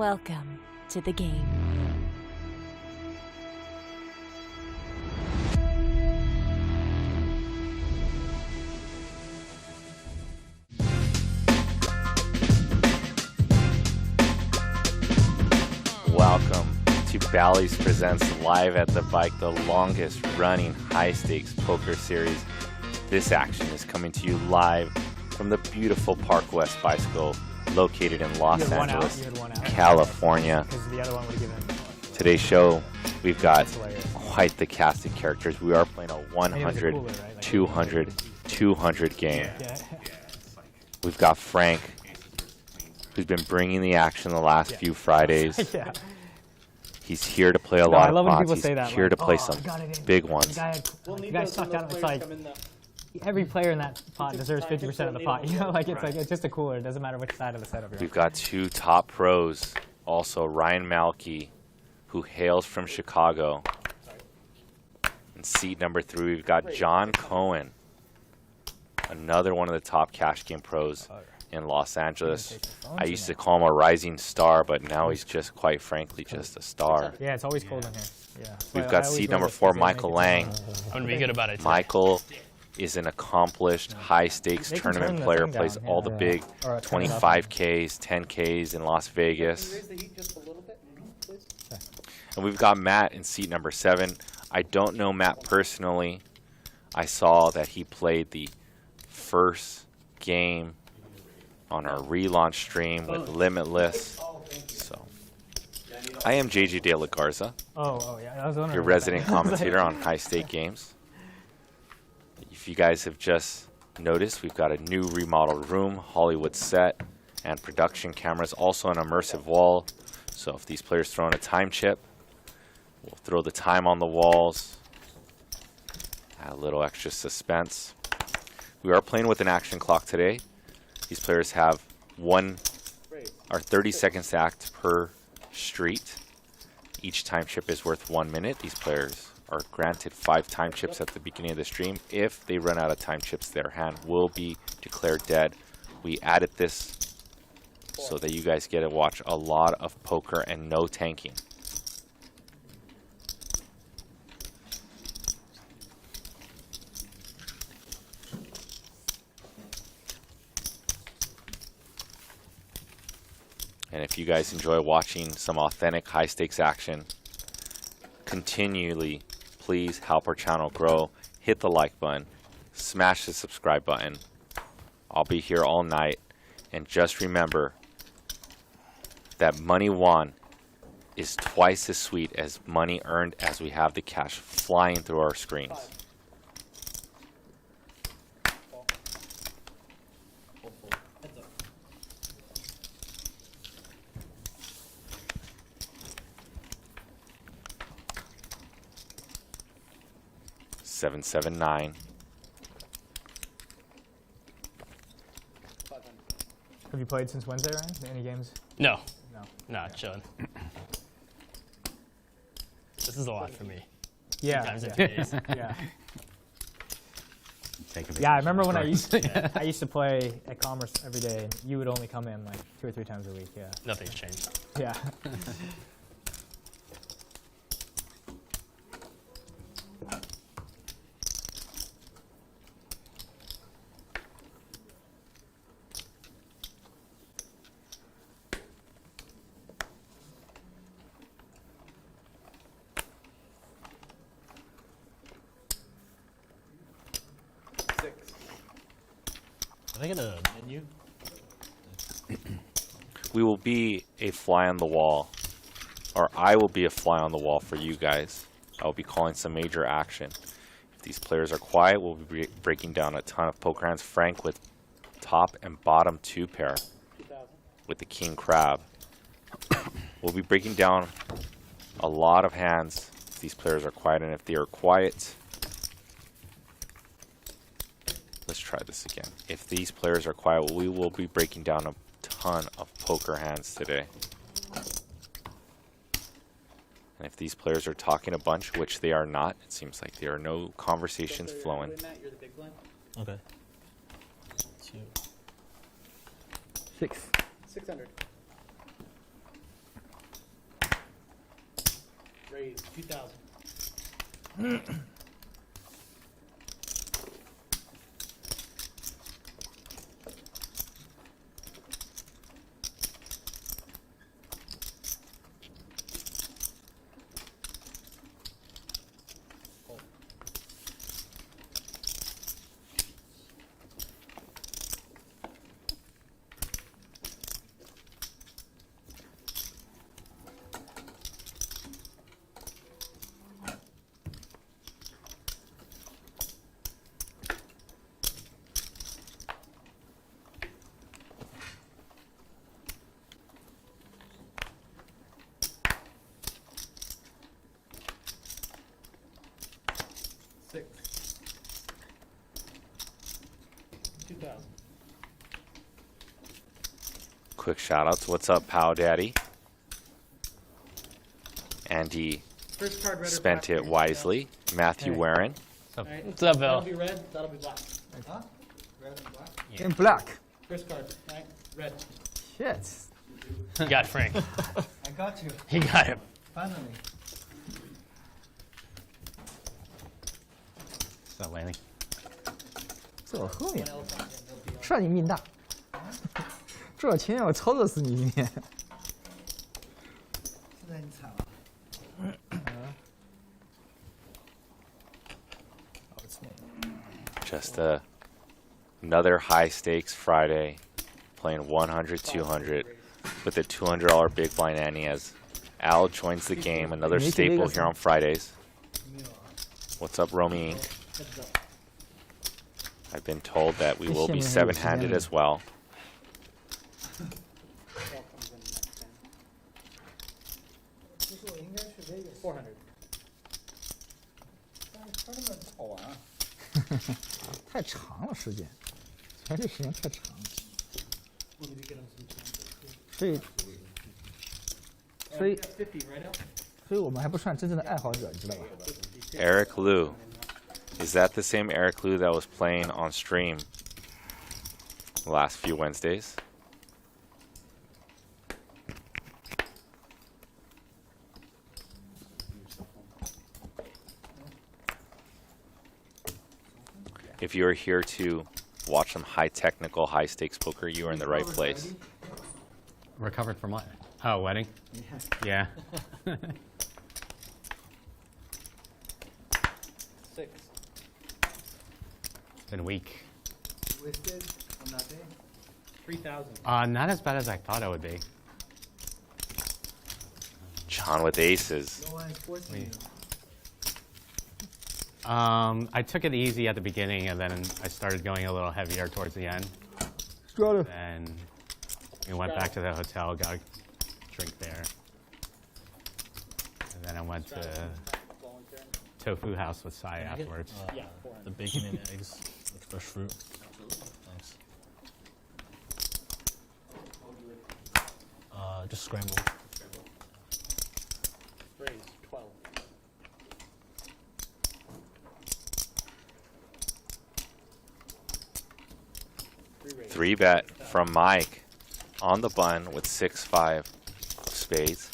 welcome to the game. Welcome to Bally's Presents Live at the Bike, the longest running high-stakes poker series. This action is coming to you live from the beautiful Park West Bicycle located in Los Angeles, California. The other one would give him. Today's show, we've got quite the cast of characters. We are playing a 100, cooler, right? Like 200, 200 game. We've got Frank, who's been bringing the action the last few Fridays. Yeah. He's here to play a lot I love of when pots. people He's say that. here Like, to play I some got it in. big ones. You guys sucked out. It's like every player in that pot deserves 50% of the pot. You know, like it's just a cooler. It doesn't matter which side of the setup you're on. We've got two top pros. Also, Ryan Malky, who hails from Chicago. In seat number 3, we've got John Cohen, another one of the top cash game pros in Los Angeles. I used to call him a rising star, but now he's just, quite frankly, just a star. Yeah, it's always cold in here. Yeah. We've got seat number 4, Michael Lang. I'm going to be good about it today. Michael is an accomplished high-stakes tournament player, plays all the big 25Ks, 10Ks in Las Vegas. And we've got Matt in seat number 7. I don't know Matt personally. I saw that he played the first game on our relaunch stream with Limitless. So, I am JJ De La Garza, Oh, yeah. I was wondering. your resident commentator on high-stake games. If you guys have just noticed, we've got a new remodeled room, Hollywood set, and production cameras, also an immersive wall. So if these players throw in a time chip, we'll throw the time on the walls, add a little extra suspense. We are playing with an action clock today. These players have 30 seconds to act per street. Each time chip is worth 1 minute. These players are granted 5 time chips at the beginning of the stream. If they run out of time chips, their hand will be declared dead. We added this so that you guys get to watch a lot of poker and no tanking. And if you guys enjoy watching some authentic high-stakes action, continually, please help our channel grow. Hit the like button, smash the subscribe button. I'll be here all night. And just remember that money won is twice as sweet as money earned, as we have the cash flying through our screens. Seven, 7, 9. Have you played since Wednesday, Ryan? Any games? No. No. Chilling. This is a lot for me. Yeah. Sometimes Yeah. it is. Yeah. Yeah, I remember when I used to play at Commerce every day, and you would only come in like 2 or 3 times a week. Yeah. Nothing's changed. Yeah. Did I get a menu? We will be a fly on the wall, or I will be a fly on the wall for you guys. I will be calling some major action. If these players are quiet, we'll be breaking down a ton of poker hands. Frank with top and bottom 2 pair with the king crab. We'll be breaking down a lot of hands if these players are quiet, and if they are quiet, let's try this again. If these players are quiet, we will be breaking down a ton of poker hands today. And if these players are talking a bunch, which they are not, it seems like there are no conversations flowing. Okay. 6. 600. Raise 2,000. Six. 2,000. Quick shout outs. What's up, Pow Daddy? Andy First card red or spent black it for you, wisely. Matthew Warren. All right. What's up, That'll Bill? be red, that'll be black. Huh? Red and black? In black. First card, all right? Red. Shit. He got Frank. I got you. He got him. Finally. What's up, Lanny? 这我后面 One，elephant, yeah, they'll be on. 这你命大。这前面我操作死你一面。现在你惨了。 Just another high stakes Friday. Playing 100, 200 with a $200 big blind ante as Al joins the game. Another staple here on Fridays. What's up, Romy? Heads up. I've been told that we will be seven-handed as well. All comes in next hand. 其实我应该是这个， 400. 但是 tournament 好玩啊。太长了时间，全这时间太长了， We'll need to get him some time. 所以 We got 50 right now? 所以我们还不算真正的爱好者，你知道吧？ Eric Liu. Is that the same Eric Liu that was playing on stream the last few Wednesdays? If you are here to watch some high technical, high stakes poker, you are in the right place. Recovered from what? Oh, wedding? Yeah. 6. It's been a week. Wasted on that day. 3,000. Not as bad as I thought it would be. John with aces. No one is forcing you. I took it easy at the beginning, and then I started going a little heavier towards the end. Straddle. Then we went back to the hotel, got a drink there. And then I went to Voluntary. Tofu House with Sai afterwards. Yeah, 400. The bacon and eggs with fresh fruit. Thanks. Just scrambled. Raise 12. Three bet from Mike on the bun with 6-5 of spades.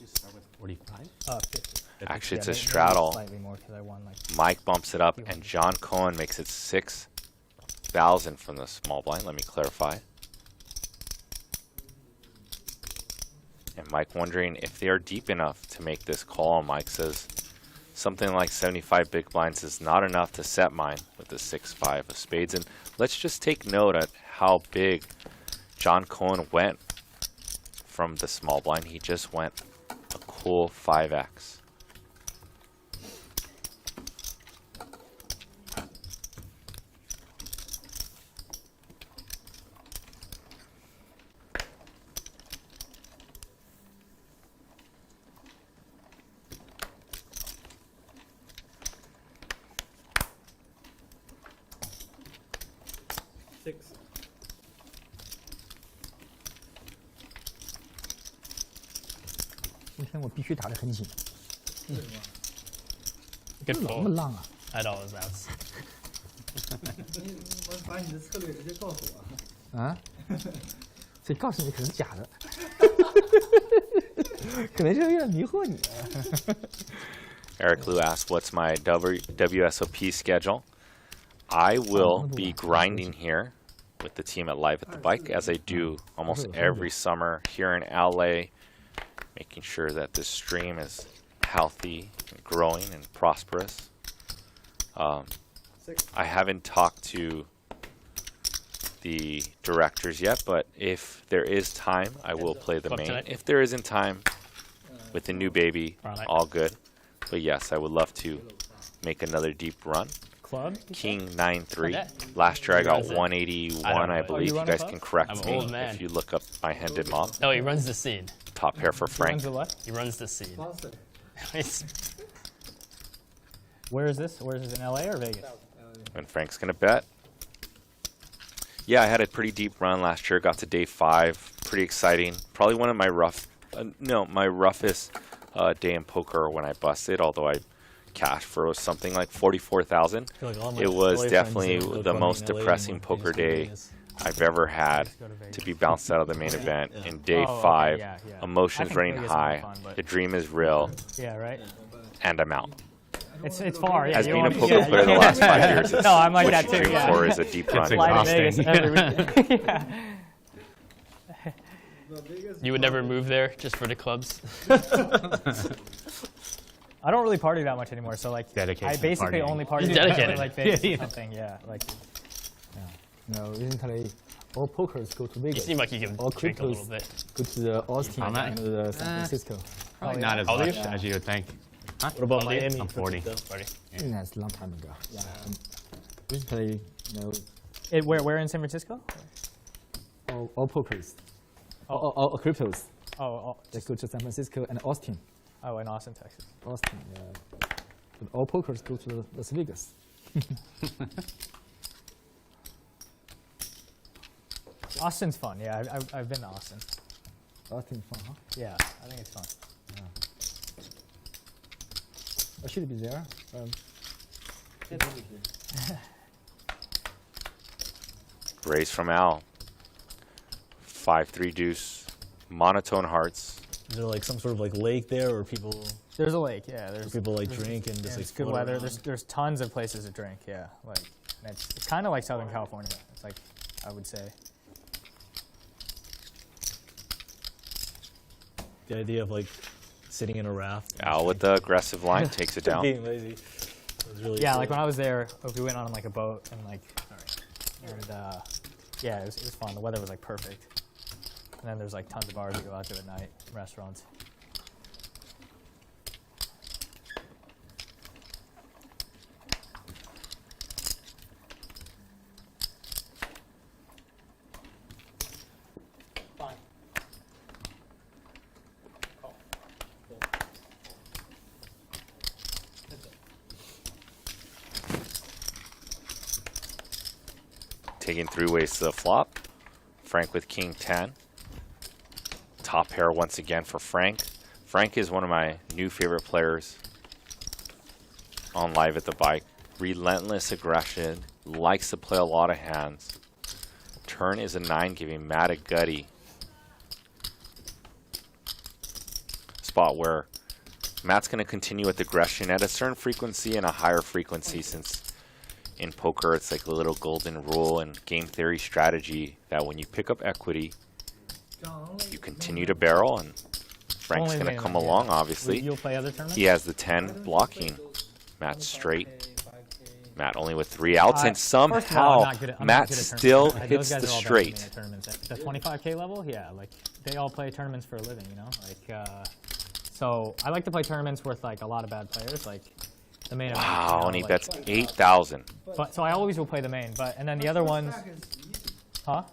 You start with 45? 50. Actually, it's Yeah, a maybe straddle. Slightly more because I won like. Mike bumps it up, and John Cohen makes it 6,000 from the small blind. Let me clarify. And Mike wondering if they are deep enough to make this call. Mike says something like 75 big blinds is not enough to set mine with the 6-5 of spades. And let's just take note at how big John Cohen went from the small blind. He just went a cool 5x. Six. 今天我必须打得很紧， Good 怎么那么 fold. 浪啊？ I'd always outs. 我把你的策略直接告诉我。啊？这告诉你可是假的。可能是有点迷惑你。 Eric Liu asked, what's my WSOP schedule? I will be grinding here with the team at Live at the Bike, as I do almost every summer here in LA, making sure that this stream is healthy and growing and prosperous. I haven't talked to the directors yet, but if there is time, I will play the main. If there isn't time with the new baby, all good. But yes, I would love to make another deep run. Club? King 9-3. Last year I got 181, I believe. You guys can correct me if you look up my handed mom. No, he runs the scene. Top pair for Frank. He runs the scene. Where is this? Where is this, in LA or Vegas? And Frank's gonna bet. Yeah, I had a pretty deep run last year. Got to day 5. Pretty exciting. Probably one of my my roughest day in poker when I busted. Although I cashed for something like 44,000. It was definitely the most depressing poker day I've ever had to be bounced out of the main event in day 5. Emotions running high. The dream is real. Yeah, right. And I'm out. It's far, yeah. As being a poker player the last 5 years, it's no, I'm like what that you too. dream Yeah. for is a deep run. Fly to Vegas every week. Yeah. You would never move there just for the clubs? I don't really party that much anymore, so like I basically only party dedicated. like Vegas or something, yeah. Like No, recently all pokers go to Vegas. You seem like you can all drink a little cryptos bit. go to the Austin and the San Francisco. Probably not as much as you would think. What about Miami? I'm 40. That's a long time ago. Yeah. Recently, where in San Francisco? all pokers, all cryptos. Oh, They go to San Francisco and Austin. oh, in Austin, Texas. Austin, yeah. But all pokers go to Las Vegas. Austin's fun, yeah. I've been to Austin. Austin fun, huh? Yeah, I think it's fun. I should be there. Raise from Al. 5-3 deuce. Monotone hearts. Is there like some sort of like lake there, or people? There's a lake, yeah. There's People like drink and just like it's good float weather. around? There's tons of places to drink, yeah. Like, and it's kind of like Southern California. It's like, I would say. The idea of like sitting in a raft. Al with the aggressive line takes it down. Being lazy. Was really Yeah, cool. like when I was there, we went on like a boat and like, yeah, it was fun. The weather was like perfect. And then there's like tons of bars to go out to at night, restaurants. Fine. Taking 3 ways to the flop. Frank with King 10. Top pair once again for Frank. Frank is one of my new favorite players on Live at the Bike. Relentless aggression. Likes to play a lot of hands. Turn is a 9, giving Matt a gutty spot where Matt's going to continue with aggression at a certain frequency and a higher frequency, since in poker it's like a little golden rule and game theory strategy that when you pick up equity, you continue to barrel, and Frank's going to come along, obviously. You'll play other tournaments? He has the 10 blocking. Matt's straight. Matt only with 3 outs, and somehow Matt still hits the straight. The 25K level, yeah, like they all play tournaments for a living, you know. Like, so I like to play tournaments with like a lot of bad players, like the main. Wow, and he bets 8,000. But so I always will play the main, and then the other ones, huh?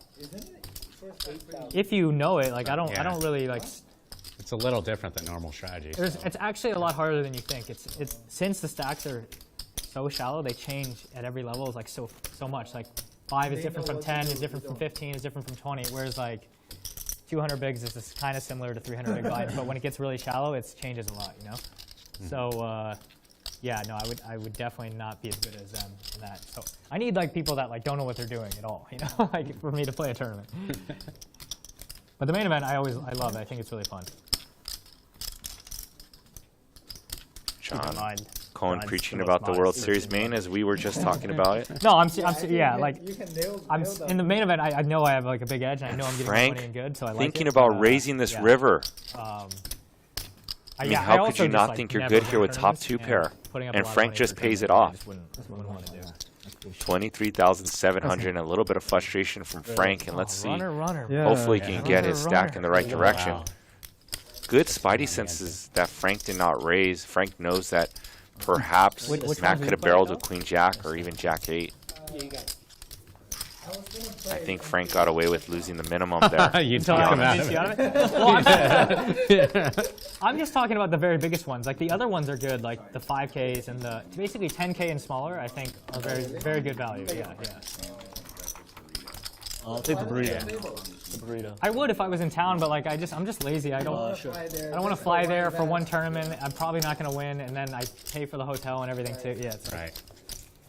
If you know it, like I don't really like. It's a little different than normal strategy. It's actually a lot harder than you think. It's since the stacks are so shallow, they change at every level. It's like so much. Like 5 is different from 10, is different from 15, is different from 20. Whereas like 200 bigs is kind of similar to 300 big blinds, but when it gets really shallow, it changes a lot, you know. So yeah, no, I would definitely not be as good as them in that. So I need like people that like don't know what they're doing at all, you know, like for me to play a tournament. But the main event, I love it. I think it's really fun. John mind. Cohen Mine's preaching the most about the World modest. Series main as we were just talking about it. No, yeah, like You can nail I'm them. in the main event. I know I have like a big edge, and I know I'm getting Frank, money and good, so I like thinking it, about but, raising this yeah. river. I mean, Yeah, how could also you just, not like, think you're never good win here with top tournaments two and pair? putting up a And lot of Frank money just for pays it tournaments, off. I just wouldn't want to do. 23,700 and a little bit of frustration from Frank, and let's see. Runner. Hopefully he can get his Runner, stack in the right direction. Wow. Good spidey senses that Frank did not raise. Frank knows that perhaps Which Matt ones could did have you play, barreled though? with Queen Jack or even Jack 8. Yeah, you got it. I think Frank got away with losing the minimum there. You Until talk I about convince you it. out of it. Well, I'm just talking about the very biggest ones. Like the other ones are good, like the 5Ks and the basically 10K and smaller. I think are very good value. Yeah. I'll take the burrito. The burrito. I would if I was in town, but like I'm just lazy. I don't want to fly there for one tournament. I'm probably not going to win, and then I pay for the hotel and everything too. Yeah. It's like, Right.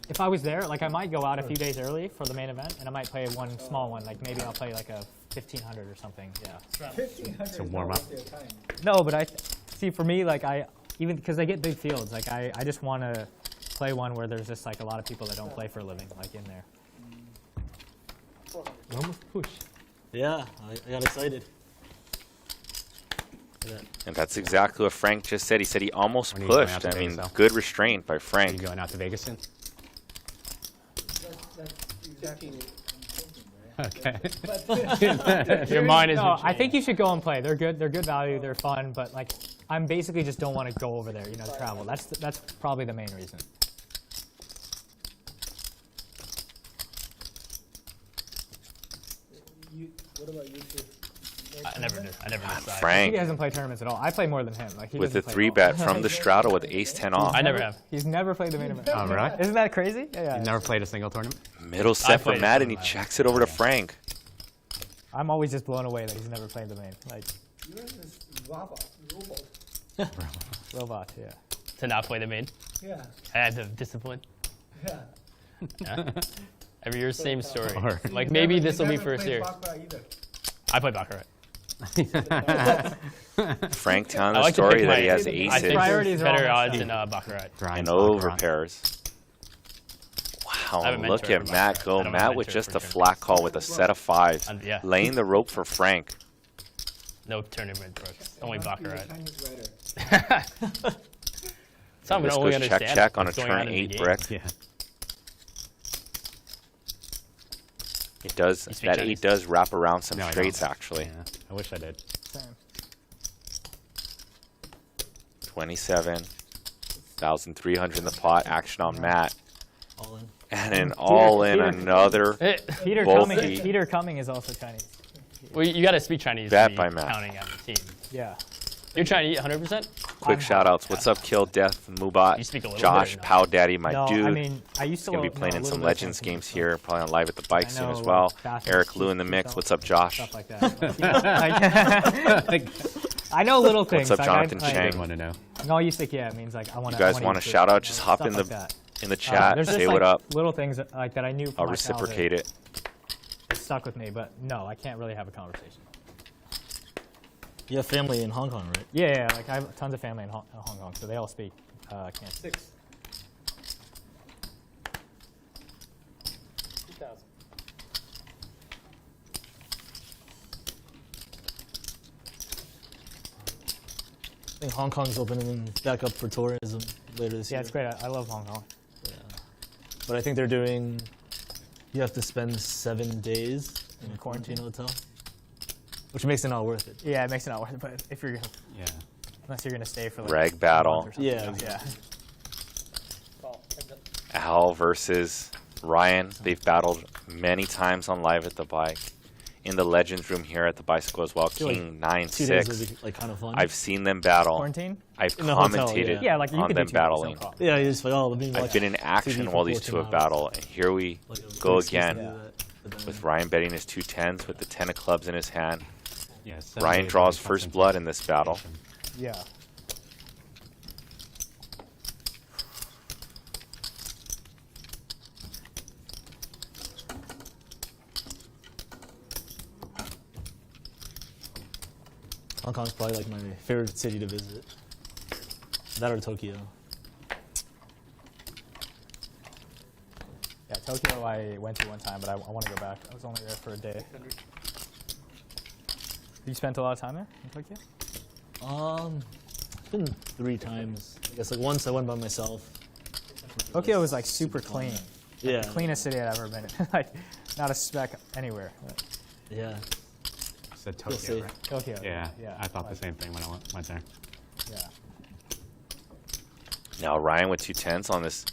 if I was there, like I might go out a few days early for the main event, and I might play one small one. Like maybe I'll play like a 1500 or something. Yeah. 1,500 To warm up. is worth your time. No, but I see for me, like even because I get big fields, like I just want to play one where there's just like a lot of people that don't play for a living, like in there. Almost push. Yeah, I got excited. And that's exactly what Frank just said. He said he almost When are you going pushed. out to I Vegas, mean, though? good restraint by Are you Frank. going out to Vegas soon? That's exactly what I'm thinking, right? Okay. Your mind is. No, I think you should go and play. They're good. They're good value. They're fun. But like, I'm basically just don't want to go over there. Travel. That's probably the main reason. What about you two? I never decide. Frank He hasn't played tournaments at all. I play more than him. Like he with the doesn't play 3-bet at all. from the straddle with ace-10 off. I never have. He's never played the main event. Oh, really? Isn't that crazy? Yeah. You've never played a single tournament? Middle set for played Matt, it and he for checks it over to Frank. I'm always just blown away that he's never played the main. Like Yours is robot. robot. Yeah. To not play the main. Yeah, I had the discipline. yeah. Yeah. Every year, same story. Or- Like You maybe never- this will you be never first played year. Baccarat either. I play Baccarat. Frank telling I the like to story pick that my- he has I think aces Priorities there's are better all odds messed in Baccarat. Grind and baccarat. over pairs. I Wow, have a look mentor at for Matt Baccarat. go. I don't have a Matt with mentor just for a tournaments. flat call with a set of 5s. Yeah. Laying the rope for Frank. No tournament books. Only Must be the Baccarat. Chinese writer. Someone This only goes check, understand check on a what's going turn on in the 8 game. brick. Yeah. It does. You speak That Chinese? 8 does wrap around some No, I straights, don't. actually. Yeah. I wish I did. Same. 27,300 in the pot. Action on Matt. All in. And an all-in another Peter bulky Peter Cumming is also Chinese. Well, you got to speak Chinese Bet to be by Matt. counting on the team. Yeah. You're Chinese 100%? quick shout-outs. What's up, Kill, Death, Mubat, You speak a little Josh, bit. Pow Daddy, my No, dude. I mean, I used to Gonna be know playing a in little some bit of Legends Chinese, games here, probably on Live at the Bike I soon know, as well. like, fast Eric and Lou in the speed mix. stuff. What's up, Josh? Stuff like that. But, like, I know little things. What's up, like, Jonathan I, Chang? Good one to know. No, you think yeah, it means like I want You to. guys want a shout-out? Just hop in that. the chat, There's say just, what like, up. Little things like that I knew. From I'll my childhood reciprocate it. that stuck with me, but no, I can't really have a conversation. You have family in Hong Kong, right? Yeah, like I have tons of family in Hong Kong, so they all speak Cantonese. 6. 2,000. I think Hong Kong's opening back up for tourism later this Yeah, year. it's great. I love Hong Kong. But I think they're doing, you have to spend 7 days in a quarantine hotel, which makes it not worth it. Yeah, it makes it not worth it. But if you're Yeah. unless you're gonna stay for like Rag a battle. month or something. Yeah, Yeah. Call. Heads up. Al versus Ryan. They've battled many times on Live at the Bike. In the Legends room here at the Bicycle as well. feel like King 2 days would 9-6. be like kind of fun. I've seen them battle. Quarantine. I've In the hotel, commentated Yeah, like you on could them do 2 days, no battling. problem. yeah, you're just like, oh, let me I've watch been in TV action for while these 14 two have hours. battled, and here we Like, a go good excuse to again do that, but then- with Ryan betting his 2 10s with the 10 of clubs in his hand. Yeah, 7 Ryan days draws of first blood in this battle. Yeah. Hong Kong's probably like my favorite city to visit. That or Tokyo. Tokyo I went to one time, but I want to go back. I was only there for a day. You spent a lot of time there in Tokyo? It's been 3 times. I guess like once I went by myself. Tokyo was like super clean. Yeah. Cleanest city I've ever been in. Like, not a speck anywhere. Yeah. Said You'll Tokyo, see. right? Tokyo. Yeah, Yeah. I thought the same thing when I went there. Yeah. Now Ryan with 2 10s on this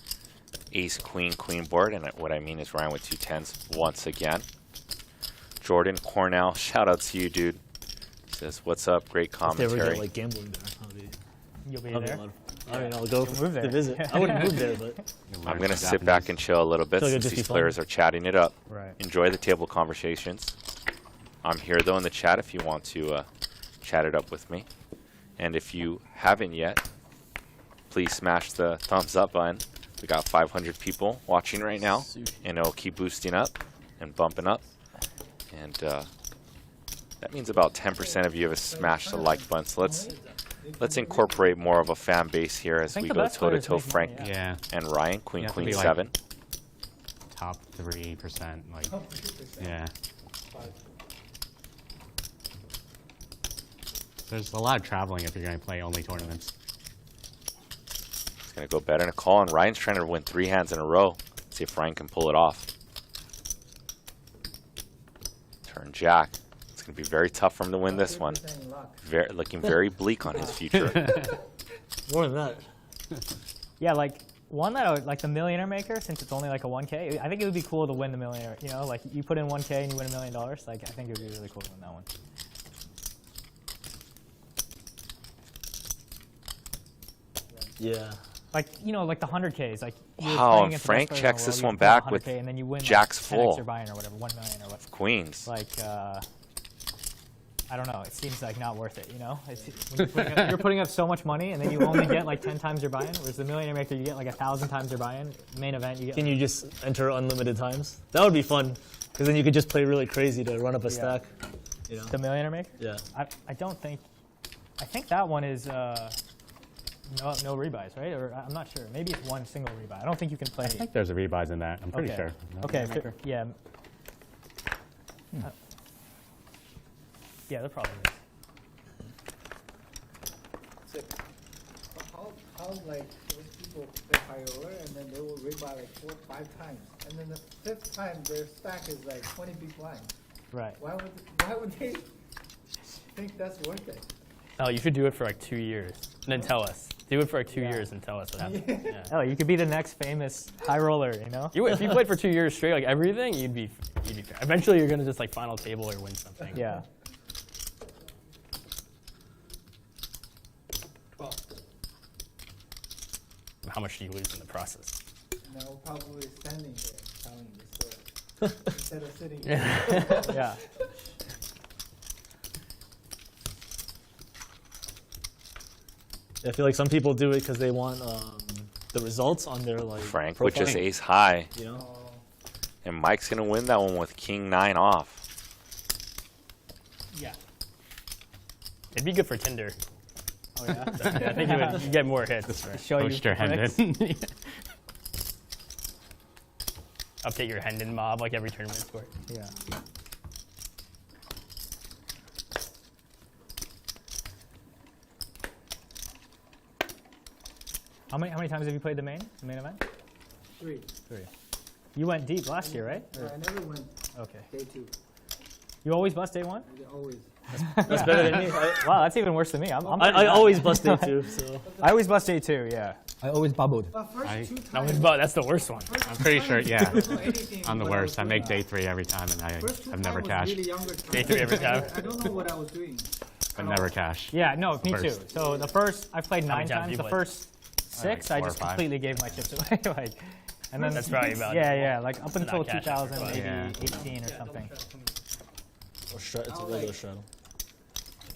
ace queen queen board, and what I mean is Ryan with 2 10s once again. Jordan Cornell, shout out to you, dude. Says, "What's up? Great If they ever commentary." get like gambling there, You'll be I'll be there? a lot of, I mean, I'll go move there. to visit. I wouldn't move there, but I'm gonna sit back and chill a little bit Feel like it'd since just these be fun. players are chatting it up. Right. Enjoy the table conversations. I'm here though in the chat if you want to chat it up with me. And if you haven't yet, please smash the thumbs up button. We got 500 people watching right now, and it'll keep boosting up and bumping up. And that means about 10% of you have smashed the like button. So let's incorporate more of a fan base here as think we the go best toe to players toe. make Frank money, Yeah, and Ryan, queen You have to queen be, like, 7. top 3%. Like, yeah. There's a lot of traveling if you're going to play only tournaments. It's gonna go better in a call, and Ryan's trying to win 3 hands in a row. See if Ryan can pull it off. Turn jack. It's gonna be very tough for him to win this one. 50% luck. Looking very bleak on his future. more than that. Yeah, like one that I would, like the Millionaire Maker, since it's only like a 1K. I think it would be cool to win the Millionaire. You know, like you put in 1K and you win $1 million. Like I think it would be really cool to win that one. Yeah. Like you know, like the 100Ks. Like you're Wow, playing and against the Frank best players in checks the this world, one you put back 100K with and then you win jacks like 10x full. your buy-in or whatever, 1 million or what. Queens. Like I don't know. It seems like not worth it. You know, when you're putting up so much money and then you only get like 10 times your buy-in. Whereas the Millionaire Maker, you get like 1,000 times your buy-in. Main event, you get. Can you just enter unlimited times? That would be fun, because then you could just play really crazy to run up a stack. You know? The Millionaire Maker? Yeah. I don't think. I think that one is no rebuys, right? Or I'm not sure. Maybe it's one single rebuy. I don't think you can play. I think there's a rebuys in that. I'm pretty Okay. sure. Okay. Yeah. Yeah, there probably is. How like those people play high roller and then they will rebuy like 4 or 5 times, and then the 5th time their stack is like 20 big blinds. Right. Why would they think that's worth it? Oh, you should do it for like 2 years and then tell us. Do it for like 2 years and tell us what happened. Yeah. Oh, you could be the next famous high roller. You know. If you played for 2 years straight, like everything, you'd be fair. Eventually, you're gonna just like final table or win something. Yeah. How much do you lose in the process? And I will probably standing there telling the story instead of sitting here. Yeah. I feel like some people do it because they want the results on their like. Frank profile. with just ace high, You know. and Mike's gonna win that one with king 9 off. Yeah. It'd be good for Tinder. Oh yeah. I think you get more hits. Show you. Post your correct? Hendon. Update your Hendon mob like every tournament score. Yeah. How many times have you played the main event? 3. 3. You went deep last year, right? So I never went Okay. day 2. You always bust day 1? I always. That's better than me. Wow, that's even worse than me. I'm I always bust day 2. So. I always bust day 2. Yeah. I always bubbled. But first I- 2 That times. was, but that's the worst one. I'm pretty sure, yeah. I'm the what I worst. was I make doing. day 3 every time, and First 2 I've never times was cashed. really younger Day times. 3 every time. I don't know what I was doing. I've never cashed. Yeah. No, me too. First. So the first I played How 9 many times times. you The played? first 6 I 4 or just 5. completely gave my chips away. Like, and then That's probably about yeah, like up until not cash after 2000, five. maybe Yeah. 18 or something. Or it's a regular straddle.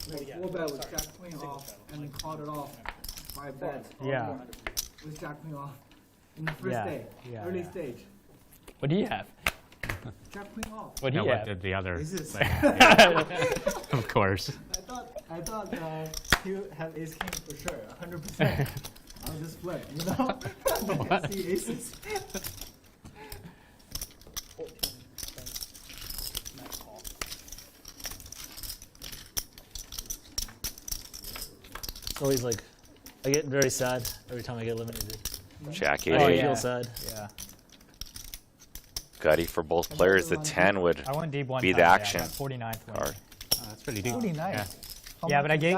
Like 4 bet with Jack Queen off and then called it off. 5 bets. Yeah. With Jack Queen off. In the first Yeah, day. yeah, Early yeah. stage. What do you have? Jack Queen off. What do No, you what have? did the other? Is this? Like, yeah. Of course. I thought he would have ace king for sure, 100%. I'll just flip, you know? I see aces. It's always like, I get very sad every time I get eliminated. Jack I 8-8. feel sad. Yeah. Gutty for both players. The 10 would I went deep one be time. the Yeah, I action got 49th win. card. That's pretty deep. 49. Yeah. Yeah, but I gave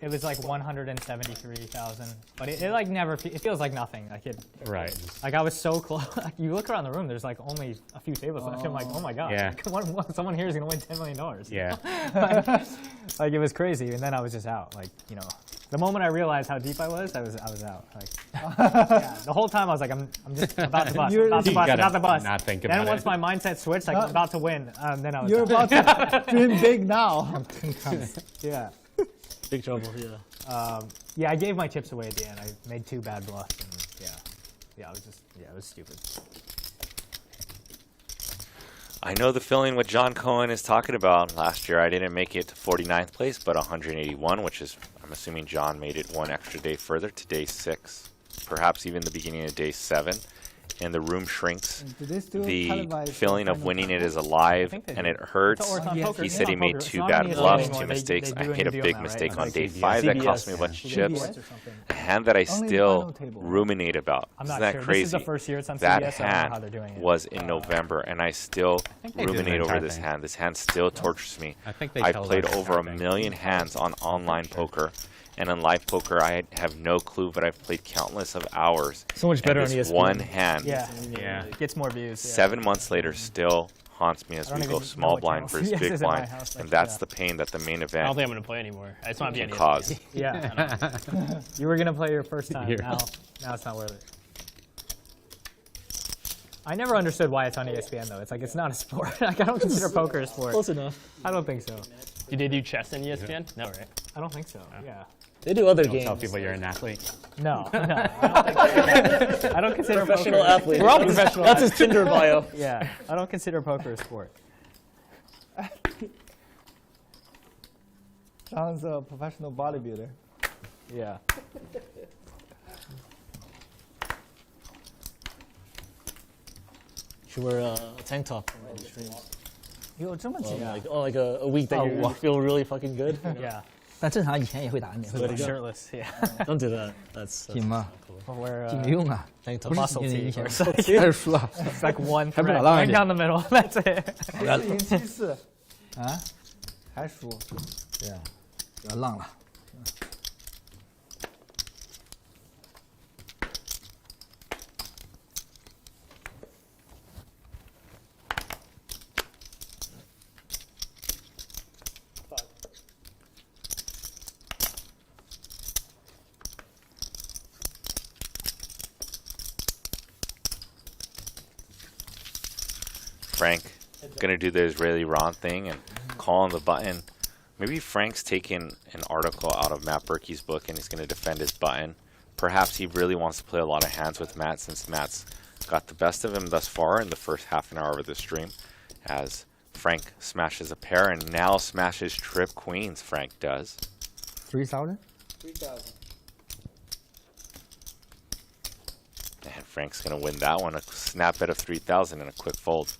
it was like 173,000, but it like never it feels like nothing. Like it, Right. like I was so close. Like you look around the room, there's like only a few tables left. I'm like, oh my god, Yeah. someone here is gonna win $10 million. Yeah. Like it was crazy, and then I was just out. Like the moment I realized how deep I was out. Like yeah, the whole time I was like, I'm just about to bust, about to You bust, gotta about to bust. not think Then about once it. my mindset switched, like I'm about to win, then I was You're out. about to dream big now. Yeah. Big trouble, yeah. Yeah, I gave my chips away at the end. I made 2 bad bluffs, and yeah, it was stupid. I know the feeling what John Cohen is talking about. Last year I didn't make it to 49th place, but 181, which is, I'm assuming John made it one extra day further to day 6, perhaps even the beginning of day 7, and the room shrinks. Do they still The televise feeling of final winning it poker? is alive, think they and do. it hurts. Or it's on Yes. poker. He It's said on he made poker. 2 It's bad not on bluffs, ESPN 2 anymore. mistakes. They I do made a deal big now, mistake right? on Like day CBS. 5 that cost me a CBS. bunch of chips. CBS or something. A hand that I Only still final table. ruminate about. I'm Isn't not that sure. crazy? This is the first year it's on That CBS. I don't know how hand they're doing it. was in November, and I still think they did the ruminate over entire this thing. hand. This hand still tortures me. I think they I tell played us over a everything. million hands on online poker, and in live poker I have no clue, but I've played countless of hours. So much And better on this ESPN. one hand, Yeah, Yeah. gets more views. Yeah. 7 months later, still haunts me as I don't we even go know small what blind channel versus CBS big is in my blind, house, and like, that's yeah. the pain that the main I don't event think I'm going to play anymore. I just want to be can on cause. ESPN. Yeah. You were gonna play your first time. Yeah. Now it's not worth it. I never understood why it's on ESPN though. It's like it's not a sport. Like I don't consider poker a sport. Close enough. I don't think so. Did they do chess on ESPN? No, right? I don't think so. Yeah. They do other Don't games. tell people you're an athlete. No. I don't consider Professional poker. athlete. We're all professional. That's his Tinder bio. Yeah. I don't consider poker a sport. Sounds a professional bodybuilder. Yeah. Should wear a tank top on the streams. 有这么紧啊？ Like a week that you feel really fucking good. Yeah. 但正常以前也会打，你也会打 Shirtless. Yeah. Don't do that. That's 紧吗？ Or 紧没用啊， tank top. 不是 muscle 紧的 tee 影响 or something. 开始输了。 It's like one 还不 thread 打浪一 going 点 down the middle. That's it. 174啊，还输。对啊，不要浪了。 Frank gonna do the Israeli Ron thing and call on the button. Maybe Frank's taking an article out of Matt Berkey's book and he's gonna defend his button. Perhaps he really wants to play a lot of hands with Matt since Matt's got the best of him thus far in the first half an hour of the stream, as Frank smashes a pair and now smashes trip queens. Frank does. 3,000. 3,000. And Frank's going to win that one. A snap bet of 3,000 and a quick fold.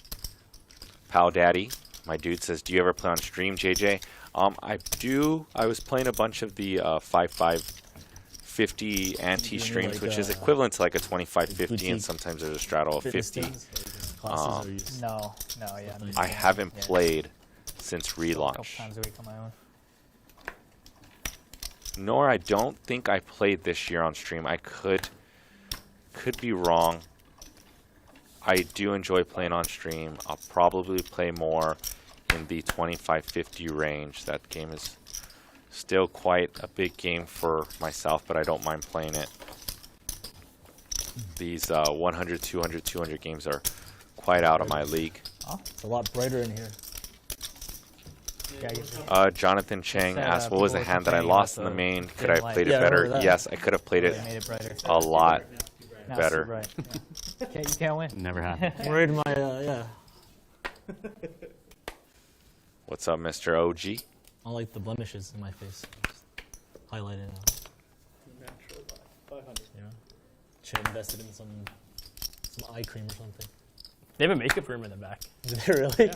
Pal Daddy, my dude, says, do you ever play on stream, JJ? I do. I was playing a bunch of the 5-5-50 Ante streams, like, which is equivalent to like a 25-50, and boutique sometimes there's a straddle of fitness 50. things, classes or you- No. Yeah. I haven't played since A couple relaunch. times a week on my own. Nor I don't think I played this year on stream. I could be wrong. I do enjoy playing on stream. I'll probably play more in the 25-50 range. That game is still quite a big game for myself, but I don't mind playing it. These 100, 200, 200 games are quite out of my league. It's a lot brighter in here. Yeah, you Jonathan Chang Said, asked, what was the people were hand that I complaining lost in about the the main? Could I have dim played light. it Yeah, I better? remember that. Yes, I could have played it made it brighter. a lot Now it's better. too bright. Yeah. You can't win. Never happened. I'm worried my, yeah. What's up, Mr. OG? I like the blemishes in my face. Just highlight it out. Natural 500. You know? Should have invested in some eye cream or something. They have a makeup room in the back. Did they really?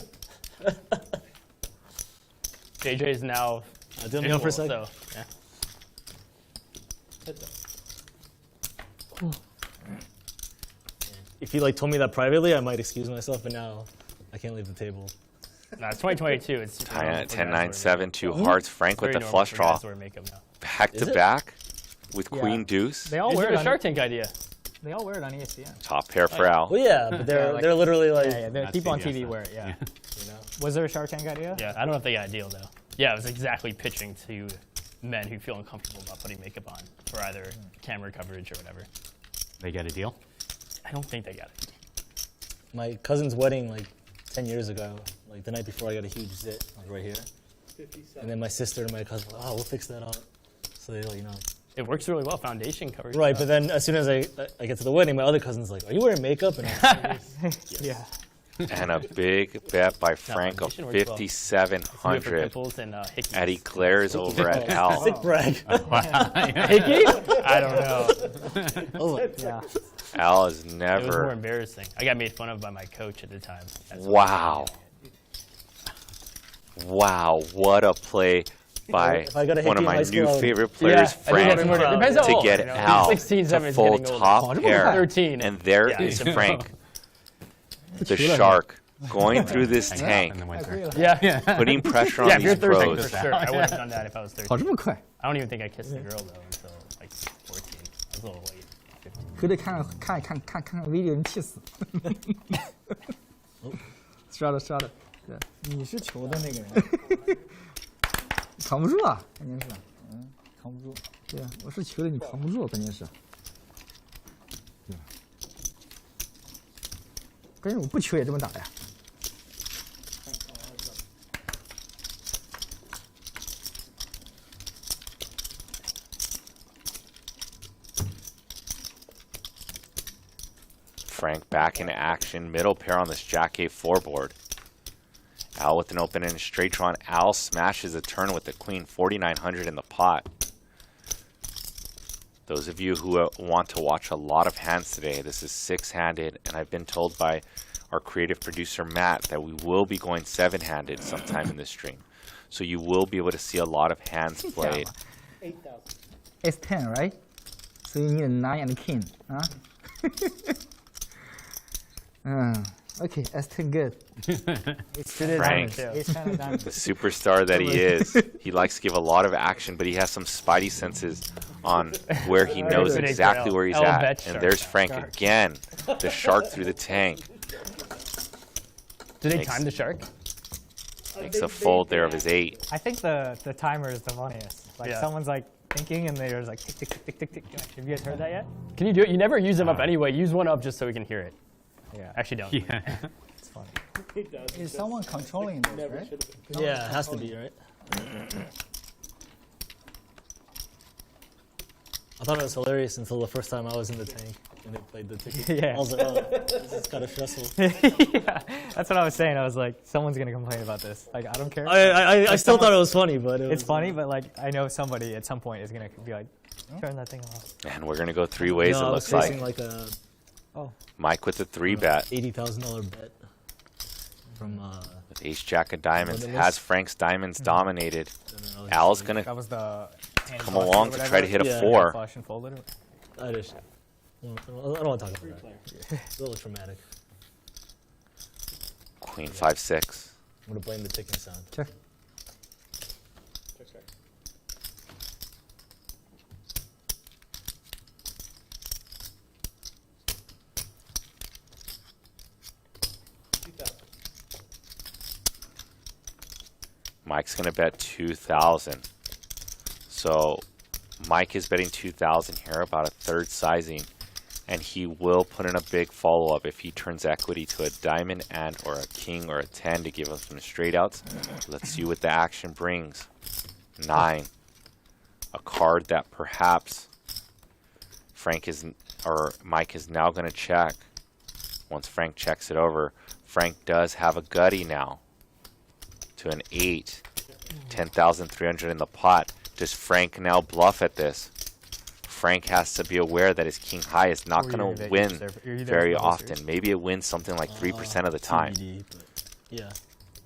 JJ's now Didn't know for a visual, second. so, yeah. If you like told me that privately, I might excuse myself, but now I can't leave the table. No, it's 2022. It's 10, 9, 7, 2 hearts. Frank with the flush draw. Makeup now. Back Is to it? back with Yeah. queen deuce. They all It's wear a it on Shark Tank idea. They all wear it on ESPN. Top pair for Al. Well, yeah, but they're like- they're literally like, Yeah, the Not people on CBS TV then. wear it. Yeah. you know. Was there a Shark Tank idea? Yeah, I don't know if they got a deal though. Yeah, it was exactly pitching to men who feel uncomfortable about putting makeup on for either camera coverage or whatever. They get a deal? I don't think they got it. My cousin's wedding like 10 years ago, like the night before, I got a huge zit like right here, 57. and then my sister and my cousin, oh, we'll fix that up. So they, like, you know. It works really well. Foundation covers. Right, but then as soon as I get to the wedding, my other cousin's like, are you wearing makeup? And I'm Yeah. And a big bet by Frank of foundation works well. Good for 5,700. pimples and hickeys. Eddie Claire's over at Al. sick brag. Hickey? I don't know. I was like, Yeah. Al is It was more never. embarrassing. I got made fun of by my coach at the time. That's Wow. Wow, what a play by If I got a one of hickey in my high school, new I would- favorite Yeah, players, I think Frank, that's more- depends how to old, get you know. Al 16, to 17, full getting older. top pair. 13. And there Yeah, is he's- Frank, the shark, going through this In tank, the winter. Yeah. putting pressure on Yeah, if you're these 13 pros. for sure. I would have done that if I was 13. 跑这么快， I don't even think I kissed the girl though until like 14. I was a little late. 15. 非得看 video，你气死。刷了，对，你是球的那个人，扛不住啊，关键是，扛不住。对啊，我是球的，你扛不住，关键是。对。关键我不球也这么打呀。 Frank back in action, middle pair on this Jack 8-4 board. Al with an open and a straight draw. And Al smashes a turn with the queen, 4,900 in the pot. Those of you who want to watch a lot of hands today, this is six-handed, and I've been told by our creative producer Matt that we will be going seven-handed sometime in this stream. So you will be able to see a lot of hands played. 8,000. It's 10, right? So you need a 9 and a king, huh? Okay, that's 10 good. It's good Frank. It's kind of done. The superstar that he is, he likes to give a lot of action, but he has some spidey senses on where he knows Good exactly Al. where he's Al at. bet And shark. there's Frank Shark. again, the shark through the tank. Did they Makes- time the shark? Makes a fold there of his 8. I think the timer is the funniest. Like Yeah. someone's like thinking and there's like tick, tick, tick, tick, tick, tick. Have you guys heard that yet? Can you do it? You never use them up anyway. Use one up just so we can hear it. Yeah. Actually, don't. Yeah. It's funny. 8,000. is someone controlling this, Never right? should have been. yeah, it has to be, right? I thought it was hilarious until the first time I was in the tank and they played the ticket. Yeah. I was like, oh, this is kind of stressful. Yeah, that's what I was saying. I was like, someone's gonna complain about this. Like, I don't care. I still thought it was funny, but it was, It's funny, but like, I know somebody at some point is gonna be like, turn that thing off. And we're going to go 3 ways, no, it I was looks facing like. like a Mike with the 3 bet. $80,000 bet from. With ace jack of diamonds. Limitless. Has Frank's diamonds dominated. And then I was Al's just going to That was the hand come flush or along to try to whatever. hit a Yeah. 4. Flush and fold it. like, I just. I don't want to talk about that. It's a little traumatic. Queen 5-6. I'm gonna blame the ticking sound. Check. Check, check. Mike's going to bet 2,000. So Mike is betting 2,000 here, about a third sizing. And he will put in a big follow-up if he turns equity to a diamond and or a king or a 10 to give us some straight outs. Let's see what the action brings. 9. A card that perhaps Frank is, or Mike is now going to check. Once Frank checks it over, Frank does have a gutty now to an 8. 10,300 in the pot. Does Frank now bluff at this? Frank has to be aware that his king high is not Or going you're to either- win you're either very closer. often. Maybe it wins something like 3% of the time. TBD, but yeah.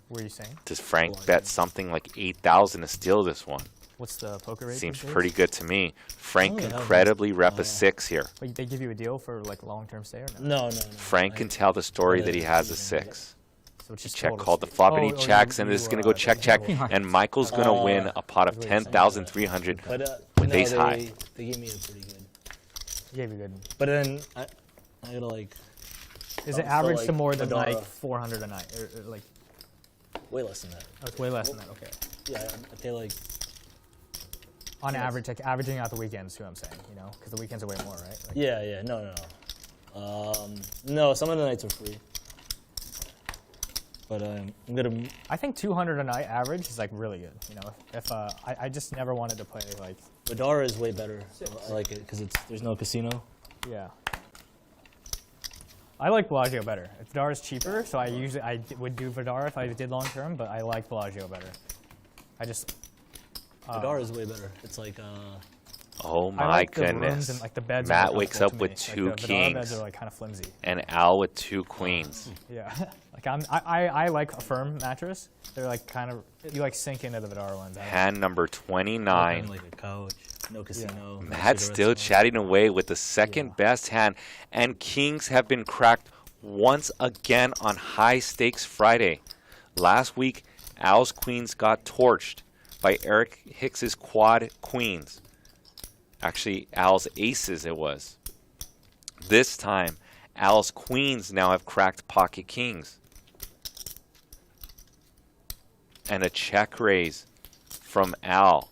What are you saying? Does Frank bet something like 8,000 to steal this one? What's the poker rate? Seems these days? pretty good to me. Frank Oh, yeah. incredibly rep a 6 here. Wait, they give you a deal for like long-term stay or no? No, no, no. Frank can tell the story that he has a 6. So it's just Check total called the fee. flop and he Oh, checks, and this is going to go check, check. And Michael's going to win a pot of 10,300 But with ace high. They gave me a pretty good. He gave you good. But then I gotta like Is it so, average like, to more than Fedora. like 400 a night? Or like, way less than that. oh, it's way less than that. Okay. Yeah, I pay like On average, like averaging out the weekends, too, I'm saying, you know, because the weekends are way more, right? Like, yeah, no. No, some of the nights are free. But I'm gonna. I think 200 a night average is like really good. You know, if I just never wanted to play like, Fedora is way better. I like it because there's no casino. yeah. I like Bellagio better. Fedora is cheaper, so I would do Fedora if I did long term, but I like Bellagio better. I just Fedora is way better. It's like Oh I my like the rooms goodness. and like the beds. are Matt more wakes comfortable up with to me. 2 Like, the Fedora beds kings are like kind of flimsy. and Al with 2 queens. Yeah, like I like a firm mattress. They're like kind of you like sink into the Fedora ones. Hand number 29. like a couch, no casino. no Matt's cigarette still smoke. chatting away with the second best hand, and kings have been cracked once again on High Stakes Friday. Last week, Al's queens got torched by Eric Hicks's quad queens. Actually, Al's aces it was. This time, Al's queens now have cracked pocket kings. And a check raise from Al.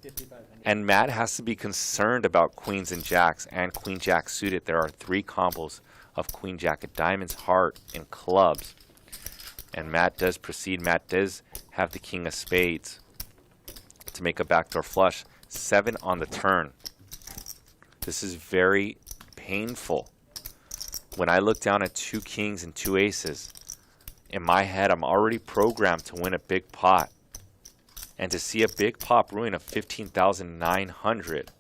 5,500. And Matt has to be concerned about queens and jacks and queen jack suited. There are 3 combos of queen jack of diamonds, heart, and clubs. And Matt does proceed. Matt does have the king of spades to make a backdoor flush. 7 on the turn. This is very painful. When I look down at 2 kings and 2 aces, in my head I'm already programmed to win a big pot. And to see a big pot brewing of 15,900.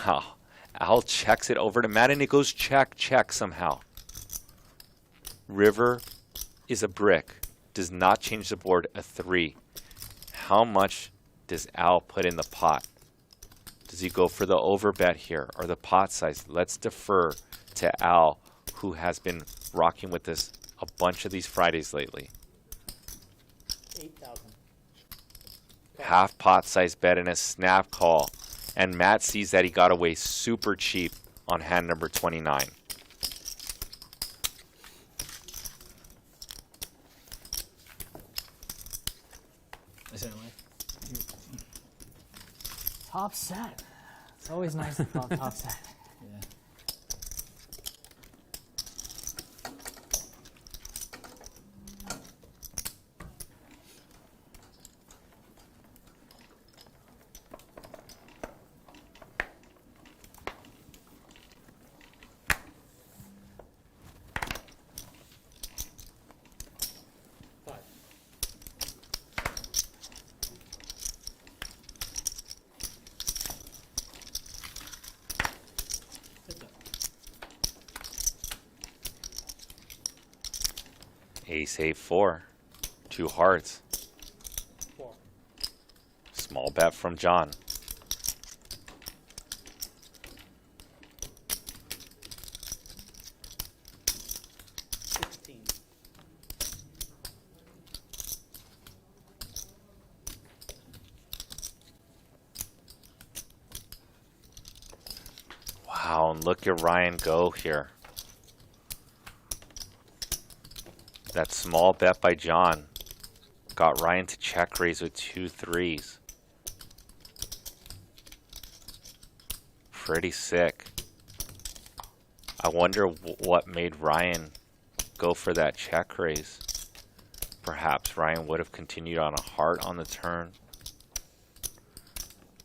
Wow. Al checks it over to Matt and it goes check, check somehow. River is a brick. Does not change the board a 3. How much does Al put in the pot? Does he go for the overbet here or the pot size? Let's defer to Al, who has been rocking with this a bunch of these Fridays lately. 8,000. Half pot size bet and a snap call. And Matt sees that he got away super cheap on hand number 29. Top set. It's always nice to top set. Five. Heads up. Ace A4. 2 hearts. 4. Small bet from John. $16. Wow, and look at Ryan go here. That small bet by John got Ryan to check raise with 2 3s. Pretty sick. I wonder what made Ryan go for that check raise. Perhaps Ryan would have continued on a heart on the turn.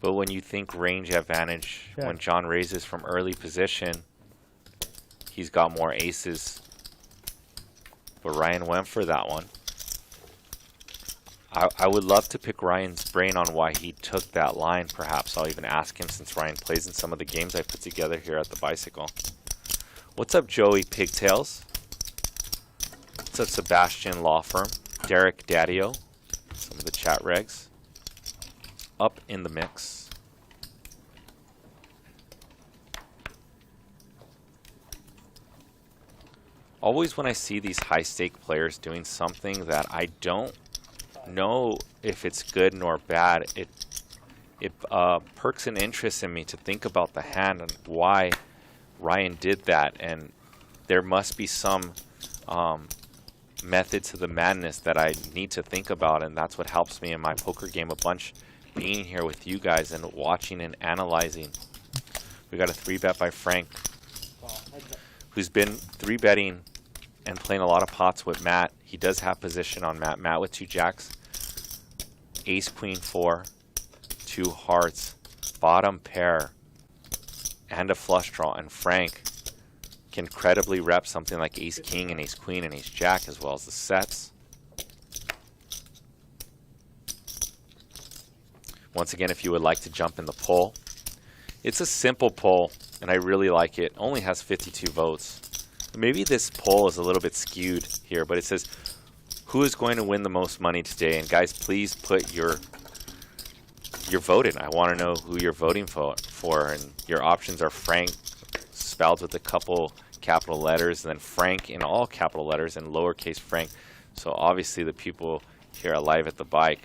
But when you think range advantage, Yeah. when John raises from early position, he's got more aces. But Ryan went for that one. I would love to pick Ryan's brain on why he took that line. Perhaps I'll even ask him since Ryan plays in some of the games I put together here at the Bicycle. What's up, Joey Pigtails? What's up, Sebastian Law Firm? Derek Daddio. Some of the chat regs. up in the mix. Always when I see these high-stake players doing something that I don't know if it's good nor bad, it perks an interest in me to think about the hand and why Ryan did that. And there must be some method to the madness that I need to think about, and that's what helps me in my poker game a bunch, being here with you guys and watching and analyzing. We got a 3-bet by Frank, who's been 3-betting and playing a lot of pots with Matt. He does have position on Matt. Matt with 2 jacks, ace queen 4, 2 hearts, bottom pair, and a flush draw. And Frank can credibly rep something like ace king and ace queen and ace jack, as well as the sets. Once again, if you would like to jump in the poll, it's a simple poll and I really like it. Only has 52 votes. Maybe this poll is a little bit skewed here, but it says who is going to win the most money today. And guys, please put your vote in. I want to know who you're voting for. And your options are Frank spelled with a couple capital letters, and then Frank in all capital letters, and lowercase Frank. So obviously the people here at Live at the Bike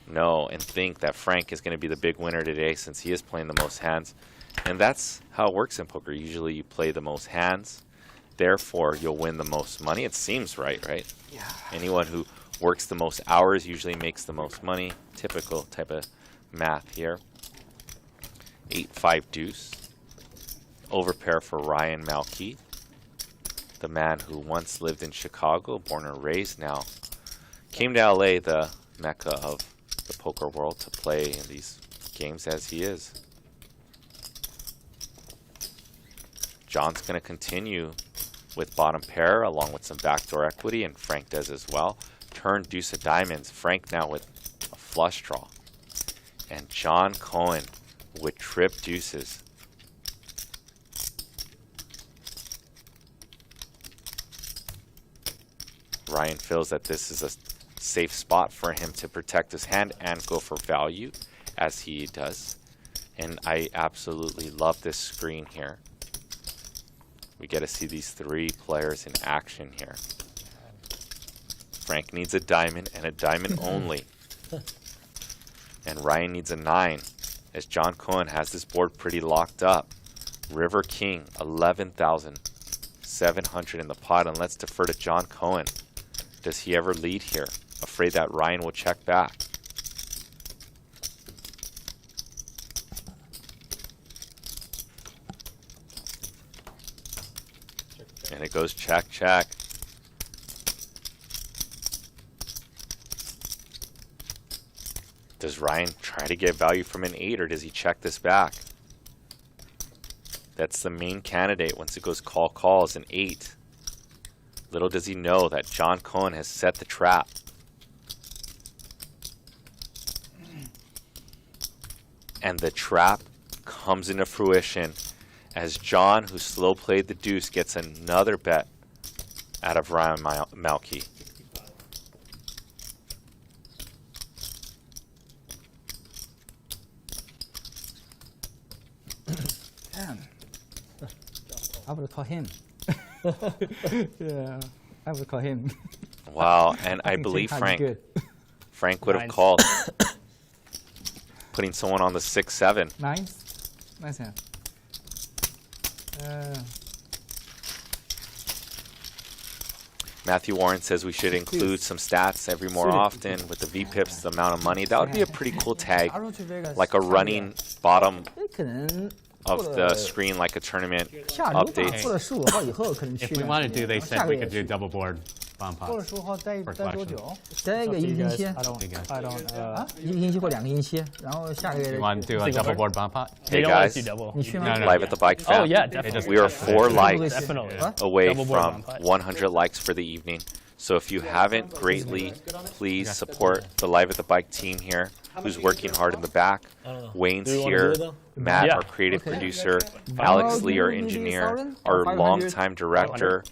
know and think that Frank is going to be the big winner today, since he is playing the most hands. And that's how it works in poker. Usually you play the most hands, therefore you'll win the most money. It seems right? Yeah. Anyone who works the most hours usually makes the most money. Typical type of math here. 8-5 deuce. Overpair for Ryan Malkeith, the man who once lived in Chicago, born and raised, now came to LA, the mecca of the poker world, to play in these games as he is. John's going to continue with bottom pair along with some backdoor equity, and Frank does as well. Turn deuce of diamonds. Frank now with a flush draw. And John Cohen with trip deuces. Ryan feels that this is a safe spot for him to protect his hand and go for value, as he does. And I absolutely love this screen here. We get to see these 3 players in action here. Frank needs a diamond and a diamond only. And Ryan needs a 9, as John Cohen has this board pretty locked up. River King, 11,700 in the pot, and let's defer to John Cohen. Does he ever lead here? Afraid that Ryan will check back. And it goes check, check. Does Ryan try to get value from an 8, or does he check this back? That's the main candidate once it goes call, call is an 8. Little does he know that John Cohen has set the trap. And the trap comes into fruition as John, who slow played the deuce, gets another bet out of Ryan Malkeith. Damn. I would call him. Yeah, I would call him. Wow, and I believe Frank would have called, putting someone on the 6-7. Nice hand. Matthew Warren says we should include some stats every more often with the VPIPs, the amount of money. That would be a pretty cool tag, like a running bottom of the screen, like a tournament updates. If we want to do, they said we could do double board bomb pots for collection. 待个1个星期， I don't. 1个星期或2个星期，然后下个月 You want to do a double board bomb pot? Hey They don't let us guys, do double. 你去吗？ No, no. Live at the Bike fam. Oh yeah, definitely. We are 4 likes Definitely. away Double board from bomb pot. 100 likes for the evening. So if you haven't greatly, please support the Live at the Bike team here, who's working hard in the back. Wayne's here, Matt, Yeah. our creative producer, Alex Lee, our engineer, our longtime director,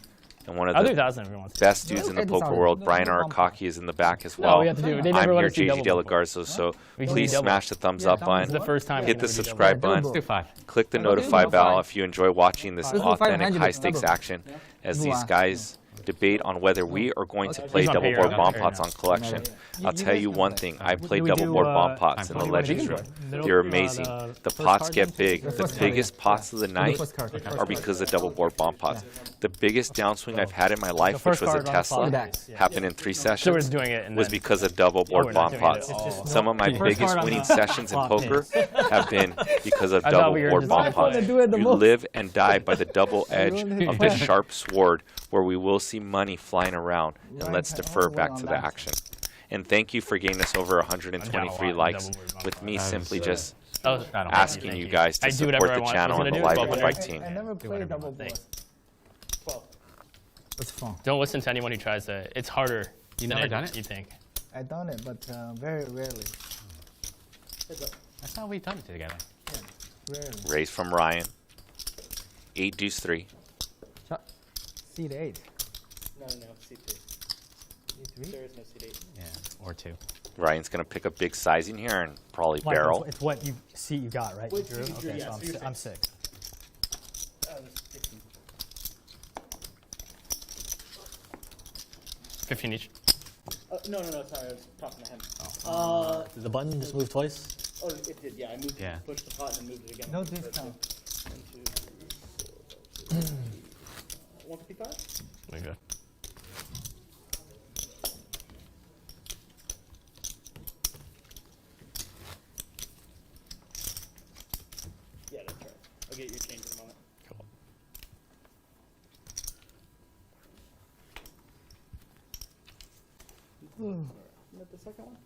and one of I'll do the 1,000 if you want. best dudes in the poker world, Brian Arakaki, is in the back as well. we have to do. They I'm never let here, us do JG double De La before. Garza, so We can please do double. smash the thumbs up This button, is the first time. hit the we've never do subscribe double. button, Let's do 5. click the Okay, notify double bell five. if you enjoy watching this Double five, authentic double. high-stakes action, as these guys debate on whether we are going to play He's on double pair, board I'm bomb pair pots now. on collection. I'll tell you one thing, I played Do we double do, board bomb pots in time the for Legends you? room. Middle- They're uh, amazing. the The first pots card get then? big. The The first card, biggest pots of the night first card. are because of double board bomb pots. The biggest downswing I've had in my life, which first was a card on the Tesla, flop. happened in 3 So we're sessions, just doing it and was then- because of double we're board not bomb doing it pots. at all. Some of my First biggest card on winning the sessions in flop poker have been because of I thought double we were board just bomb gonna pots. play. Do it the You most. live and die by the double edge of the sharp sword, where we will see money flying around. And let's defer back to the action. And thank you for getting us over 123 likes, with me simply just Oh, asking you guys to I do whatever support I the want. channel What's and the gonna do? live 1200. fight team. I never Do played whatever you double want. board. Thanks. 12. That's fun. Don't listen to anyone who tries to. It's harder. You than never done it? You think? I've done it, but very rarely. That's how we've done it together. Rarely. Raise from Ryan. 8 deuce 3. Seed 8. No, C3. There is no C8. Yeah, or 2. Ryan's going to pick a big sizing here and probably Michael, barrel. It's what you see you got, right? You What drew? you drew, Okay, yeah, so so you're I'm 6. There's 15. 15 each. No, sorry, I was talking to him. Did the button just move twice? Oh, it did, yeah. I moved Yeah. pushed the pot and moved it again. No discount. 155? Okay. Yeah, that's right. I'll get your change in a moment. Cool. Isn't that the second one?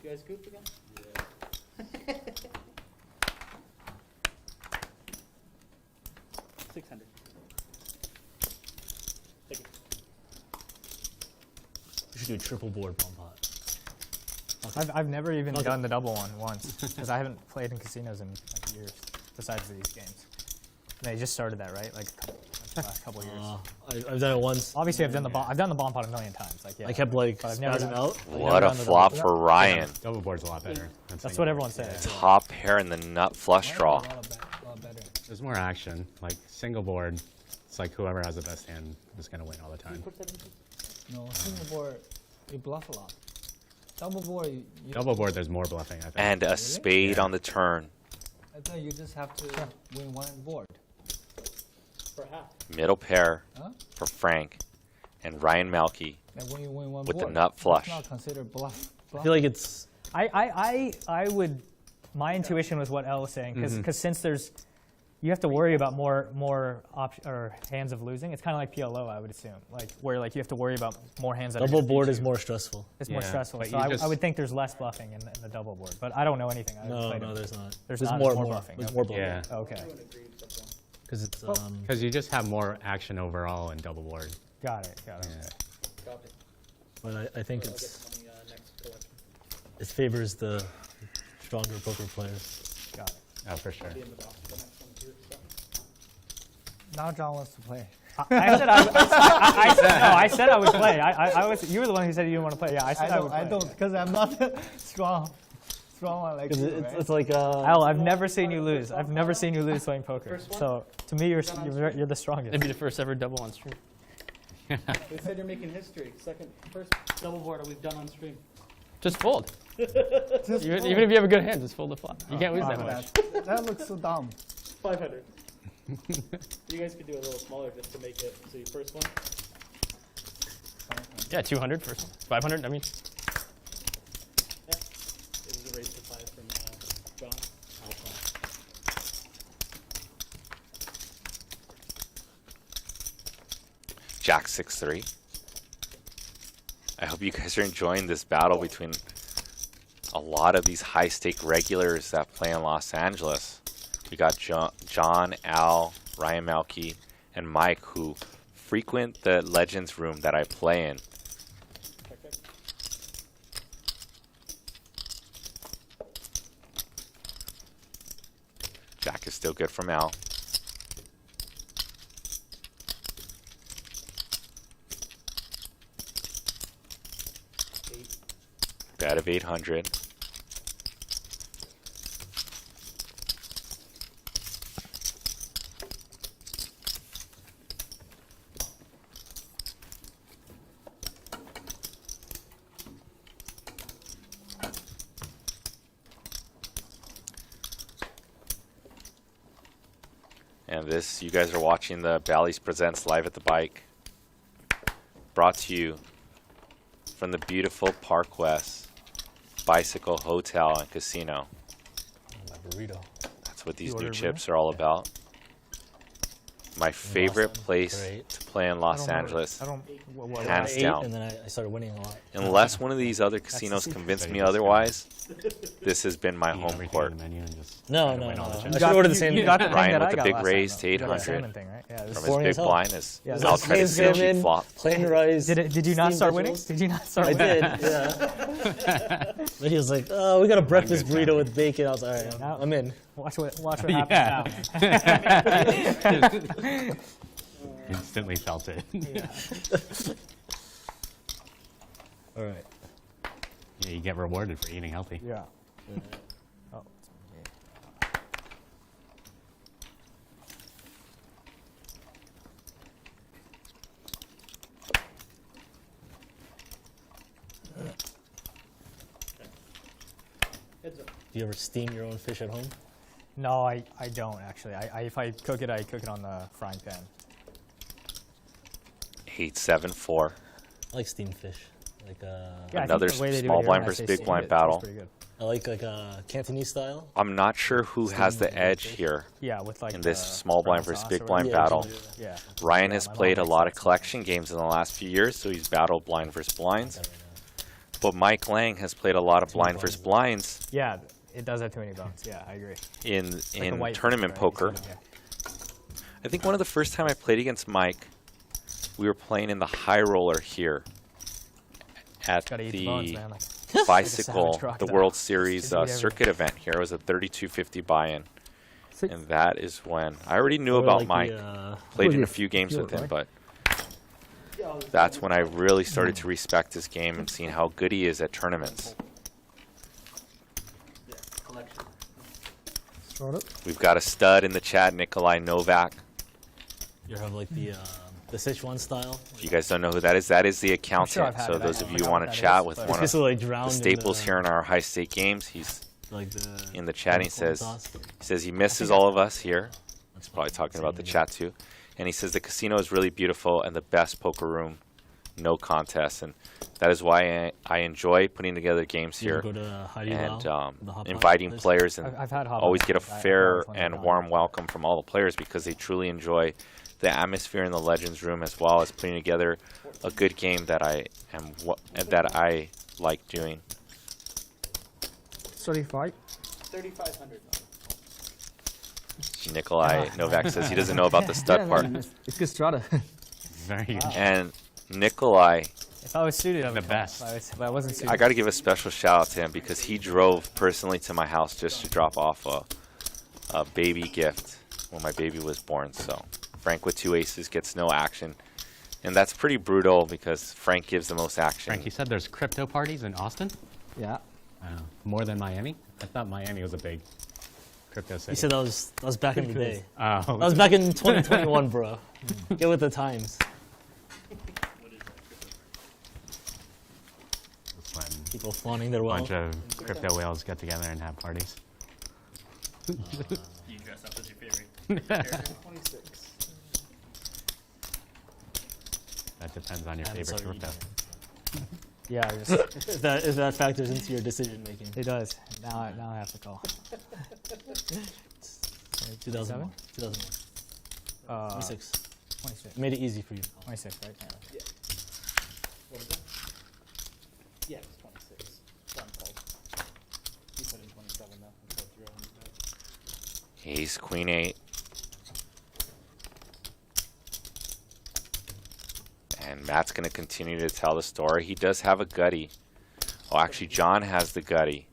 You guys goof again? Yeah. 600. Thank you. We should do triple board bomb pot. I've never even done the double one once because I haven't played in casinos in like years besides these games. They just started that, right? Like the last couple of years. I've done it once. Obviously, I've done the bomb pot a million times. Like, yeah. I kept like But I've never spazzing done- out. What a flop for Ryan. Double board's a lot better. That's what everyone says. Top pair in the nut flush draw. A lot better. There's more action. Like single board, it's like whoever has the best hand is going to win all the time. No, single board, you bluff a lot. Double board, you Double board, there's more bluffing, I think. And a spade on the turn. I thought you just have to win one board. For half. Middle pair Huh? for Frank and Ryan Melky. Like when you win one With the board. nut flush. It's not considered bluff. I feel like it's I would. My intuition was what Elle was saying because since there's, you have to worry about more hands of losing. It's kind of like PLO, I would assume, like where like you have to worry about more hands. That are double gonna beat board you. is more stressful. It's more Yeah, stressful. but So you I just- would think there's less bluffing in the double board, but I don't know anything. I haven't No, played no, it. there's not. There's There's not, more, there's more more. bluffing, There's okay. more bluffing. Yeah, Okay, Because it's because you just have more action overall in double board. got it. Yeah. Copy. but I think I'll get it's the money next collection. it favors the stronger poker players. Got it. Oh, for sure. Be in the box for the next one too. So. Now John wants to play. I said I said I would play. I was. You were the one who said you didn't want to play. Yeah, I said I would play. I don't, because I'm not strong one like Because you, it's, right? it's like Al, I've never seen you lose. I've never seen you lose playing poker. First one? So to me, you're the strongest. It'd be the first ever double on stream. They said you're making history. First double board we've done on stream. Just fold. Even if you have a good hand, just fold the flop. You can't lose that much. That looks so dumb. 500. You guys could do a little smaller just to make it. So your first one. Yeah, 200 first. 500. I mean, Yeah. It was a raise to 5 from John. Jack 6-3. I hope you guys are enjoying this battle between a lot of these high-stake regulars that play in Los Angeles. We got John, Al, Ryan Malky, and Mike, who frequent the Legends room that I play in. Jack is still good from Al. Bet of 800. And this, you guys are watching the Bally's Presents Live at the Bike. Brought to you from the beautiful Park West Bicycle Hotel and Casino. My burrito. That's what these You new ordered chips are all about. My favorite place Great. to play in Los Angeles. I don't. What, I Hands ate, down. and then I started winning a lot. Unless one of these other casinos secret. convince So me you just otherwise, this has been my Eat home everything court. on the menu and just No, try to no, win no. all the I chips. should order the same. You got the thing Ryan that with I the got big last raise time, to though. You got the 800. salmon thing, right? Yeah, this From is his boring big as hell. blind is Yeah, I'll that's try to see a cheap salmon, flop. plain rice. Did you not steamed start winning? vegetables. Did you not start I winning? did, yeah. But he was like, "Oh, we got a breakfast burrito with bacon." I was like, "All right, Now- I'm in." Watch what happens now. Instantly felt it. All right. Yeah, you get rewarded for eating healthy. Yeah. Oh, Heads up. Do you ever steam your own fish at home? no, I don't actually. If I cook it on the frying pan. 874. I like steamed fish. Like Yeah, I think Another the way they do it small here blind when I versus say big steamed, blind it tastes battle. pretty good. I like Cantonese style. I'm not sure who has the edge fish. here Yeah, with like in this the small blind brown versus sauce big or blind whatever. battle. Yeah. Ryan Yeah, has my mom played a likes lot that of too. collection games in the last few years, so he's battled blind versus blinds. But Mike Lang has played a lot of blind versus blinds Yeah, it does have too many bones. Yeah, I agree. in Like the in white tournament fish, right? poker. Yeah. I think one of the first time I played against Mike, we were playing in the high roller here at Gotta eat the bones, man. Like, bicycle, savage the crocodile. World Series Just eat everything. circuit event here. It was a 3250 buy-in, and that is when I already knew about Mike. Played in a few games with him, but that's when I really started to respect his game and seeing how good he is at tournaments. Yeah, collection. We've got a stud in the chat, Nikolai Novak. You have like the Sichuan style. If you guys don't know who that is the sure accountant. I've had So it. those I of you forgot who want what to that chat is, with but- one It's of just like the drowned staples in here in our high stake games, he's like the in the chat. He corn says sauce. he misses all of us here. He's probably talking about the chat too. And he says the casino is really beautiful and the best poker room, no contest. And that is why I enjoy putting together games You ever here go to Haidilao, and the hot pot inviting place? players and I've had hot always pot. get a I fair always wanted and hot warm welcome from all the players because they truly enjoy the atmosphere in the Legends room as well as putting together a good game that I like doing. 35. 3,500. Nikolai Novak says he doesn't know about the stud part. It's good strata. Very good. And Nikolai, If I was suited, I would The call. best. But I wasn't suited. I got to give a special shout out to him because he drove personally to my house just to drop off a baby gift when my baby was born. So Frank with 2 aces gets no action. And that's pretty brutal because Frank gives the most action. Frank, you said there's crypto parties in Austin? Yeah. More than Miami? I thought Miami was a big crypto city. You said that was back in the day. Oh, That was back in 2021, bro. Get with the times. That's when People flaunting their a wealth. bunch of crypto whales get together and have parties. You dress up as your favorite. 26. That depends on your I'm favorite sorry, crypto. Yeah, I just, If that factors into your decision making. it does. Now I have to call. 2001. 2001. 26. 26. Made it easy for you. 26, right? Yeah. What is that? Yeah, it's 26. John called. He put in 27 now. Instead of 3 Ace, Queen 8. And Matt's going to continue to tell the story. He does have a gutty. Oh, actually, John has the gutty.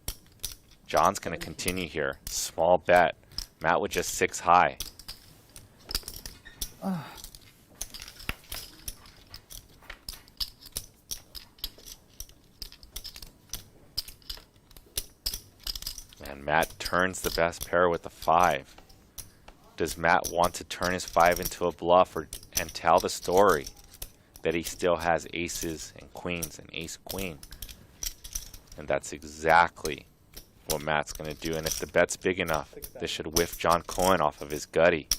John's going to continue here. Small bet. Matt with just 6 high. Matt turns the best pair with the 5. Does Matt want to turn his 5 into a bluff and tell the story that he still has aces and queens and ace-queen? And that's exactly what Matt's going to do. And if the bet's big enough, this should whiff John Cohen off of his gutty.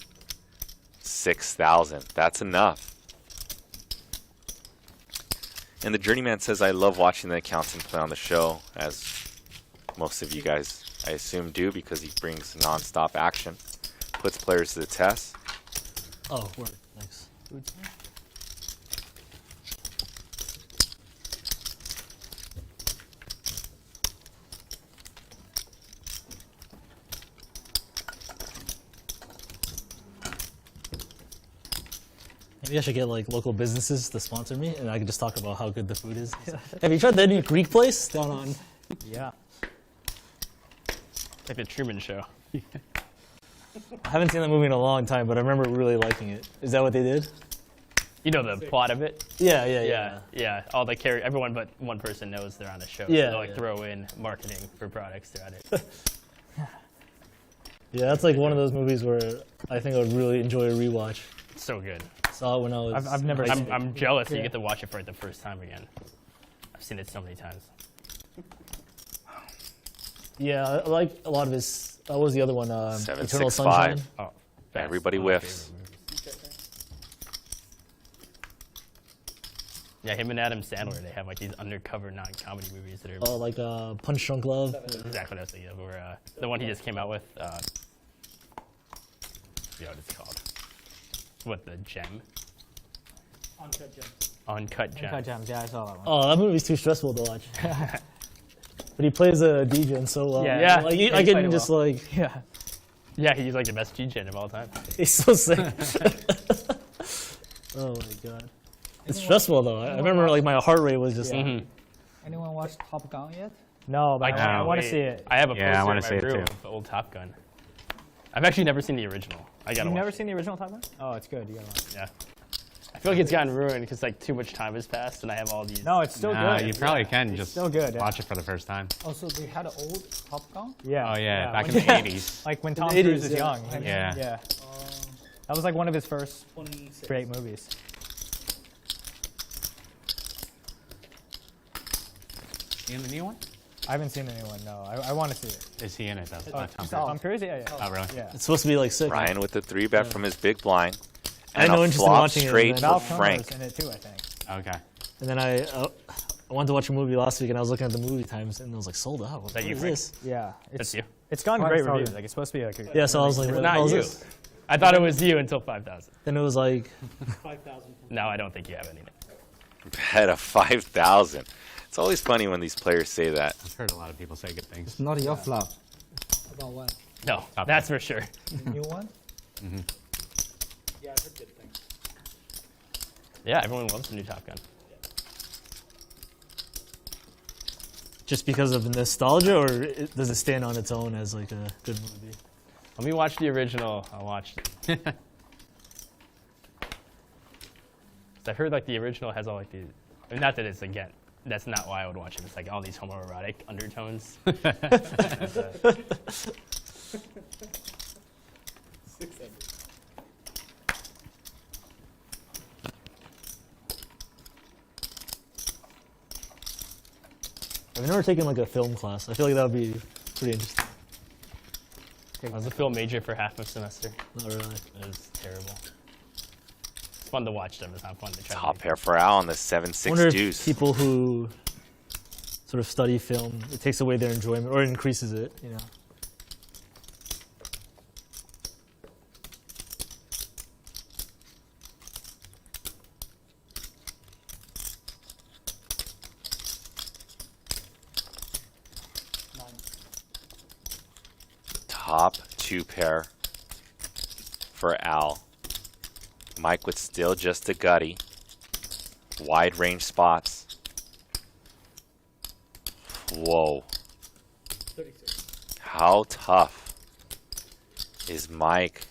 6,000. That's enough. And the Journeyman says, I love watching the accountant play on the show, as most of you guys, I assume, do, because he brings non-stop action, puts players to the test. Oh, word. Thanks. Maybe I should get like local businesses to sponsor me, and I can just talk about how good the food is. Have you tried that new Greek place down on? Yeah. Like the Truman Show. I haven't seen that movie in a long time, but I remember really liking it. Is that what they did? You know the plot of it? Yeah. All the everyone but one person knows they're on the show. So Yeah, they'll like yeah. throw in marketing for products throughout it. Yeah, that's like one of those movies where I think I would really enjoy a rewatch. It's so good. Saw it when I was. I've never seen it. I'm jealous that you get to watch it for the first time again. I've seen it so many times. Yeah, I like a lot of his. What was the other one? 7, Eternal 6, Sunshine. 5. Oh, Everybody one of my whiffs. favorite movies. Yeah, him and Adam Sandler, they have like these undercover non-comedy movies that are Oh, like Punch Drunk Love. exactly what I was thinking of. Or the one he just came out with. I forget what it's called. What, the Gem? Uncut gems. Uncut Gem. Uncut Gems, yeah, I saw that one. Oh, that movie's too stressful to watch. But he plays a DJ so well. Yeah. Like, He I played can it just well. like. Yeah. Yeah, he's like the best DJ of all time. He's so sick. Oh my god. It's stressful though. I remember like my heart rate was just. Yeah. Mhm. Anyone watch Top Gun yet? No, but I can't want to wait. see it. I have a Yeah, I poster wanna in see my it room too. of the old Top Gun. I've actually never seen the original. I gotta You've watch never it. seen the original Top Gun? Oh, it's good. You gotta watch it. Yeah. I feel like it's gotten ruined because like too much time has passed, and I have all these. No, it's still Nah, good. you probably can just still good, yeah. watch it for the first time. Also, they had an old Top Gun? Yeah. Oh yeah, back in when- the 80s. Like when Tom the Cruise 80s, is yeah. young. Yeah. Yeah. That was like one of his first 26. great movies. You in the new one? I haven't seen the new one, no. I want to see it. Is he in it though? Not Tom Cruise. Tom Cruise? Yeah, yeah. Oh really? Yeah. It's supposed to be like sick. Ryan with the 3-bet from his big blind. I had And no a interest in flop watching it, straight and for then Val Kilmer's Frank. in it too, I think. Okay. And then I wanted to watch a movie last week, and I was looking at the movie times, and I was like, sold out. What that you, is Frank? this? Yeah. That's you. It's gotten Fine, great sorry. reviews. Like it's supposed to be like a Yeah, so I was like, It's what the not hell is you. this? I thought it was you until 5,000. Then it was like, 5,000. No, I don't think you have anything. Bet of 5,000. It's always funny when these players say that. I've heard a lot of people say good things. It's not your flop. About what? No, that's for sure. The new one? Yeah, I've heard good things. Yeah, everyone loves the new Top Gun. just because of nostalgia, or does it stand on its own as like a good movie? Let me watch the original. I watched it. I heard like the original has all like the, I mean, not that it's again, that's not why I would watch it. It's like all these homoerotic undertones. 600. I've never taken like a film class. I feel like that would be pretty interesting. I was a film major for half a semester. Not really. It was terrible. It's fun to watch them. It's not fun to try. Top pair for Al on the I 7-6 wonder deuce. if people who sort of study film, it takes away their enjoyment or increases it, you know. Top 2 pair for Al. Mike with still just a gutty. Wide range spots. Whoa. 36. How tough is Mike?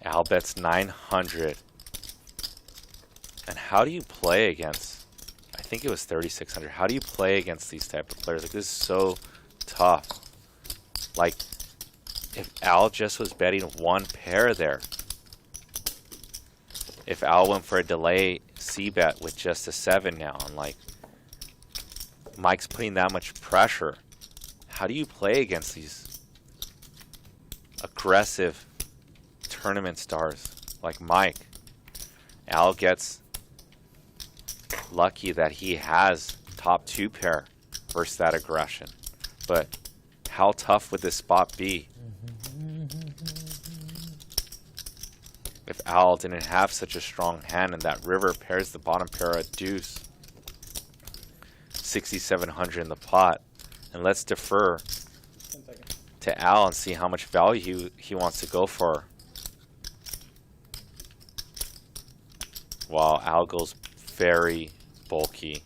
Al bets 900. And how do you play against a think it was 3,600. How do you play against these type of players? Like, this is so tough. Like, if Al just was betting one pair there, if Al went for a delay C-bet with just a 7 now, and like Mike's putting that much pressure, how do you play against these aggressive tournament stars like Mike? Al gets lucky that he has top 2 pair versus that aggression, but how tough would this spot be if Al didn't have such a strong hand and that river pairs the bottom pair a deuce? 6,700 in the pot. And let's defer to Al and see how much value he wants to go for. Wow, Al goes very bulky.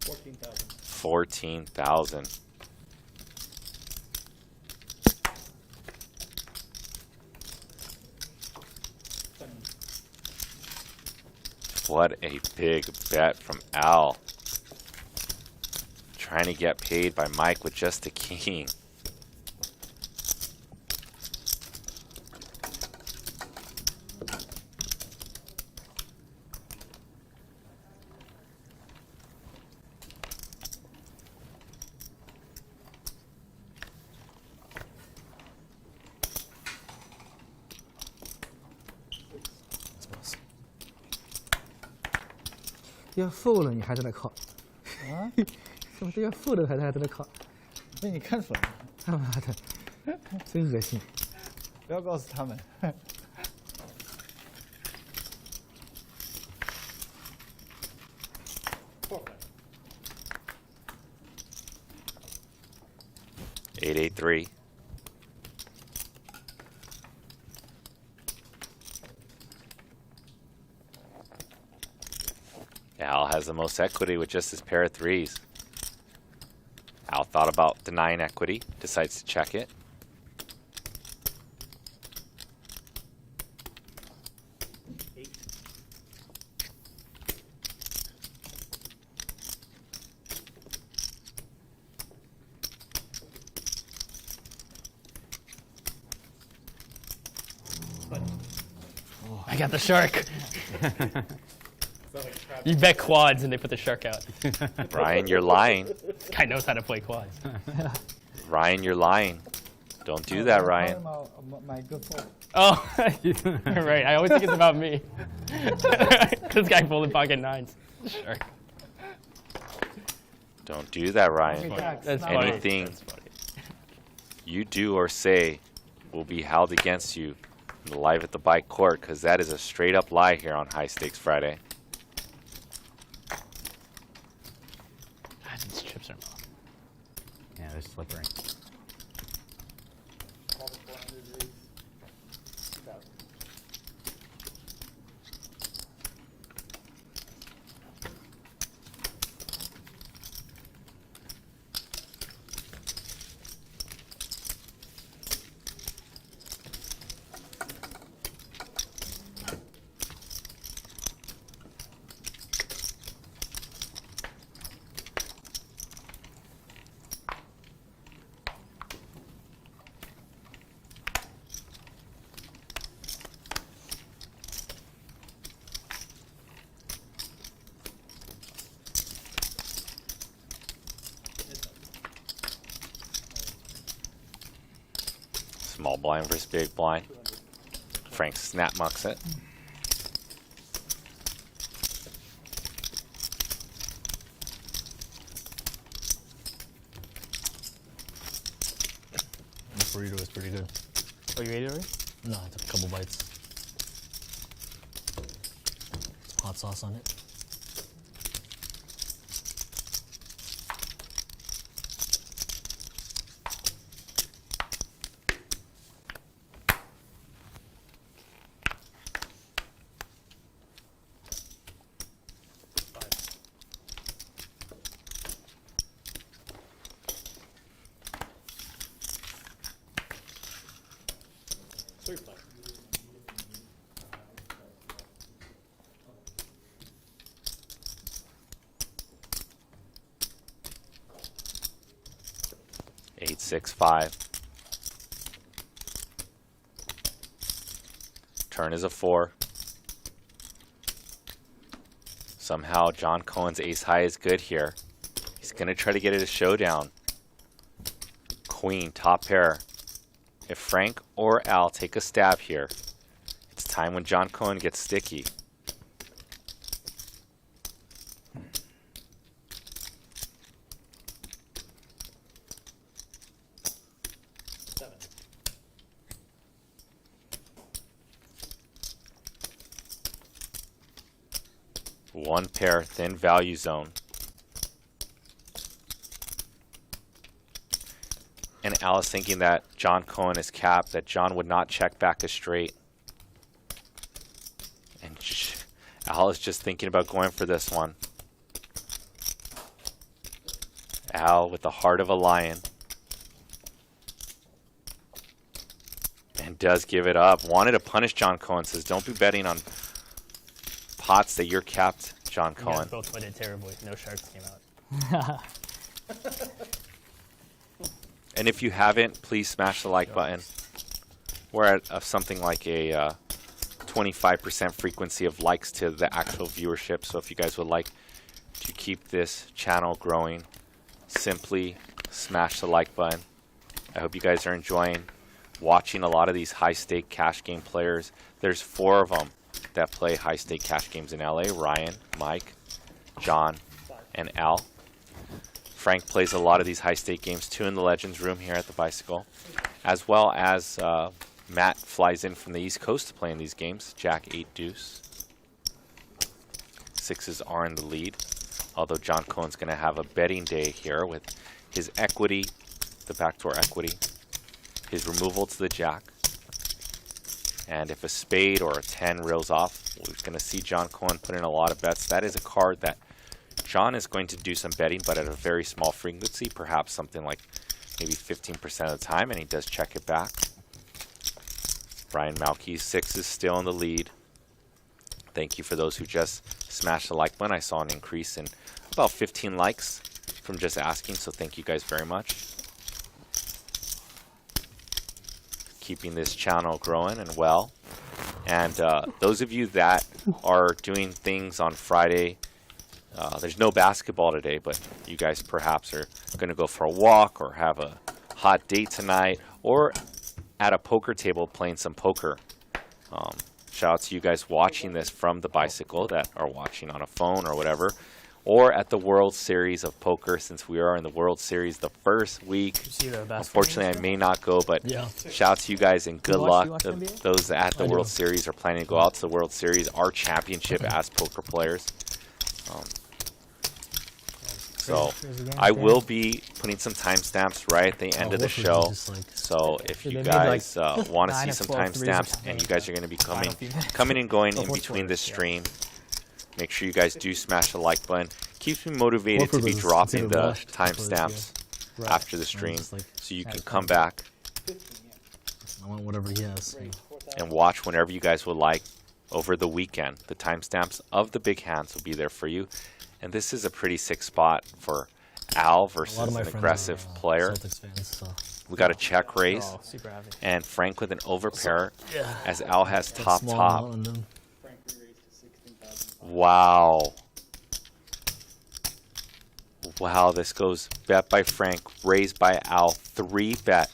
14,000. 14,000. What a big bet from Al. Trying to get paid by Mike with just a king.要 full 了，你还在那靠？啊？怎么都要 full 了，还在那靠？被你看出来了，他妈的，真恶心！不要告诉他们。 883. Al has the most equity with just his pair of threes. Al thought about denying equity, decides to check it. I got the shark. You bet quads and they put the shark out. Ryan, you're lying. This guy knows how to play quads. Ryan, you're lying. Don't do that, Ryan. Oh, right. I always think it's about me. This guy folded pocket nines. Shark. Don't do that, Ryan. That's funny. Anything That's funny. you do or say will be held against you live at the bike court, because that is a straight up lie here on High Stakes Friday. These chips are low. Yeah, they're slippery. Small blind versus big blind. Frank snap mucks it. The burrito is pretty good. Oh, you ate it already? No, I took a couple bites. Hot sauce on it. 6-5. Turn is a 4. Somehow John Cohen's ace high is good here. He's going to try to get it a showdown. Queen, top pair. If Frank or Al take a stab here, it's time when John Cohen gets sticky. One pair, thin value zone. And Al is thinking that John Cohen is capped, that John would not check back a straight. And Al is just thinking about going for this one. Al with the heart of a lion. And does give it up. Wanted to punish John Cohen. Says, don't be betting on pots that you're capped, John You Cohen. guys both played it terribly. No sharks came out. And if you haven't, please smash the like button. We're at something like a 25% frequency of likes to the actual viewership. So if you guys would like to keep this channel growing, simply smash the like button. I hope you guys are enjoying watching a lot of these high-stake cash game players. There's 4 of them that play high-stake cash games in LA. Ryan, Mike, John, and Al. Frank plays a lot of these high-stake games too in the Legends room here at the Bicycle, as well as Matt flies in from the East Coast to play in these games. Jack 8 deuce. 6s are in the lead, although John Cohen's going to have a betting day here with his equity, the backdoor equity, his removal to the Jack. And if a spade or a 10 reels off, we're going to see John Cohen put in a lot of bets. That is a card that John is going to do some betting, but at a very small frequency, perhaps something like maybe 15% of the time, and he does check it back. Brian Malkey's 6 is still in the lead. Thank you for those who just smashed the like button. I saw an increase in about 15 likes from just asking, so thank you guys very much. Keeping this channel growing and well. And those of you that are doing things on Friday, there's no basketball today, but you guys perhaps are going to go for a walk or have a hot date tonight or at a poker table playing some poker. Shout out to you guys watching this from the Bicycle that are watching on a phone or whatever, or at the World Series of Poker, since we are in the World Series the first week. Unfortunately, I may not go, but shout out to you guys and good luck to those at the World Series are planning to go out to the World Series, our championship as poker players. So I will be putting some timestamps right at the end of the show. So if you guys want to see some timestamps and you guys are going to be coming and going in between this stream, make sure you guys do smash the like button. Keeps me motivated to be dropping the timestamps after the stream, so you can come back I want whatever he has. and watch whenever you guys would like over the weekend. The timestamps of the big hands will be there for you. And this is a pretty sick spot for Al versus an aggressive player. We got a check raise, and Frank with an overpair as Al has top. Wow. Wow, this goes bet by Frank, raised by Al, 3-bet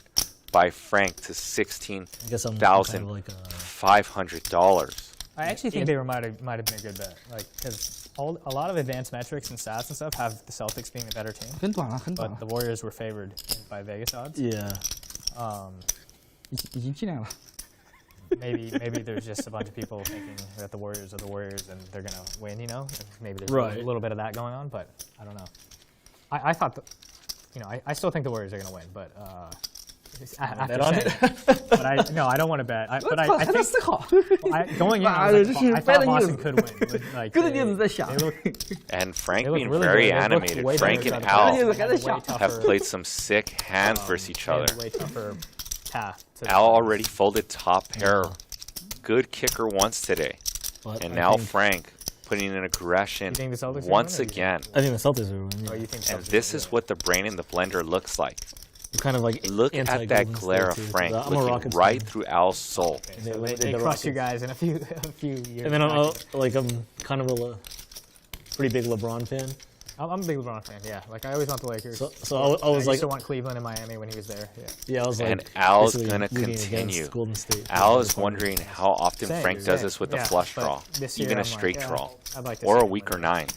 by Frank to $16,500. I actually think they might have been a good bet, like because a lot of advanced metrics and stats and stuff have the Celtics being a better team, but the Warriors were favored by Vegas odds. Yeah. Maybe there's just a bunch of people thinking that the Warriors are the Warriors and they're gonna win. You know, maybe there's a little bit of that going on, but I don't know. I thought, I still think the Warriors are gonna win, but. After saying, but I don't want to bet. I think going in, I thought Boston could win. Like, and Frank being really very animated. Frank and Al have played some sick hands versus each other. Way tougher path. Al already folded top pair. Good kicker once today, and now Frank putting in aggression once again. I think the Celtics are winning. Oh, you think and this is what the brain in the blender looks like. kind of like Look at that anti-golden glare of state, too, Frank, 'cause I'm a looking Rockets right fan. through Al's soul. So they the crush you Rockets. guys in a few years. And then I'm back. I'm kind of a pretty big LeBron fan. I'm a big LeBron fan. Yeah, like I always want the Lakers. So I was I like, used to want Cleveland and Miami when he was there. Yeah. yeah, I was like, And Al's basically gonna rooting continue. against Golden State. Al is wondering how often Same, Frank does same. this with Yeah, a flush but draw, this year even a I'm like, straight yeah, draw, I'd like to or see a him weaker win. 9.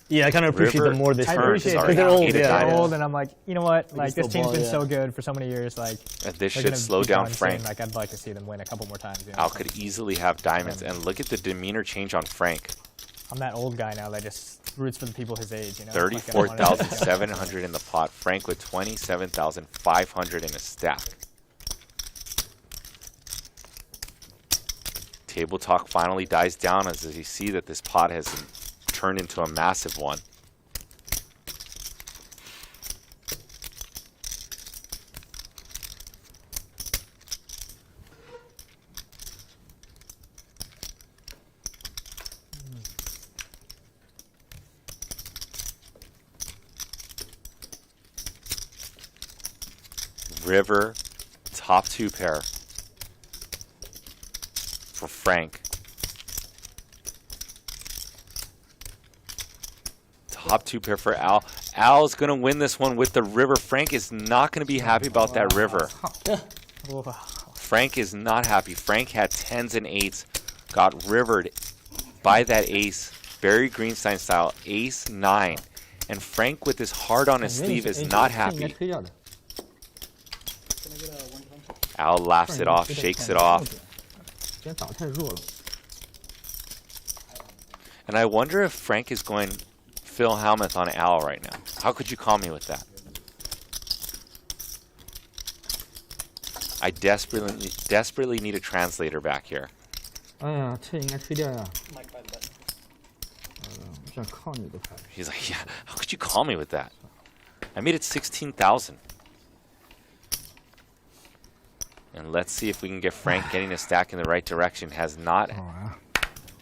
Yeah, I kind of appreciate River them more this I year. appreciate Sorry, it. Because they're old. unedited. They're Yeah, old, and I'm like, you know what? Like this still team's ball, been yeah. so good for so many years. Like And this they're should gonna slow keep down going Frank. soon. Like I'd like to see them win a couple more times. You know? Al could easily have diamonds, and look at the demeanor change on Frank. I'm that old guy now that just roots for the people his age. You know, Like, I don't wanna see them go. 34,700 in the pot. Frank with 27,500 in his stack. Table talk finally dies down as you see that this pot has turned into a massive one. River, top 2 pair for Frank. Top 2 pair for Al. Al's going to win this one with the river. Frank is not going to be happy about that river. Frank is not happy. Frank had 10s and 8s, got rivered by that ace, Barry Greenstein style, ace 9. And Frank with his heart on his sleeve is not happy. Can I get a 1 punch? Al laughs it off, shakes it off. 今天打太弱了。 And I wonder if Frank is going Phil Hellmuth on Al right now. How could you call me with that? I desperately need a translator back here. 哎呀，这应该推掉呀。 Might buy the button. 我想靠你的牌。 He's like, yeah, how could you call me with that? I made it 16,000. And let's see if we can get Frank getting his stack in the right direction. Has not 好玩啊！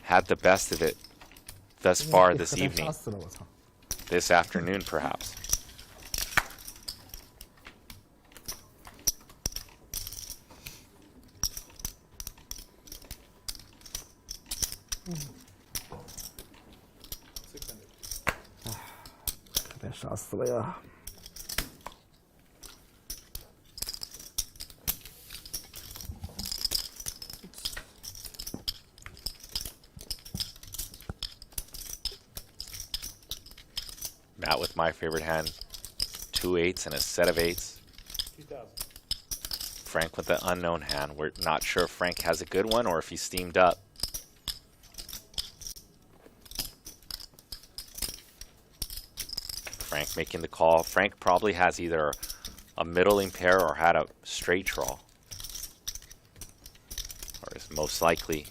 had the best of it thus far this 被核弹 evening. 杀死了，我操！ This afternoon, perhaps. $600. 核弹杀死了呀！ Matt with my favorite hand. 2 8s and a set of 8s. 2,000. Frank with the unknown hand. We're not sure if Frank has a good one or if he's steamed up. Frank making the call. Frank probably has either a middling pair or had a straight draw. Or is most likely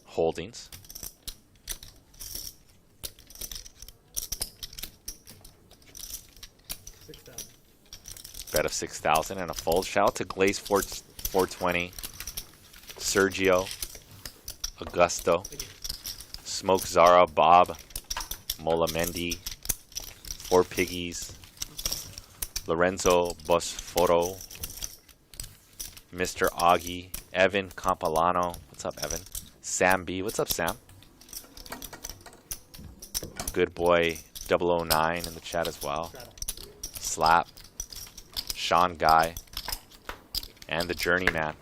holdings. Bet of 6,000 and a fold. Shout out to Glaze 420, Sergio, Augusto, Smoke Zara, Bob, Molamendi, 4 Piggies, Lorenzo Bosforo, Mr. Augie, Evan Campolano. What's up, Evan? Sam B. What's up, Sam? Good boy 009 in the chat as well. Slap. Sean Guy, and the Journeyman.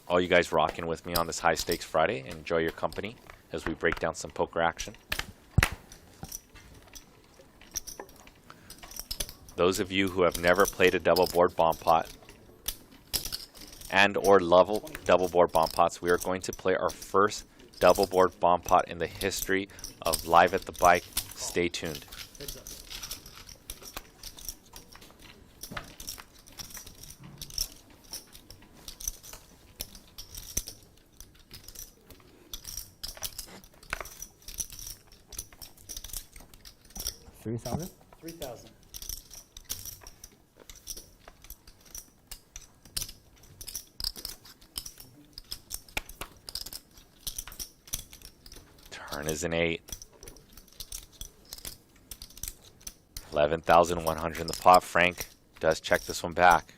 All you guys rocking with me on this High Stakes Friday. Enjoy your company as we break down some poker action. Those of you who have never played a double board bomb pot and or love double board bomb pots, we are going to play our first double board bomb pot in the history of Live at the Bike. Stay tuned. Heads up. $3,000. 3,000. Turn is an 8. 11,100 in the pot. Frank does check this one back.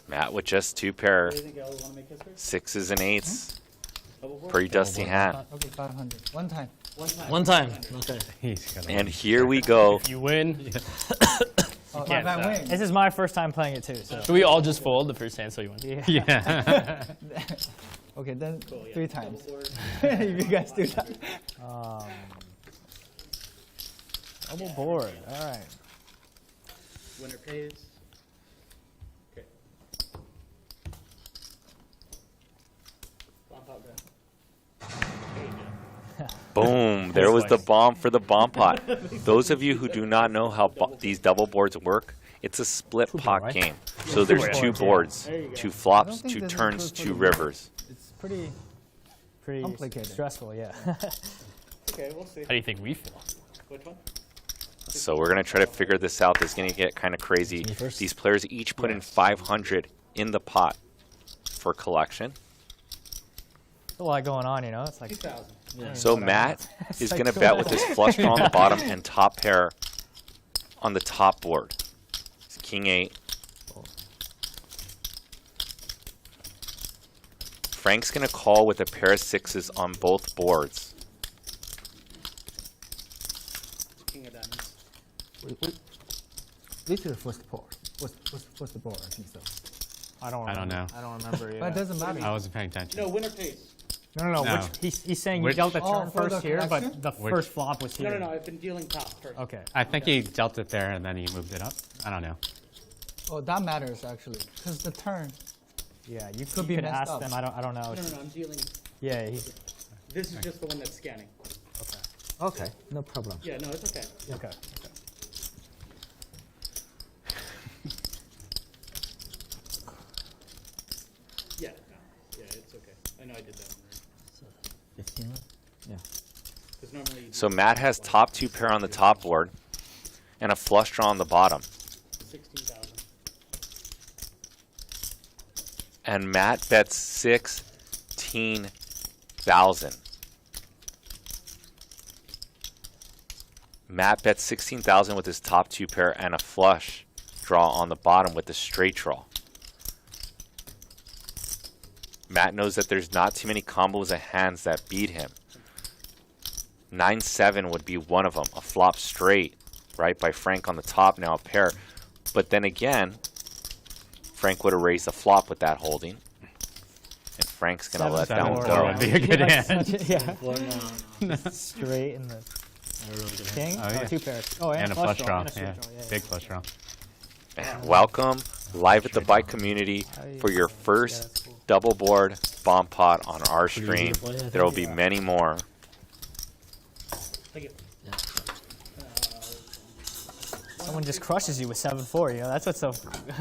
Matt with just 2 pair, What do you think, Ellie? Want to make history? 6s and 8s. Double board? Pretty dusty hand. Okay, 500. One time. One time. One time. Okay. He's got And here we go. If you win, Oh, if can't I stop. win. This is my first time playing it too, so. should we all just fold the first hand so you win? Yeah. Okay, then Cool, yeah. 3 times. Double board. If you guys do that. Double board. All right. Winner pays. Okay. Bomb pot guy. There you go. Boom. There was the bomb for the bomb pot. Those of you who do not know how these double boards work, it's a split pot right? game. So there's Two 2 boards, yeah. boards, There you go. 2 I flops, don't think 2 this is turns, good for 2 the rivers. It's pretty Complicated. stressful, yeah. Okay, we'll see. How do you think we feel? Which one? So we're going to try to figure this out. This is going to get kind of crazy. Me first? These players each put in 500 in the pot for collection. There's a lot going on, you know. It's like 2,000. So Matt is like going to bet with his flush draw on the bottom and top pair on the top board. It's King 8. Frank's going to call with a pair of 6s on both boards. King of diamonds. This is the first board. What's the board? I think so. I don't I don't know. I don't remember. Yeah. But it doesn't matter. I wasn't paying attention. No, winner pays. No. No. He's saying Which- you dealt the Oh, turn for first the here, collection? but the Which- first flop was here. No, I've been dealing top first. Okay. I think he dealt it there and then he moved it up. I don't know. Oh, that matters actually, because the turn. Yeah, you Could be could messed ask up. them. I don't know. No, I'm dealing. Yeah, This is just the one that's scanning. Okay, no problem. Yeah, no, it's okay. okay. Yeah, no. Yeah, it's okay. I know I did that one right. 15. Yeah. Because normally you do So Matt has top 2 pair on the top board and a flush draw on the bottom. 16,000. And Matt bets 16,000. Matt bets 16,000 with his top 2 pair and a flush draw on the bottom with the straight draw. Matt knows that there's not too many combos of hands that beat him. 9-7 would be one of them. A flop straight, right, by Frank on the top, now a pair. But then again, Frank would have raised a flop with that holding. And Frank's going to let that one 7-4 go. would be a good hand. Yeah. Straight in the king. Oh, yeah. 2 pairs. Oh, And a flush draw. and a straight Yeah. draw, Big flush draw. And welcome live at the bike community for your first double board bomb pot on our stream. There will be many more. Thank you. Someone just crushes you with 7-4. You know, that's what's so.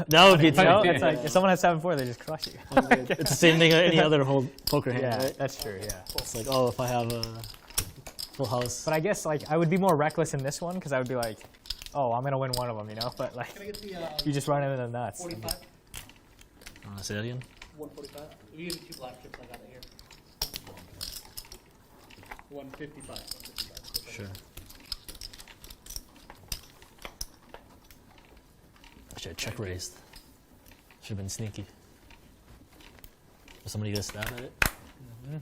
That would be You know, funny. it's like if someone has 7-4, they just crush you. It's the same thing as any other whole poker hand, Yeah, right? that's true. Yeah. It's like, oh, if I have a full house. But I guess like I would be more reckless in this one because I would be like, oh, I'm gonna win one of them, you know. But like, Can I get the you just run into the nuts. 45? Say that again? 145? If you give me 2 black chips, I got it here. 155. Sure. I should have check raised. Should have been sneaky. Was somebody gonna stab at it? Mm-hmm.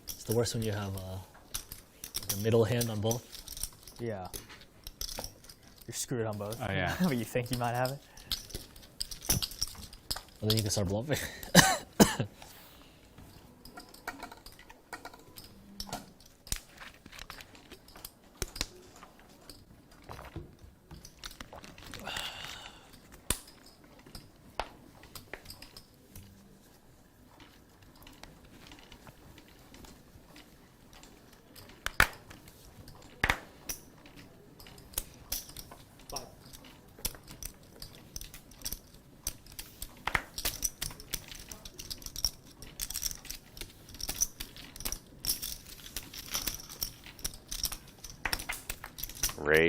It's the worst when you have the middle hand on both. Yeah. You're screwed on both. Oh, yeah. But you think you might have it. And then you can start bluffing.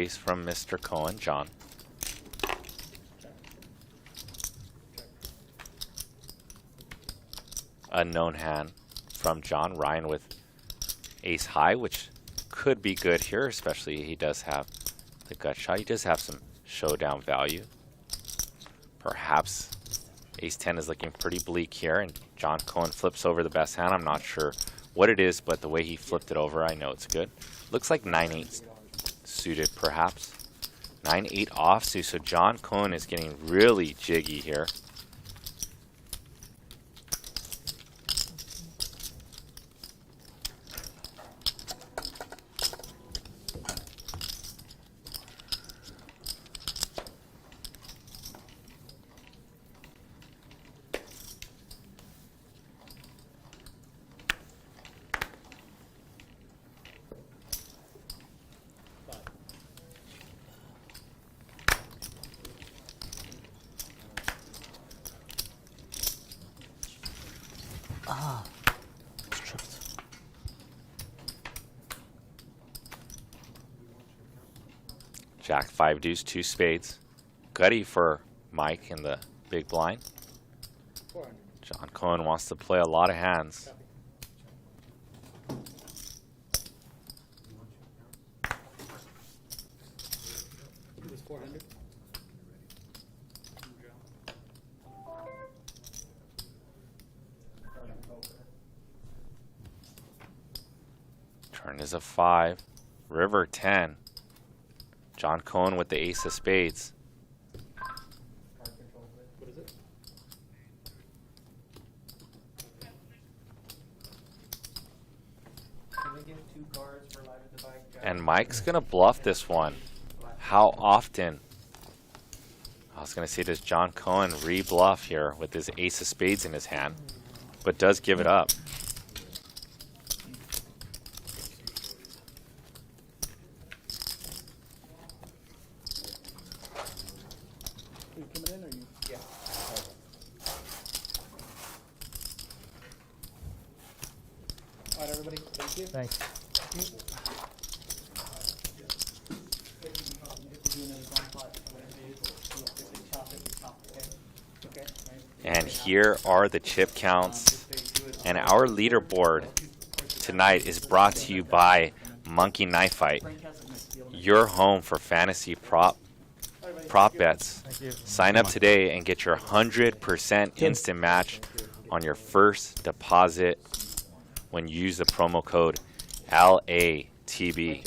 face from Mr. Cohen, John. Unknown hand from John. Ryan with ace high, which could be good here, especially he does have the gut shot. He does have some showdown value. Perhaps ace 10 is looking pretty bleak here, and John Cohen flips over the best hand. I'm not sure what it is, but the way he flipped it over, I know it's good. Looks like 9-8 suited, perhaps. 9-8 offsuit, so John Cohen is getting really jiggy here. Jack 5 deuce, 2 spades. Gutty for Mike in the big blind. 400. John Cohen wants to play a lot of hands. It was 400. Turn is a 5. River 10. John Cohen with the ace of spades. What is it? Can we get 2 cards for live at the bike? And Mike's going to bluff this one. How often? I was going to say, does John Cohen re-bluff here with his ace of spades in his hand, but does give it up. Are you coming in or you? Yeah. All right, everybody. Thank you. Thanks. And here are the chip counts. And our leaderboard tonight is brought to you by Monkey Knife Fight, your home for fantasy prop bets. Thank you. Sign up today and get your 100% instant match on your first deposit when you use the promo code LATB.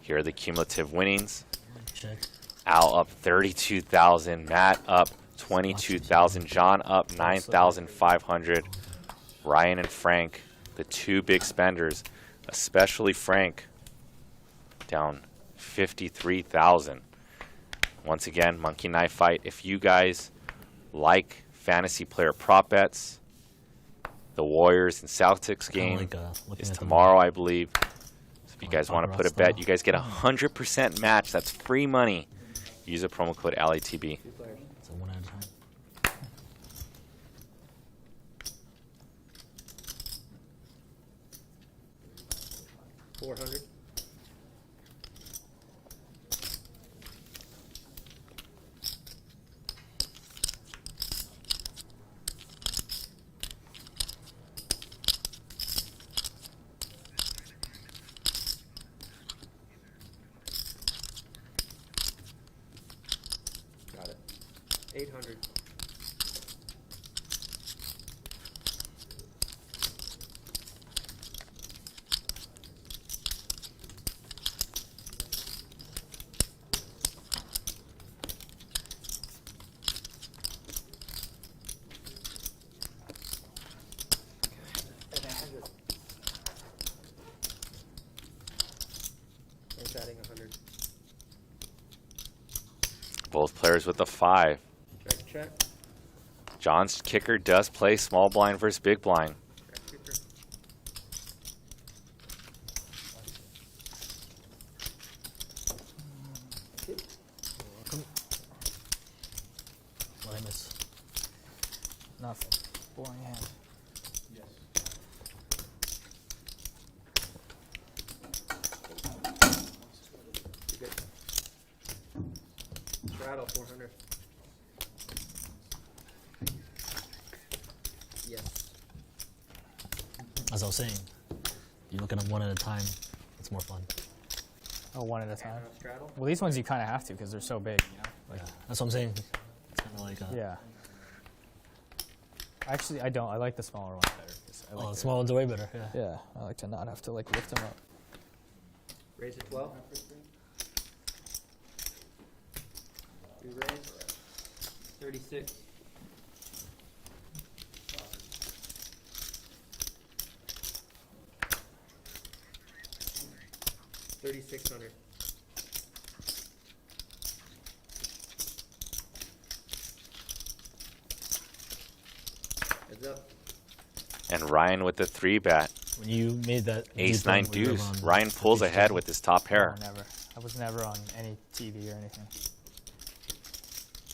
Here are the cumulative winnings. Check. Al up 32,000, Matt up 22,000, John up 9,500, Ryan and Frank, the 2 big spenders, especially Frank, down 53,000. Once again, Monkey Knife Fight. If you guys like fantasy player prop bets, the Warriors and Celtics game is tomorrow, I believe. So if you guys want to put a bet, you guys get a 100% match. That's free money. Use a promo code LATB. So one at a time. 400. Got it. 800. It's adding 100. Both players with a 5. Check, check. John's kicker does play small blind versus big blind. Check, kicker. What I miss? Nothing. Boring hand. straddle 400. Yes. As I was saying, you look at them one at a time. It's more fun. Oh, one at a time. Straddle. Well, these ones you kind of have to because they're so big. You know? Like, That's what I'm saying. It's kind of like. yeah. Actually, I don't. I like the smaller ones better. 'Cause I like Oh, the to- small ones are way better. Yeah. Yeah, I like to not have to like lift them up. Raise to 12. We raise. 36. $3,600. Heads up. And Ryan with the 3-bet. When you made that Ace deep 9 one where you were deuce. on Ryan pulls page ahead 10. with his top pair. No, never. I was never on any TV or anything.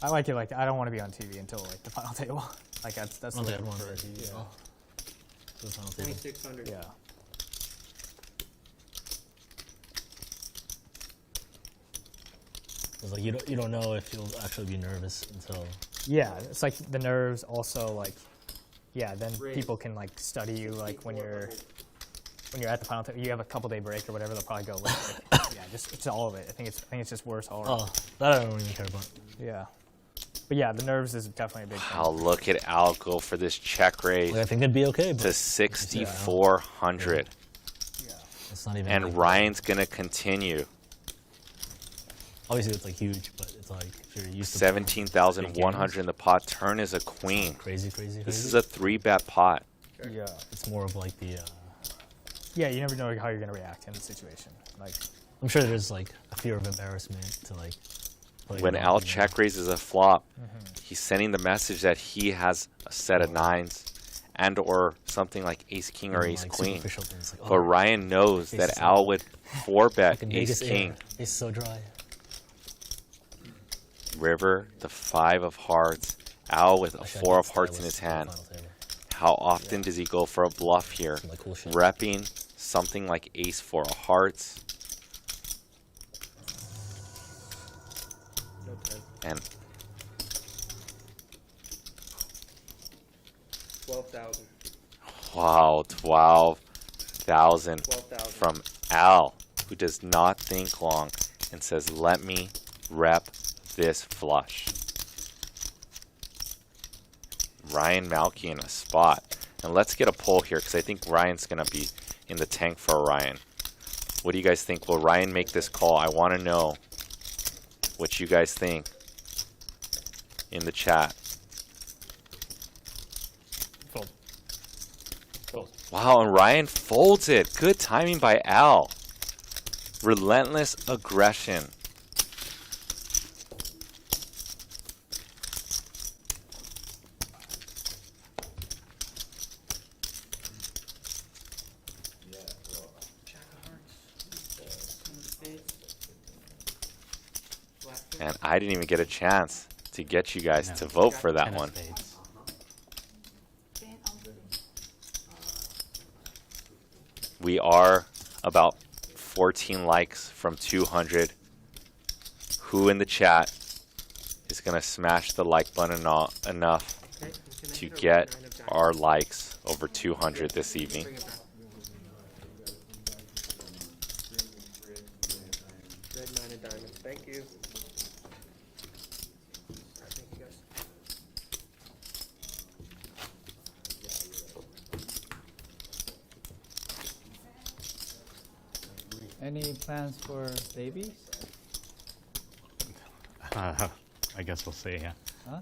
I like it like I don't want to be on TV until like the final table. Like that's I don't the think I'd way want for that. TV. Yeah. Oh. To the final table. 2,600. Yeah. It's like you don't know if you'll actually be nervous until. Yeah, it's like the nerves also like, yeah. Then Raise. people can like study you like when you're at the final table. You have a couple day break or whatever. They'll probably go like yeah, just it's all of it. I think it's just worse all around. Oh, that I don't even care about. Yeah. But yeah, the nerves is definitely a big thing. Wow, look at Al go for this check raise Like, I think they'd be okay, but to 6,400. Yeah. it's not even. And like, Ryan's going to continue. Obviously, it's like huge, but it's like if you're used to 17,100 in the pot. Turn is a queen. crazy. This is a 3-bet pot. Yeah. It's more of like the. Yeah, you never know how you're gonna react in the situation. Like, I'm sure there's like a fear of embarrassment to like. play When it Al off, you know. check raises a flop, he's sending the message that he has a set of 9s and or something like ace king or Even, ace like, queen. superficial things, like, But Ryan knows ace that is Al so- would 4-bet fucking ace Vegas king. air. Ace is so dry. River, the 5 of hearts. Al with a Wish I 4 could of hearts style in this his for the hand. final table. How often does he go for a bluff here? Some, like, cool shit. Repping something like ace 4 of hearts. No 10. And 12,000. wow, 12,000 12,000. from Al, who does not think long and says, let me rep this flush. Ryan Malky in a spot. And let's get a poll here, because I think Ryan's going to be in the tank for Ryan. What do you guys think? Will Ryan make this call? I want to know what you guys think in the chat. Fold. Fold. Wow, and Ryan folds it. Good timing by Al. Relentless aggression. And I didn't even get a chance to get you guys to vote for that 10 of one. spades. We are about 14 likes from 200. Who in the chat is going to smash the like button enough to get our likes over 200 this evening? Red 9 of diamonds. Thank you. Thank you guys. Any plans for babies? I guess we'll see. Yeah. Huh?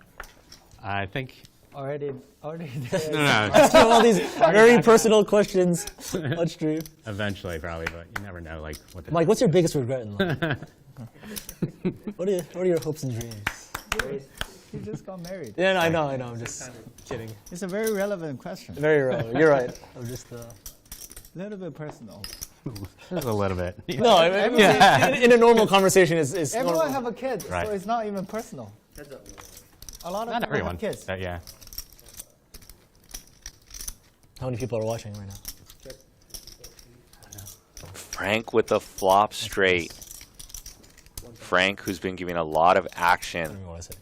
I think. Already No, there. no. All these very personal questions. Let's dream. Eventually, probably, but you never know. Like what. The Mike, what's your biggest regret in life? What are your hopes and dreams? You just got married. Yeah, no, I know. I'm just kidding. It's a very relevant question. Very relevant. You're right. I'm just. A little bit personal. Just a little bit. No, I mean, in a normal conversation, is Everyone normal. have a kid, Right. so it's not even personal. Heads up. A lot of Not people everyone. have kids. Yeah. How many people are watching right now? Frank with the flop straight. Frank, who's been giving a lot of I don't action, even want to say.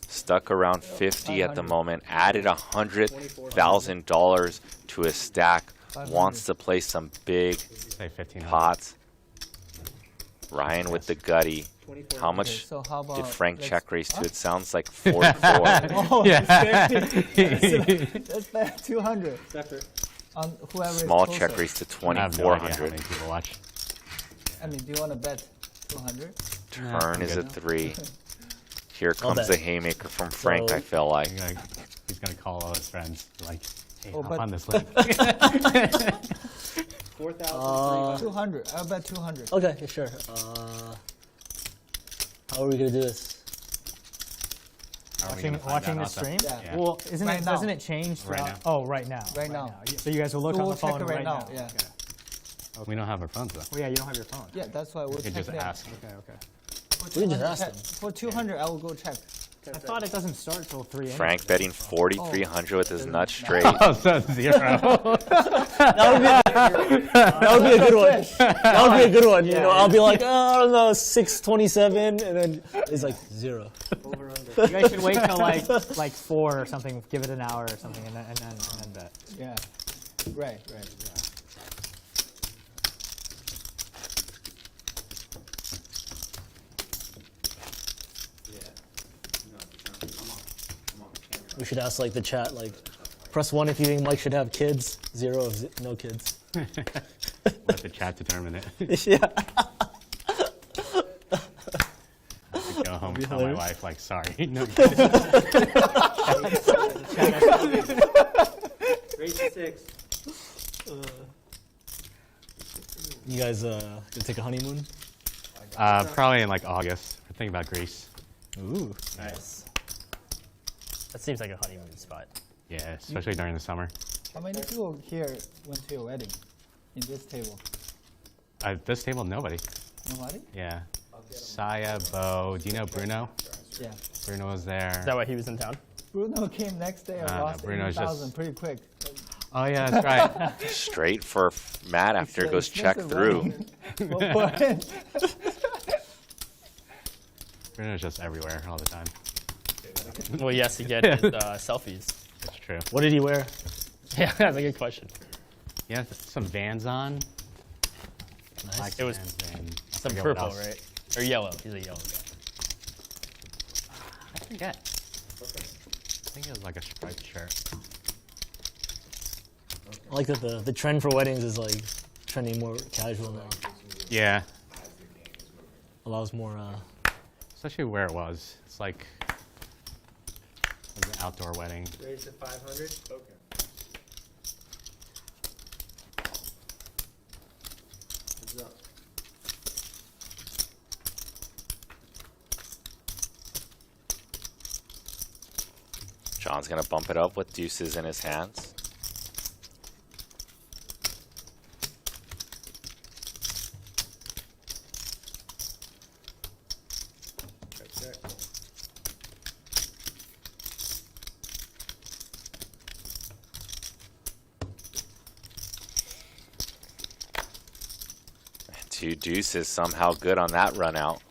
stuck around 50 at the moment, added $100,000 to his stack, wants to play some big Say 1500. pots. Ryan with the gutty. How much So how about did Frank let's- check raise to? It sounds like 44. Oh, Yeah. let's bet 200 Separate. on whoever Small is check closer. raise to I have no idea how 2400. many people watch. I mean, do you want to bet 200? Turn is a 3. Here I'll comes bet. a haymaker from Frank, So- I feel like. He's gonna call all his friends. Like, hey, Oh, hop but- on this link. 4,300. 200. I'll bet 200. Okay, yeah, sure. How are we gonna do this? Are we gonna find Watching out the also? stream. Yeah. Well, Right now. doesn't it change? Right throughout- now. Oh, right now. Right now. So you guys will look So on we'll the check phone it right now. Yeah. We don't have our phones though. Oh yeah, you don't have your phone. Yeah, that's why we'll We could check just it. ask. Okay, okay. We can just ask them. For 200, I will go check. I thought it doesn't start till 3. Frank betting 4,300 with his nuts straight. Oh, so 0. That would be a good one. That would be a good one. You know, I'll be like, oh, I don't know, 627, and then it's like 0. Over under. You guys should wait till like 4 or something. Give it an hour or something, and then bet. Yeah. Right. We should ask like the chat, like, press 1 if you think Mike should have kids, 0 if no kids. Let the chat determine it. Yeah. I go home, tell my hilarious. wife, like, sorry. No. Raise to 6. You guys gonna take a honeymoon? Probably in like August. We're thinking about Greece. Ooh. Nice. That seems like a honeymoon spot. Yeah, especially during the summer. How many people here went to your wedding? In this table? At this table, nobody. Nobody? Yeah. Saya, Bo, do you know Bruno? Yeah. Bruno was there. Is that why he was in town? Bruno came next day and No, lost Bruno's 80,000 just- pretty quick. Oh yeah, that's right. Straight for Matt after it goes check through. Bruno's just everywhere all the time. Well, yes, to get his selfies. That's true. What did he wear? Yeah, that's a good question. Yeah, some Vans on. Nice. Like It was Vans and I Some forget what purple, else. right? Or yellow. He's a yellow guy. I forget. I think it was like a striped shirt. I like that the trend for weddings is like trending more casual now. Yeah, Allows more. especially where it was. It's like it was an outdoor wedding. Raise to 500. Okay. Heads up. John's gonna bump it up with deuces in his hands. Check, check. Two deuces somehow good on that run out.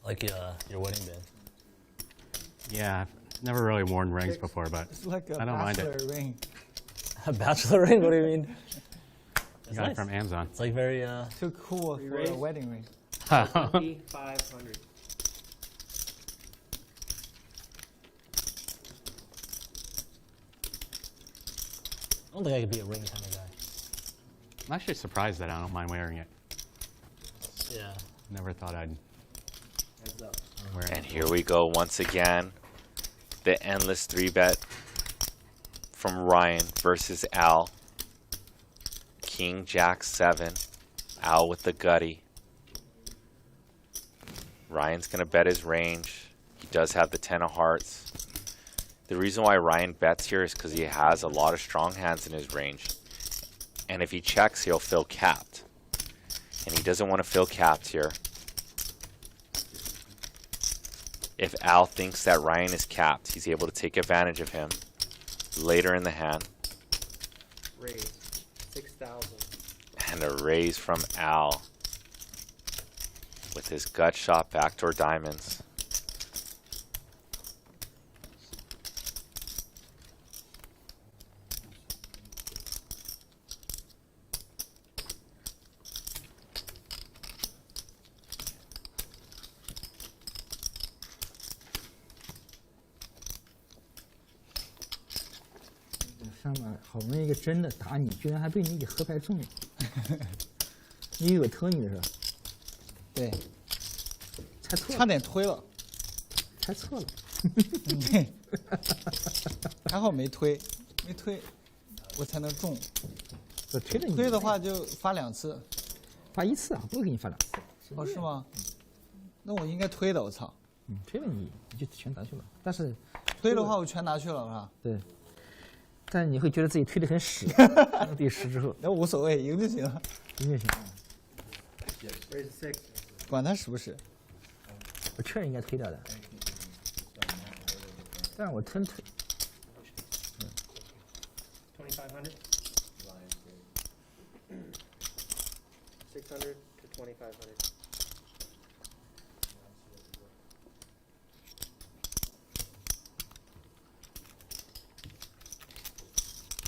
Like your wedding band. Yeah, I've never really worn rings before, but It's like a I don't mind bachelor it. ring. A bachelor ring? What do you mean? I got it from Amazon. It's like very. Too cool for a Raise? wedding ring. 500. I don't think I could be a ring kind of guy. I'm actually surprised that I don't mind wearing it. Yeah. Never thought I'd Heads up. wear it. And here we go once again. The endless 3-bet from Ryan versus Al. King, Jack, 7. Al with the gutty. Ryan's going to bet his range. He does have the 10 of hearts. The reason why Ryan bets here is because he has a lot of strong hands in his range. And if he checks, he'll feel capped. And he doesn't want to feel capped here. If Al thinks that Ryan is capped, he's able to take advantage of him later in the hand. Raise 6,000. And a raise from Al with his gut shot backdoor diamonds.上面好不容易一个真的打你，居然还被你给合牌中了。你有特你是吧？对，猜错了，差点推了，猜错了。还好没推，没推，我才能中。我推了你，推的话就发2次。发1次啊，不会给你发2次。哦，是吗？那我应该推的，我操！推了你就全拿去了。但是推的话我全拿去了，是吧？对。但你会觉得自己推得很屎，第10之后，那无所谓，赢就行了，赢就行。管他是不是。我确实应该推掉的，但是我真推。2500. 600 to 2500.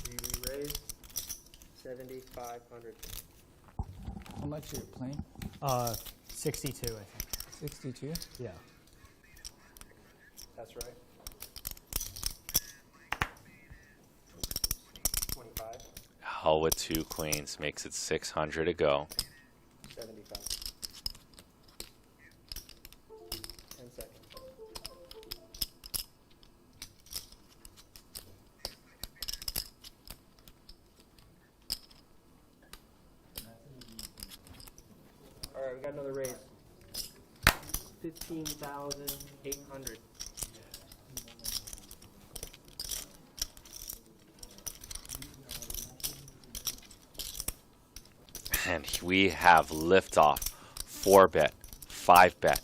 We raise 7,500. How much are you playing? 62, I think. 62. Yeah. That's right. 25. Al with 2 queens makes it 600 to go. 75. 10 seconds. All right, we got another raise. 15,800. And we have liftoff, 4-bet, 5-bet,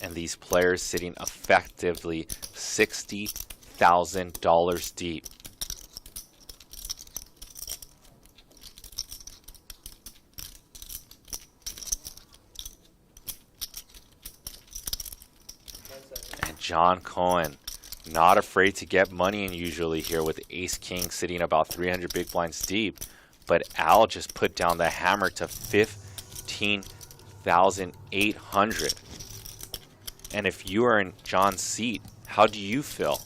and these players sitting effectively $60,000 deep. And John Cohen, not afraid to get money in usually here with Ace King sitting about 300 big blinds deep. But Al just put down the hammer to 15,800. And if you are in John's seat, how do you feel?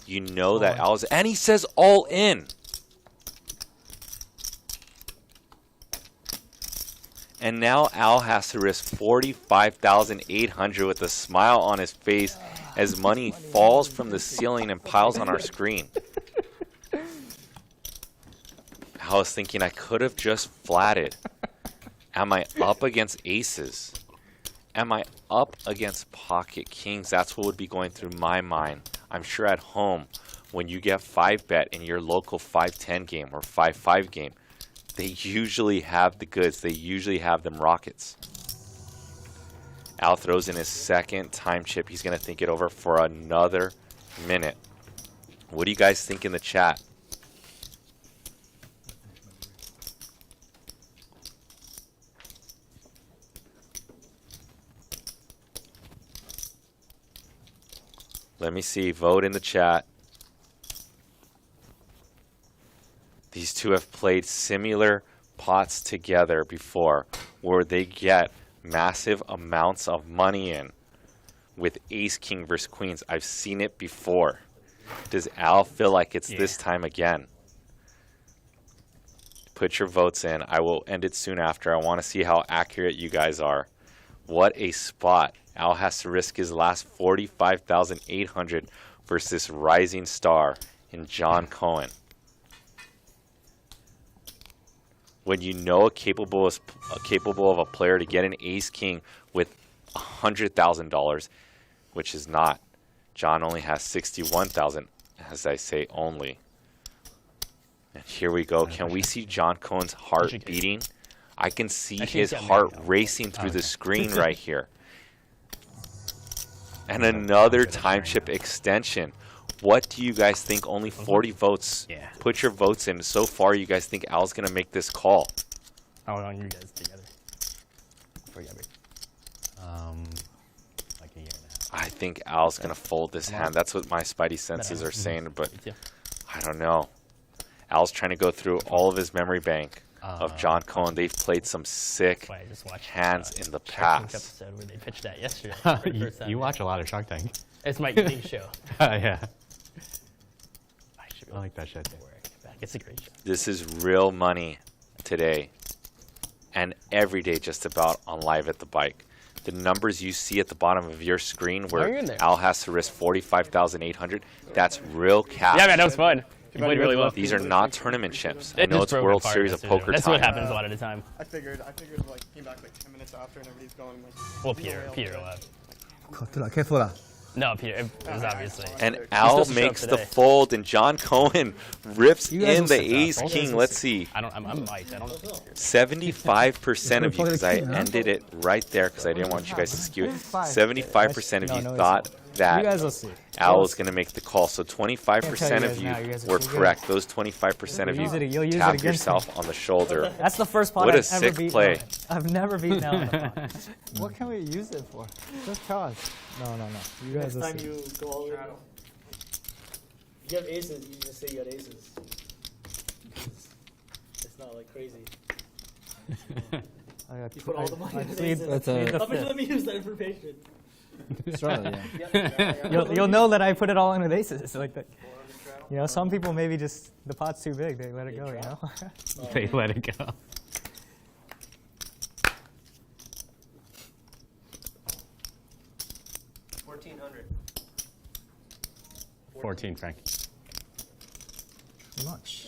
You know that Al is, and he says all in. And now Al has to risk 45,800 with a smile on his face as money falls from the ceiling and piles on our screen. I was thinking I could have just flatted. Am I up against aces? Am I up against pocket kings? That's what would be going through my mind. I'm sure at home, when you get 5-bet in your local 5-10 game or 5-5 game, they usually have the goods. They usually have them rockets. Al throws in his second time chip. He's going to think it over for another minute. What do you guys think in the chat? Let me see. Vote in the chat. These two have played similar pots together before where they get massive amounts of money in with Ace King versus Queens. I've seen it before. Does Al feel like it's this time again? Put your votes in. I will end it soon after. I want to see how accurate you guys are. What a spot. Al has to risk his last 45,800 versus this rising star in John Cohen. when you know capable of a player to get an ace king with $100,000, which is not. John only has 61,000, as I say only. And here we go. Can we see John Cohen's heart beating? I can see his heart racing through the screen right here. And another time chip extension. What do you guys think? Only 40 votes. Yeah. Put your votes in. So far, you guys think Al's going to make this call? I want you guys together. Like a year and a half. I think Al's going to fold this hand. That's what my spidey senses are saying, but I don't know. Al's trying to go through all of his memory bank of John Cohen. They've played some sick hands in the past. Episode where they pitched that yesterday. You watch a lot of Shark Tank. It's my new show. Yeah. I like that shit. It's a great show. This is real money today and every day just about on Live at the Bike. The numbers you see at the bottom of your screen where Al has to risk 45,800, that's real cash. Yeah, man, that was fun. You played really well. These are not tournament chips. I know it's World Series of Poker That's time. what happens a lot of the time. I figured like came back like 10 minutes after and everybody's going like. Well, Peter left. 对了，开错了。 No, Peter, it was obviously. And Al makes the fold, and John Cohen rips in the ace king. Let's see. I'm mic'd. I don't know. 75% of you, because I ended it right there because I didn't want you guys to skew it. 75% of you thought that Al was going to make the call. So 25% of you were correct. Those 25% of you tapped yourself on the shoulder. That's the first pot What a I've ever sick beaten. play. I've never beaten Al in a pot. What can we use it for? Just tell us. No. You guys Next will time see. you go all in. You have aces, you just say you had aces. It's not like crazy. I got You put all the money in plead- aces. I plead the How much fifth. let me use that information? You'll know that I put it all in with aces. Like that. You know, some people maybe just the pot's too big. They let it go. You know. They let it go. 14, Frank. Too much.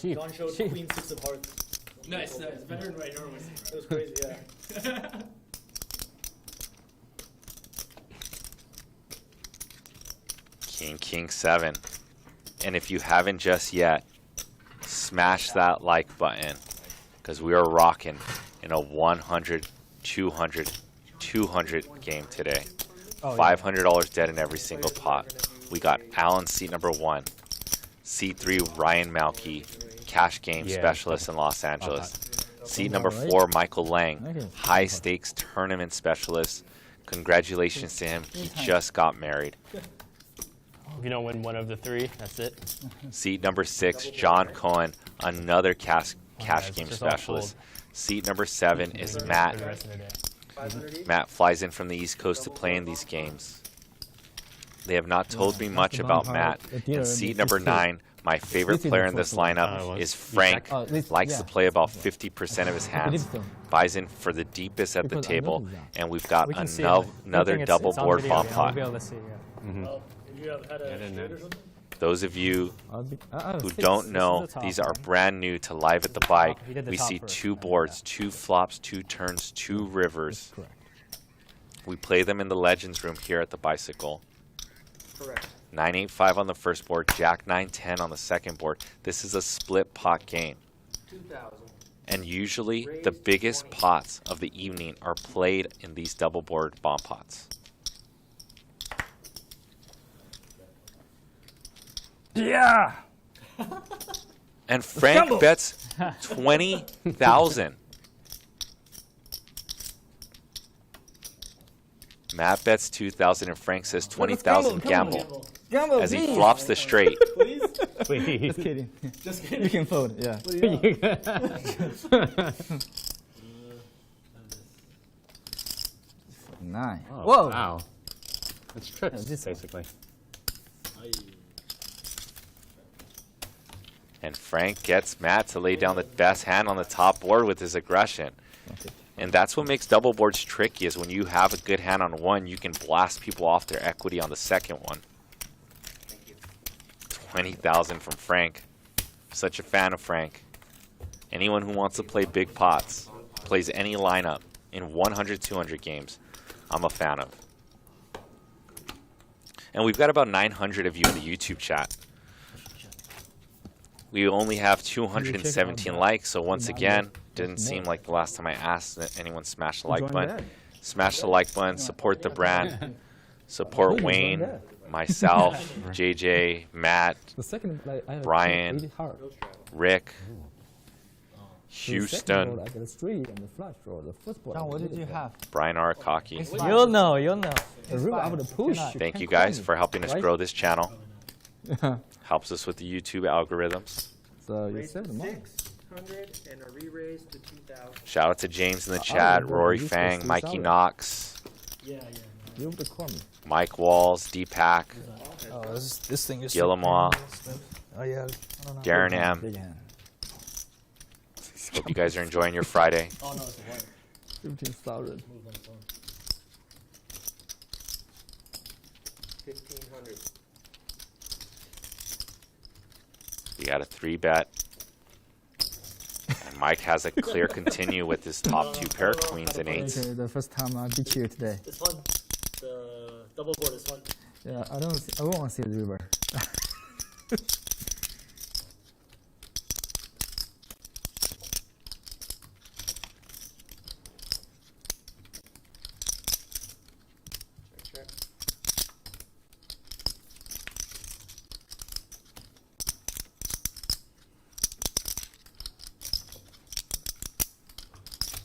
John showed Queen 6 of hearts. Nice. Better than what I normally see. It was crazy, yeah. King 7. And if you haven't just yet, smash that like button because we are rocking in a 100, 200, 200 game today. $500 dead in every single pot. We got Alan seat number 1, seat 3 Ryan Malky, cash game specialist in Los Angeles. Seat number 4 Michael Lang, high stakes tournament specialist. Congratulations to him. He just got married. If you don't win one of the 3, that's it. Seat number 6 John Cohen, another cash game specialist. Seat number 7 is Matt. Matt flies in from the East Coast to play in these games. They have not told me much about Matt. And seat number 9, my favorite player in this lineup is Frank. Likes to play about 50% of his hands. Buys in for the deepest at the table. And we've got another double board bomb pot. Did you have had a straight or something? Those of you who don't know, these are brand new to Live at the Bike. We see 2 boards, 2 flops, 2 turns, 2 rivers. We play them in the Legends room here at the Bicycle. Correct. 9-8-5 on the first board, Jack 9-10 on the second board. This is a split pot game. 2,000. And usually the biggest pots of the evening are played in these double board bomb pots. Yeah. And Frank bets 20,000. Matt bets 2,000 and Frank says 20,000 gamble. Gamble, As he flops the straight. Please? Just kidding. Just kidding. You can fold, yeah. What do you got? 9. Oh, Whoa. Wow. That's trips, basically. And Frank gets Matt to lay down the best hand on the top board with his aggression. And that's what makes double boards tricky, is when you have a good hand on one, you can blast people off their equity on the second one. 20,000 from Frank. Such a fan of Frank. Anyone who wants to play big pots, plays any lineup in 100, 200 games, I'm a fan of. And we've got about 900 of you in the YouTube chat. We only have 217 likes, so once again, didn't seem like the last time I asked that anyone smash the like button. Smash the like button, support the brand, support Wayne, myself, JJ, Matt, Brian, Rick, Houston, John, what did you have? Brian Arakaki. You'll know, you'll know. Thank you guys for helping us grow this channel. Helps us with the YouTube algorithms. So you said them all. 600 and a re-raise to 2,000. Shout out to James in the chat, Rory Fang, Mikey Knox, You would call me. Mike Walls, Deepak, Oh, this thing is. Gillimaw, Oh yeah. Darren M. Hope you guys are enjoying your Friday. 15,000. 1,500. We got a 3-bet. And Mike has a clear continue with his top 2 pair, queens and 8s. Okay, the first time I beat you today. It's fun. The double board is fun. Yeah, I don't want to see the river.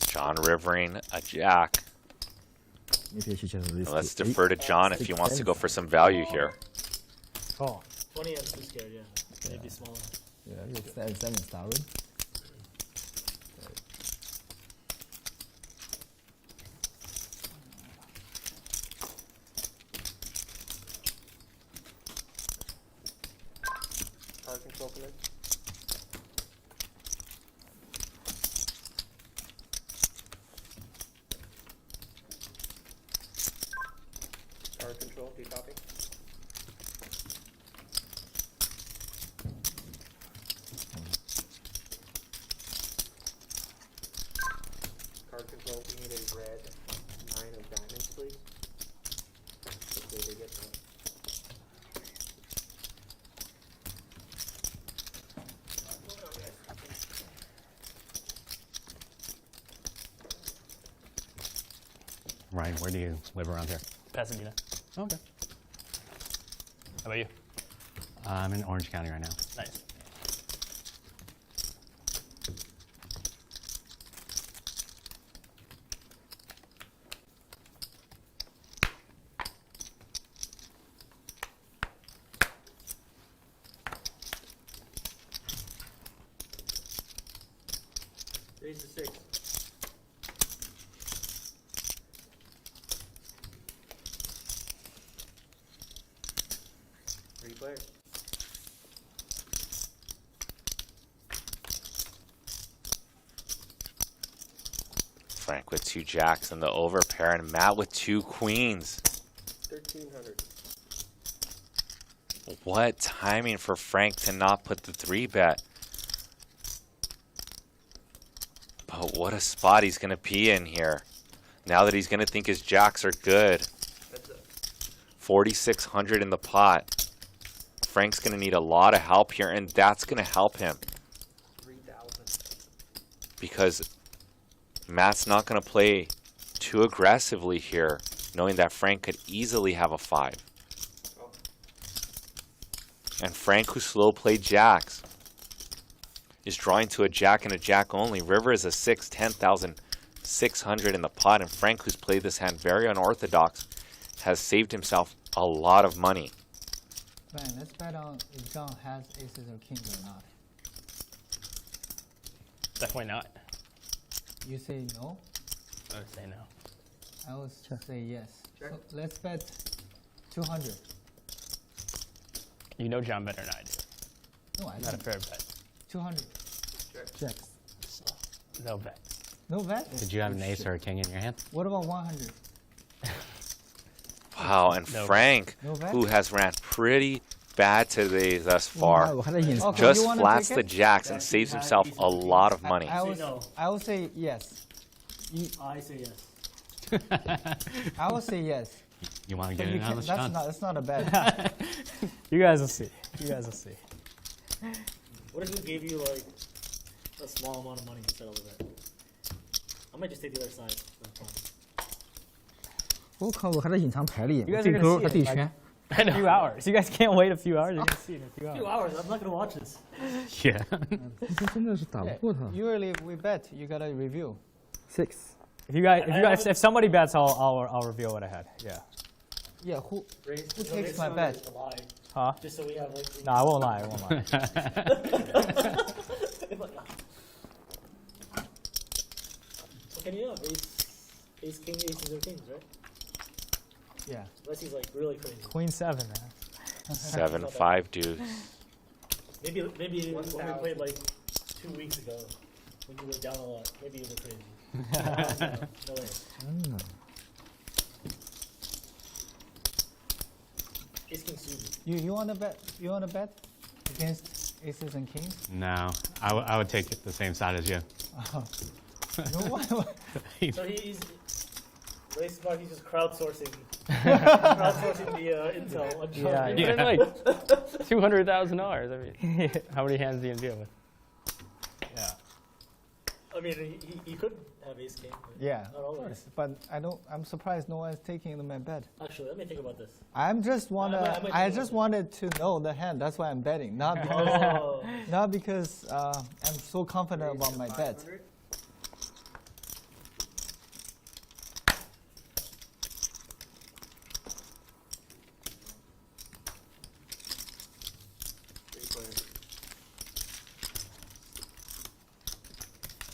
John Rivering, a jack. And let's defer to John if he wants to go for some value here. Oh. 20, I'm too scared, yeah. Maybe smaller. Yeah, it's 7,000. Card control connect. Card control, decopy. Card control, we need a red 9 of diamonds, please. Hopefully they get that. Ryan, where do you live around here? Pasadena. Okay. How about you? I'm in Orange County right now. Nice. Raise the 6. Replay. Frank with 2 jacks in the over pair, and Matt with 2 queens. 1,300. What timing for Frank to not put the 3-bet. But what a spot he's going to be in here. Now that he's going to think his jacks are good. 4,600 in the pot. Frank's going to need a lot of help here, and that's going to help him. 3,000. Because Matt's not going to play too aggressively here, knowing that Frank could easily have a 5. And Frank, who slow played jacks, is drawing to a jack and a jack only. River is a 6, 10,600 in the pot, and Frank, who's played this hand very unorthodox, has saved himself a lot of money. Man, let's bet on if John has aces or kings or not. Definitely not. You say no? I would say no. I would say yes. So let's bet 200. You know John better than I do. No, I Not a don't. fair bet. 200. Checks. No bet. No bet? Did you have an ace or a king in your hand? What about 100? Wow, and No. Frank, No bet? who has ran pretty bad today thus far. 我还在隐藏。 Okay, Just you wanna flats take the it? jacks and saves himself a lot of money. I will say yes. I say yes. I will say yes. You want to But get you in on can't, this, John? that's not a bet. You guys will see. You guys will see. What if we gave you like a small amount of money to settle the bet? I might just take the other side. For fun. 我靠，我还在隐藏牌里， You guys 这 are 勾 gonna 他 see 对 it in 圈 like。a few hours. You guys can't wait a few hours. You're gonna see it in a few Few hours. hours. I'm not gonna watch this. Yeah. 这真的是打不过他。 Usually we bet, you gotta review. 6。 If somebody bets, I'll reveal what I had. Yeah. Yeah, who Raise, takes my bet? Huh? Just so we have like. No, I won't lie. I won't lie. Can you have ace, king, aces, or kings, right? Yeah. Unless he's like really crazy. Queen 7, man. 7-5 deuce. Maybe when we played like 2 weeks ago, when you were down a lot, maybe you were crazy. No way. Ace king suited. You wanna bet? You wanna bet against aces and kings? No, I would take it the same side as you. No one. So he's very smart. He's just crowdsourcing the intel. On Yeah, You put in like $200,000. I mean, how many hands do you deal with? I mean, he could have ace king. But Yeah, not always. but I'm surprised no one's taking my bet. Actually, let me think about this. I just wanted to know the hand. That's why I'm betting, not because not because I'm so confident about my bet.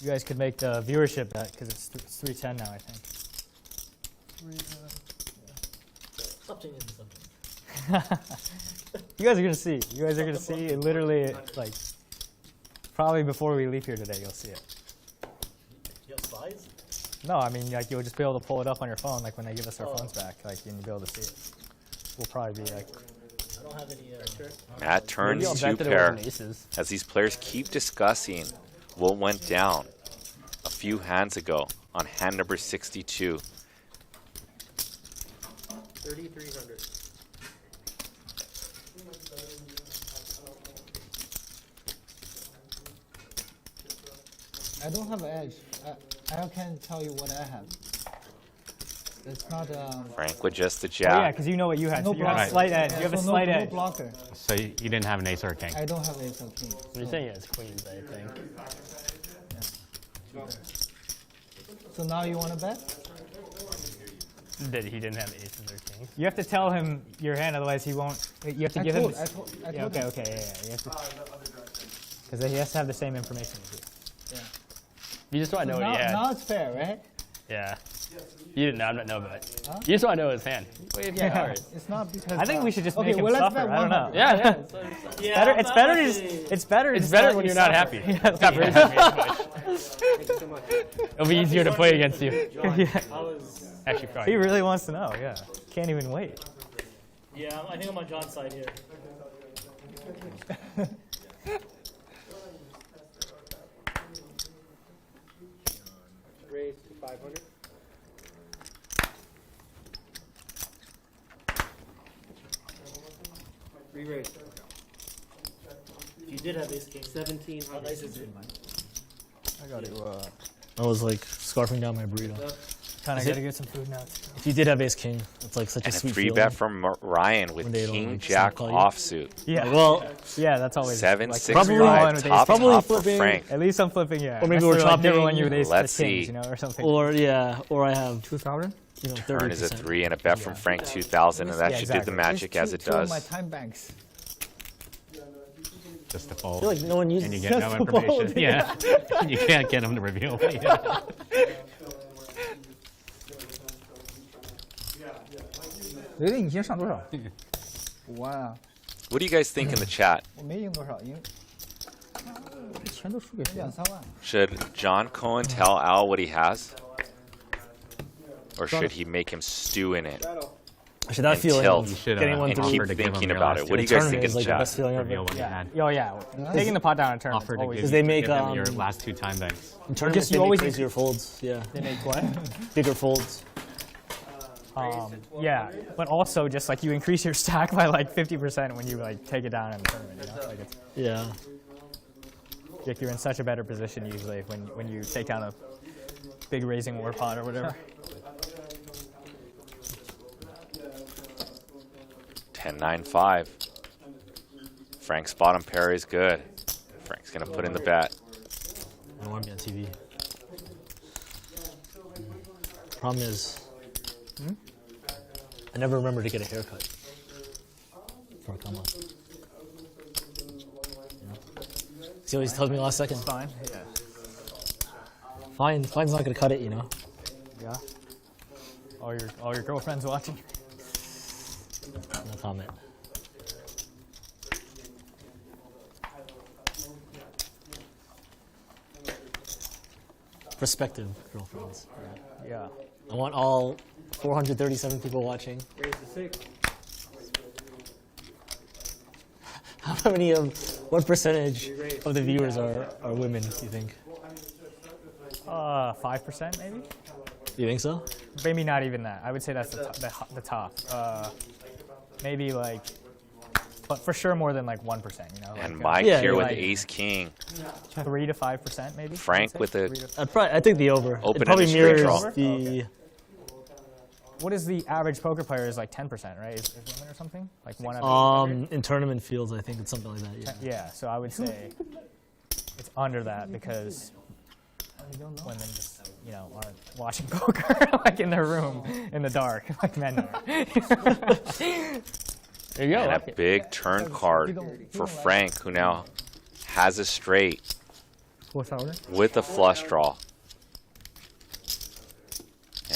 You guys could make the viewership bet because it's 310 now, I think. Stop changing the subject. You guys are gonna see. You guys are gonna see it literally like probably before we leave here today. You'll see it. You have spies? No, I mean like you'll just be able to pull it up on your phone, like when they give us our phones back, like you'll be able to see it. We'll probably be like. I don't have any shirt. Matt turns Maybe I'll 2 bet that it pair wasn't aces. as these players keep discussing what went down a few hands ago on hand number 62. 3,300. I don't have an edge. I can't tell you what I have. It's not. Frank with just the Oh yeah, jack. because you know what you had. No So you have a blocker. slight edge. Yeah, You have a so slight no edge. blocker. So you didn't have an ace or a king. I don't have ace or king. You're saying it's queens, I think. So now you want to bet? That he didn't have aces or kings. You have to tell him your hand, otherwise he won't. You have to give him. I told Yeah, okay, him. okay, yeah. You have to. Because he has to have the same information as you. You just want to know what he had. Now it's fair, right? Yeah. You didn't know. I'm not know about it. Huh? You just want to know his hand. Wait, Yeah. It's not because. I think we should just okay, make him well, let's suffer. bet I don't know. 100. Yeah. Better. It's better. To just, it's better. It's just better let when you you're not suffer. happy. Yeah, Stop raising me as much. It'll be easier to play against you. Actually, He probably. really wants to know. Yeah. Can't even wait. Yeah, I think I'm on John's side here. Raise to 500. Re-raise. If you did have ace king, 1,700. how nice is it? I got it. Uh, I was like scarfing down my burrito. Kind of Is gotta it- get some food now. If you did have ace king, it's like such And a a sweet 3 feeling. bet from Ryan with When they don't, King like, Jack snap call you. offsuit. Yeah. Well, Yeah, that's always 7, like, 6, probably- 5, with top, ace probably top for flipping- Frank. At least I'm flipping, yeah. Or maybe Unless we're they're, like, chopping- never when you with ace Let's the kings, see. you know, or something. or yeah, or I have 2,000. you know Turn is a 30%. 3 and a bet from Frank 2,000, and that Yeah, should do exactly. the magic as it Two of does. my time banks. Just to I fold. feel like no one uses And you get no the fold. information. Yeah. You can't get him to reveal it. Yeah. 雷雷，你今天上多少5万啊， What do you guys think in the chat? 我没赢多少，赢钱都输给谁了？ 2-3万。 Should John Cohen tell Al what he has? Or should he make him stew in it? Actually, that feeling tilt. of You should getting one and through keep offer to give him thinking your about last it. What do you two guys tournament think is is like the Jeff? best feeling reveal ever. when you Yeah. had. Oh yeah. Taking the pot down in tournament. Offer to Always. give, Because they make, give him your last 2 time banks. In tournaments, you they make always- crazier folds. Yeah, They make what? bigger folds. Yeah, but also just like you increase your stack by like 50% when you like take it down in the tournament. You know? Like it's, Yeah. like you're in such a better position usually when you take down a big raising war pot or whatever. 10-9-5. Frank's bottom pair is good. Frank's gonna put in the bet. I don't want to be on TV. Problem is, I never remember to get a haircut for a come on. He always tells me last second. Fine. Yeah. Fine's not gonna cut it, you know. Yeah. All your girlfriends watching. No comment. Prospective girlfriends. Yeah. I want all 437 people watching. Raise the 6. How many what percentage of the viewers are women, do you think? 5% maybe. You think so? Maybe not even that. I would say that's the top. Maybe like, but for sure more than like 1%. You know. Like, And Mike Yeah, here with like- Ace King. 3 to 5% maybe. Frank I'd say. with a 3 to I think the over. Open it probably and straight mirrors draw. the. What is the average poker player is like 10%, right? Is women or something? Like 1 out of 800? In tournament fields, I think it's something like that. Yeah. Yeah, so I would say it's under that because women just, you know, aren't watching poker like in their room in the dark like men are. There you go. And like a it. big turn card for Frank, who now has a straight with a flush draw.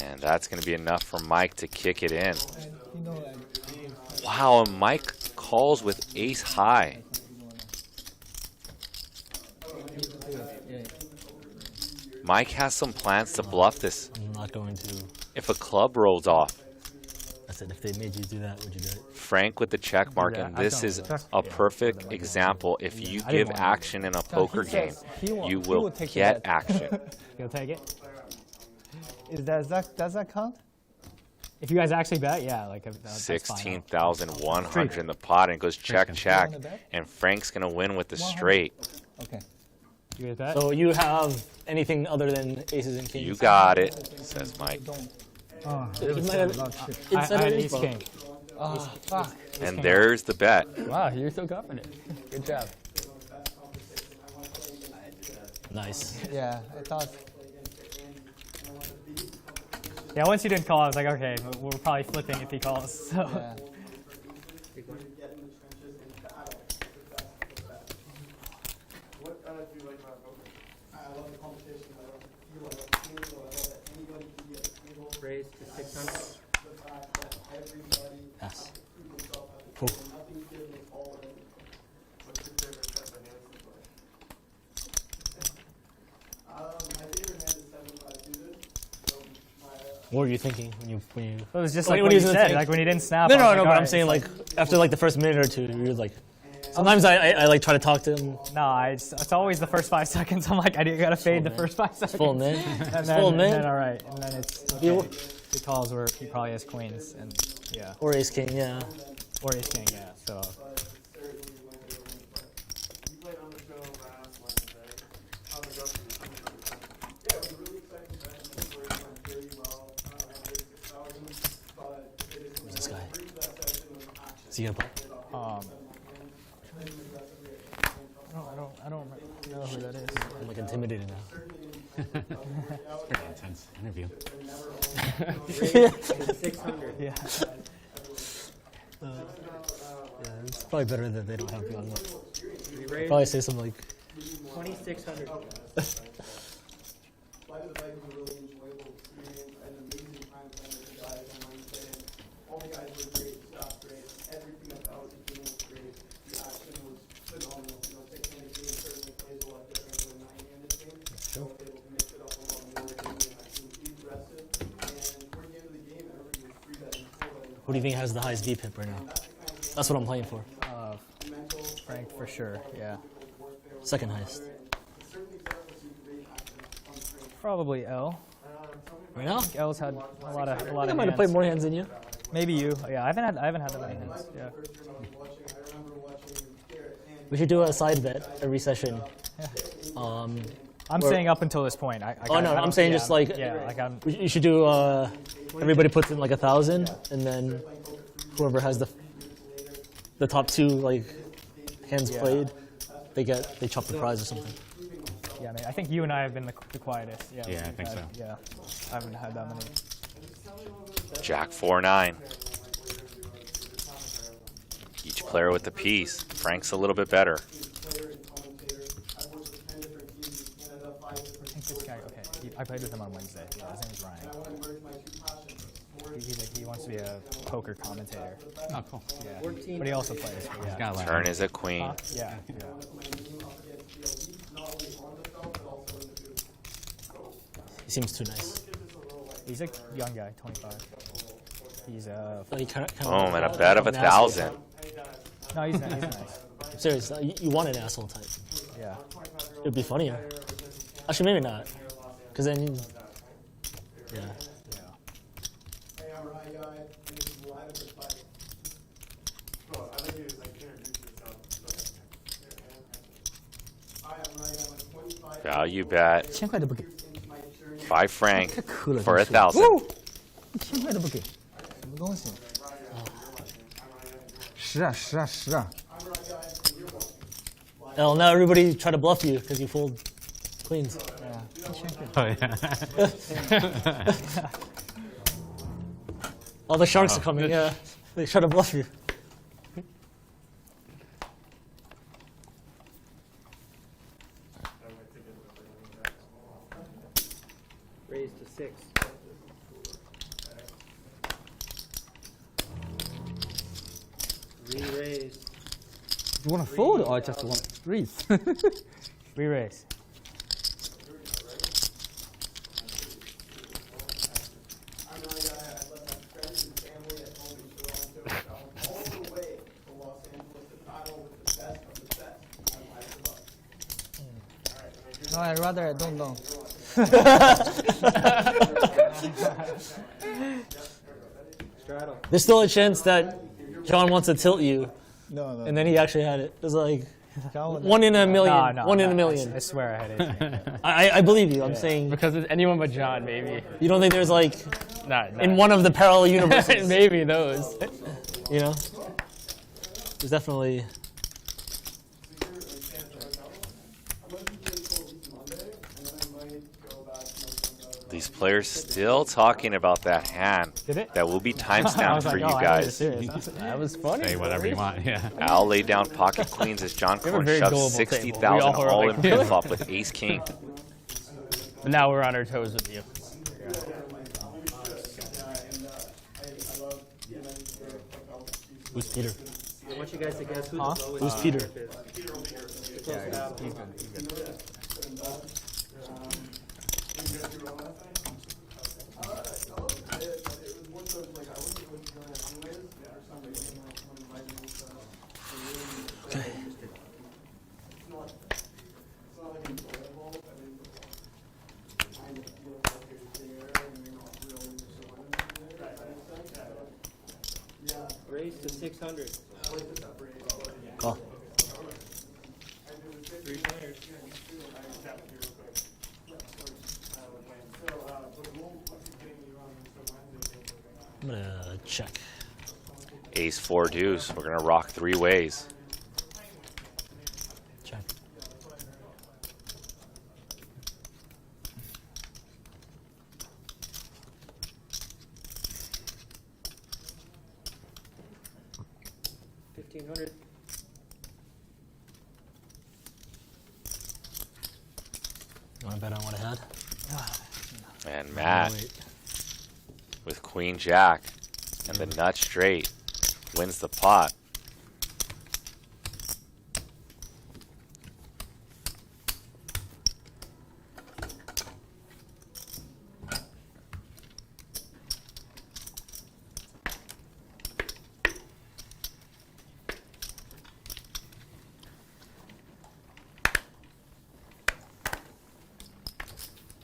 And that's going to be enough for Mike to kick it in. Wow, and Mike calls with ace high. Mike has some plans to bluff this. I'm not going to. If a club rolls off, I said, if they made you do that, would you do it? Frank with the check mark, Yeah, and I've this done is it. a perfect example. If you I didn't give want to. action in a poker game, you he will will take the get bet. action. You'll take it. Does that count? If you guys actually bet, yeah, like that's fine. 16,100 in the pot, and it goes check, check, wanna bet? and Frank's gonna win with the straight. Okay. You guys bet? So you have anything other than aces and kings? You got it, says Mike. You might have I instead had of ace king. Oh, fuck. And there's the bet. Wow, you're so confident. Good job. Nice. Yeah, I thought. Yeah, once you didn't call, I was like, okay, we're probably flipping if he calls. So. Yeah. What do you like about poker? I love the competition. I don't feel like a table. I love that anybody can be at the table. Raise to 600. The fact that everybody Yes. prove themselves at the Cool. table. Nothing's given, it's all in. What's your favorite set by hands to play? My favorite hand is 7-5 suited. So What were you thinking when you? It was just When- like when what he you was in the said, thing. like when he didn't snap. No, I was no, like, no. But all I'm right, saying it's like after like the first minute or two, you're like. Sometimes I like try to talk to him. No, it's always the first 5 seconds. I'm like, I gotta fade the first 5 seconds. Full min. And Full then, min. and then all right, and then it's You- okay. He calls where he probably has queens, and yeah, Or ace king, yeah. or ace king, yeah. So you played on the show last Wednesday. How did it go for you? Yeah, it was a really exciting event. The story went really well. I raised 6,000, but it is Who's this guy? brief that session was action. Is he gonna play? I don't know who that is. I'm like intimidated now. Pretty intense interview. 600. Yeah. Yeah, it's probably better that they don't have you on. We raised Probably say something like, 2,600. Life is like a really enjoyable experience. I had an amazing time playing with you guys on Wednesday. All the guys were great, the staff great, everything about the game was great. The action was phenomenal. You know, 6-handed game certainly plays a lot different than a 9-handed game. So I was able to mix it up a lot more. And I can be aggressive. And toward the end of the game, everybody was 3-betting, 4-betting Who do you think has the highest VPIP right now? That's what I'm playing for. Frank for sure. Yeah. Second highest. Probably L. Right now? L's had a lot of I hands. might have played more hands than you. Maybe you. Yeah, I haven't had that many hands. Yeah. We should do a side bet every session. I'm Where- saying up until this point. Oh no, I'm saying just like you should do. Everybody puts in like 1,000, and then whoever has the top 2 like hands played, they chop the prize or something. Yeah, I think you and I have been the quietest. Yeah, Yeah, I think so. Yeah, I haven't had that many. Jack 4-9. Each player with a piece. Frank's a little bit better. I think this guy. Okay, I played with him on Wednesday. His name is Ryan. He wants to be a poker commentator. Oh, cool. Yeah, but he also plays. But yeah. Got Turn is a queen. Yeah. He seems too nice. He's a young guy, 25. He's Boom, and a bet of 1,000. No, he's nice. I'm serious. You want an asshole type. Yeah. It'd be funnier. Actually, maybe not. Because then, yeah. Value bet. 1000块都不给， 5 Frank 太磕了。 for 真是 1,000. 1000块都不给，什么东西？10啊10啊10啊！ Well, now everybody try to bluff you because you fold queens. Oh, yeah. All the sharks are coming. Yeah, they try to bluff you. Raise to 6. Re-raise. You want to fold or just want to raise? Re-raise. No, I'd rather I don't know. There's still a chance that John wants to tilt you, No. and then he actually had it. It's like John would- 1 in a million. No, 1 in a I million. swear I had it. I believe you. I'm saying Because it's anyone but John, maybe. you don't think there's like Not in one of the parallel universes. maybe those. You know, there's definitely. These players still talking about that hand. Did it? That will be I timestamped was for like, you oh, I guys. That was funny. Say whatever you want, yeah. Al laid down pocket queens as John have a Corn very shoves gullible 60,000 table. We all were all like, in pre-flop with ace king. But now we're on our toes with you. Who's Peter? I want you guys to guess who Huh? the lowest Who's Peter? is. Yeah, he's good. Raise to 600. Call. 3 players. I'm gonna check. Ace 4 deuce. We're gonna rock 3 ways. Check. $1,500. You want to bet on what I had? And Matt Wait. with queen jack and the nut straight wins the pot.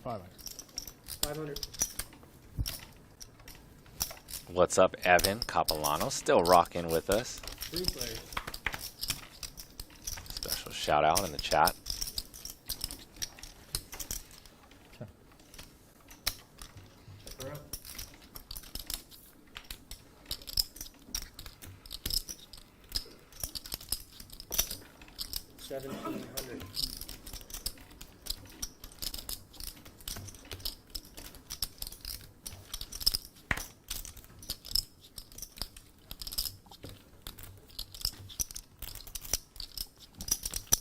500. 500. What's up, Evan Capilano? Still rocking with us. 3 players. Special shout out in the chat. Check her out. $1,700.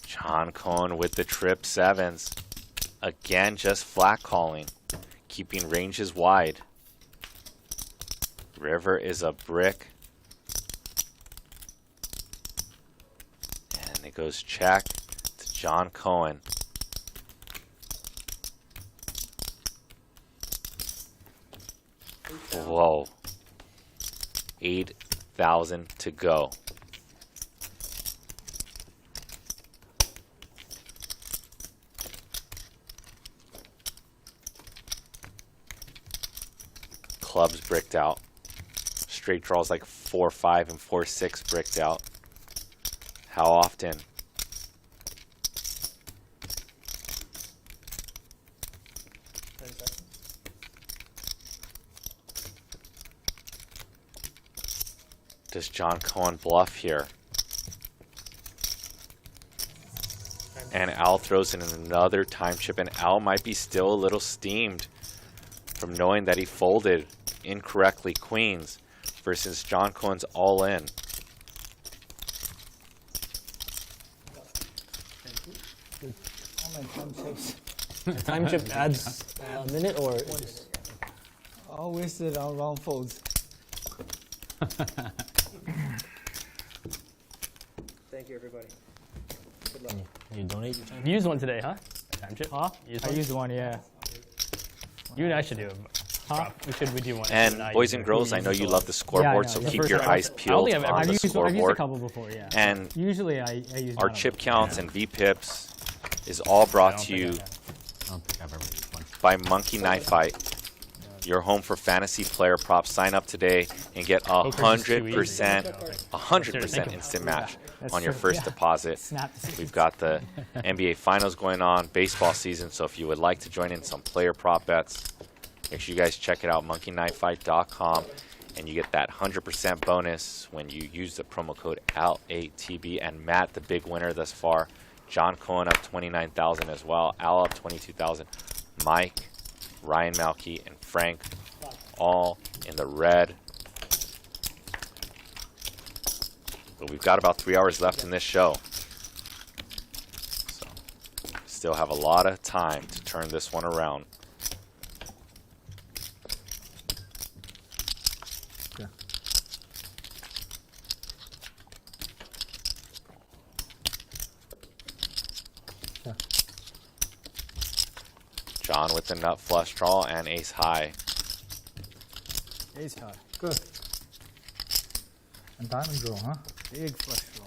John Cohen with the trip sevens. Again, just flat calling, keeping ranges wide. River is a brick. And it goes check to John Cohen. Whoa. 8,000 to go. Clubs bricked out. Straight draws like 4-5 and 4-6 bricked out. How often? Does John Cohen bluff here? And Al throws in another time chip, and Al might be still a little steamed from knowing that he folded incorrectly queens versus John Cohen's all in. How many time chips? Time chip adds a minute or just All wasted on wrong folds. Thank you, everybody. Good luck. you donate your time? You used one today, huh? Time chip? Huh? Used I one? used one, yeah. You and I should do it. Huh? We do one. And you boys use and it. girls, I know you love the scoreboard, know, so the keep first your one. eyes I don't peeled think I've ever on I've the used a scoreboard. couple before, yeah. And Usually I use our one of chip them. counts and VPips is all brought to you I don't think I've ever used one. by Monkey Knife Fight. Your home for fantasy player props. Sign up today and get Poker's just too easy. 100% instant match That's on your true, first yeah. deposit. Snap. We've got the NBA Finals going on, baseball season, so if you would like to join in some player prop bets, make sure you guys check it out, monkeyknifefight.com, and you get that 100% bonus when you use the promo code AL8TB. And Matt, the big winner thus far. John Cohen up 29,000 as well. Al up 22,000. Mike, Ryan Malky, and Frank all in the red. But we've got about 3 hours left in this show. So, still have a lot of time to turn this one around. Yeah. Yeah. John with the nut flush draw and ace high. Ace high. Good. And diamond draw, huh? Big flush draw.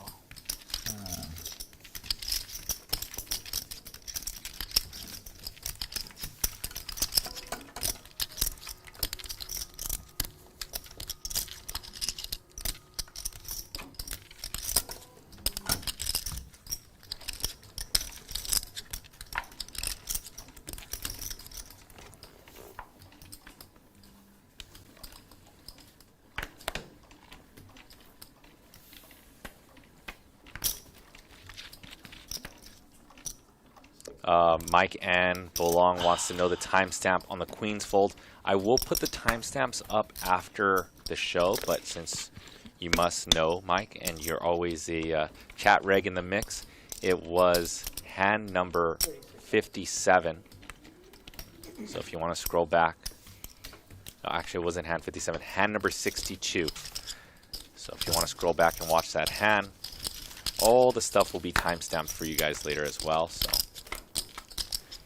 Mike and Bolong wants to know the timestamp on the Queen's Fold. I will put the timestamps up after the show, but since you must know, Mike, and you're always a chat reg in the mix, it was hand number 57. So if you want to scroll back, actually it wasn't hand 57, hand number 62. So if you want to scroll back and watch that hand, all the stuff will be timestamped for you guys later as well. So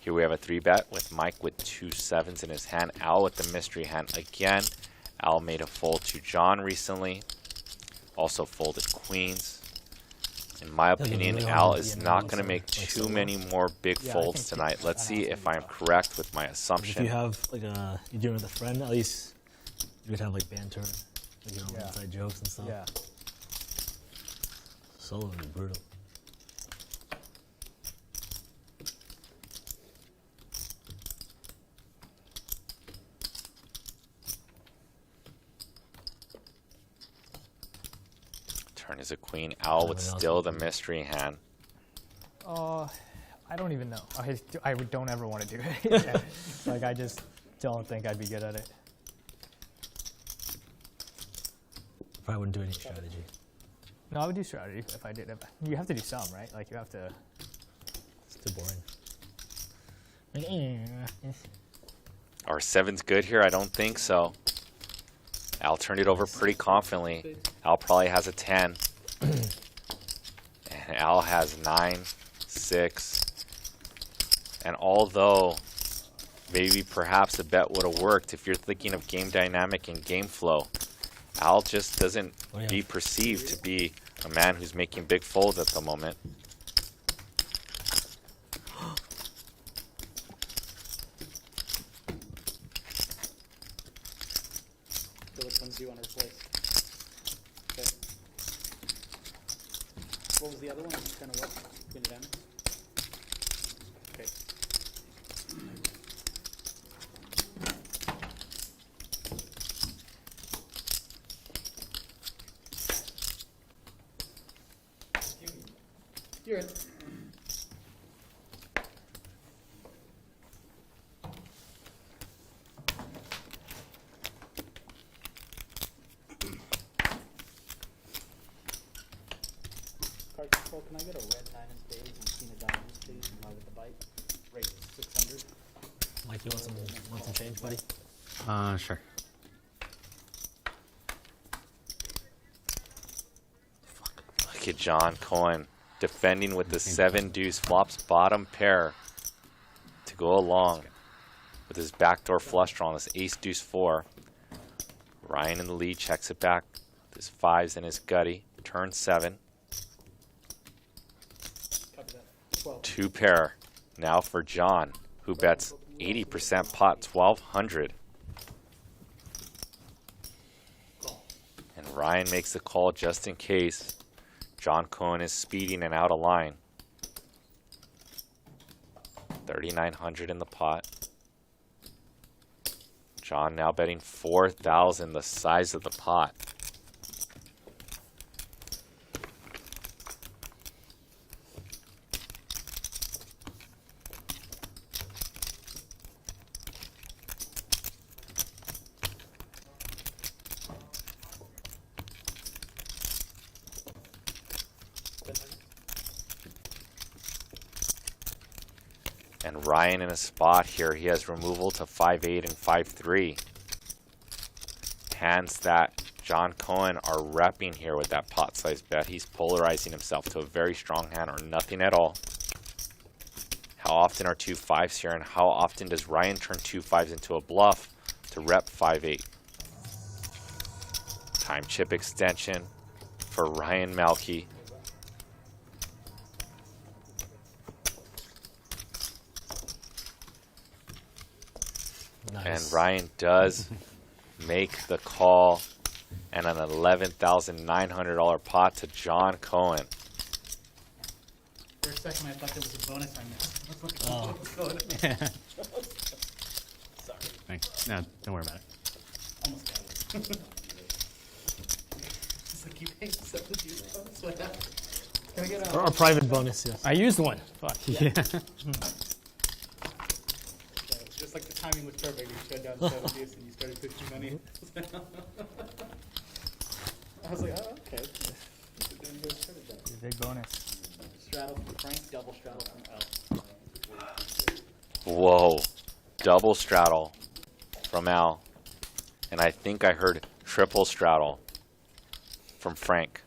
here we have a 3-bet with Mike with 2 sevens in his hand. Al with the mystery hand again. Al made a fold to John recently. Also folded queens. In my opinion, really Al hard is to not get going to make like too solo. many more big Yeah, I folds think tonight. Let's that see has to if be I'm better. correct with my If assumption. you have like you're doing it with a friend, at least you would have like banter, like, you know, Yeah. inside jokes and stuff. Yeah. Solo would be brutal. Turn is a queen. Al with still the mystery hand. I don't even know. Don't ever want to do it. Like, I just don't think I'd be good at it. Probably wouldn't do any strategy. No, I would do strategy if I did. You have to do some, right? Like, you have to. It's too boring. Are sevens good here? I don't think so. Al turned it over pretty confidently. Al probably has a 10. And Al has 9, 6. And although maybe perhaps the bet would have worked if you're thinking of game dynamic and game flow, Al just doesn't be perceived to be a man who's making big folds at the moment. So which ones do you want to replace? Okay. What was the other one? Just kind of what? Queen of diamonds? Okay. You're in. Card control, can I get a red 9 of spades and queen of diamonds, please? And with the bite. Rate 600. Mike, you want some change, buddy? Sure. Look at John Cohen defending with the 7 deuce flops bottom pair to go along with his backdoor flush draw on this ace deuce 4. Ryan in the lead, checks it back. His 5s in his gutty. Turn 7. Copy that. 12. 2 pair now for John, who bets 80% pot 1200. And Ryan makes the call just in case. John Cohen is speeding and out of line. 3,900 in the pot. John now betting 4,000, the size of the pot. And Ryan in a spot here. He has removal to 5-8 and 5-3. Hands that John Cohen are repping here with that pot size bet. He's polarizing himself to a very strong hand or nothing at all. How often are 2 5s here, and how often does Ryan turn 2 5s into a bluff to rep 5-8? Time chip extension for Ryan Malky. Nice. And Ryan does make the call, and an $11,900 pot to John Cohen. For a second, I thought there was a bonus I missed. I was looking Oh. what was going on. Sorry. Thanks. No, don't worry about it. Almost got it. It's like you paid substitute bonus. What happened? Can I get Or a private bonus, yes. I used one. Fuck. Yeah. It's just like the timing was perfect. You shut down 7 deuce and you started pushing money. I was like, oh, okay. Big bonus. Straddle from Frank, double straddle from L. Whoa. Double straddle from Al. And I think I heard triple straddle from Frank.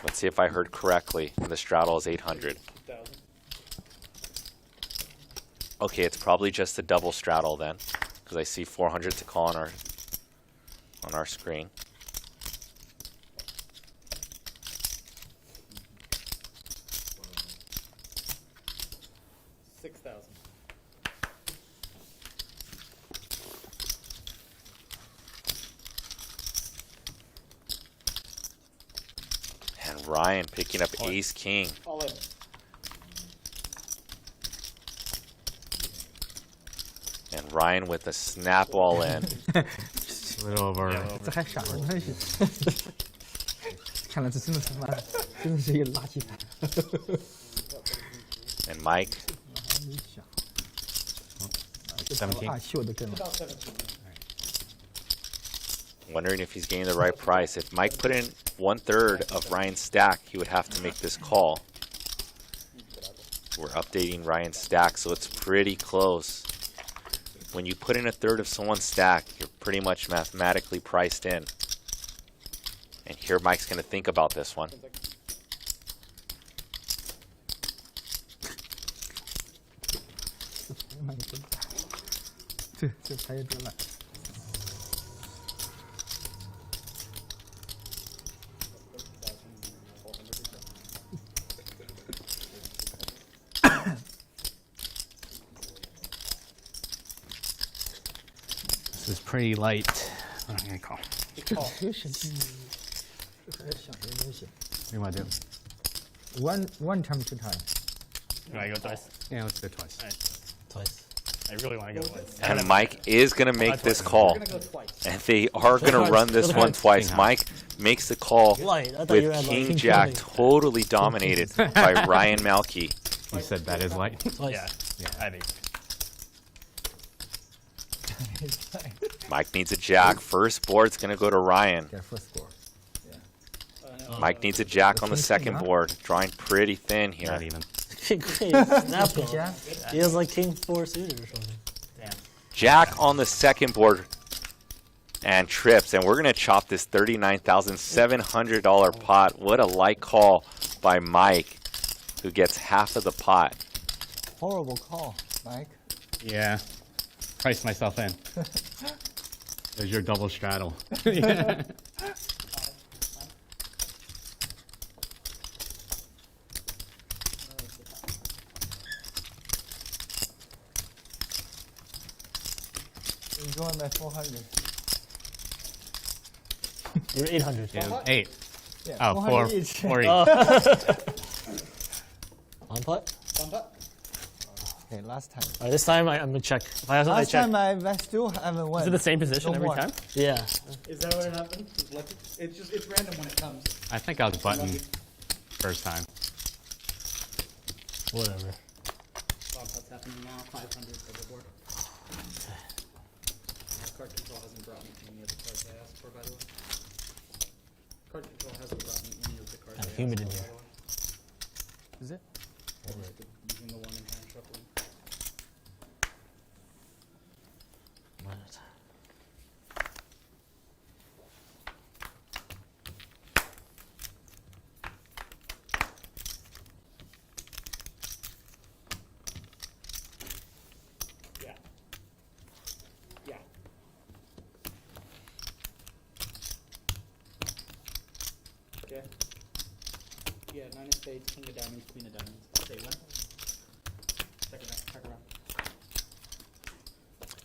Let's see if I heard correctly. The straddle is 800. 2,000. Okay, it's probably just a double straddle then, because I see 400 to call on our screen. 6,000. And Ryan picking up ace king. All in. And Ryan with a snap all in. A little over. 这还傻呢，真是。看来这真的是妈，真的是一个垃圾盘。 And Mike, 17. 大秀的跟了。 About 17. wondering if he's getting the right price. If Mike put in 1/3 of Ryan's stack, he would have to make this call. We're updating Ryan's stack, so it's pretty close. When you put in 1/3 of someone's stack, you're pretty much mathematically priced in. And here Mike's going to think about this one. 这牌也真烂。 This is pretty light. What am I gonna call? 这个神经，这还是想什么东西 What do you want to do? ？One time to time。 Can I go twice? Yeah, let's do it twice. Twice. I really want to go once. And Mike is going to make this call. We're gonna go twice. And they are going to run this one twice. Mike makes the call Light. I thought you with had King like Jack totally dominated by Ryan Malky. You said that is light. Twice. Yeah, I think. Mike needs a jack. First board's going to go to Ryan. Get first score. Mike needs a jack on the second board. Drawing pretty thin here. Not even. Great. Snap call. He has like king 4 suited or something. Damn. Jack on the second board and trips. And we're going to chop this $39,700 pot. What a light call by Mike, who gets half of the pot. Horrible call, Mike. Yeah. Price myself in. There's your double straddle. Yeah. You're going by 400. You're 800. Yeah, 8. Yeah, Oh, 4 400 each. 4 each. On putt? Bump up. Okay, last time. All right, this time I'm gonna check. If I have something, I Last check. time I still haven't won. Is it the same position No every more. time? Yeah. Is that what happened? It's random when it comes. I think I was button first time. Whatever. Bump up's happening now. 500 for the board. Card control hasn't brought me any of the cards I asked for, by the way. Card control hasn't brought me any of the cards. Kinda I humid asked in for, here. by the way. Is it? Using the one in hand shuffling. What? Yeah. Yeah. Okay. Yeah, 9 of spades, king of diamonds, queen of diamonds. Say when? Check around.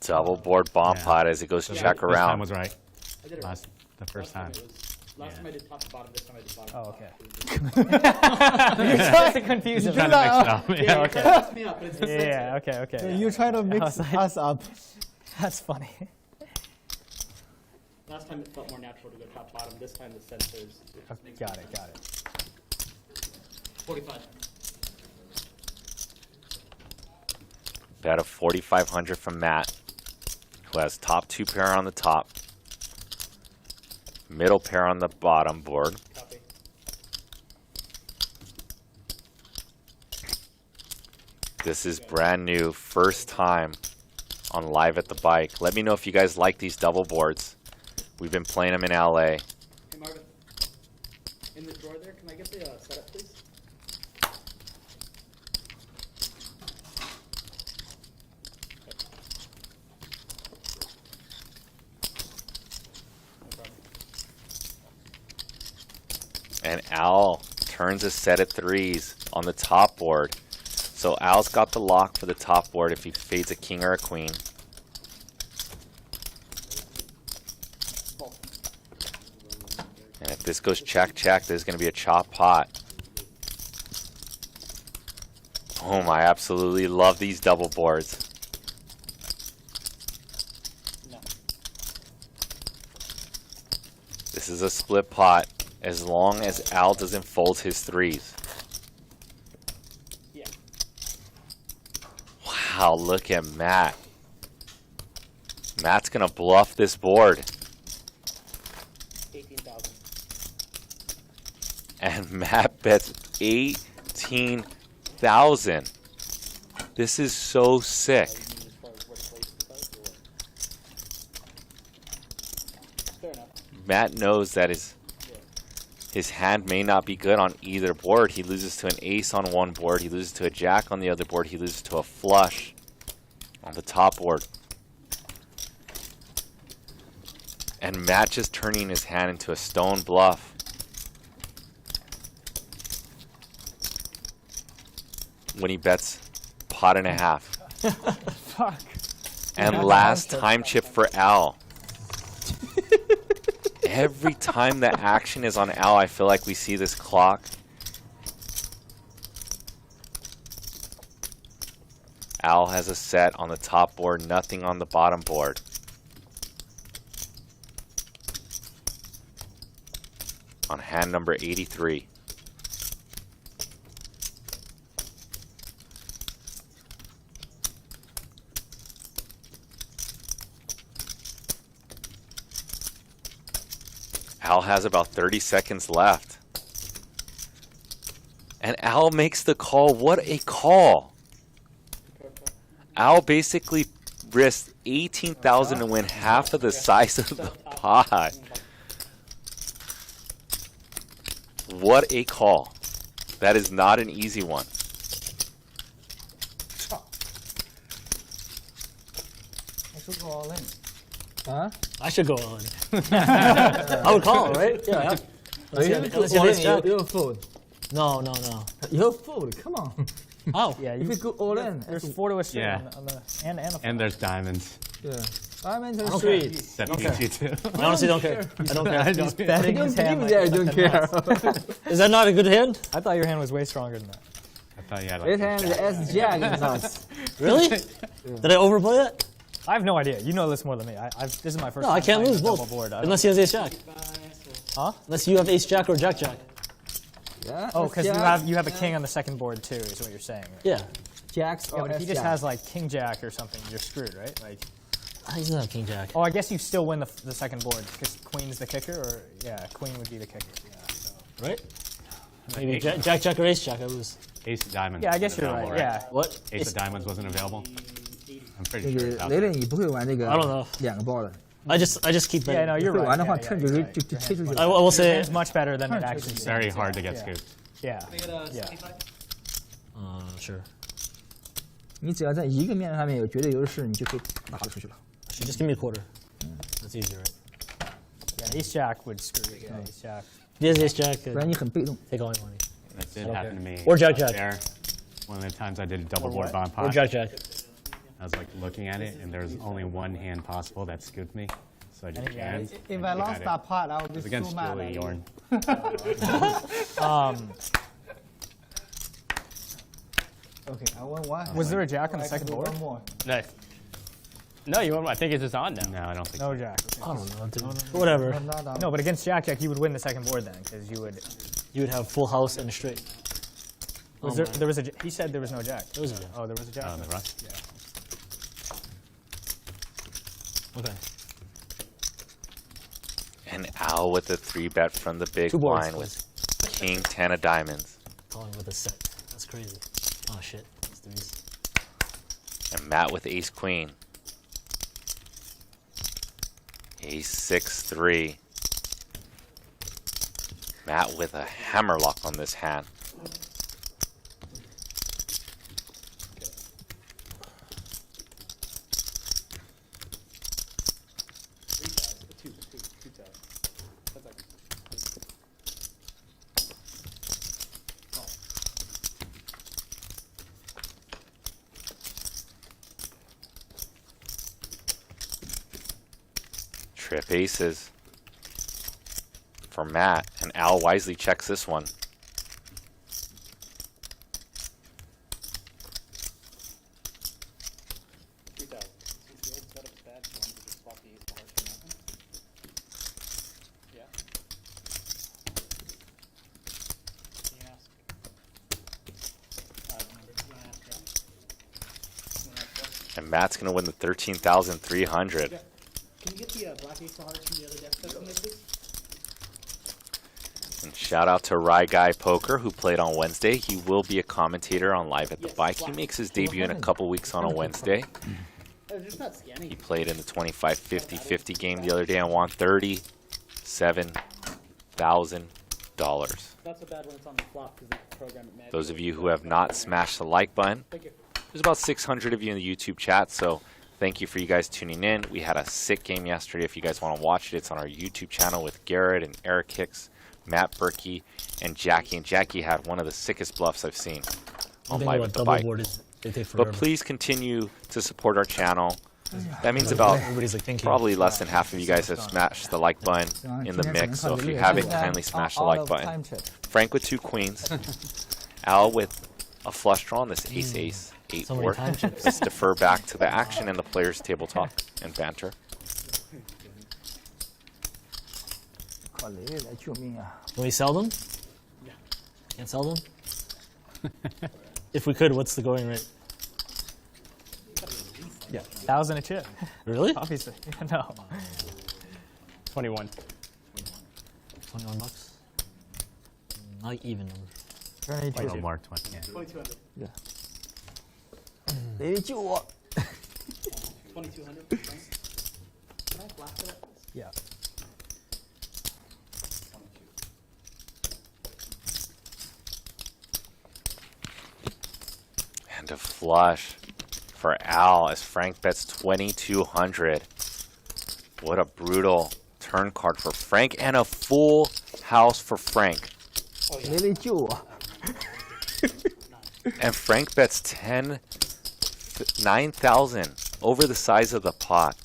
Double board bomb Yeah. pot as it goes So check this time around. was right. I did it The first time. Last time I did top to bottom, this time I did bottom Oh, to okay. top. You're trying to confuse him. Trying to mix it up. Yeah, okay. it messed me up, but it's the same Yeah, thing. okay, okay. You try to mix was like- us up. That's funny. Last time it felt more natural to go top bottom. This time the sensors. It just makes Got more it, got it. sense. 45. Bet of 4,500 from Matt, who has top 2 pair on the top, middle pair on the bottom board. Copy. This is brand new, first time on Live at the Bike. Let me know if you guys like these double boards. We've been playing them in LA. Hey Marvin, in the drawer there, can I get the setup, please? No problem. And Al turns a set of 3s on the top board. So Al's got the lock for the top board if he fades a king or a queen. And if this goes check, check, there's going to be a chop pot. Boom, I absolutely love these double boards. No. This is a split pot as long as Al doesn't fold his threes. Yeah. Wow, look at Matt. Matt's going to bluff this board. 18,000. And Matt bets 18,000. This is so sick. As far as what place it goes, or what? Fair enough. Matt knows that his hand may not be good on either board. He loses to an ace on one board. He loses to a jack on the other board. He loses to a flush on the top board. And Matt just turning his hand into a stone bluff. When he bets pot and a half. Fuck. And last time chip for Al. Every time the action is on Al, I feel like we see this clock. Al has a set on the top board, nothing on the bottom board. On hand number 83. Al has about 30 seconds left. And Al makes the call. What a call. Al basically risked 18,000 to win half of the size of the pot. What a call. That is not an easy one. I should go all in. Huh? I should go on. I would call, right? Yeah. Unless you have ace jack. You'll fold. No. You'll fold. Come on. How? Yeah, If you go all in, there's 4 to a straight Yeah. on the and a And there's diamonds. yeah. Diamonds and I don't care. streets. That Okay. beats you too. I honestly don't care. I don't care. I don't care. betting Don't his hand believe like me, I don't fucking care. nuts. Is that not a good hand? I thought your hand was way stronger than that. I thought you had This like hand is S jack is nuts. Really? Did I overplay it? I have no idea. You know this more than me. This is my first No, time I can't playing lose a double both. board. Unless he has ace jack. Huh? Unless you have ace jack or jack jack. Yeah. Oh, S because jack, you have a king on the second board too, is what you're saying. Right? Yeah. jacks Yeah, or but if he S just jack. has like king jack or something, you're screwed, right? Like, He doesn't have king jack. oh, I guess you still win the second board because queen's the kicker, or yeah, queen would be the kicker. Yeah. So. Right? Maybe jack jack or ace jack, I lose. Ace of diamonds. Yeah, I guess wasn't you're right. available, Yeah. What? Ace of diamonds wasn't available. I'm pretty 那 sure. 个 it's out 雷 there. 雷，你不会玩这个 I don't know. 两个包的， I just keep betting. Yeah, no, you're 会 right. 玩的话 Yeah, 趁 yeah, 就 you're 就 right. 就推出去 I will say It's much better than it actually It's seems. very hard to yeah. get scooped. Yeah. Yeah. sure. 你只要在一个面上面有绝对优势，你就可以拿得出去了。 Actually, just give me a quarter. That's easier, right? Yeah, ace jack would screw you. Yeah, ace jack. If he has ace jack, 不然你很被动。 take all my money. That did happen to me. Or jack jack. There. One of the times I did a double Or board what? bond Or pot. jack jack. I was like looking at it, and there was only one hand possible that scooped me. So I just Yeah, jammed. If and I he lost had it. that pot, I would It be was so against mad. Julie at you. Yorn. Okay, I won one. Was there a jack on the I can second do board? one more. Nice. No, you won't. I think it's just on now. No, I don't think No so. jack. I don't know, dude. Whatever. I'm not on. No, but against jack jack, you would win the second board then, because you would. You would have full house and a straight. Was there? There was a. He said there was no jack. There was a jack. Oh, there was a jack. The rust. Okay. And Al with the 3-bet from the big 2 boards. blind with king 10 of diamonds. Calling with a set. That's crazy. Oh shit. That's threes. And Matt with ace queen. Ace 6-3. Matt with a hammerlock on this hand. Two tabs. That's like Trip aces for Matt, and Al wisely checks this one. And Matt's going to win the 13,300. Can you get the black ace of hearts from the other deck that's mixes? And shout out to Rye Guy Poker, who played on Wednesday. He will be a commentator on Live at the Bike. He makes his debut in a couple weeks on a Wednesday. They're just not scanning. He played in the 25-50-50 game the other day and won $37,000. Not so bad when it's on the flop because the program it magic. Those of you who have not smashed the like button, Thank you. there's about 600 of you in the YouTube chat, so thank you for you guys tuning in. We had a sick game yesterday. If you guys want to watch it, it's on our YouTube channel with Garrett and Eric Hicks, Matt Berkey, and Jackie. And Jackie had one of the sickest bluffs I've seen on Live at the Bike. But please continue to support our channel. That means about probably less than half of you guys have smashed the like button in the mix. So if you haven't, kindly smash the like button. Frank with 2 queens. Al with a flush draw on this ace-ace 8-4. Let's defer back to the action and the players' table talk and banter. Can we sell them? Yeah. Can't sell them? If we could, what's the going rate? Yeah, 1,000 a chip. Really? Obviously, no. 21. 21 bucks? Not even number. Oh, Mark 20. Yeah. 2200. Yeah. 雷救我！ 2200. Can I blast it? Yeah. And a flush for Al as Frank bets 2,200. What a brutal turn card for Frank and a full house for Frank. 雷雷救我！ And Frank bets 9,000 over the size of the pot.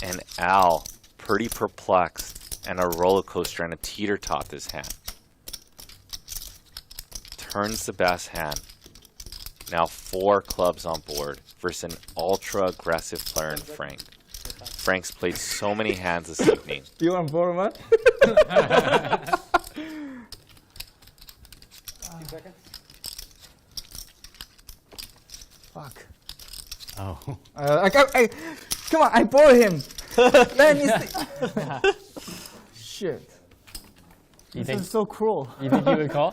And Al, pretty perplexed, and a roller coaster and a teeter-tot this hand. Turns the best hand. Now 4 clubs on board versus an ultra-aggressive player in Frank. Frank's played so many hands this evening. Do you want to borrow one? 2 seconds. Fuck. Oh. Come on, I borrow him. Let me see. Shit. This is so cruel. You think you would call?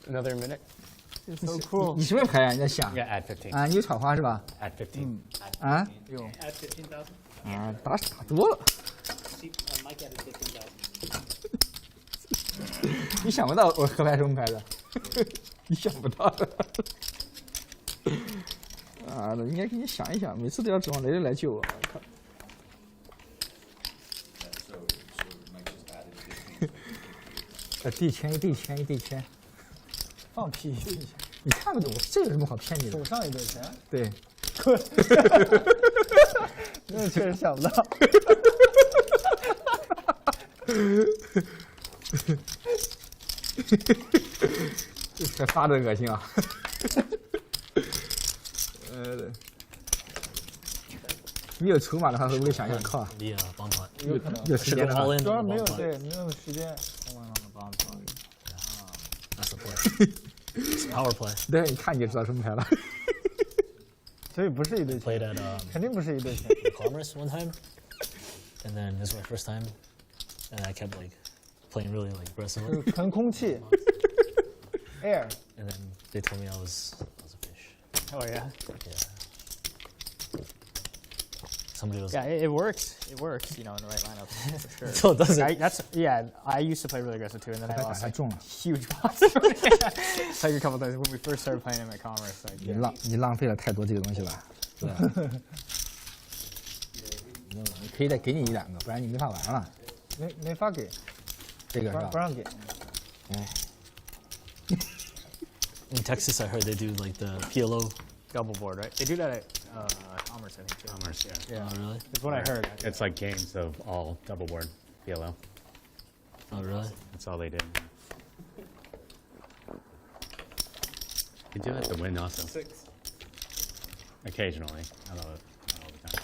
Another minute? It's so cruel. 你什么牌啊？你在想？ Yeah, add 15. 啊，你有炒花是吧？ Add 15. 啊？ Add 15,000. 啊，打多了。 See, Mike added 15,000. 你想不到我合牌什么牌的，你想不到的。啊，应该给你想一想，每次都要指望雷雷来救我。我靠！地圈一地圈一地圈，放屁！你看不懂，这有什么好骗你的？手上一对钱。对。那确实想不到。这发的恶心啊！你有筹码的话，会不会想想靠？帮团。有时间的话，主要没有对，没有时间。That's the play. It's power play. 对，一看你就知道什么牌了。所以不是一对钱。 Played at 肯定不是一对钱。Commerce one time, and then this was my first time, and I kept like playing really like aggressively. 纯空气。Air. And then they told me I was a fish. Oh yeah. Yeah. Somebody was. Yeah, it works. It works, you know, in the right lineup for sure. So does it? I used to play really aggressive too, and then I lost like, 中了。 huge pots. Like a couple times when we first started playing him at Commerce. Like, 你浪费了太多这个东西了，是吧？可以再给你1、2个，不然你没法玩了。没法给。这个是吧？不让给。哎。 In Texas, I heard they do like the PLO double board, right? They do that at Commerce, I think, too. Commerce, yeah. Yeah. Oh, really? That's what I heard. It's like games of all double board PLO. Oh, really? That's all they did. You do that to win also. 6. Occasionally. I don't know, not all the time.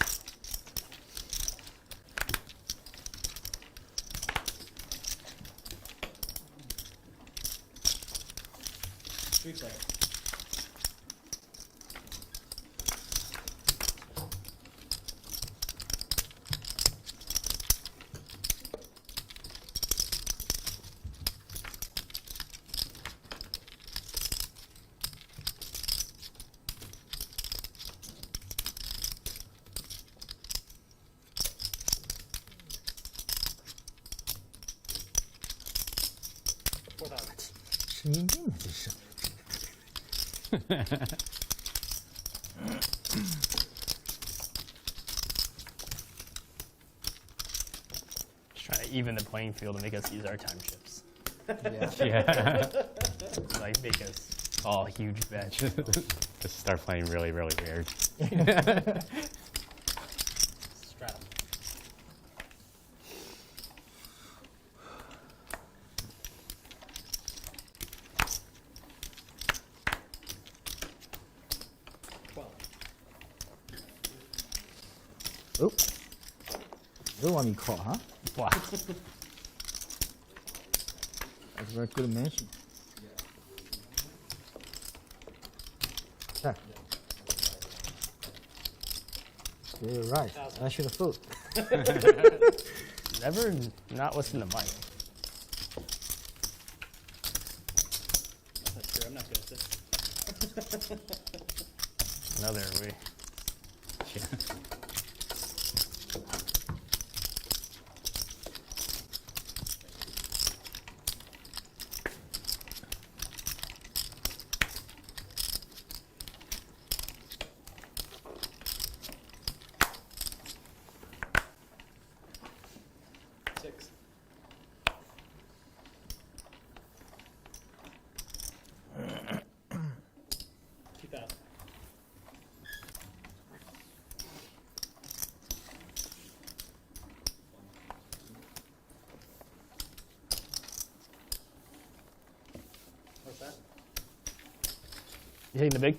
Replay. $4,000. 神经病啊，这是。 Just trying to even the playing field and make us use our time chips. Yeah. Like make us all huge bets. Just start playing really, really weird. Stratum. Oh, don't want me call, huh? Wow. That's a very good mention. Yeah. You're right. I should have thought. Never not listen to Mike. That's true. I'm not good at this. Another we. Yeah. What's that? You taking the big?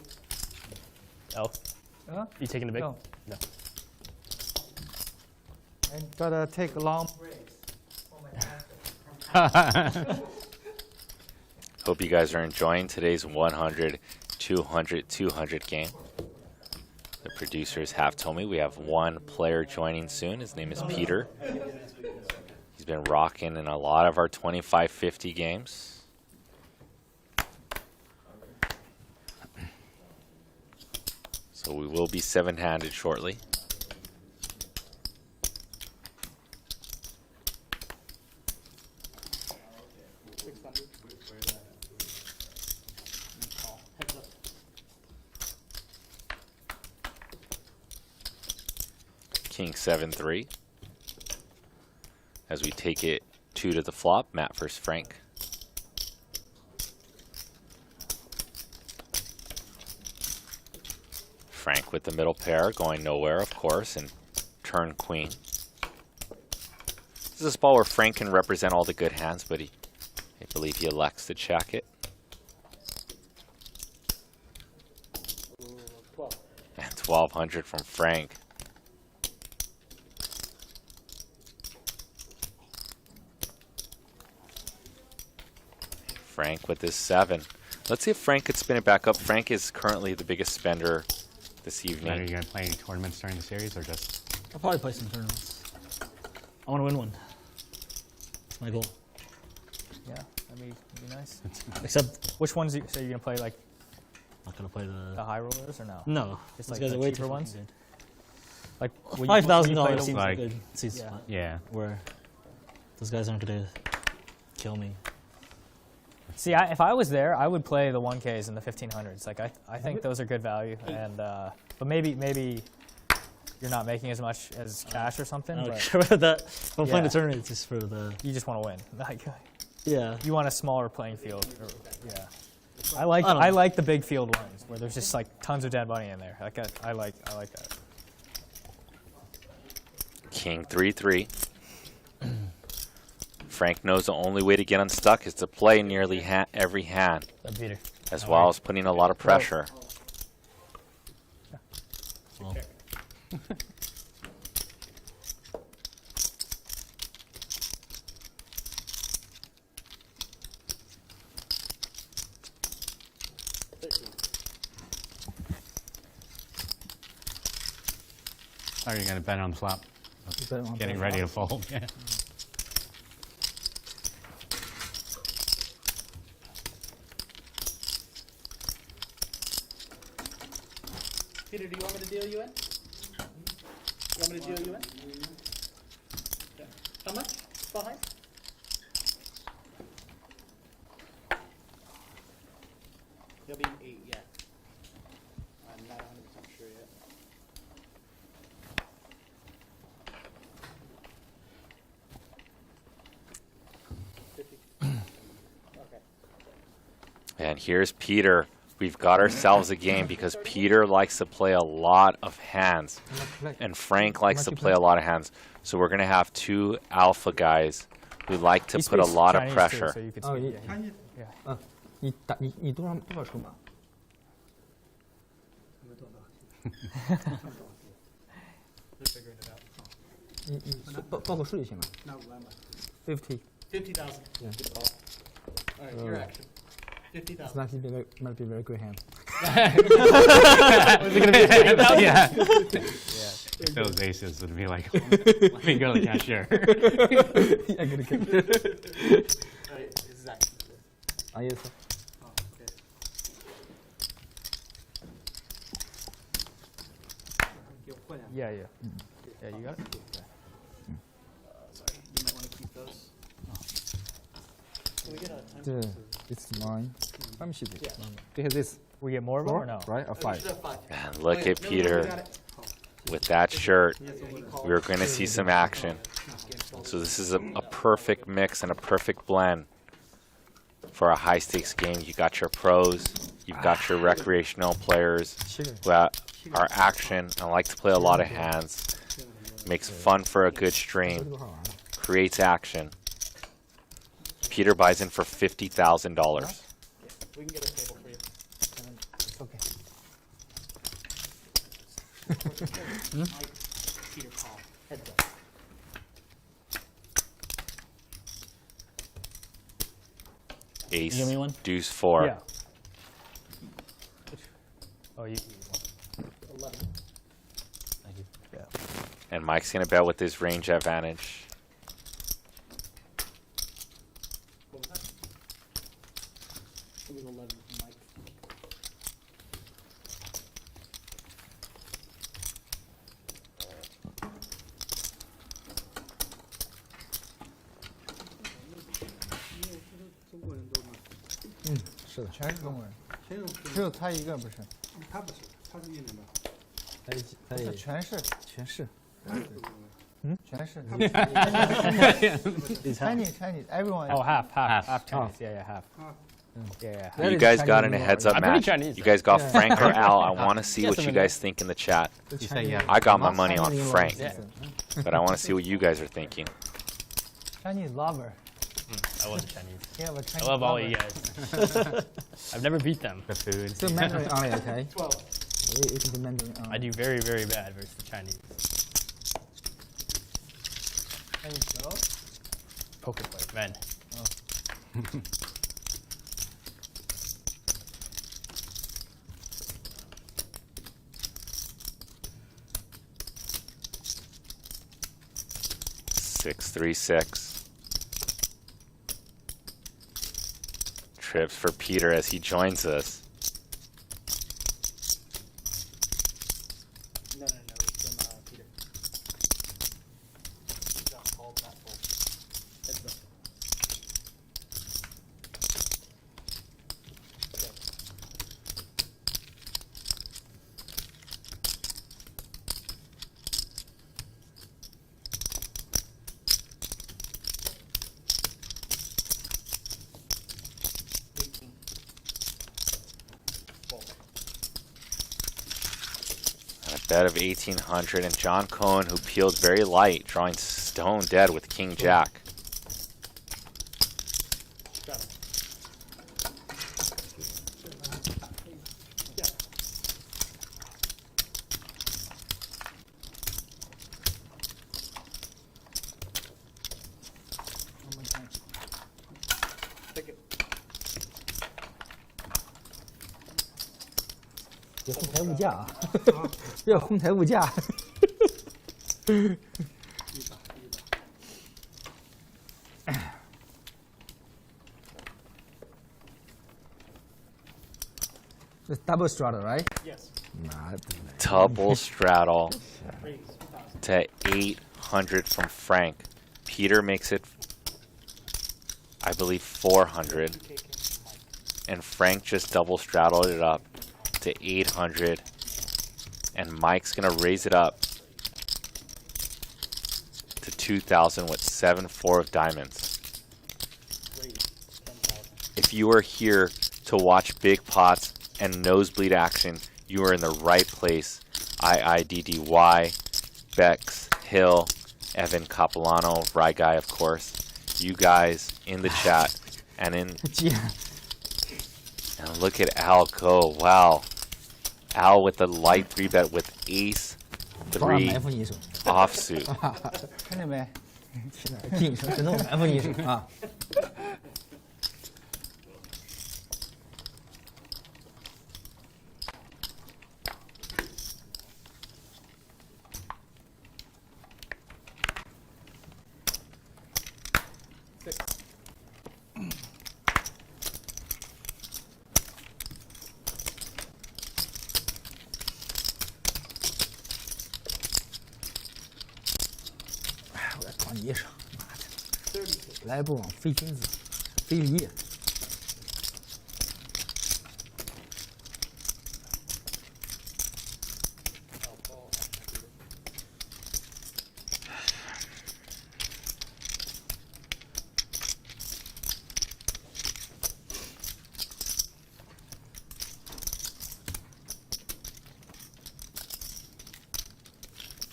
L. Huh? You taking the big? No. No. And gotta take long breaks for my answer. Hope you guys are enjoying today's 100, 200, 200 game. The producers have told me we have one player joining soon. His name is Peter. He's been rocking in a lot of our 25-50 games. So we will be seven-handed shortly. King 7-3. As we take it 2 to the flop, Matt versus Frank. Frank with the middle pair, going nowhere, of course, and turn queen. This is a spot where Frank can represent all the good hands, but I believe he elects to check it. And 1,200 from Frank. Frank with his 7. Let's see if Frank could spin it back up. Frank is currently the biggest spender this evening. Are you going to play any tournaments during the series or just? I'll probably play some tournaments. I want to win one. That's my goal. Yeah, that'd be nice. Except, Which ones? So you're gonna play like I'm not gonna play the high rollers or no? No. Just These like guys the are way cheaper too ones? good. Like $5,000 seems Like- like a good sweet Yeah. spot. Yeah. Where those guys aren't gonna kill me. See, if I was there, I would play the 1Ks and the 1500s. Like I think those are good value, and but maybe you're not making as much as cash or something. I don't But care about that. If I'm playing Yeah. a tournament, it's just for the you just want to win. Like yeah. you want a smaller playing field. Yeah. I I don't know. like the big field ones where there's just like tons of dead money in there. Like I like that. King 3-3. Frank knows the only way to get unstuck is to play nearly every hand, Peter. as well as putting a lot of pressure. Well, oh, you're gonna bet on the flop. Getting ready to fold. Yeah. Peter, do you want me to deal you in? You want me to deal you in? Okay. How much behind? He'll be an 8, yeah. I'm not 100% sure yet. Okay. And here's Peter. We've got ourselves a game because Peter likes to play a lot of hands, and Frank likes to play a lot of hands. So we're going to have two alpha guys who like to put a lot of pressure. Oh, yeah. 你多少筹码？ 你报个数就行了。那5万吧。 50. 50,000. Yeah. Good call. All right, your action. 50,000. Might be a very good hand. Was it gonna be 20,000? Yeah. Those aces would be like, let me go to the cashier. I gotta get All right, this is action. yes. Oh, okay. Yeah, yeah. Yeah, you got it? Sorry, you might want to keep those. Can we get a time? Yeah, it's mine. Let me see this. Yeah. Because this We get more of them or no? right? Or You 5. should have 5. And look Oh, yeah. at No, Peter we got it. Oh. with that shirt. Yeah, he called. We're going to see some action. So this is a perfect mix and a perfect blend for a high-stakes game. You got your pros, you've got your recreational players who are action and like to play a lot of hands. Makes fun for a good stream, creates action. Peter buys in for $50,000. We can get a table for you. Okay. Mike, Peter call. Heads up. Ace, You give me one? deuce 4. Yeah. Oh, you. 11. Thank you. Yeah. And Mike's going to bet with his range advantage. What was that? It was 11 from Mike.是的，全是中国人，只有他一个不是。他不是，他是越南的。不是，全是。全是。Chinese, everyone. Oh, half Half. Chinese. Yeah, half. Yeah. You guys got in a heads-up I'm pretty match. Chinese, You though. guys got Frank or Al. I want to see Yes, what I'm you in guys think in the chat. You say yeah. I got my money on Frank, Yeah. but I want to see what you guys are thinking. Chinese lover. I love the Chinese. You have a I Chinese love all lover. you guys. I've never beat them. The food. So Mandarin only, okay? 12. It is Mandarin I only. do very, very bad versus the Chinese. Chinese girls? Poker player, men. Six, 3, 6. Trips for Peter as he joins us. No, it's from Peter. John called that full. Heads up. Okay. Bet of 1800, and John Cohen, who peeled very light, drawing stone dead with King Jack.别哄抬物价啊！不要哄抬物价。It's double straddle, right? Yes. Double straddle to 800 from Frank. Peter makes it, I believe, 400. And Frank just double straddled it up to 800. And Mike's going to raise it up to 2,000 with 7-4 of diamonds. If you are here to watch big pots and nosebleed action, you are in the right place. IIDDY, Bex, Hill, Evan Capilano, Rye Guy, of course. You guys in the chat and in. And look at Al go. Wow. Al with the light 3-bet with ace 3 offsuit. 看见没？进城神偷埋伏你一手啊！ 你一手，妈的，来不往非君子，非礼。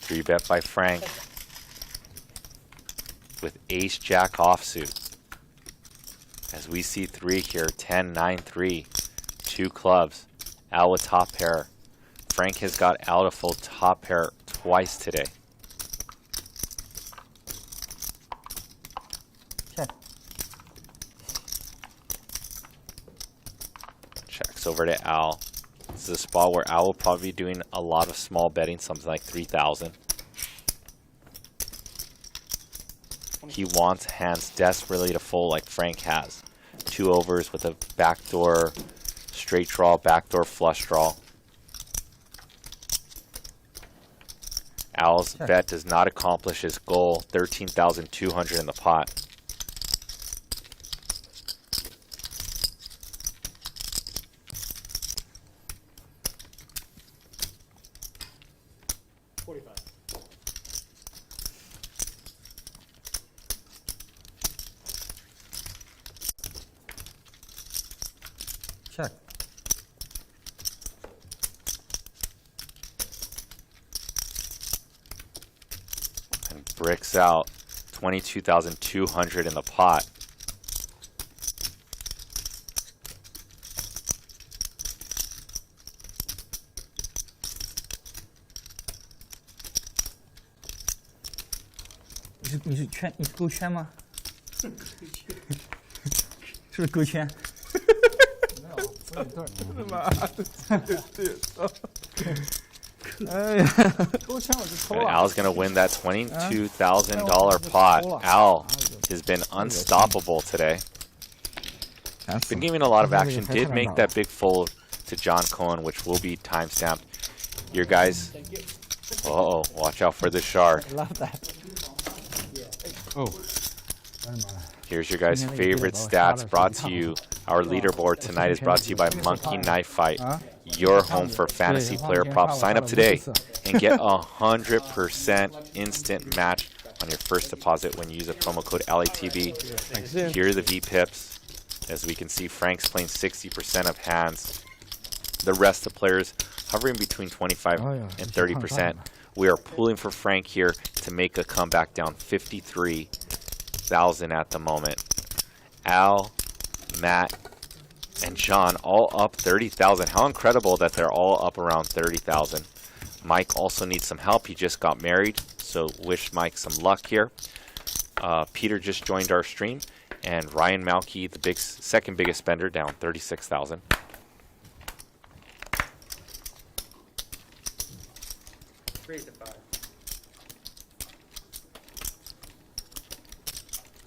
3-bet by Frank. With ace jack offsuit. As we see 3 here, 10, 9, 3, 2 clubs. Al with top pair. Frank has got out a full top pair twice today. Check. Checks over to Al. This is a spot where Al will probably be doing a lot of small betting, something like 3,000. He wants hands desperately to fold like Frank has. 2 overs with a backdoor straight draw, backdoor flush draw. Al's bet does not accomplish his goal. 13,200 in the pot. Check. And bricks out 22,200 in the pot.你是勾圈吗？是不是勾圈？ And Al's going to win that $22,000 pot. Al has been unstoppable today. Been giving a lot of action. Did make that big fold to John Cohen, which will be timestamped. Your guys. Uh-oh, watch out for the shark. I love that. Oh. Here's your guys' favorite stats brought to you. Our leaderboard tonight is brought to you by Monkey Knife Fight, your home for fantasy player props. Sign up today and get 100% instant match on your first deposit when you use a promo code LATV. Here are the VPIPs. As we can see, Frank's playing 60% of hands. the rest of the players hovering between 25 Oh, yeah. and 30%. We are pulling for Frank here to make a comeback down 53,000 at the moment. Al, Matt, and John all up 30,000. How incredible that they're all up around 30,000. Mike also needs some help. He just got married, so wish Mike some luck here. Peter just joined our stream, and Ryan Malky, the second biggest spender, down 36,000. Raise to 5.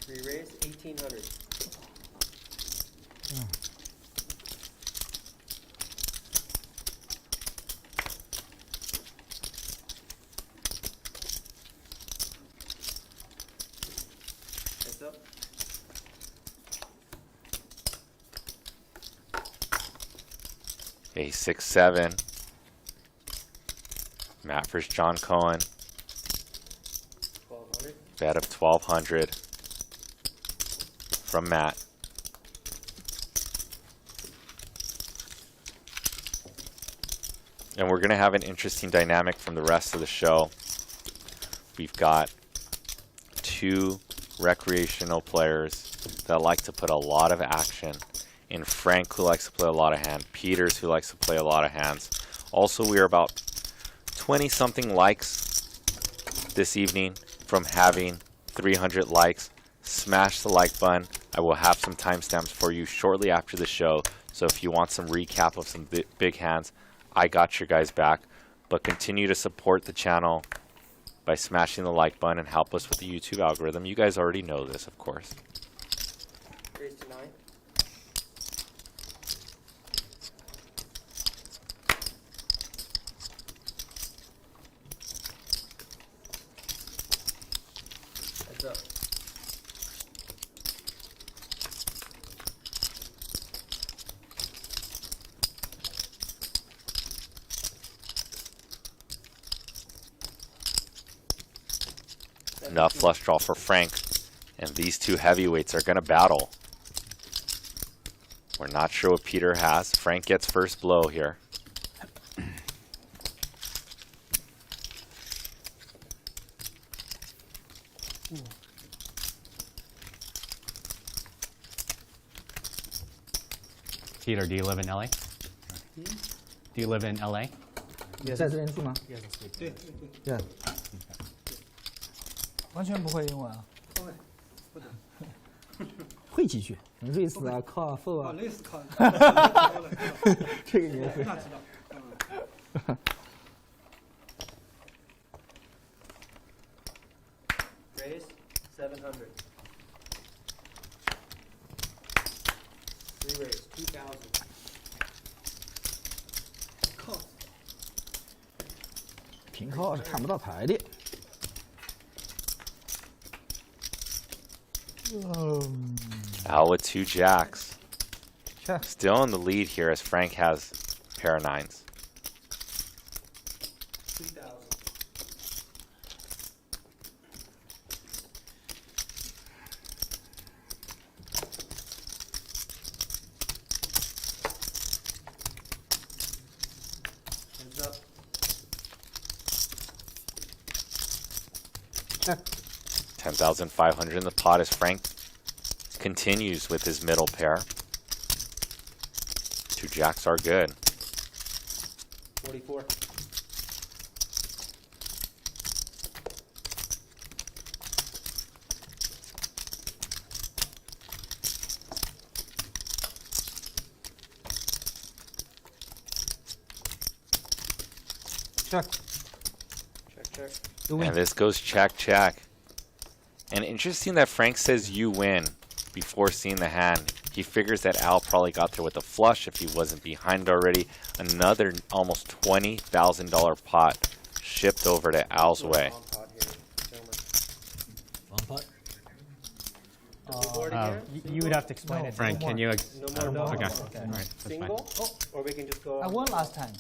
3 raise, 1,800. Heads up. A 6-7. Matt versus John Cohen. 1,200. Bet of 1,200 from Matt. And we're going to have an interesting dynamic from the rest of the show. We've got 2 recreational players that like to put a lot of action in. Frank, who likes to play a lot of hands. Peters, who likes to play a lot of hands. Also, we are about 20-something likes this evening from having 300 likes. Smash the like button. I will have some timestamps for you shortly after the show. So if you want some recap of some big hands, I got your guys back. But continue to support the channel by smashing the like button and help us with the YouTube algorithm. You guys already know this, of course. Raise to 9. Heads up. Enough flush draw for Frank. And these 2 heavyweights are going to battle. We're not sure what Peter has. Frank gets first blow here. Peter, do you live in LA? Do you live in LA? 你在这边住吗？对，对。完全不会英文啊？不懂。会几句，瑞士啊，靠啊，否啊。类似考。这个你也会。那知道。Raise 700. 3 raise 2,000. 靠。平靠是看不到牌的。Al with 2 jacks. Check. Still in the lead here as Frank has a pair of 9s. 2,000. Heads up. Check. 10,500 in the pot as Frank continues with his middle pair. 2 jacks are good. 44. Check. Check, check. And this goes check, check. And interesting that Frank says you win before seeing the hand. He figures that Al probably got there with a flush if he wasn't behind already. Another almost $20,000 pot shipped over to Al's way. Long pot? You would have to explain it. Frank, can you? No more Okay. dogs. All right. That's fine. Single, or we can just go. I won last time,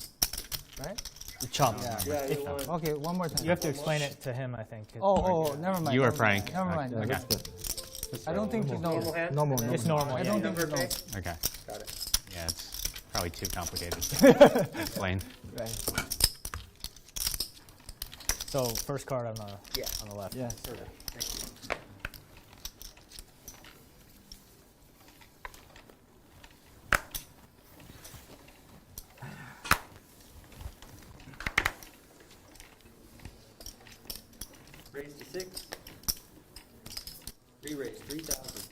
right? You chop. Yeah, you won. Okay, one more time. You have to explain it to him, I think. Oh, never mind. You or never mind, Frank? Never mind. Okay. I don't think you know. Normal hand? Normal. I don't It's think normal, I yeah. don't Number think you know. pay? Okay. Got it. Yeah, it's probably too complicated to explain. Right. So first card on the left. Yeah. Raise to 6. Re-raise 3,000.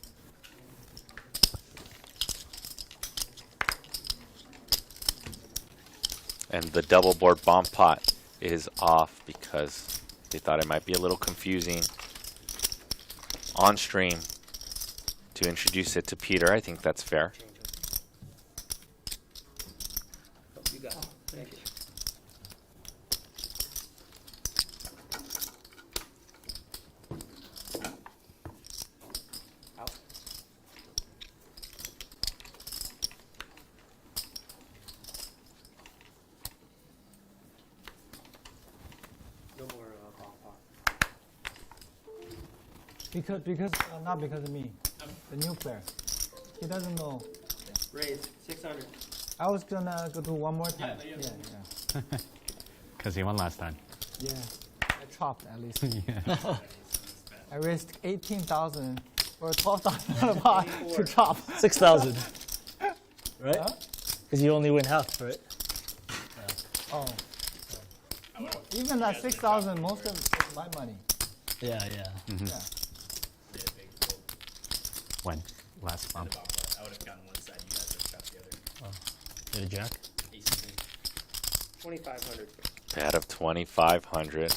And the double board bomb pot is off because they thought it might be a little confusing on stream to introduce it to Peter. I think that's fair. Oh, you got it. Thank you. Out. No more bomb pot. Because not because of me, the new player. He doesn't know. Raise 600. I was gonna go do one more time. Yeah. Because he won last time. Yeah. I chopped at least. Yeah. I risked 18,000 or 12,000 on a pot to chop. 6,000. Right? Huh? Because you only win half, right? Oh. Even at 6,000, most of it is my money. Yeah, yeah. Yeah. When? Last bump. I would have gotten one side, you guys would have got the other. Did a jack? 2,500. Bet of 2,500.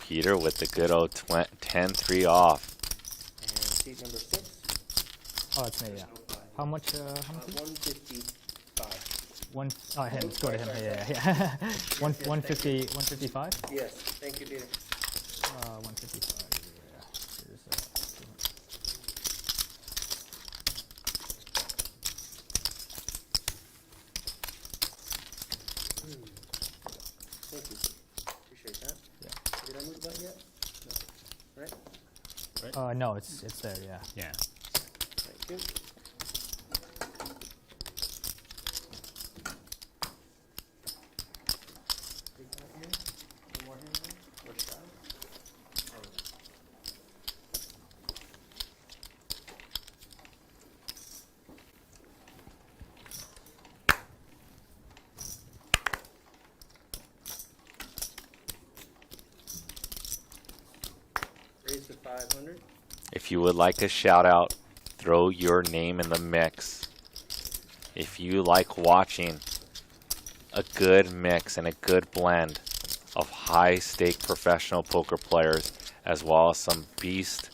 Peter with the good old 10-3 off. And seat number 6. Oh, it's me. Yeah. How much? How much? 155. One. Oh, him. Let's go to him. Yeah. 150. 155. Yes. Thank you, Peter. 155. Yeah. Here's, Thank you. Appreciate that. Yeah. Did I move the button yet? No. Right? no, it's there. Yeah. Yeah. Thank you. Big guy here. One more here. Or style. Raise to 500. If you would like a shout out, throw your name in the mix. If you like watching a good mix and a good blend of high stake professional poker players, as well as some beast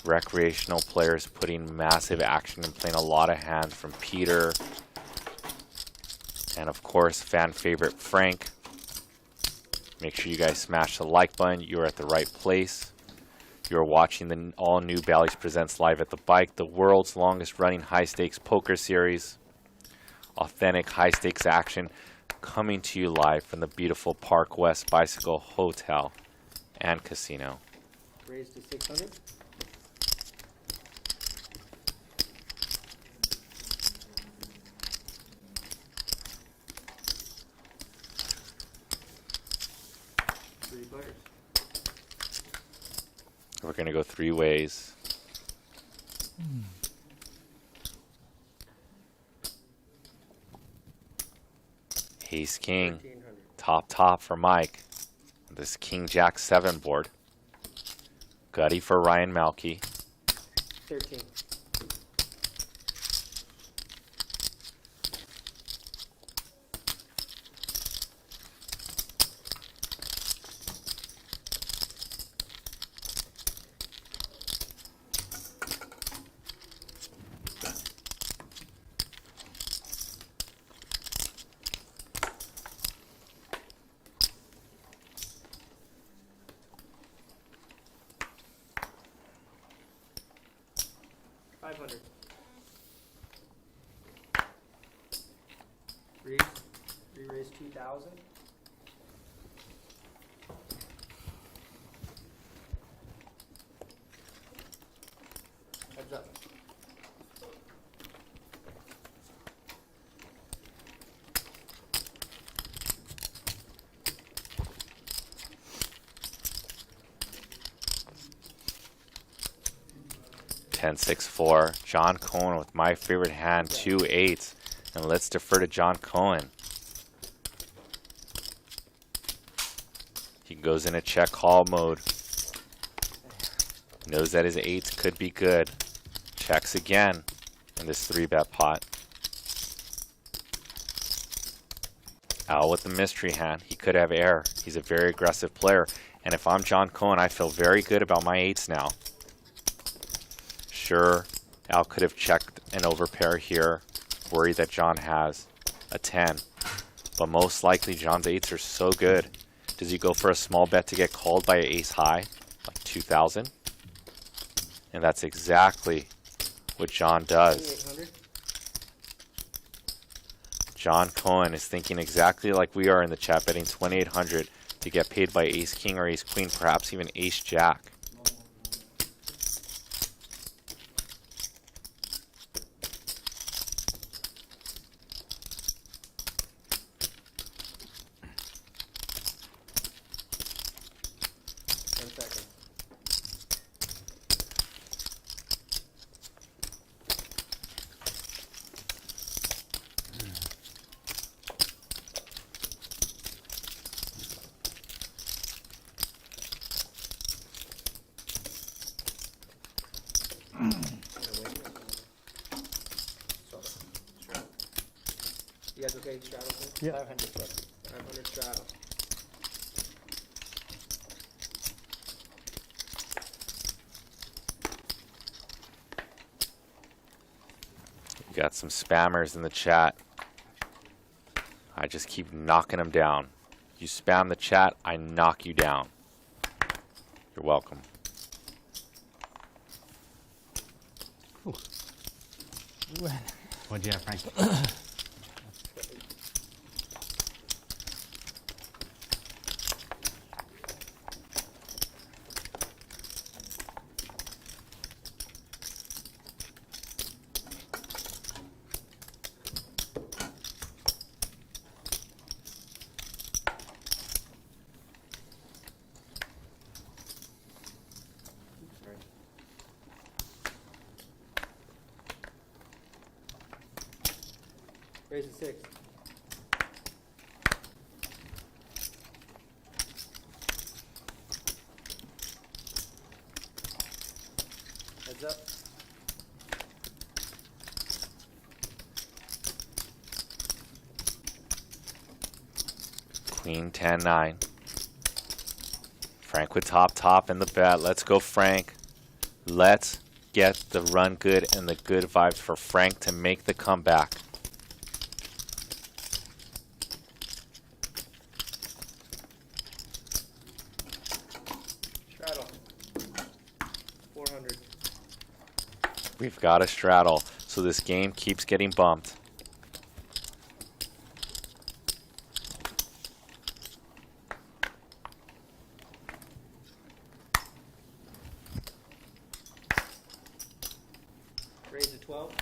recreational players putting massive action and playing a lot of hands from Peter, and of course fan favorite Frank, make sure you guys smash the like button. You're at the right place. You're watching the all new Bally's Presents Live at the Bike, the world's longest running high stakes poker series. Authentic high stakes action coming to you live from the beautiful Park West Bicycle Hotel and Casino. Raise to 600. Three butters. We're going to go 3 ways. Ace King, 1,300. top for Mike. This King Jack 7 board. Gutty for Ryan Malky. 13. Re-raise 2,000. Heads up. 10-6-4. John Cohen with my favorite hand, 2-8. And let's defer to John Cohen. He goes in a check call mode. Knows that his 8s could be good. Checks again in this 3-bet pot. Al with the mystery hand. He could have air. He's a very aggressive player. And if I'm John Cohen, I feel very good about my 8s now. Sure, Al could have checked an overpair here. Worried that John has a 10. But most likely John's 8s are so good. Does he go for a small bet to get called by an ace high? Like 2,000? And that's exactly what John does. John Cohen is thinking exactly like we are in the chat, betting 2,800 to get paid by ace king or ace queen, perhaps even ace jack. You guys okay, straddle? Yeah. 500 straddle. We got some spammers in the chat. I just keep knocking them down. You spam the chat, I knock you down. You're welcome. What'd you have, Frank? Raise a 6. Heads up. Queen 10-9. Frank with top in the bet. Let's go, Frank. Let's get the run good and the good vibes for Frank to make the comeback. Straddle. 400. We've got a straddle, so this game keeps getting bumped. Raise to 12.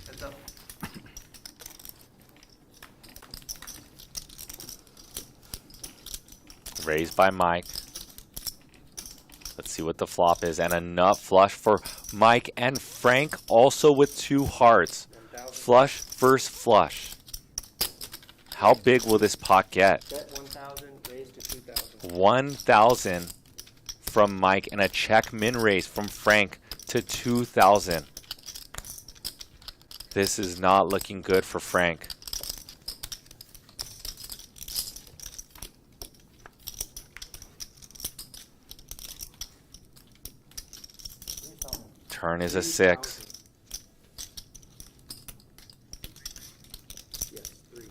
Heads up. Raised by Mike. Let's see what the flop is. And a nut flush for Mike and Frank, also with 2 hearts. 1,000. Flush versus flush. How big will this pot get? Bet 1,000. Raise to 2,000. 1,000 from Mike and a check min raise from Frank to 2,000. This is not looking good for Frank. Turn is a 6. Yes, 3.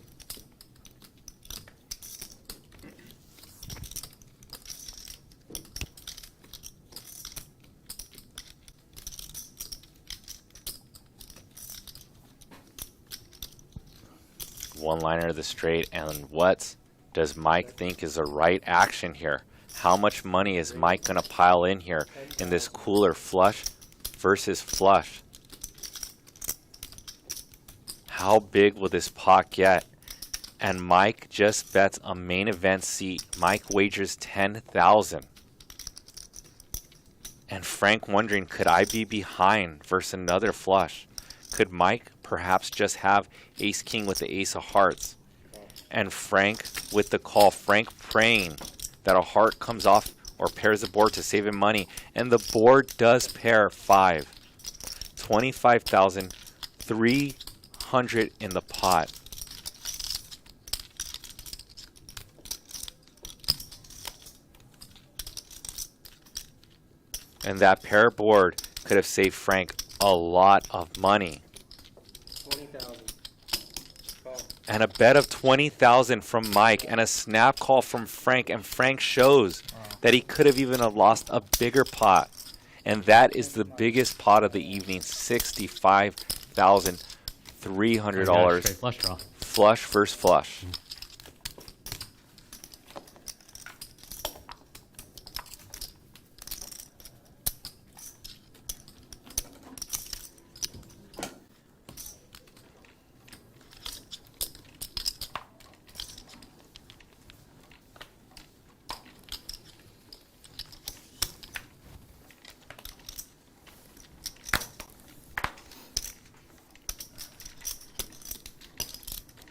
One liner of the straight, and what does Mike think is the right action here? How much money is Mike going to pile in here in this cooler flush versus flush? How big will this pot get? And Mike just bets a main event seat. Mike wagers 10,000. And Frank wondering, could I be behind versus another flush? Could Mike perhaps just have ace king with the ace of hearts? And Frank with the call. Frank praying that a heart comes off or pairs the board to save him money. And the board does pair 5. 25,300 in the pot. And that pair board could have saved Frank a lot of money. 20,000. Call. And a bet of 20,000 from Mike and a snap call from Frank. And Frank shows that he could have even lost a bigger pot. And that is the biggest pot of the evening, $65,300. Straight flush draw. Flush versus flush.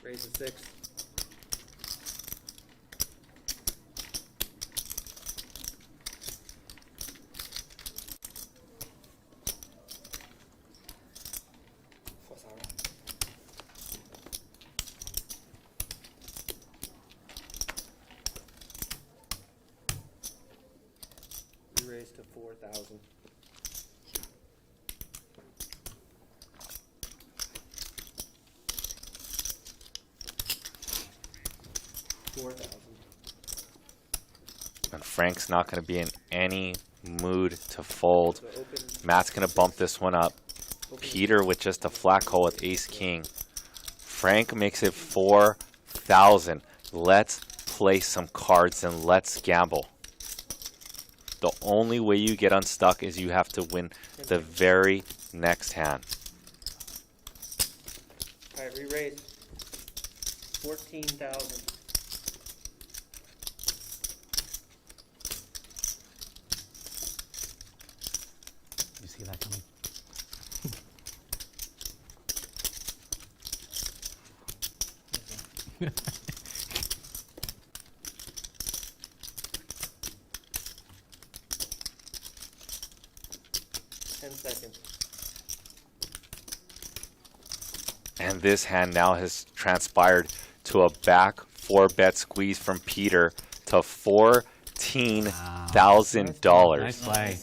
Raise a 6. We raised to 4,000. And Frank's not going to be in any mood to fold. Matt's going to bump this one up. Peter with just a flat call with ace king. Frank makes it 4,000. Let's play some cards and let's gamble. The only way you get unstuck is you have to win the very next hand. All right, re-raise. 14,000. You see that coming? Seconds. And this hand now has transpired to a back 4-bet squeeze from Peter to $14,000. Nice play.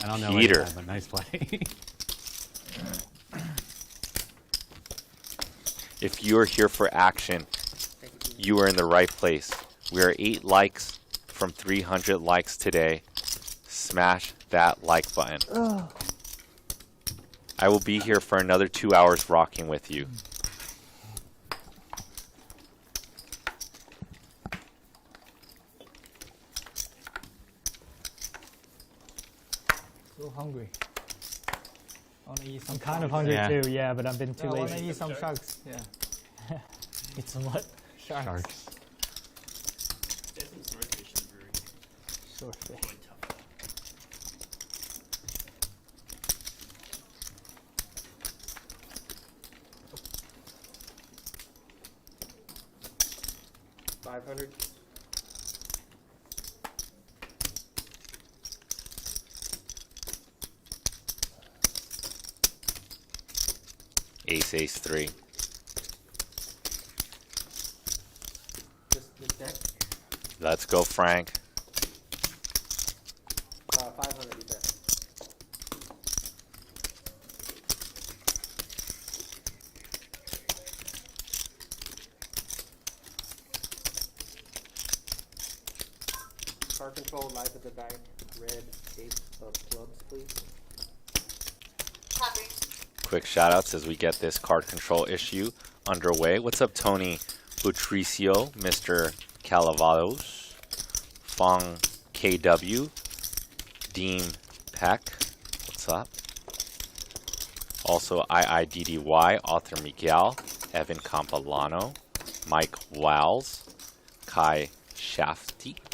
I don't know Peter. what you had, but nice play. If you are here for action, you are in the right place. We are 8 likes from 300 likes today. Smash that like button. I will be here for another 2 hours rocking with you. So hungry. I wanna eat some. I'm kind of hungry Yeah. too, yeah, but I've been too I wanna lazy. eat some sharks. Yeah. Eat some what? Sharks. Swordfish. 500. Ace, ace, 3. Just the deck. Let's go, Frank. 500 you bet. Card control, life at the bank, red, ace of clubs, please. Copy. Quick shout outs as we get this card control issue underway. What's up, Tony Butricio, Mr. Calavados, Fong KW, Dean Peck. What's up? Also IIDDY, Author Miguel, Evan Campolano, Mike Wiles, Kai Shaftia,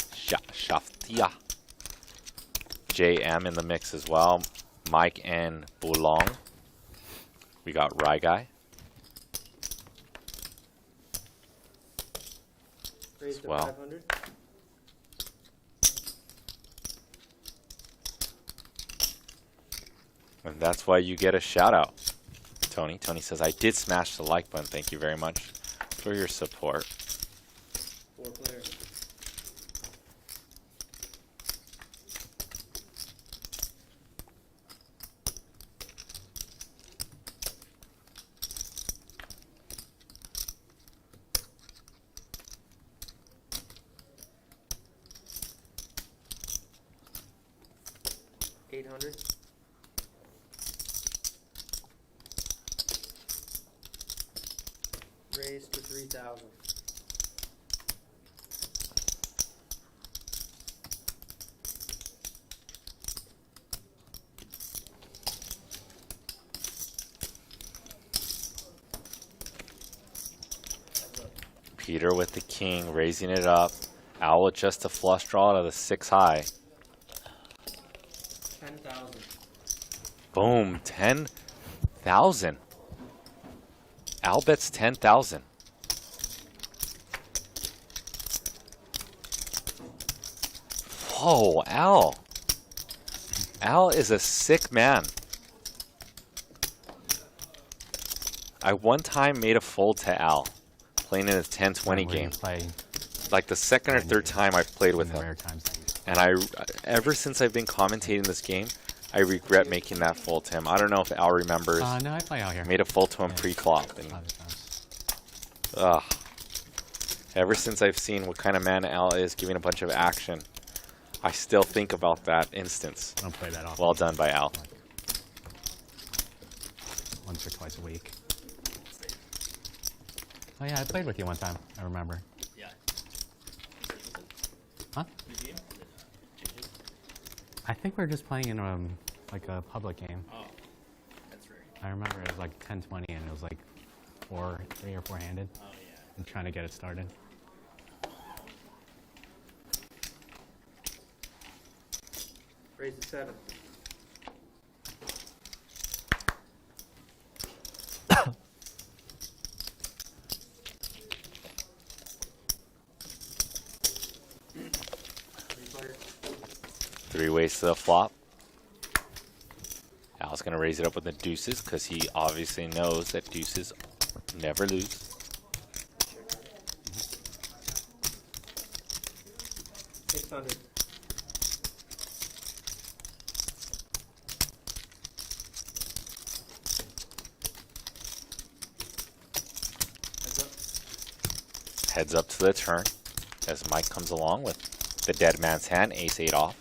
JM in the mix as well, Mike and Bulong. We got Rye Guy Raised as to well. 500. And that's why you get a shout out, Tony. Tony says, I did smash the like button. Thank you very much for your support. 4 players. $800. Raised to 3,000. Peter with the king, raising it up. Al with just a flush draw to the 6 high. 10,000. Boom, 10,000. Al bets 10,000. Whoa, Al. Al is a sick man. I one time made a fold to Al, playing in a 10-20 game. Like the second or third time I've played with him. And ever since I've been commentating this game, I regret making that fold to him. I don't know if Al remembers. No, I play out here. Made a fold to him pre-flop. Ugh. Ever since I've seen what kind of man Al is, giving a bunch of action, I still think about that instance. I don't play that often. Well done by Al. Once or twice a week. Oh yeah, I played with you one time. I remember. Yeah. Huh? I think we were just playing in like a public game. Oh, that's rare. I remember it was like 10-20 and it was like 3 or 4 handed. Oh yeah. I'm trying to get it started. Raised to 7. Three ways to the flop. Al's going to raise it up with the deuces because he obviously knows that deuces never lose. $600. Heads up to the turn as Mike comes along with the dead man's hand, ace-8 off.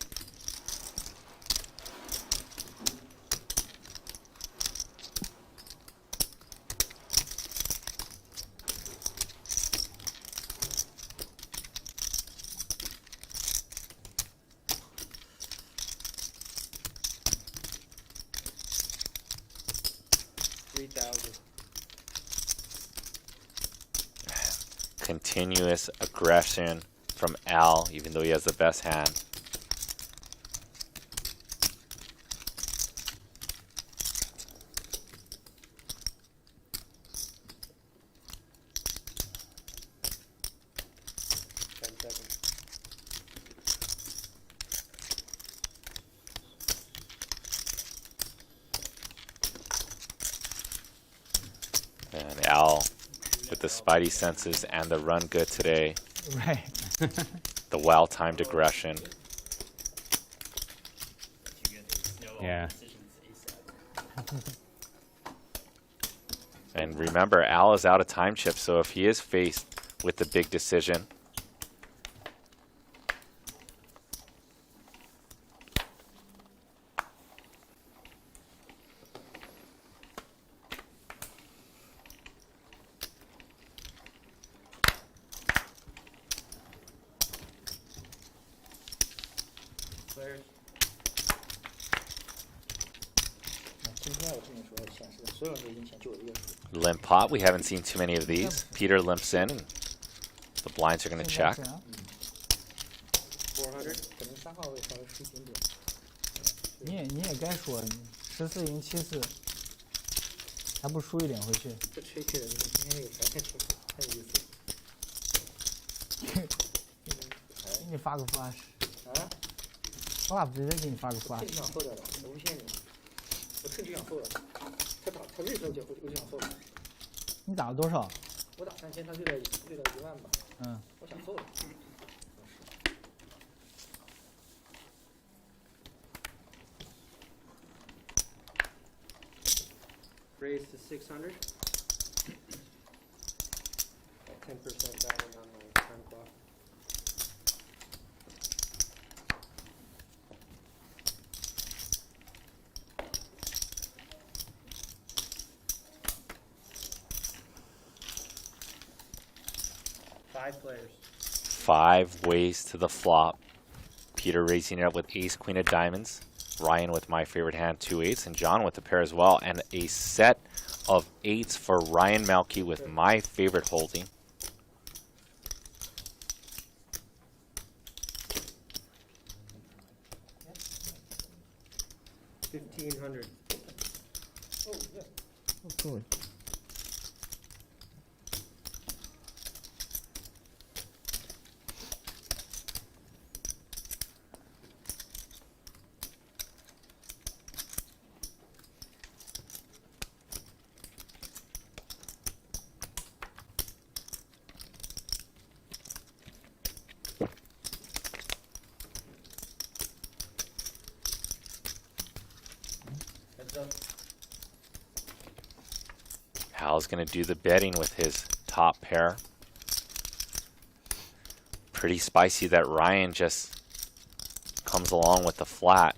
Continuous aggression from Al, even though he has the best hand. And Al with the spidey senses and the run good today. Right. The well-timed aggression. Yeah. And remember, Al is out of time chip, so if he is faced with the big decision, Not too bad. 之前说显示的所有人都赢钱就有一个数。 Limp pot. We haven't seen too many of these. Peter limps in, and the blinds are going to 现在 check. 是啊 400. 可能3号位稍微输一点点。你也该说，14赢74，还不输一点回去。这吹气的，你今天这个条太吹，太有意思了。给你发个 flash。啊？我俩直接给你发个 flash。我趁机想 fold 的，我不骗你。我趁机想 fold 的，他瑞克我就想 fold。你打了多少？我打3000，他瑞了1万吧。嗯。我想 fold。 Raise to 600. 10% batting on my time clock. Five players. 5 ways to the flop. Peter raising it up with ace, queen of diamonds. Ryan with my favorite hand, 2 8s, and John with the pair as well. And a set of 8s for Ryan Malky with my favorite holding. $1,500. Oh, yeah. Oh, good. Hal's going to do the betting with his top pair. Pretty spicy that Ryan just comes along with the flat.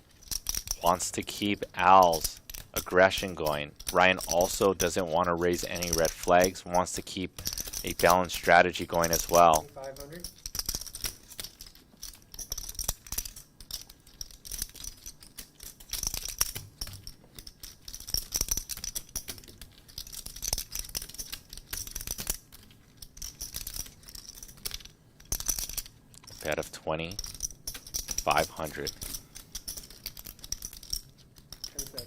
Wants to keep Al's aggression going. Ryan also doesn't want to raise any red flags. Wants to keep a balanced strategy going as well. 500. Bet of 20, 500. 10 seconds.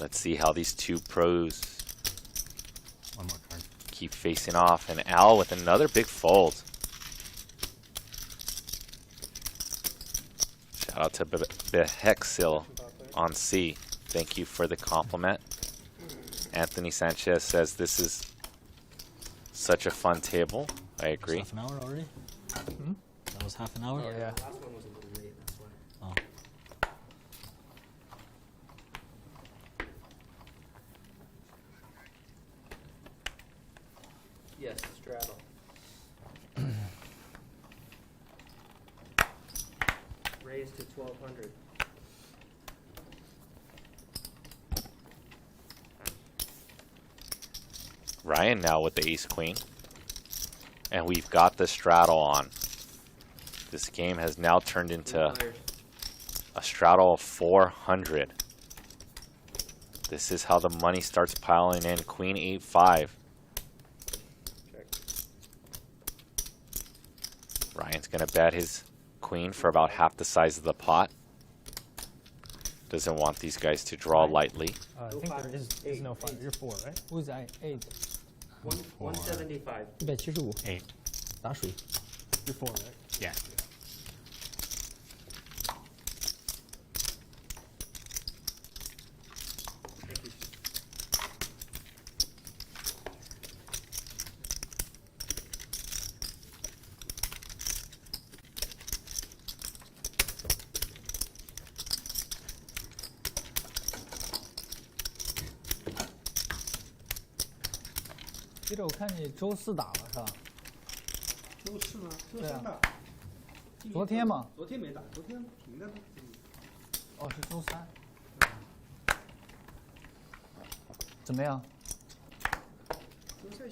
Let's see how these two pros One more card. keep facing off. And Al with another big fold. Shout out to Behexil on C. Thank you for the compliment. Anthony Sanchez says this is such a fun table. I agree. Half an hour already? That was half an hour? Oh, yeah. Last one was a little late, that's why. Oh. Yes, straddle. Raise to 1200. Ryan now with the ace queen. And we've got the straddle on. This game has now turned into a straddle of 400. This is how the money starts piling in. Queen 8-5. Check. Ryan's going to bet his queen for about half the size of the pot. Doesn't want these guys to draw lightly. I think there is no 5. You're 4, right? Who's that? 8. 175. 175. 8. 打水。 You're 4, right? Yeah. Thank you.记得我看你周4打了是吧？周4吗？周对啊3打。昨天嘛。昨天没打，昨天平的。哦，是周3。怎么样？周赛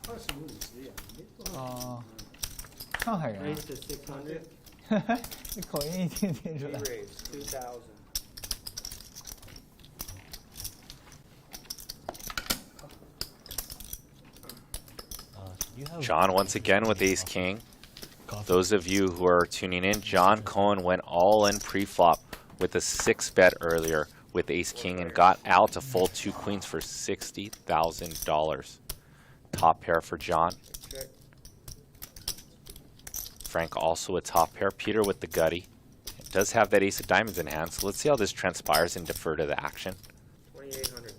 25、50呀，没多少。啊，上海人啊。 Raise to 600. 你口音一听听出来。 Raise 2000. John once again with ace king. Those of you who are tuning in, John Cohen went all in pre-flop with a 6-bet earlier with ace king and got out to fold 2 queens for $60,000. Top pair for John. Frank also a top pair. Peter with the gutty. Does have that ace of diamonds in hand, so let's see how this transpires and defer to the action. 2,800.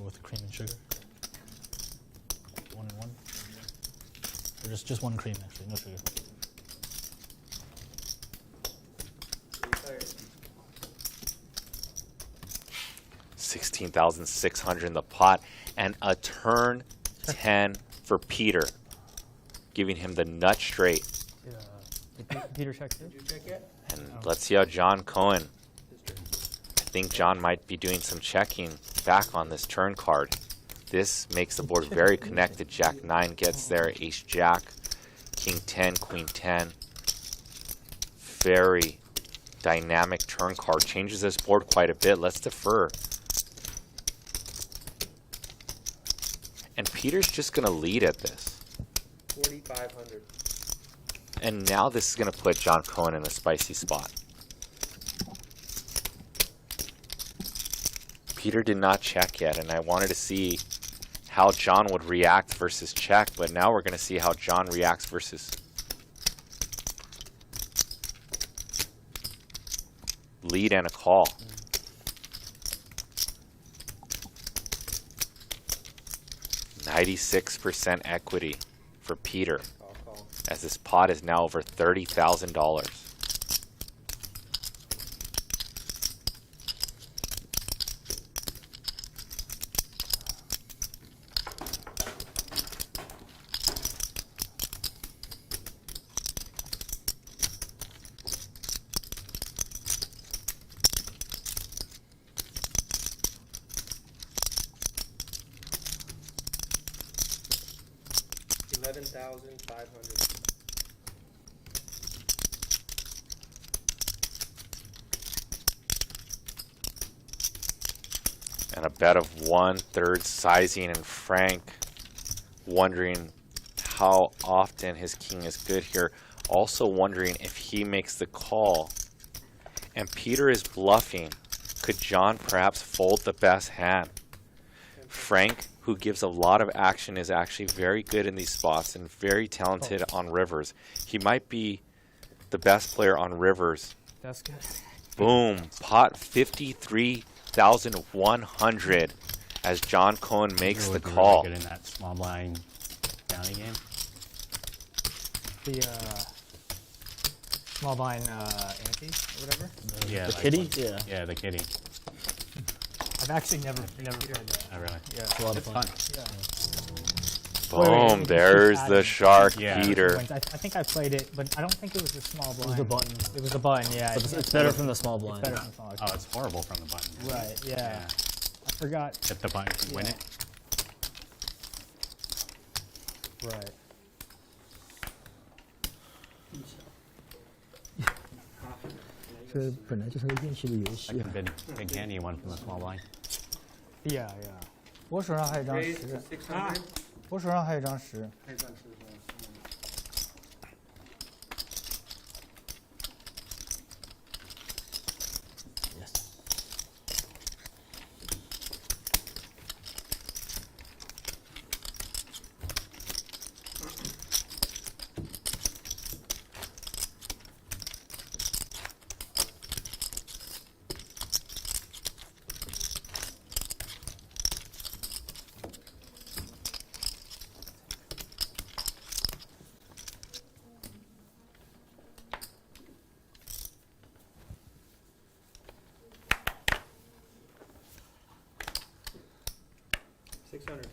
With the cream and sugar. 1 and 1. Or just one cream actually, no sugar. Retired. 16,600 in the pot and a turn 10 for Peter, giving him the nut straight. Peter checks it. Did you check yet? And let's see how John Cohen. I think John might be doing some checking back on this turn card. This makes the board very connected. Jack 9 gets there, ace jack, king 10, queen 10. Very dynamic turn card. Changes this board quite a bit. Let's defer. And Peter's just going to lead at this. 4,500. And now this is going to put John Cohen in a spicy spot. Peter did not check yet, and I wanted to see how John would react versus check, but now we're going to see how John reacts versus lead and a call. %96 equity for Peter, as this pot is now over $30,000. $11,500. And a bet of 1/3 sizing, and Frank wondering how often his king is good here. Also wondering if he makes the call. And Peter is bluffing. Could John perhaps fold the best hand? Frank, who gives a lot of action, is actually very good in these spots and very talented on rivers. He might be the best player on rivers. That's good. Boom. Pot 53,100 as John Cohen makes the call. Good in that small blind bounty game. The small blind ante or whatever. Yeah, The like kitty? one- Yeah. Yeah, the kitty. I've actually never played that. Oh, really? Yeah. It's a lot of It's fun. fun. Boom. There's the shark, Yeah. Peter. I think I played it, but I don't think it was the small blind. was the button. It was the button, yeah. But it's better from the small blind. better than small. Oh, it's horrible from the button. Right, yeah. I forgot. If the button can win it. Right. This 本来就是个运气的游戏 Like a big handy one from the small blind. Yeah, yeah. 我手上还有一张 Raise 10 to 600. 我手上还有一张10。还有钻石是吧？ Yes. $600.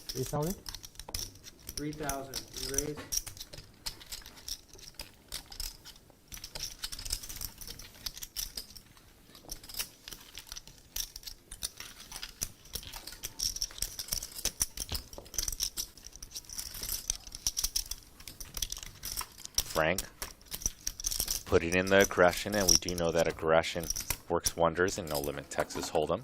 3,000. 3,000. You raise. Frank put it in the aggression, and we do know that aggression works wonders in No Limit Texas Hold'em.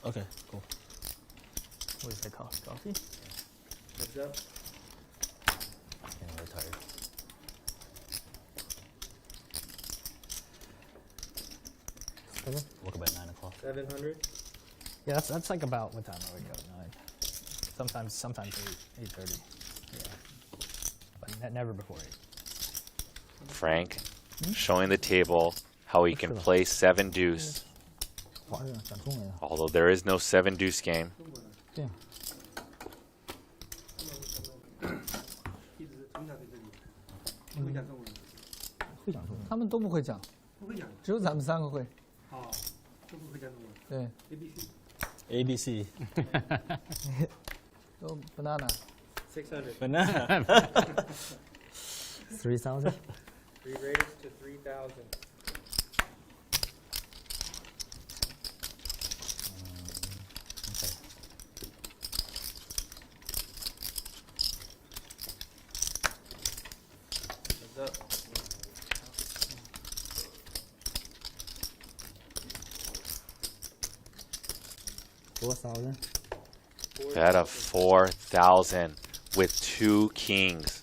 Okay, cool. What is that coffee? Coffee? What's up? I'm really tired. Woke up at 9 o'clock. 700. Yeah, that's like about what time I wake up at 9. Sometimes 8:30. Yeah, but never before 8. Frank showing the table how he can play 7 deuce. 华人讲中文啊， Although there is no 7 deuce game. 这样。一直从小在这里，不会讲中文，会讲中文，他们都不会讲，不会讲，只有咱们3个会。哦，都不会讲中文。对， ABC。 ABC. 都 banana。 600. Banana. 3,000. Re-raise to 3,000. What's up? Bet of 4,000 with 2 kings.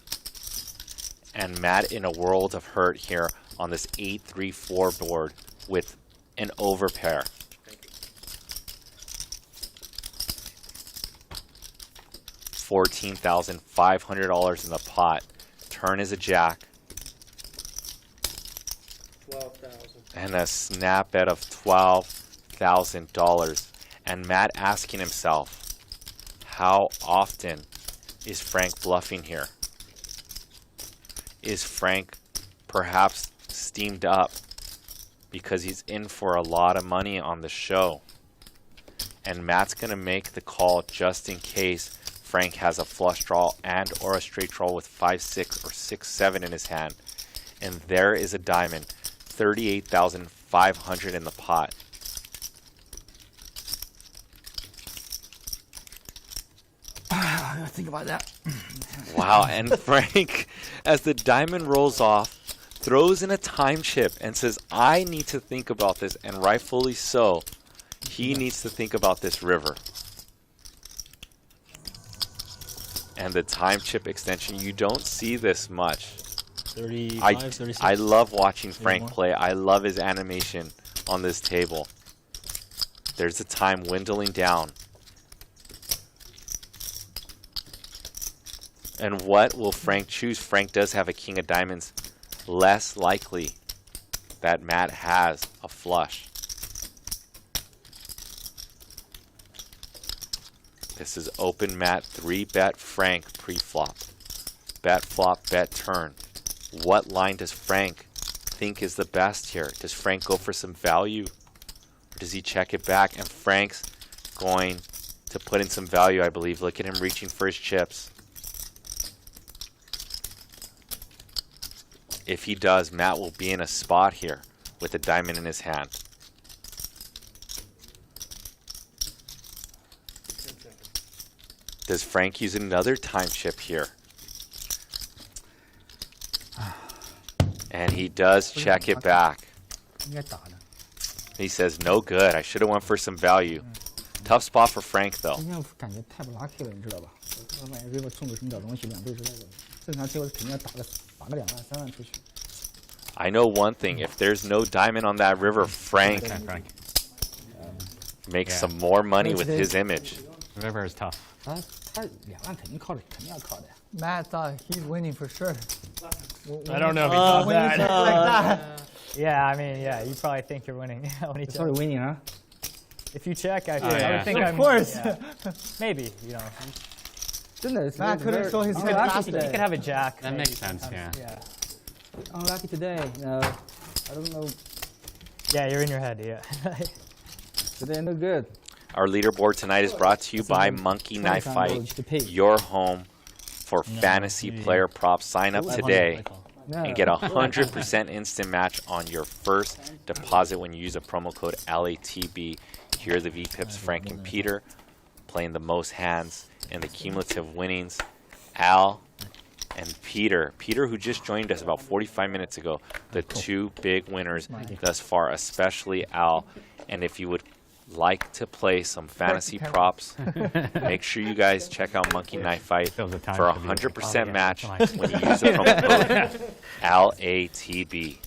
And Matt in a world of hurt here on this 8-3-4 board with an overpair. $14,500 in the pot. Turn is a jack. 12,000. And a snap bet of $12,000. And Matt asking himself, how often is Frank bluffing here? Is Frank perhaps steamed up because he's in for a lot of money on the show? And Matt's going to make the call just in case Frank has a flush draw and or a straight draw with 5-6 or 6-7 in his hand. And there is a diamond, $38,500 in the pot. Think about that. Wow, and Frank, as the diamond rolls off, throws in a time chip and says, I need to think about this, and rightfully so. He needs to think about this river. And the time chip extension, you don't see this much. 35, 36. I love watching Frank play. I love his animation on this table. There's the time dwindling down. And what will Frank choose? Frank does have a king of diamonds. Less likely that Matt has a flush. This is open Matt, 3-bet Frank pre-flop. Bet flop, bet turn. What line does Frank think is the best here? Does Frank go for some value? Or does he check it back? And Frank's going to put in some value, I believe. Look at him reaching for his chips. If he does, Matt will be in a spot here with a diamond in his hand. Does Frank use another time chip here? And he does check it back. He says, no good. I should have went for some value. Tough spot for Frank, though. 今天我感觉太不 lucky 了，你知道吧？我买 river 冲个什么小东西，2倍之类的，正常机会肯定要打个2万3万出去。 I know one thing. If there's no diamond on that river, Frank makes some more money with his image. River is tough. 他2万肯定靠的，肯定要靠的。 Matt thought he's winning for sure. I don't know if he thought that. Like that. Yeah, I mean, yeah, you probably think you're winning when he Sorry, checks. winning 啊！ If you check, I, yeah. I would think Of I'm. course. Yeah. Maybe, you know. 真的 Matt couldn't show his You hand could, last you day. could have a jack. That maybe makes sense, sometimes. yeah. unlucky today. No, I don't know. Yeah, you're in your head, yeah. Today no good. Our leaderboard tonight is brought to you by Monkey Knife Fight, your home for fantasy player props. Sign up today and get a 100% instant match on your first deposit when you use a promo code LATB. Here are the VPips, Frank and Peter, playing the most hands in the cumulative winnings. Al and Peter. Peter, who just joined us about 45 minutes ago, the two big winners thus far, especially Al. And if you would like to play some fantasy props, make sure you guys check out Monkey Knife Fight for a 100% match when you use the promo code LATB.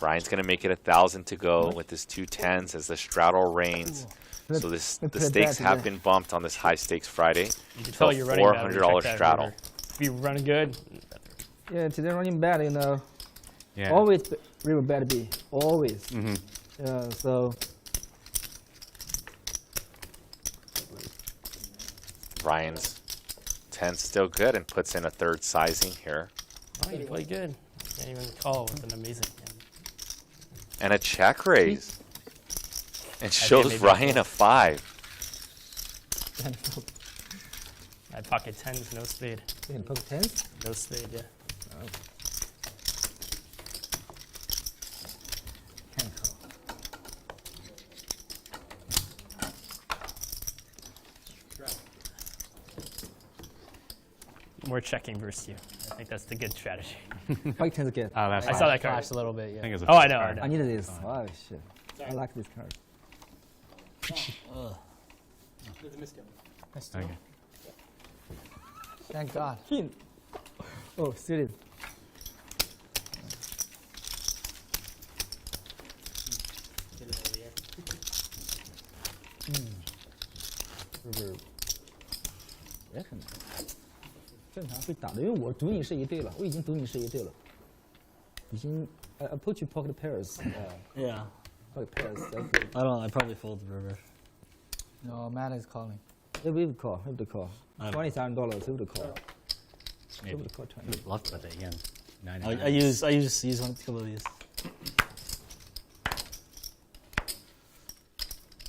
Ryan's going to make it 1,000 to go with his 2 10s as the straddle reigns. So the stakes have been bumped on this high stakes Friday. You can tell you're running bad. $400 straddle. If you're running good. Yeah, today running bad, you know. Yeah. Always river bad B. Always. Yeah, so. Ryan's 10's still good and puts in a 3rd sizing here. Oh, you play good. Can't even call with an amazing hand. And a check raise. And shows Ryan a 5. I pocket 10s, no spade. You can pocket 10s? No spade, yeah. Oh. Can't call. More checking versus you. I think that's the good strategy. Pocket 10s again. Oh, that's I saw that card. Flashed a little bit, yeah. Oh, I know. I know. I needed this. Oh, shit. I like this card. There's a miscount. Okay. Thank God. Oh, serious. River 也很难，正常会打的，因为我赌你是一对了，我已经赌你是一对了，已经 I put you pocket pairs. Yeah. Pocket pairs. I don't know. I probably fold the river. No, Matt is calling. We would call. We would call. $20,000. We would call. We Maybe. would call 20. Bluff with it again. I use one a couple of these.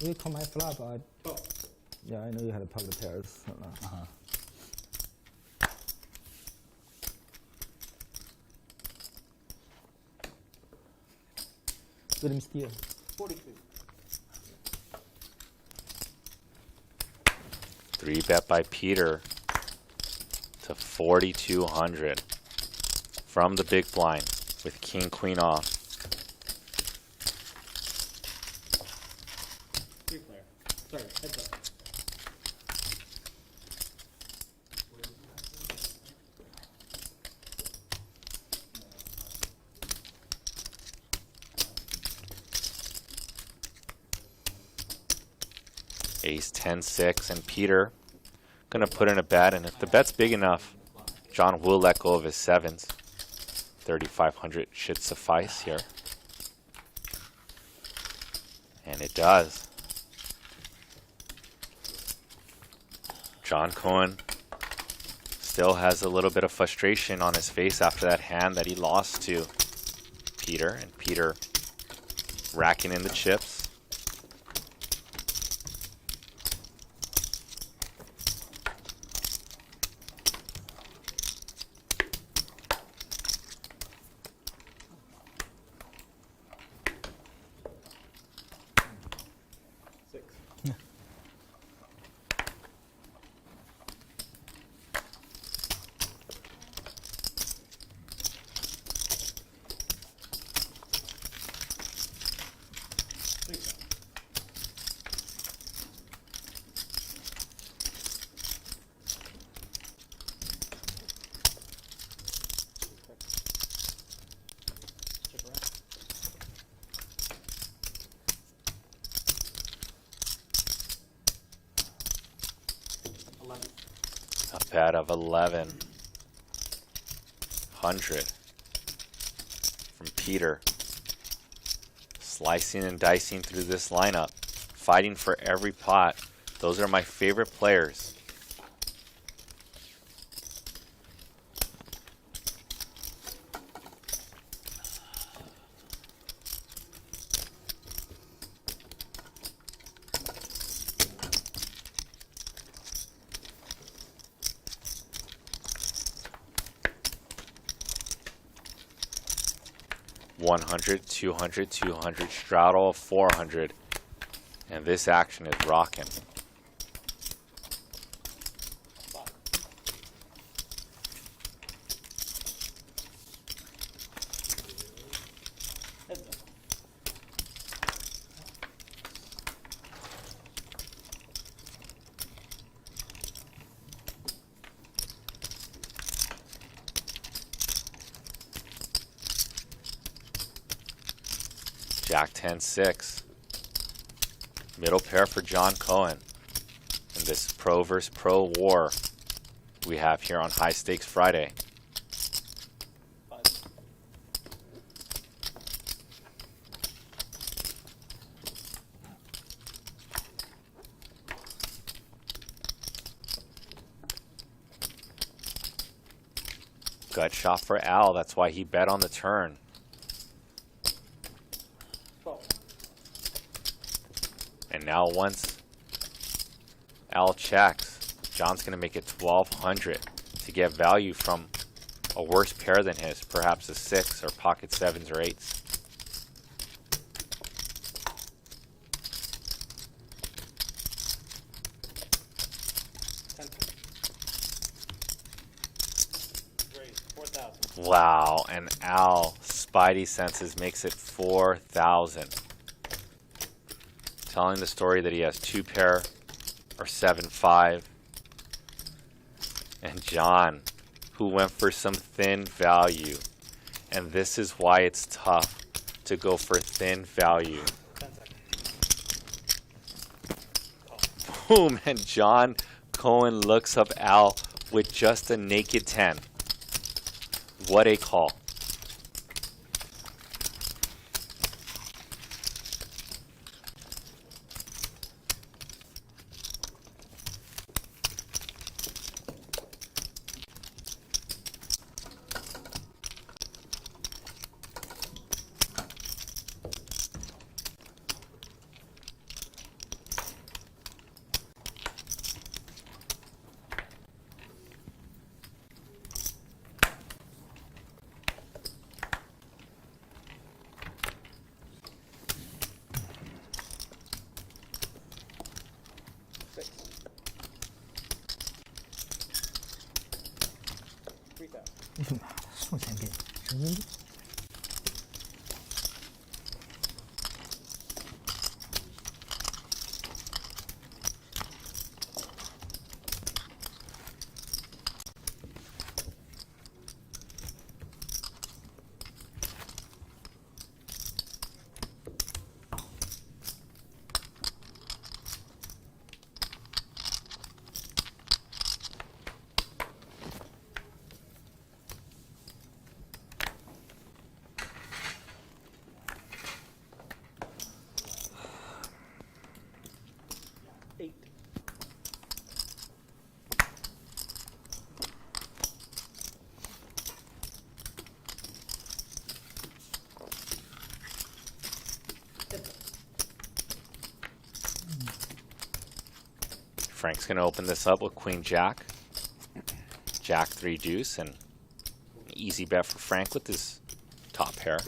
Will you call my flop? Yeah, I know you had a pocket pairs. Good him steal. 42. 3-bet by Peter to 4,200 from the big blind with king, queen off. 3-player. Sorry, heads up. Ace 10-6, and Peter gonna put in a bet, and if the bet's big enough, John will let go of his 7s. 3,500 should suffice here. And it does. John Cohen still has a little bit of frustration on his face after that hand that he lost to Peter, and Peter racking in the chips. A bet of 1,100 from Peter. Slicing and dicing through this lineup, fighting for every pot. Those are my favorite players. 100, 200, 200, straddle of 400, and this action is rocking. Jack 10, 6. Middle pair for John Cohen. In this pro versus pro war we have here on High Stakes Friday. Gut shot for Al. That's why he bet on the turn. And now once Al checks, John's going to make it 1,200 to get value from a worse pair than his, perhaps a 6 or pocket 7s or 8s. Wow, and Al, Spidey senses, makes it 4,000. Telling the story that he has 2 pair or 7-5. And John, who went for some thin value. And this is why it's tough to go for thin value. Boom, and John Cohen looks up Al with just a naked 10. What a call. Frank's going to open this up with Queen Jack. Jack 3 deuce, and an easy bet for Frank with his top pair.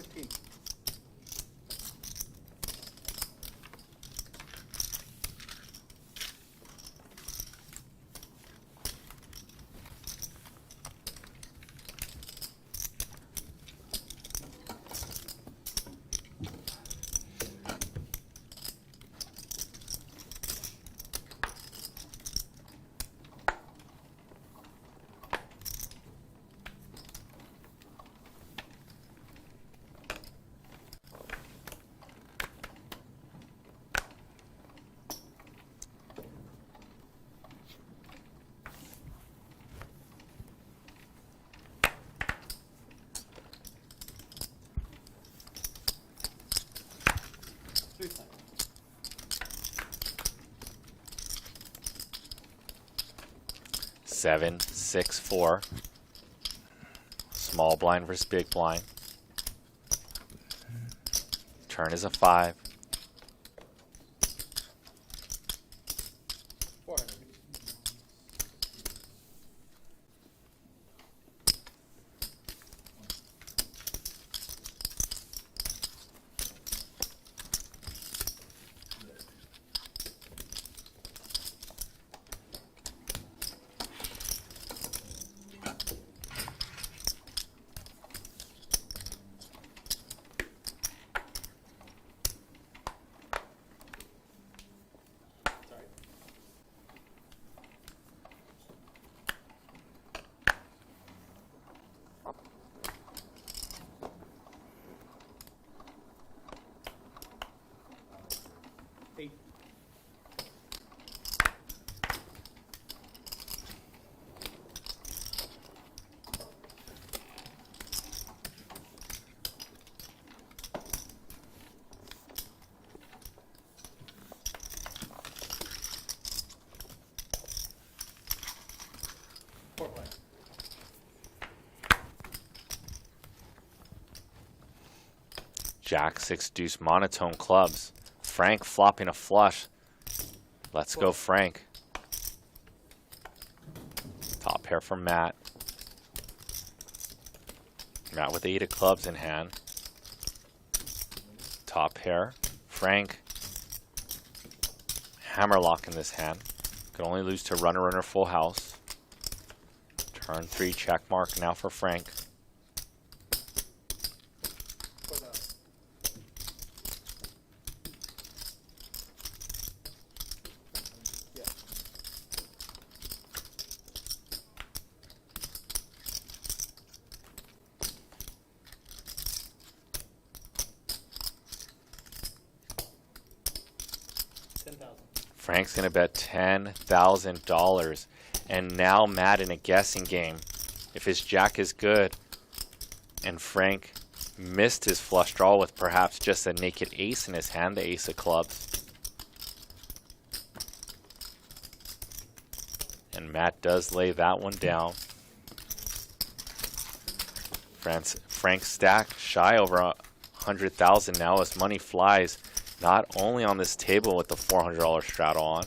15. Seven, 6, 4. Small blind versus big blind. Turn is a 5. 400. Jack 6 deuce monotone clubs. Frank flopping a flush. Let's go, Frank. Top pair for Matt. Matt with 8 of clubs in hand. Top pair. Frank. Hammerlock in this hand. Could only lose to runner full house. Turn 3 check mark now for Frank. Frank's gonna bet $10,000, and now Matt in a guessing game. If his jack is good, and Frank missed his flush draw with perhaps just a naked ace in his hand, the ace of clubs. And Matt does lay that one down. Frank's stack shy over 100,000 now as money flies. Not only on this table with the $400 straddle on,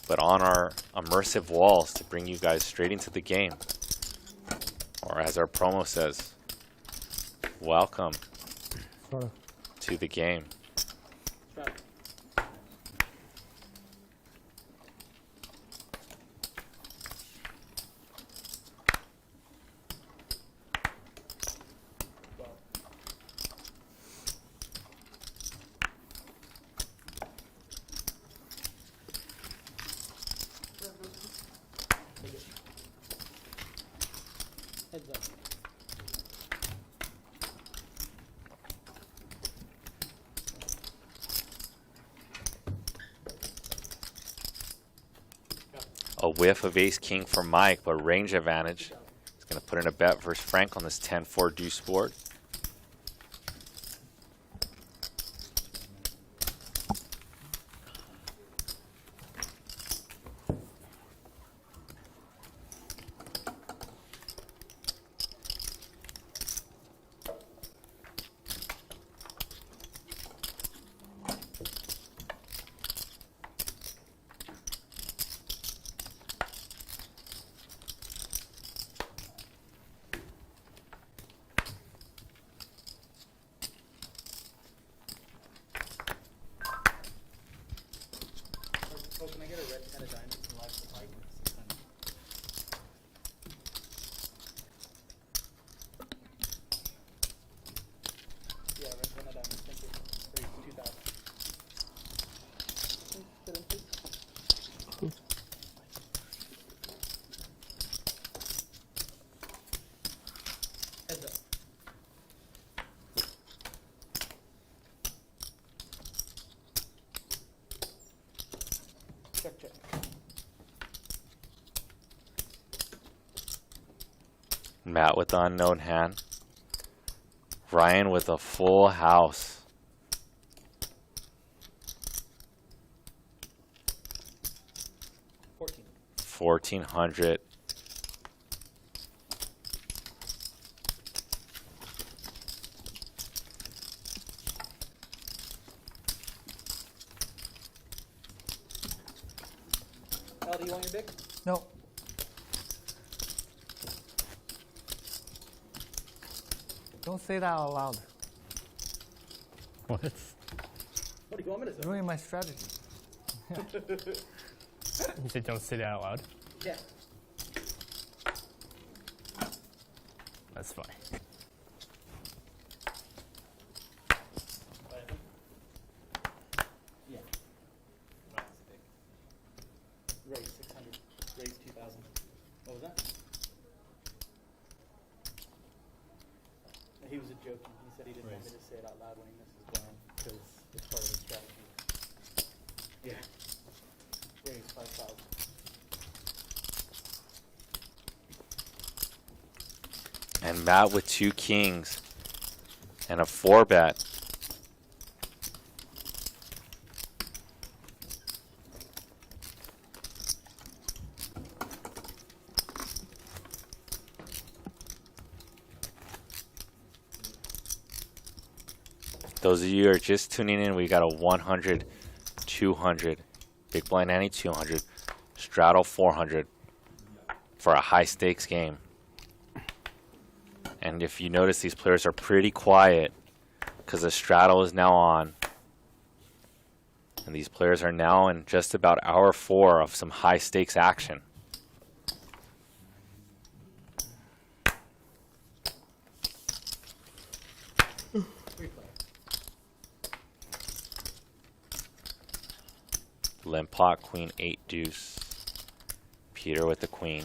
but on our immersive walls to bring you guys straight into the game. Or as our promo says, welcome to the game. Heads up. A whiff of ace king for Mike, but range advantage. He's going to put in a bet versus Frank on this 10-4 deuce board. Oh, can I get a red 10 of diamonds and live the mic? Yeah, red 10 of diamonds, thank you. 2,000. Heads up. Check, check. Matt with the unknown hand. Ryan with a full house. $1,400. Al, do you want your big? No. Don't say that out loud. What? What do you want me to say? Ruin my strategy. You said don't say that out loud. Yeah. That's fine. Yeah. Raise 600. Raise 2,000. What was that? He was joking. He said he didn't want me to say it out loud when he misses blind because it's part of his strategy. Yeah. Raise 5,000. And Matt with 2 kings and a 4-bet. Those of you who are just tuning in, we got a 100, 200, big blind ante 200, straddle 400 for a high stakes game. And if you notice, these players are pretty quiet because the straddle is now on. And these players are now in just about hour 4 of some high stakes action. Limp pot, queen 8 deuce. Peter with the queen.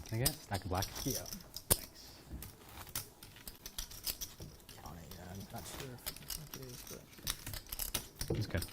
Can I get a stack of black? Yeah. Thanks. Counting, yeah, I'm not sure if it is, but That's good.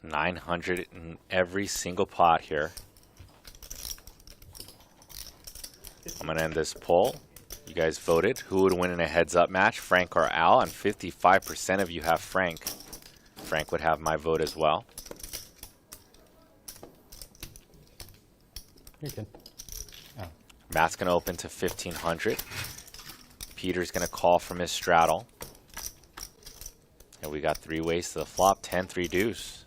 $900 in every single pot here. I'm going to end this poll. You guys voted. Who would win in a heads-up match, Frank or Al? And 55% of you have Frank. Frank would have my vote as well. You're good. Oh. Matt's going to open to 1,500. Peter's going to call from his straddle. And we got 3 ways to the flop, 10-3 deuce.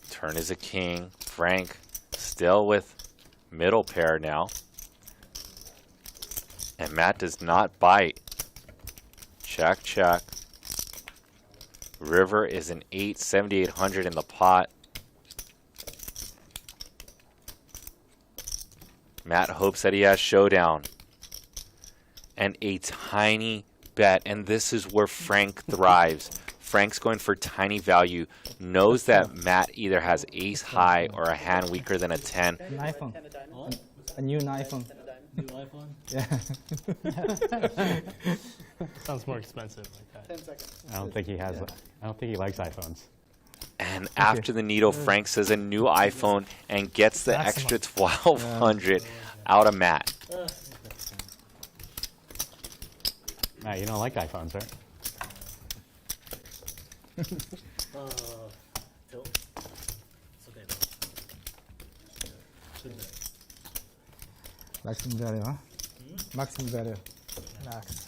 Turn is a king. Frank still with middle pair now. And Matt does not bite. Check, check. River is an 8, 7,800 in the pot. Matt hopes that he has showdown. And a tiny bet. And this is where Frank thrives. Frank's going for tiny value. Knows that Matt either has ace high or a hand weaker than a 10. An iPhone. A new iPhone. New iPhone? Yeah. Sounds more expensive like that. 10 seconds. I don't think he has. I don't think he likes iPhones. And after the needle, Frank says a new iPhone and gets the extra 1,200 out of Matt. Matt, you don't like iPhones, right? Phil? It's okay though. Maximum value, huh? Maximum value. Max.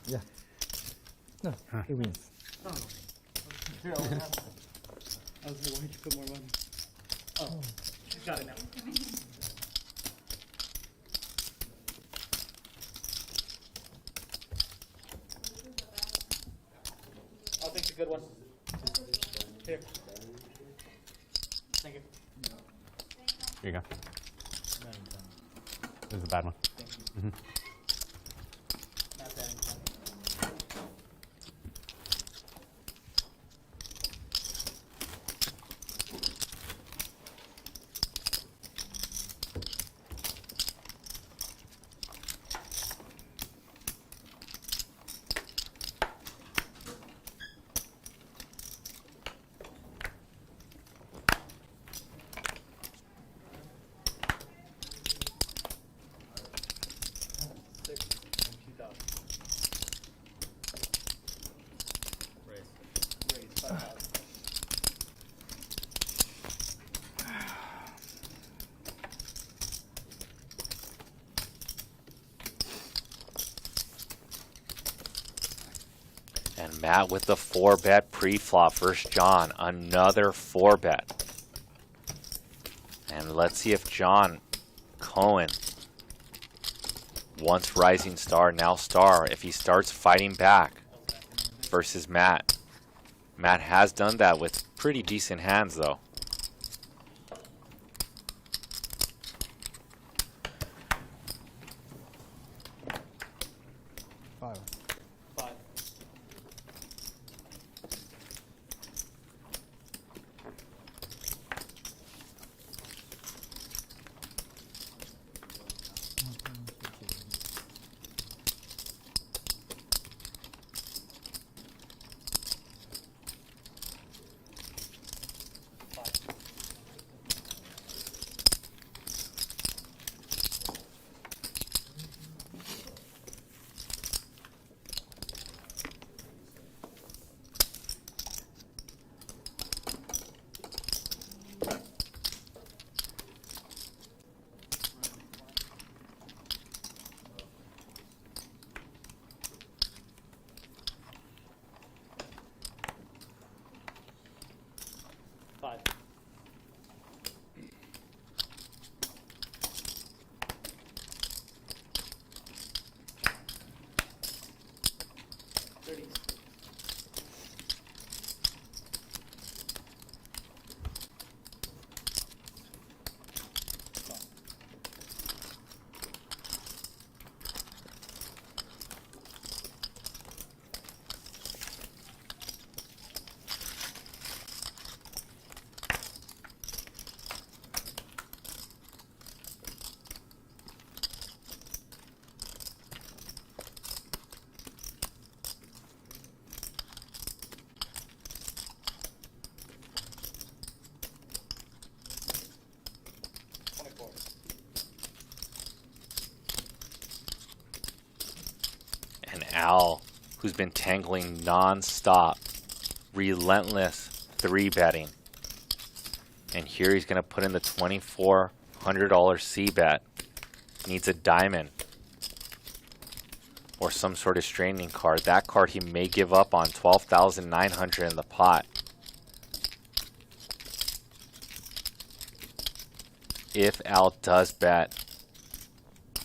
Yeah. No, he wins. Here, I was like, why did you put more money? Oh, she's got it now. I'll take the good one. Here. Thank you. Here you go. This is a bad one. And Matt with the 4-bet pre-flop versus John. Another 4-bet. And let's see if John Cohen, once rising star, now star, if he starts fighting back versus Matt. Matt has done that with pretty decent hands, though. Five. Five. Five. And Al, who's been tangling non-stop, relentless 3-betting. And here he's going to put in the $2,400 C-bet. Needs a diamond or some sort of straining card. That card he may give up on. 12,900 in the pot. If Al does bet,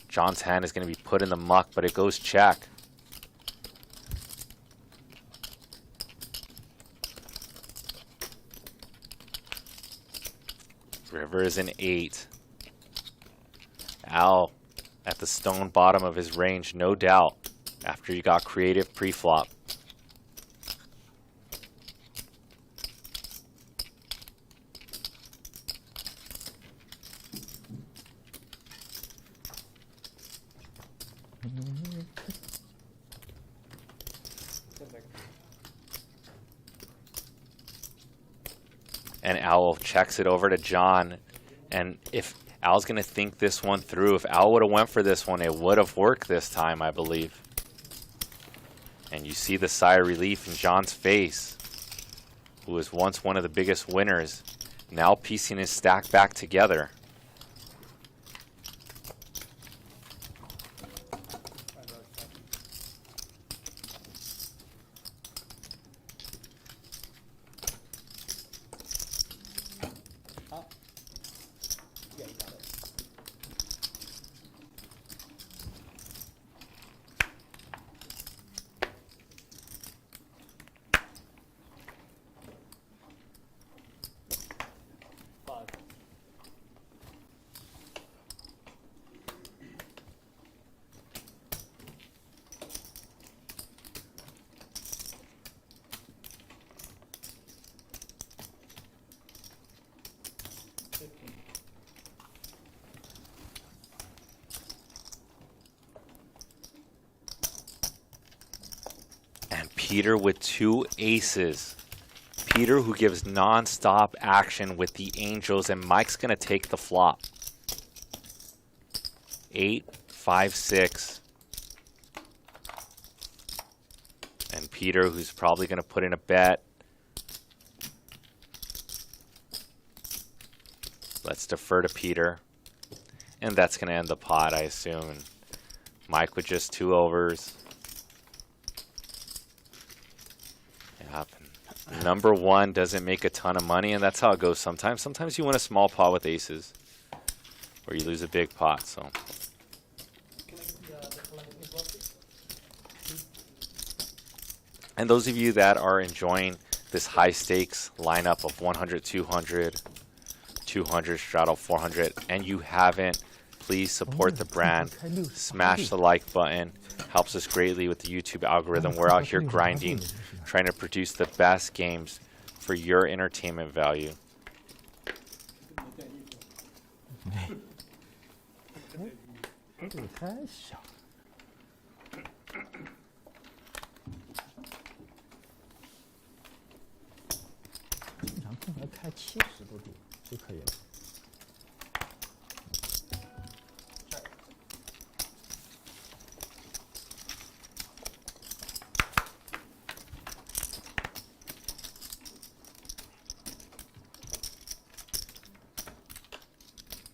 John's hand is going to be put in the muck, but it goes check. River is an 8. Al at the stone bottom of his range, no doubt, after you got creative pre-flop. And Al checks it over to John. And if Al's going to think this one through, if Al would have went for this one, it would have worked this time, I believe. And you see the sigh of relief in John's face, who was once one of the biggest winners, now piecing his stack back together. Peter with 2 aces. Peter who gives non-stop action with the Angels, and Mike's going to take the flop. 8, 5, 6. And Peter who's probably going to put in a bet. Let's defer to Peter. And that's going to end the pot, I assume. And Mike with just 2 overs. Yep. Number one doesn't make a ton of money, and that's how it goes sometimes. Sometimes you win a small pot with aces, or you lose a big pot. So. And those of you that are enjoying this high stakes lineup of 100, 200, 200, straddle 400, and you haven't, please support the brand. Smash the like button. Helps us greatly with the YouTube algorithm. We're out here grinding, trying to produce the best games for your entertainment value.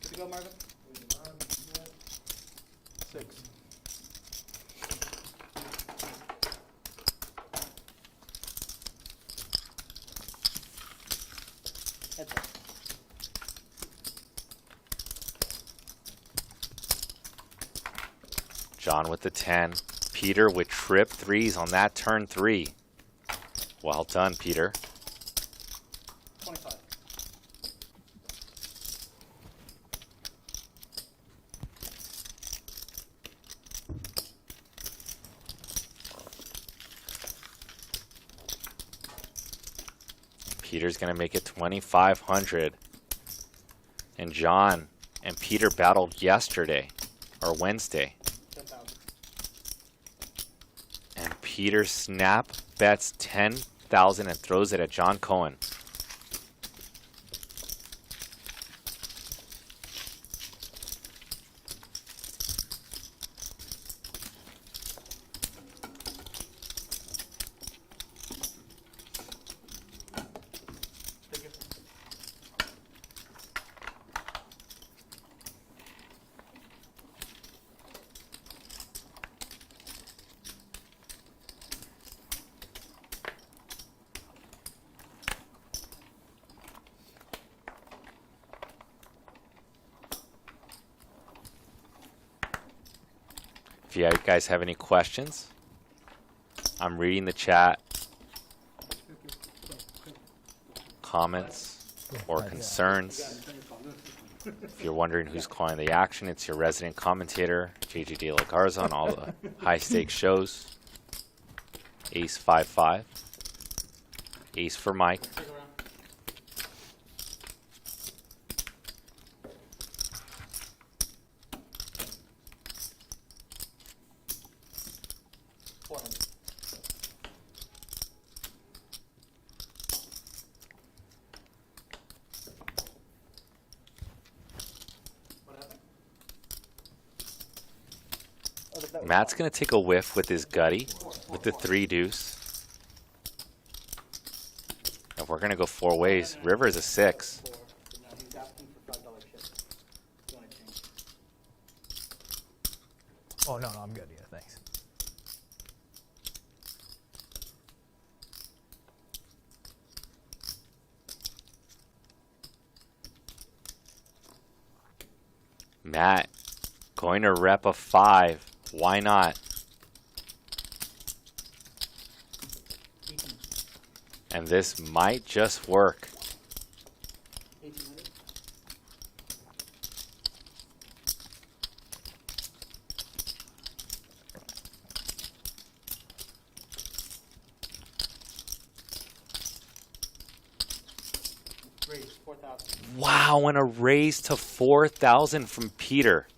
Good to go, Marvin? 6. Heads up. John with the 10. Peter with trip threes on that turn 3. Well done, Peter. 25. Peter's going to make it 2,500. And John and Peter battled yesterday, or Wednesday. 10,000. And Peter snap bets 10,000 and throws it at John Cohen. Thank you. If you guys have any questions, I'm reading the chat, comments, or concerns. If you're wondering who's calling the action, it's your resident commentator, JJ De La Garza, on all the high stakes shows. Ace 5-5. Ace for Mike. Stick around. Matt's going to take a whiff with his gutty, with the 3 deuce. And we're going to go 4 ways. River is a 6. No, he's asking for $5 chips. You want to change? Oh, no, I'm good. Yeah, thanks. Matt, going to rep a 5. Why not? And this might just work. 1800. Raise 4,000. Wow, and a raise to 4,000 from Peter.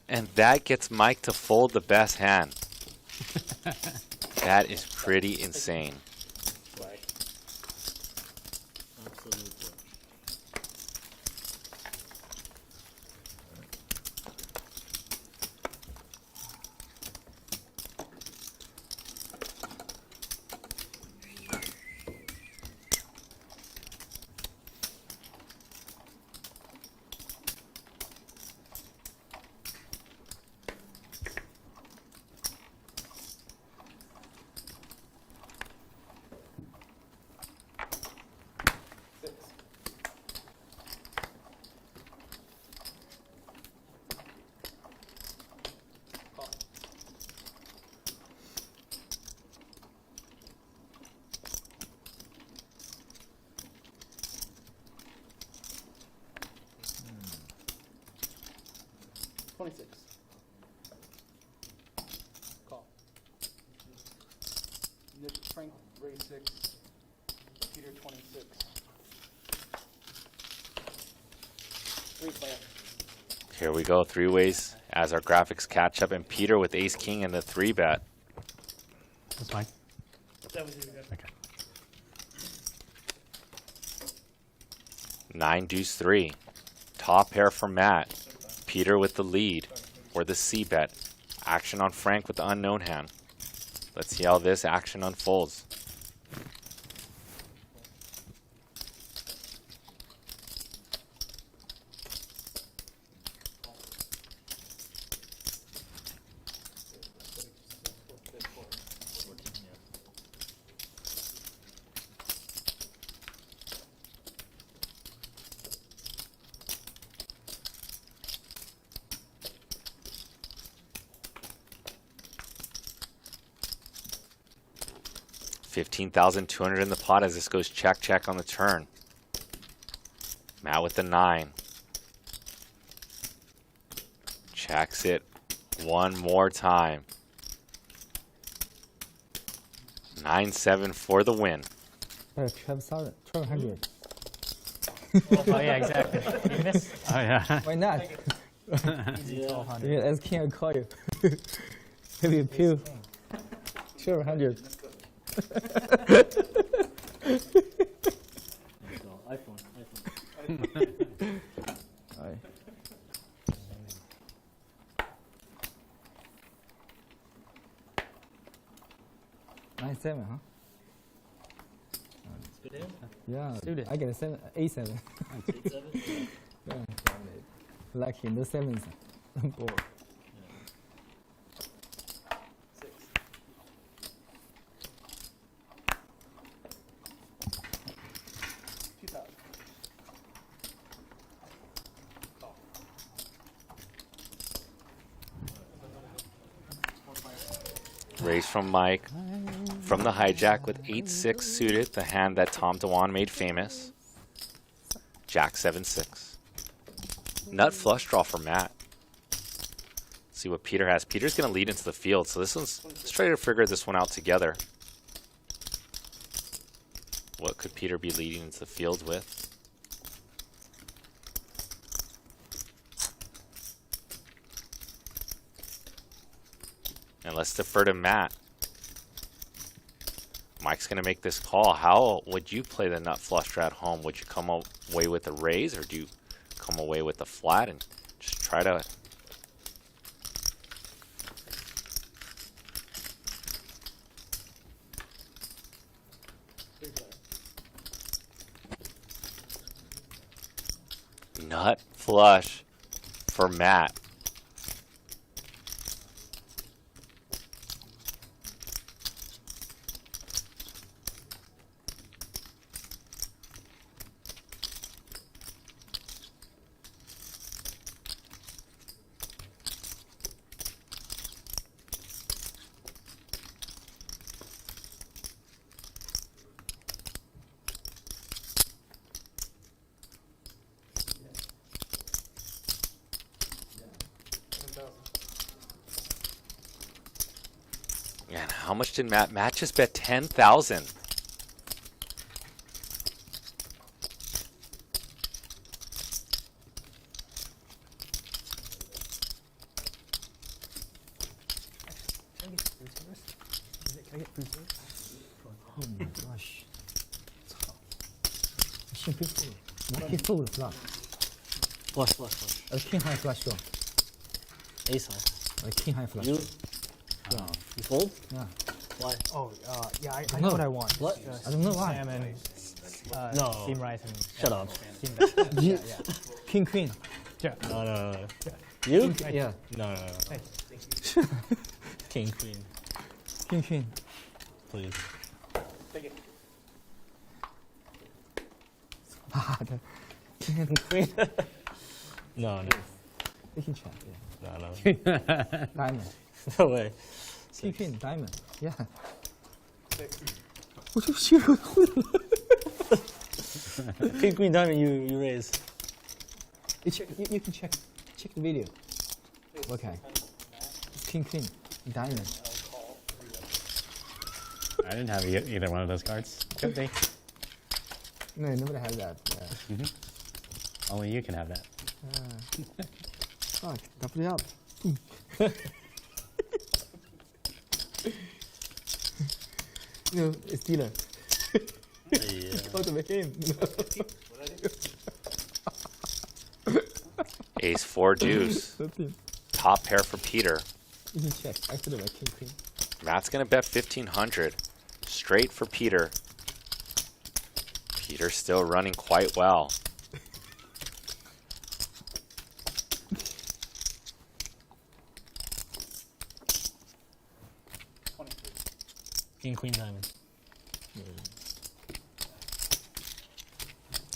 And that gets Mike to fold the best hand. That is pretty insane. Swag. 26. Call. Nick, Frank, raise 6. Peter, 26. 3 player. Here we go, three ways as our graphics catch up, and Peter with ace king and the 3-bet. That's fine. That was good. Okay. 9 deuce 3. Top pair for Matt. Peter with the lead, or the C-bet. Action on Frank with the unknown hand. Let's see how this action unfolds. $15,200 in the pot as this goes check, check on the turn. Matt with the 9. Checks it one more time. 9-7 for the win. 1200. Oh yeah, exactly. You missed. Oh, yeah. Why not? Easy 1200. Yeah, as king, I call you. Maybe a pew. 1200. Alright. 9-7, huh? Yeah, Suited. I get a 7, A7. Yeah. Lucky, no 7s on board. 2000. Raise from Mike. From the hijack with 8-6 suited, the hand that Tom DeWan made famous. Jack 7-6. Nut flush draw for Matt. See what Peter has. Peter's going to lead into the field, so let's try to figure this one out together. What could Peter be leading into the field with? And let's defer to Matt. Mike's going to make this call. How would you play the nut flush draw at home? Would you come away with a raise, or do you come away with the flat and just try to... Nut flush for Matt. And how much did Matt? Matt just bet 10,000. Oh my gosh. Simply full. Lucky full flush. King high flush draw. Ace high. King high flush. You fold? Yeah. Why? Oh, yeah, I know what I want. What? I don't know why. Salmon, No. steamed rice, and Shut up. steamed You- King queen. Yeah. No. You? Yeah. No. Hey. King, queen, King queen. please. Take it. King and Queen? No. they can check. Yeah. No. Diamond. No way. King queen. Diamond. Yeah. 6. King, queen, diamond, you raise. You can check the video. What kind? King, queen, diamond. I didn't have either one of those cards. Could be. No, nobody has that. Yeah. Only you can have that. Fuck, double it up. No, it's dealer. Out of him. Ace 4 deuce. Nothing. Top pair for Peter. You can check. I put it like king, queen. Matt's gonna bet 1,500. Straight for Peter. Peter's still running quite well. King, queen, diamond.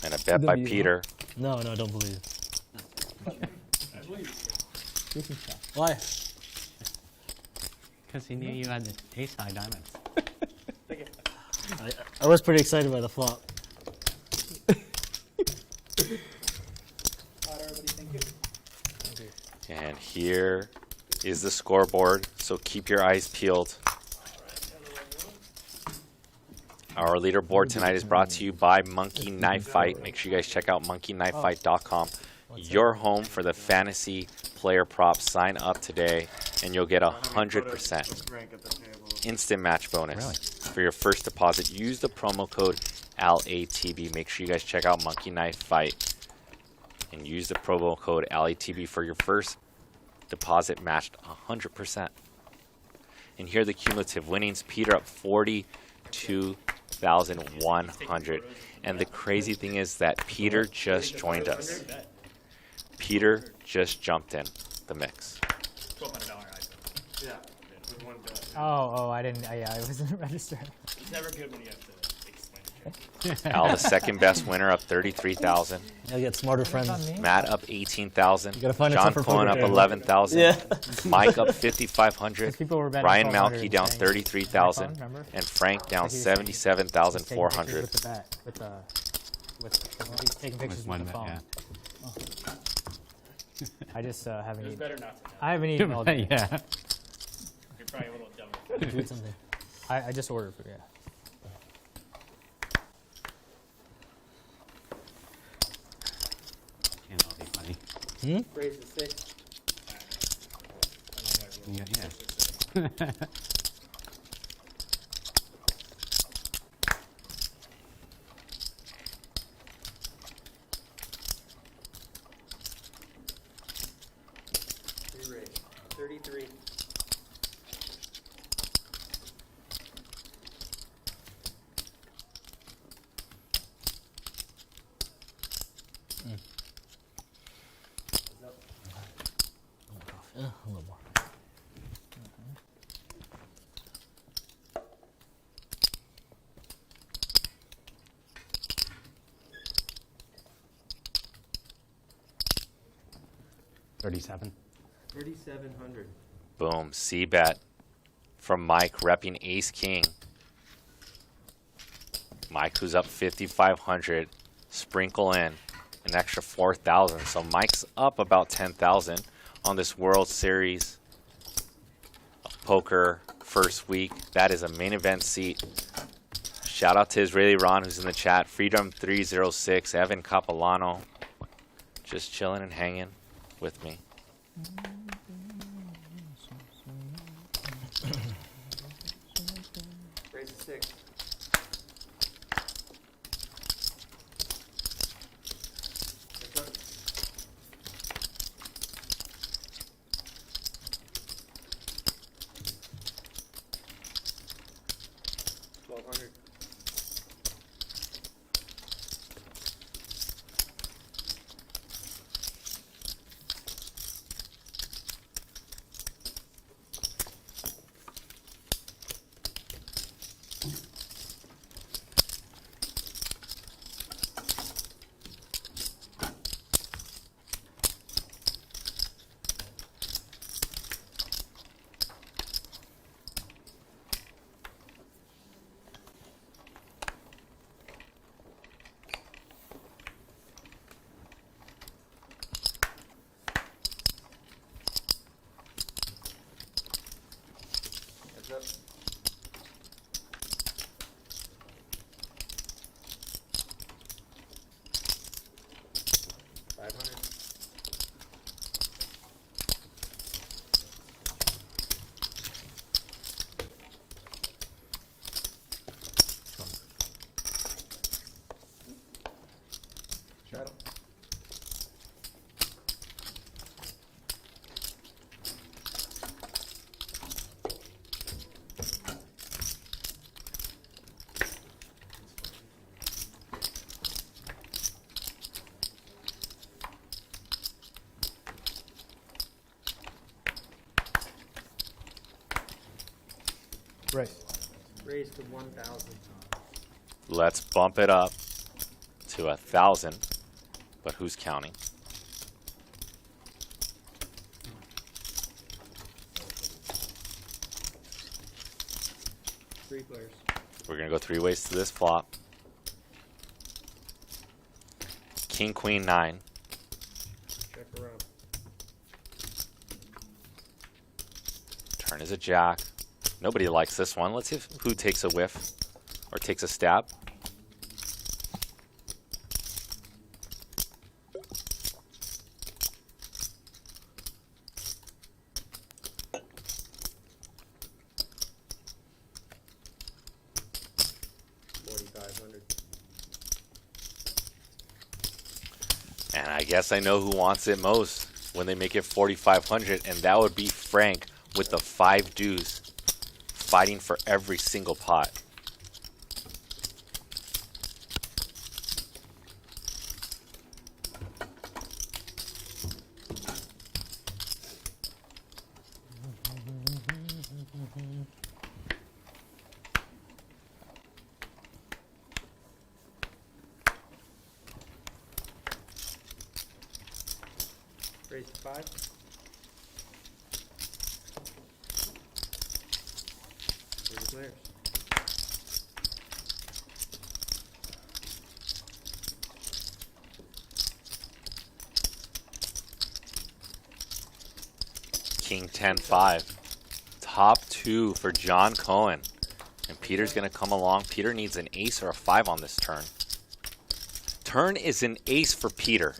And a bet by Believe it. Peter. No, no, don't believe. You can check. Why? Because he knew you had the ace high diamonds. I was pretty excited by the flop. And here is the scoreboard, so keep your eyes peeled. Our leaderboard tonight is brought to you by Monkey Knife Fight. Make sure you guys check out monkeyknifefight.com. Your home for the fantasy player props. Sign up today, and you'll get 100% instant match bonus for your first deposit. Use the promo code LATB. Make sure you guys check out Monkey Knife Fight and use the promo code LATB for your first deposit matched 100%. And here are the cumulative winnings. Peter up 42,100. And the crazy thing is that Peter just joined us. Peter just jumped in the mix. Oh, I didn't. Yeah, I wasn't registered. It's never good when you have to explain it. Al, the second best winner, up 33,000. I get smarter friends. Matt up 18,000. You gotta find John yourself a Cohen poker up table. 11,000. Yeah. Mike up 5,500. People were betting Ryan 1,200 Malky down saying 33,000. remember? And Frank down Like he was saying, he's taking pictures 77,400. with the bet, with he's taking pictures with the phone. Yeah. I just haven't eaten. Better not to know. I haven't eaten all day. Yeah. You're probably a little dumb. Do something. I just ordered food. Yeah. Can't all be funny. Raise the 6. Yeah. 33. Yeah, a little more. $37. 3,700. Boom. C-bet from Mike repping Ace King. Mike, who's up 5,500, sprinkle in an extra 4,000. So Mike's up about 10,000 on this World Series of Poker first week. That is a main event seat. Shout out to Israeli Ron, who's in the chat. Freedom 306, Evan Capilano, just chilling and hanging with me. Raise the 6. Raise. Raise to 1,000. Let's bump it up to 1,000. But who's counting? Three players. We're going to go 3 ways to this flop. King, queen, 9. Check around. Turn is a jack. Nobody likes this one. Let's see who takes a whiff or takes a stab. And I guess I know who wants it most when they make it 4,500, and that would be Frank with the 5 deuce, fighting for every single pot. Raise to 5. Three players. King 10-5. Top 2 for John Cohen. And Peter's going to come along. Peter needs an ace or a 5 on this turn. Turn is an ace for Peter.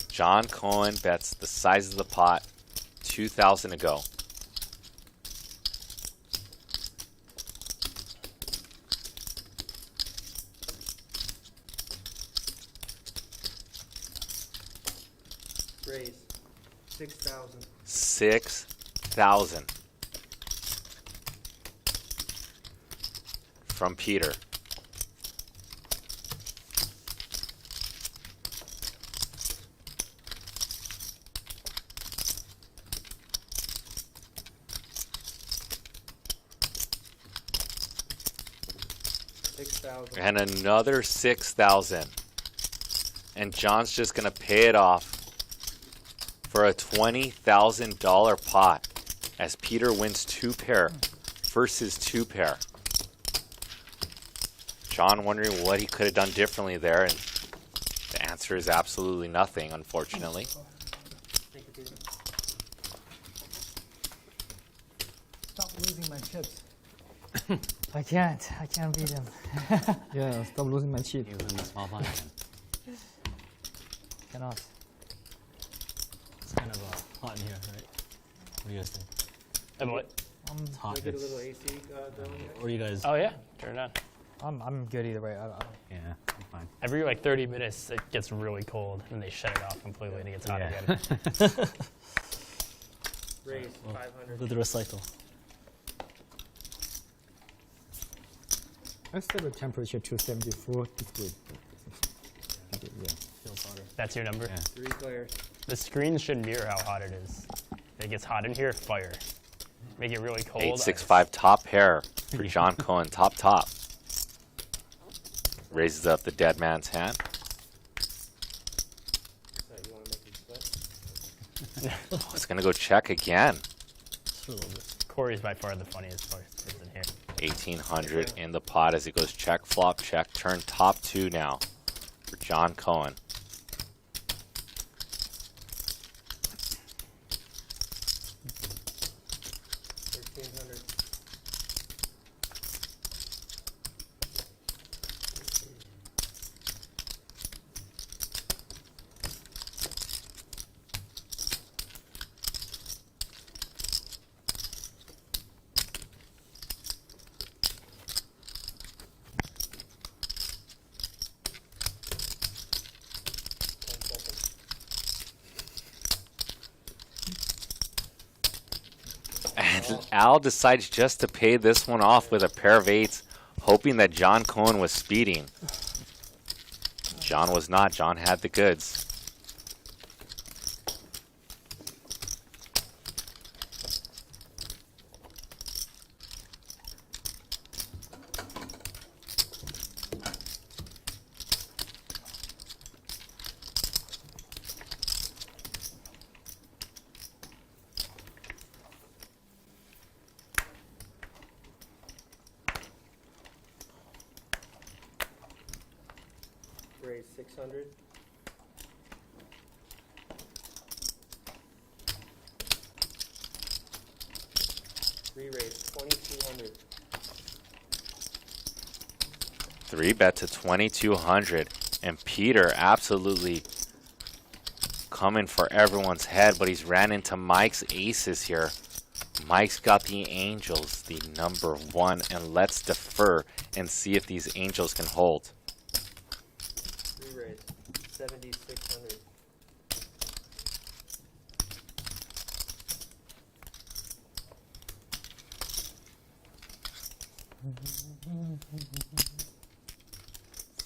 John Cohen bets the size of the pot, 2,000 to go. Raise 6,000. 6,000 from Peter. And another 6,000. And John's just going to pay it off for a $20,000 pot as Peter wins 2 pair versus 2 pair. John wondering what he could have done differently there, and the answer is absolutely nothing, unfortunately. Stop losing my chips. I can't beat him. Yeah, stop losing my chip. He was in the small blind. Cannot. It's kind of hot in here, right? What do you guys think? And what? It's hot. Get a It's, little AC going here. what are you guys? Oh yeah, turn it on. I'm good either way. Yeah, I'm fine. Every like 30 minutes, it gets really cold, and they shut it off completely, and it gets hot Yeah. again. Raise We'll 500. do the recycle. I set the temperature to 74 degrees. Yeah. Feels hotter. That's your number. Yeah. 3 players. The screen should mirror how hot it is. If it gets hot in here, fire. Make it really cold. 865 top pair for John Cohen. Top. Raises up the dead man's hand. So you want to make it split? Oh, it's going to go check again. Just a little bit. Corey's by far the funniest person in here. 1,800 in the pot as it goes check, flop, check, turn. Top 2 now for John Cohen. And Al decides just to pay this one off with a pair of 8s, hoping that John Cohen was speeding. John was not. John had the goods. 600. Re-raise 2200. 3-bet to 2,200. And Peter absolutely coming for everyone's head, but he's ran into Mike's aces here. Mike's got the angels, the number 1, and let's defer and see if these angels can hold. Re-raise 7600.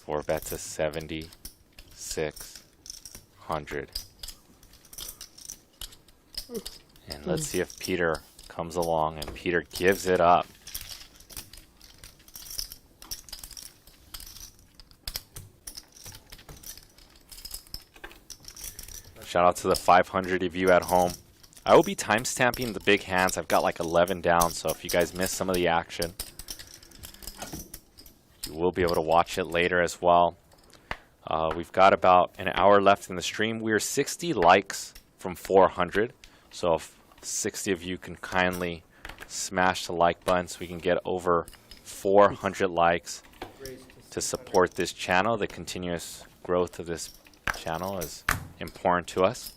Four bet to 7,600. And let's see if Peter comes along, and Peter gives it up. Shout out to the 500 of you at home. I will be timestamping the big hands. I've got like 11 down, so if you guys missed some of the action, you will be able to watch it later as well. We've got about an hour left in the stream. We're 60 likes from 400, so if 60 of you can kindly smash the like button so we can get over 400 likes to support this channel. The continuous growth of this channel is important to us.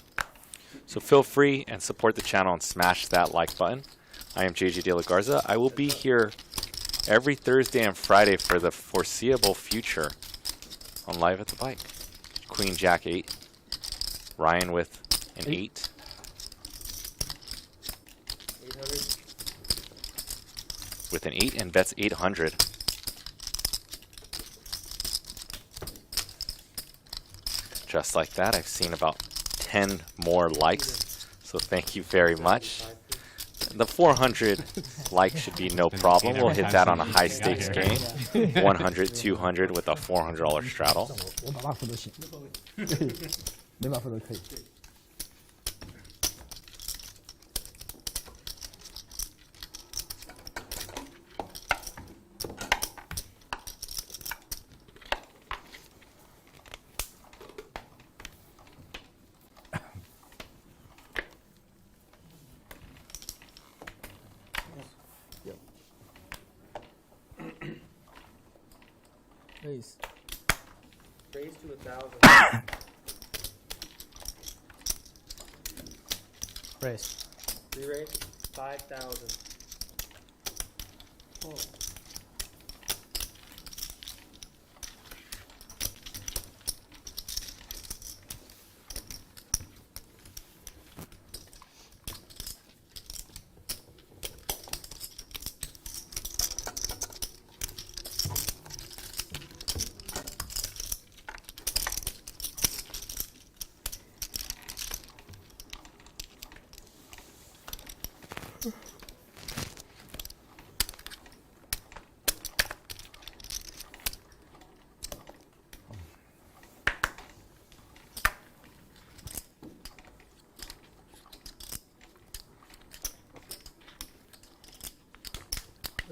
So feel free and support the channel and smash that like button. I am JJ De La Garza. I will be here every Thursday and Friday for the foreseeable future on Live at the Bike. Queen Jack 8. Ryan with an 8. 800. With an 8 and bets 800. Just like that, I've seen about 10 more likes, so thank you very much. The 400 likes should be no problem. We'll hit that on a high stakes game. 100, 200 with a $400 straddle. 我把 buff 都行，没 buff 都可以。Raise. Raise to 1,000. Raise. Re-raise 5,000. Oh.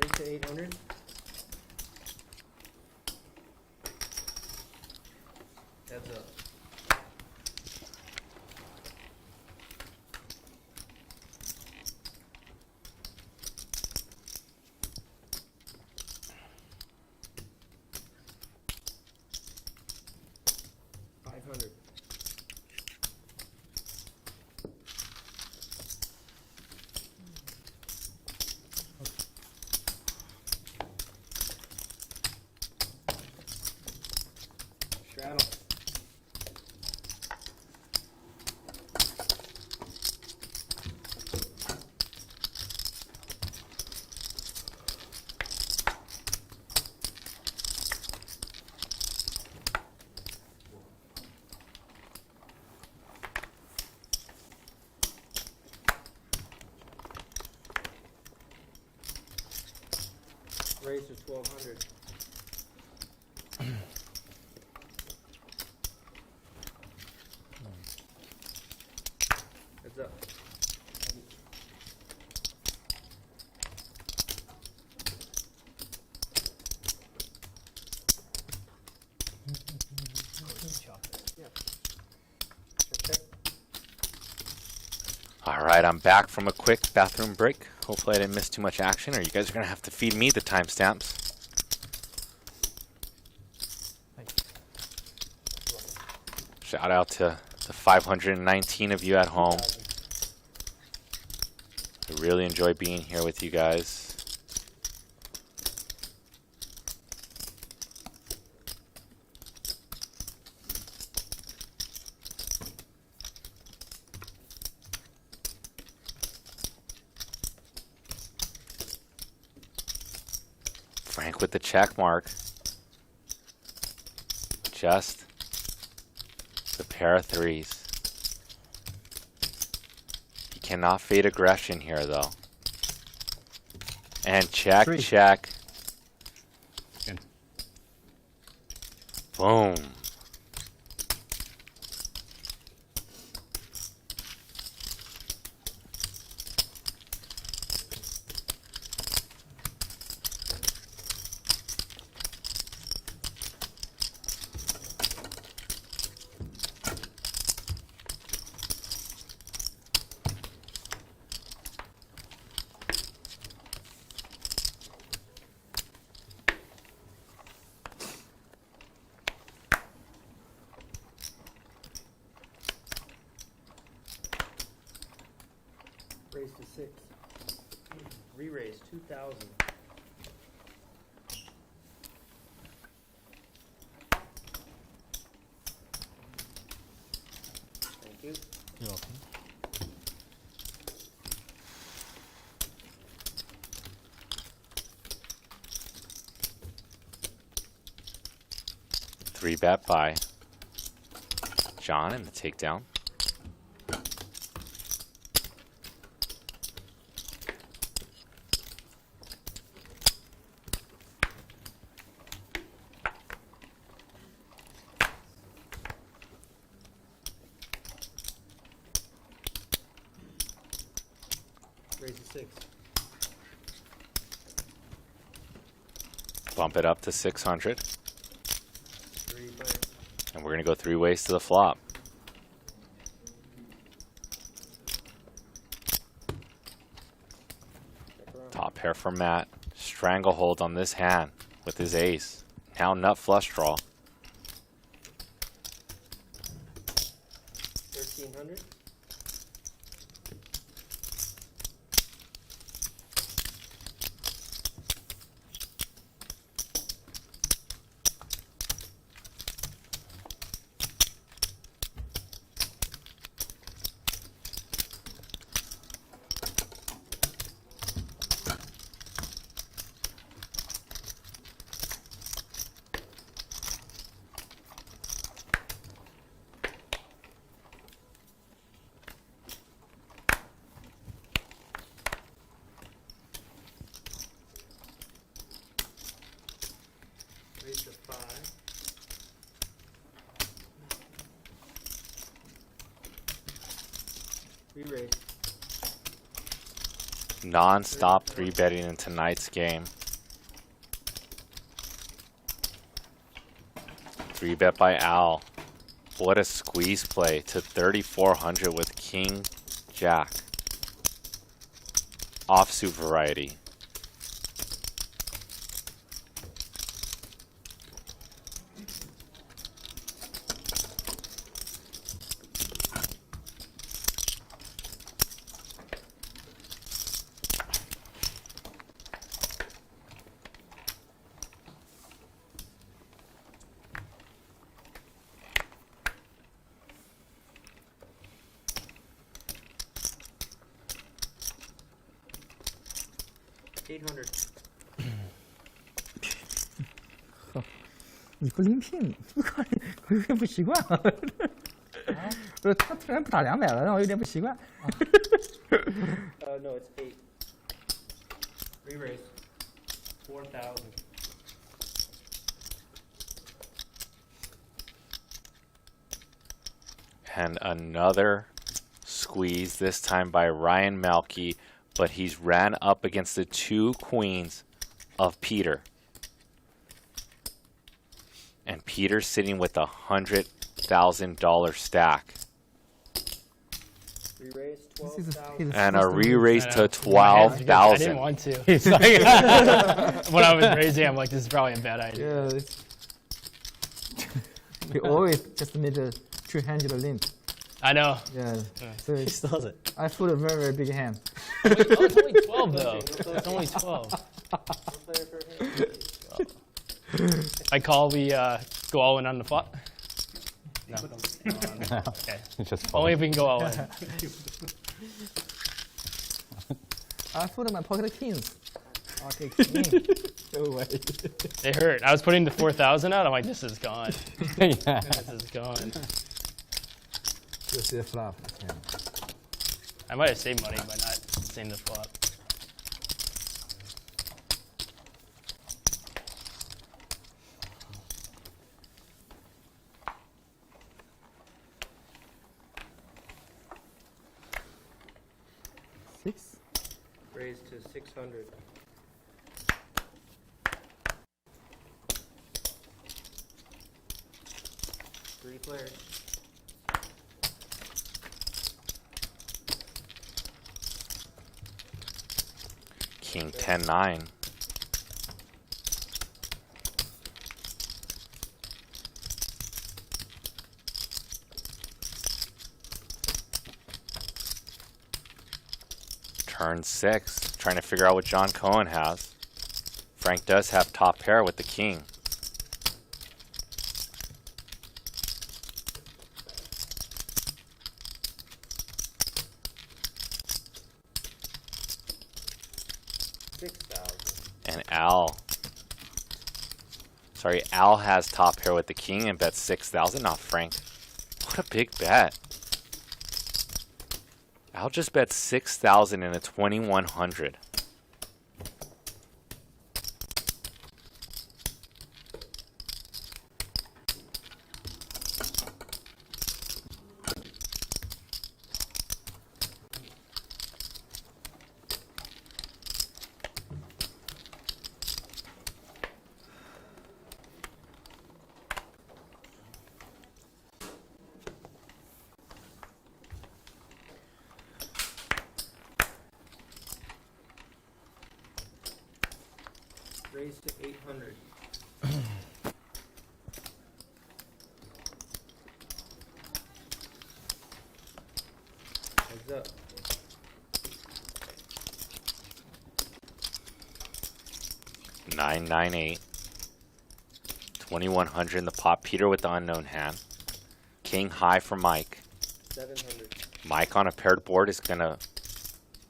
Raise to 800. Heads up. $500. Straddle. Raise to 1,200. Heads up. Alright, I'm back from a quick bathroom break. Hopefully I didn't miss too much action, or you guys are going to have to feed me the timestamps. Shout out to the 519 of you at home. I really enjoy being here with you guys. Frank with the check mark. Just the pair of threes. You cannot fade aggression here, though. And check, check. Good. Boom. Raise to 6. Re-raise 2,000. Thank you. You're welcome. Three bet by John in the takedown. Raise to 6. Bump it up to 600. 3 bites. And we're going to go three ways to the flop. Top pair for Matt. Stranglehold on this hand with his ace. Now nut flush draw. 1,300. Raise to 5. Re-raise. Non-stop three betting in tonight's game. Three bet by Al. What a squeeze play to 3,400 with King Jack. Offsuit variety. $800. 你不临聘，我有点不习惯。不是他突然不打200了，让我有点不习惯。No, it's 8. Re-raise. 4,000. And another squeeze, this time by Ryan Malky, but he's ran up against the two queens of Peter. And Peter's sitting with $100,000 stack. Re-raise This is 12,000. And a re-raise to I didn't 12,000. want to. It's like, when I was raising, I'm like, this is probably a bad idea. Yeah. We always just need a 200 limp. I know. Yeah. So He still has it. I put a very, very big hand. Oh, it's only 12 though. It's only 12. I call we go all in on the flop. No. Okay. Just Only if we can go all in. I put in my pocket kings. Okay, king. No way. They hurt. I was putting the 4,000 out. I'm like, this is gone. yeah. This is gone. You'll see the flop. Yeah. I might have saved money by not saying the flop. Six. Raise to 600. Three players. King 10-9. Turn 6. Trying to figure out what John Cohen has. Frank does have top pair with the king. And Al. Sorry, Al has top pair with the king and bets 6,000. Not Frank. What a big bet. Al just bet 6,000 in a 2,100. Raise to 800. Heads up. Nine, 9-8. 2,100 in the pot. Peter with the unknown hand. King high for Mike. 700. Mike on a paired board is going to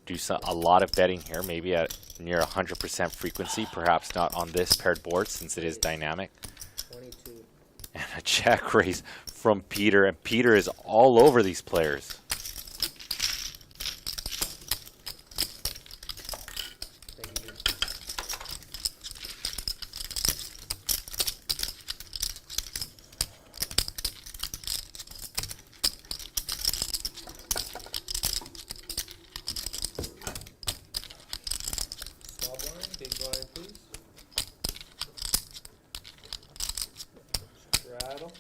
do a lot of betting here, maybe at near 100% frequency, perhaps not on this paired board since it is dynamic. 22. And a check raise from Peter, and Peter is all over these players. Thank you. Small blind, big blind, please. Rattle.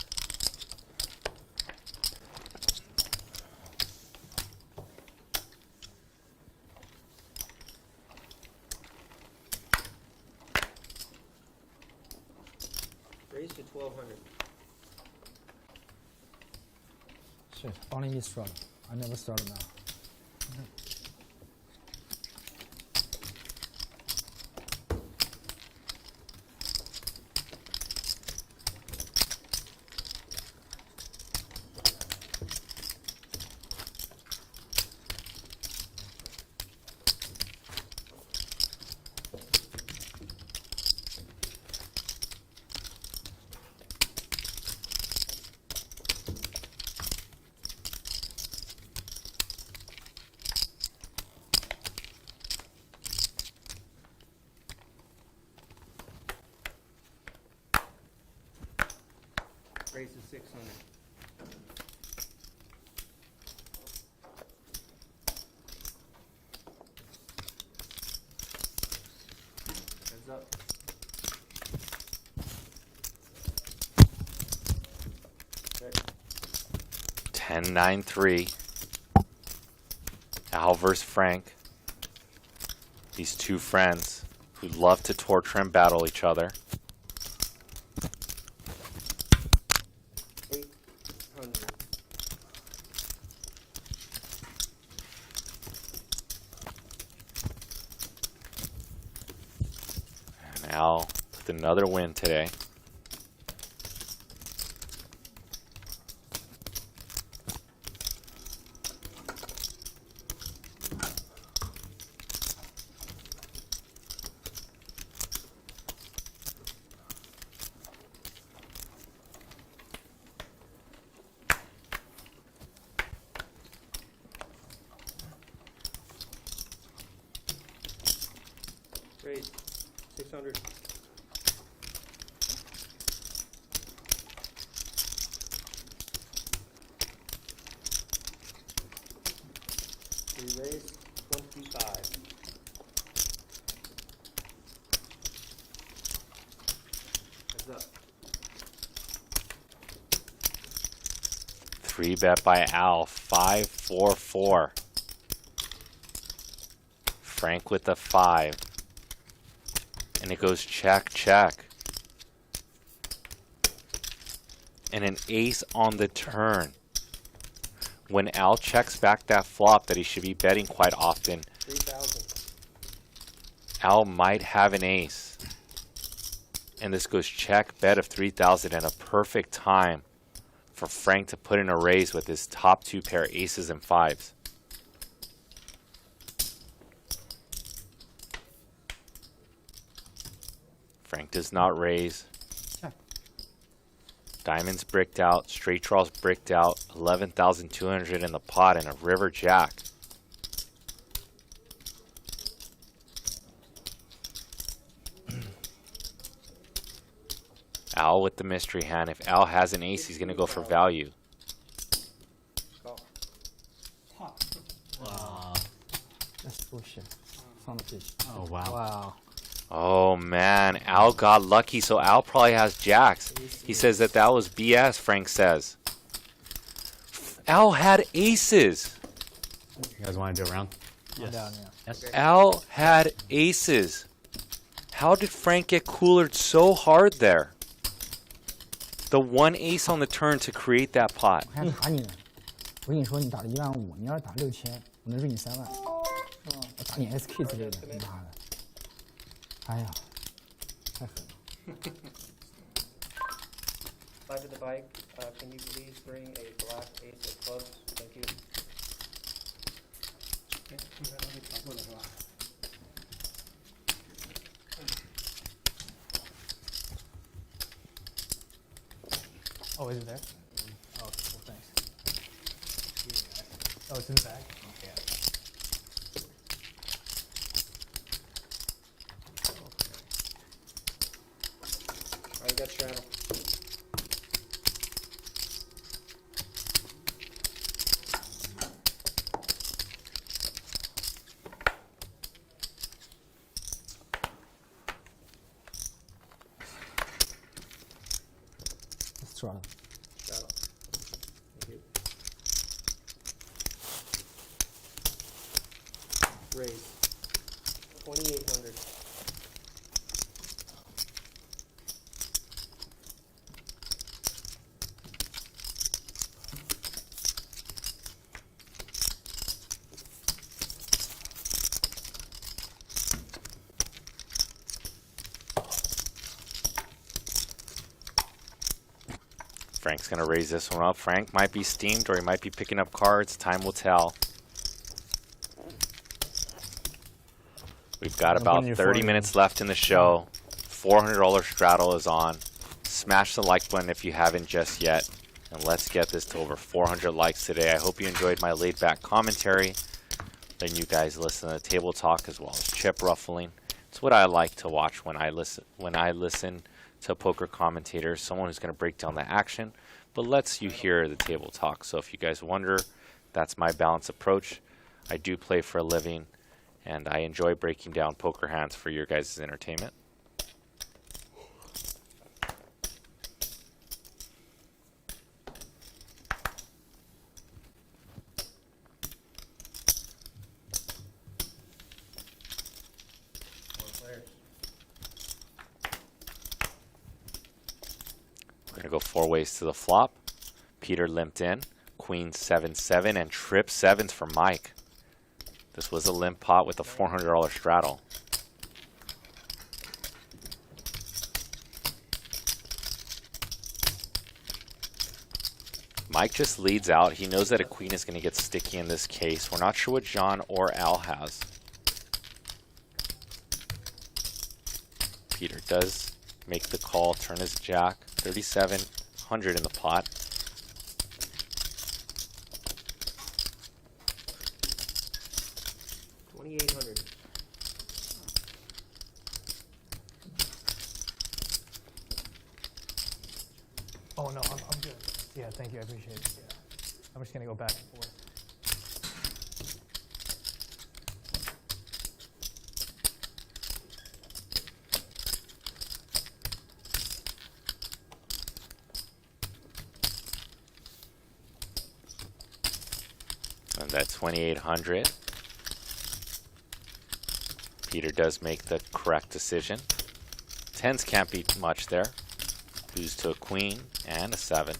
Raise to 1,200. Shit, only me struggle. I never started now. Raise to 600. Heads up. Okay. 10-9-3. Al versus Frank. These two friends who love to torture and battle each other. 800. And Al with another win today. Raise. 600. We raise 25. Heads up. 3-bet by Al. 5-4-4. Frank with the 5. And it goes check, check. And an ace on the turn. When Al checks back that flop that he should be betting quite often, 3,000. Al might have an ace. And this goes check, bet of 3,000, and a perfect time for Frank to put in a raise with his top 2 pair aces and 5s. Frank does not raise. Diamonds bricked out. Straight draws bricked out. 11,200 in the pot and a river jack. Al with the mystery hand. If Al has an ace, he's going to go for value. Go. Wow. That's bullshit. Son of a bitch. Oh, wow. Wow. Oh man, Al got lucky, so Al probably has jacks. He says that was BS, Frank says. Al had aces. You guys want to do a round? Yes. Down, yeah. Yes. Al had aces. How did Frank get coolered so hard there? The one ace on the turn to create that pot. 我还打你呢，我跟你说，你打了15000，你要是打6000，我能润你3万，我打你 SK 之类的，你妈的！哎呀，太狠了。 Slide to the bike. Can you please bring a black ace of clubs? Thank you. Oh, is it there? Oh, cool, thanks. Oh, it's in the bag? Okay. Alright, you got straddle. Let's try it. Straddle. Thank you. Raise. 2,800. Frank's going to raise this one up. Frank might be steamed or he might be picking up cards. Time will tell. We've got about 30 minutes left in the show. $400 straddle is on. Smash the like button if you haven't just yet. And let's get this to over 400 likes today. I hope you enjoyed my laid back commentary. Then you guys listen to the table talk as well as chip ruffling. It's what I like to watch when I listen to poker commentators, someone who's going to break down the action, but lets you hear the table talk. So if you guys wonder, that's my balanced approach. I do play for a living, and I enjoy breaking down poker hands for your guys' entertainment. We're going to go 4 ways to the flop. Peter limped in. Queen 7-7 and trip 7s for Mike. This was a limp pot with a $400 straddle. Mike just leads out. He knows that a queen is going to get sticky in this case. We're not sure what John or Al has. Peter does make the call, turn his jack. 3,700 in the pot. $2,800. Oh no, I'm good. Yeah, thank you. I appreciate it. Yeah. I'm just gonna go back and forth. And that 2,800. Peter does make the correct decision. 10s can't be much there. Lose to a queen and a 7.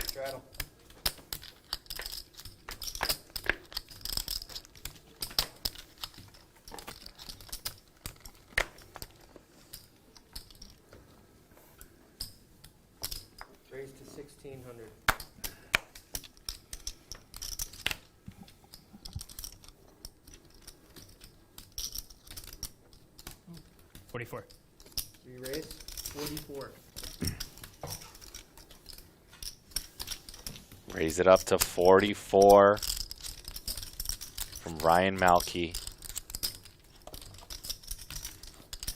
Straddle. Raise to 1,600. $44. Re-raise, 44. Raise it up to 44 from Ryan Malky.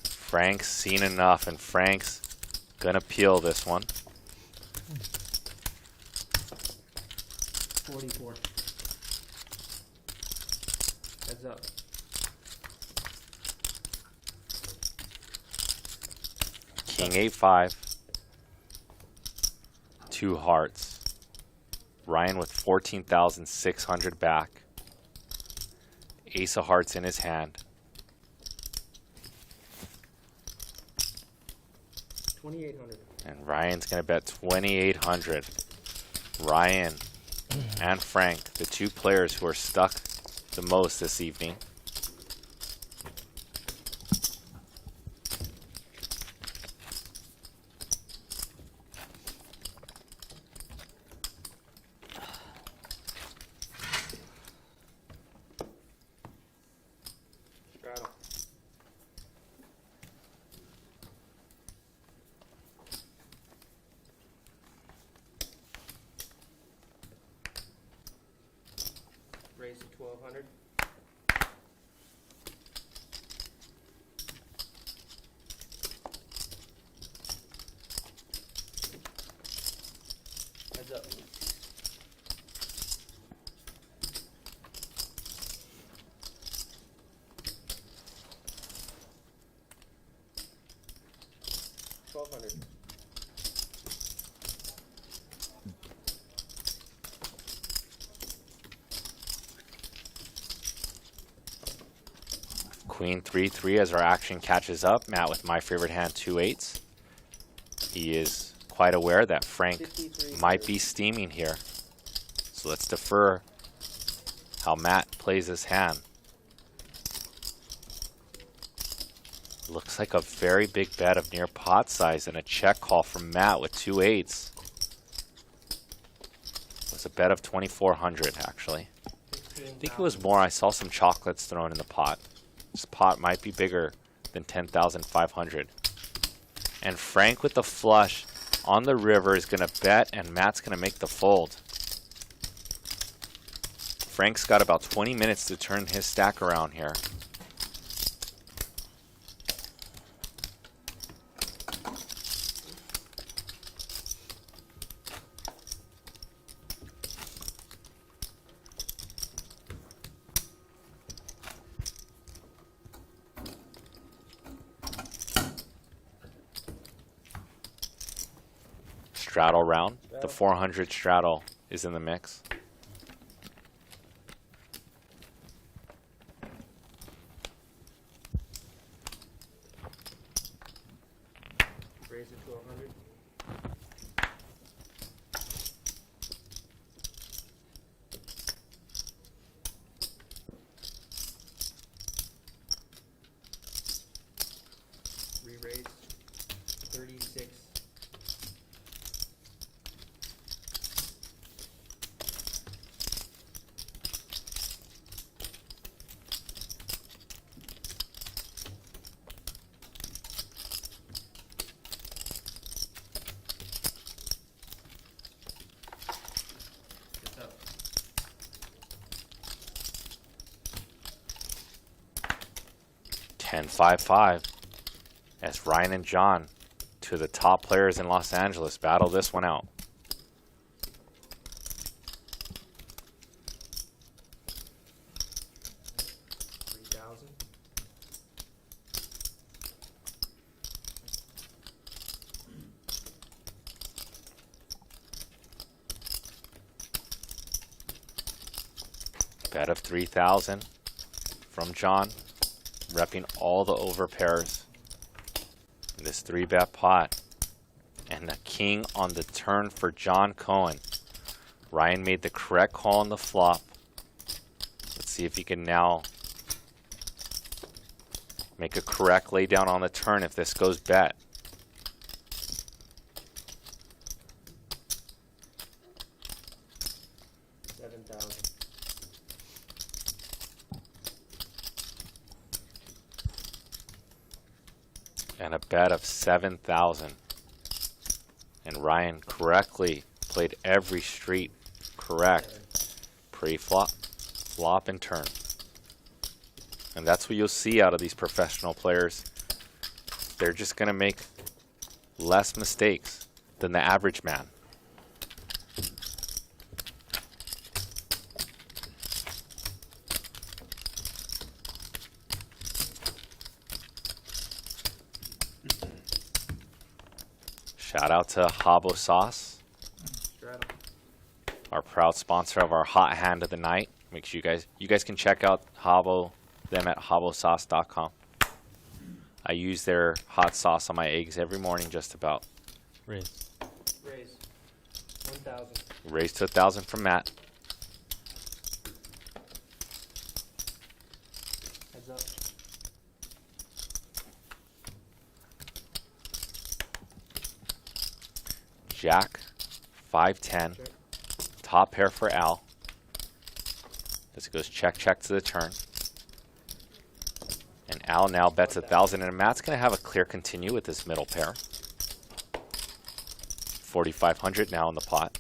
Frank's seen enough, and Frank's gonna peel this one. 44. Heads up. King 8-5. 2 hearts. Ryan with 14,600 back. Ace of hearts in his hand. 2,800. And Ryan's going to bet 2,800. Ryan and Frank, the 2 players who are stuck the most this evening. Straddle. Raise to 1,200. Heads up. $1,200. Queen 3-3 as our action catches up. Matt with my favorite hand, 2 8s. He is quite aware that Frank 53. might be steaming here. So let's defer how Matt plays his hand. Looks like a very big bet of near pot size and a check call from Matt with 2 8s. It was a bet of 2,400 actually. I think it was more. I saw some chocolates thrown in the pot. This pot might be bigger than 10,500. And Frank with the flush on the river is going to bet, and Matt's going to make the fold. Frank's got about 20 minutes to turn his stack around here. straddle round. The 400 straddle is in the mix. Raise it to 100. Re-raise 36. It's up. Ten, 5-5. As Ryan and John, two of the top players in Los Angeles, battle this one out. $3,000. Bet of 3,000 from John, repping all the over pairs. This 3-bet pot. And the king on the turn for John Cohen. Ryan made the correct call on the flop. Let's see if he can now make a correct laydown on the turn if this goes bet. $7,000. And a bet of 7,000. And Ryan correctly played every street correct. Pre-flop, flop, and turn. And that's what you'll see out of these professional players. They're just going to make less mistakes than the average man. Shout out to Habo Sauce, our proud sponsor of our hot hand of the night. Make sure you guys can check out them at habosauce.com. I use their hot sauce on my eggs every morning, just about. Raise. Raise 1,000. Raise to 1,000 from Matt. Heads up. Jack, 5-10. Top pair for Al. As it goes check, check to the turn. And Al now bets 1,000, and Matt's going to have a clear continue with this middle pair. 4,500 now in the pot.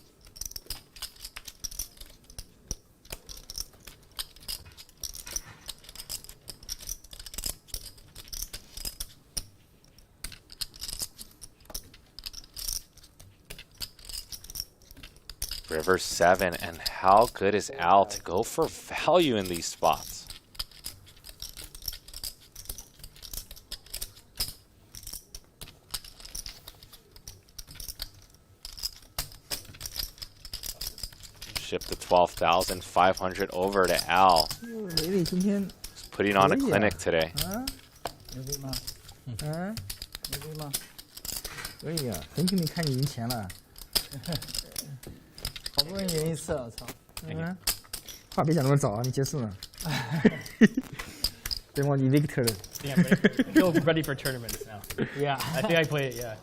River 7, and how good is Al to go for value in these spots? Ship the 12,500 over to Al. He's putting on a clinic today. 牛逼吗？牛逼吗？可以啊，很久没看你赢钱了。好不容易赢一次，我操！话别讲那么早啊，你结束了。对吗？你 Victor 了。 Yeah, I feel ready for tournaments now. Yeah. I think I play it, yeah.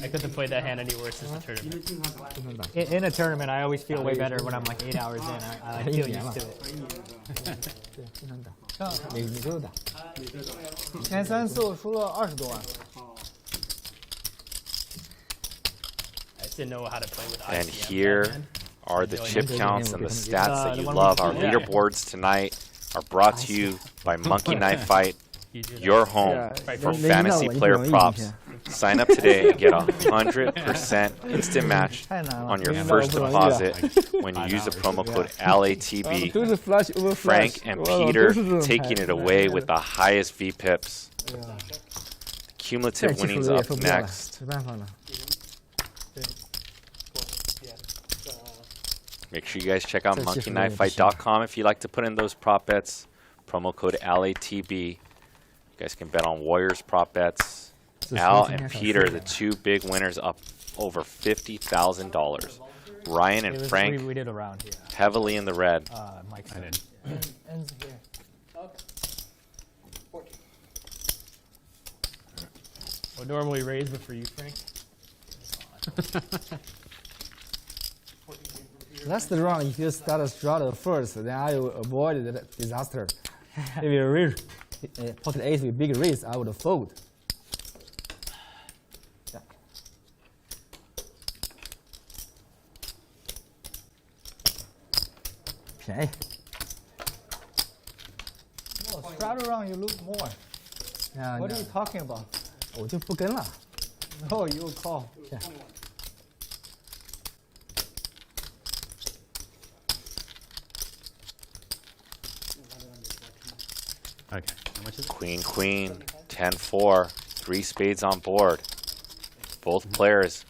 I couldn't play that hand any worse since the tournament. In a tournament, I always feel way better when I'm like 8 hours in. I feel used to it. 对，经常打，每周都打。前3次我输了20多万。 I just didn't know how to play with ICM. And here are the chip counts and the stats that you love. Our leaderboards tonight are brought to you by Monkey Knife Fight, your home for fantasy player props. Sign up today and get 100% instant match on your first deposit when you use the promo code LATB. Frank and Peter taking it away with the highest VPIPs. Cumulative winnings up next. Make sure you guys check out That's monkeyknifefight.com if you like to put in those prop bets. Promo code LATB. You guys can bet on Warriors prop bets. Al and Peter, the two big winners, up over $50,000. Ryan and Frank we did a round, yeah. heavily in the red. Mike I did. Ends here. Would normally raise, but for you, Frank. Last round, if you start a struggle first, then I will avoid the disaster. If you raise pocket ace with big raise, I would fold. Yeah. Okay. No, straddle round you lose more. Yeah, What are you talking about? 我就不跟了。 No, you call. Yeah. Okay. How much is it? Queen, queen, 10-4, 3 spades on board. Both players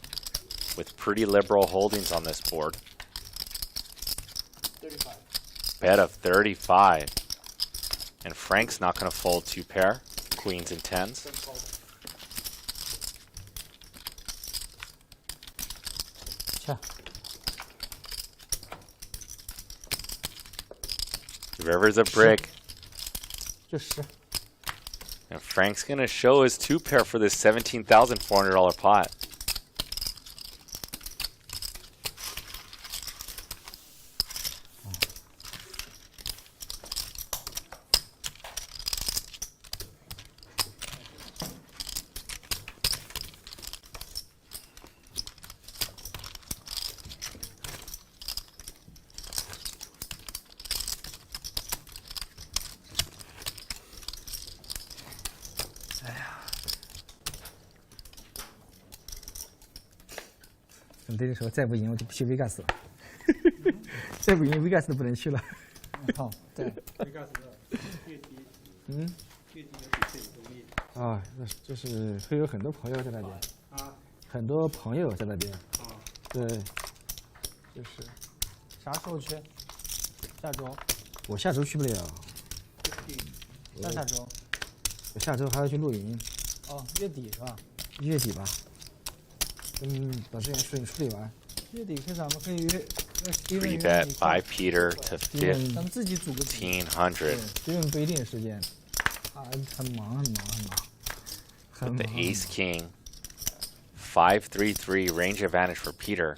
with pretty liberal holdings on this board. 35. Bet of 35. And Frank's not going to fold 2 pair, queens and 10s. Sure. The river's a brick. 就是。 And Frank's going to show his 2 pair for this $17,400 pot.等这个时候再不赢，我就不去 Vegas 了。再不赢 Vegas 都不能去了。好，对。嗯。啊，那就是会有很多朋友在那边。啊。很多朋友在那边。啊。对。就是。啥时候去？下周。我下周去不了。下周。我下周还要去露营。哦，月底是吧？月底吧。把这件事情处理完。月底是咱们可以约。 3 bet by Peter to 咱们自己组个局。 1500. 因为不一定时间，他很忙很忙很忙。 With the ace king, 5-3-3 range advantage for Peter.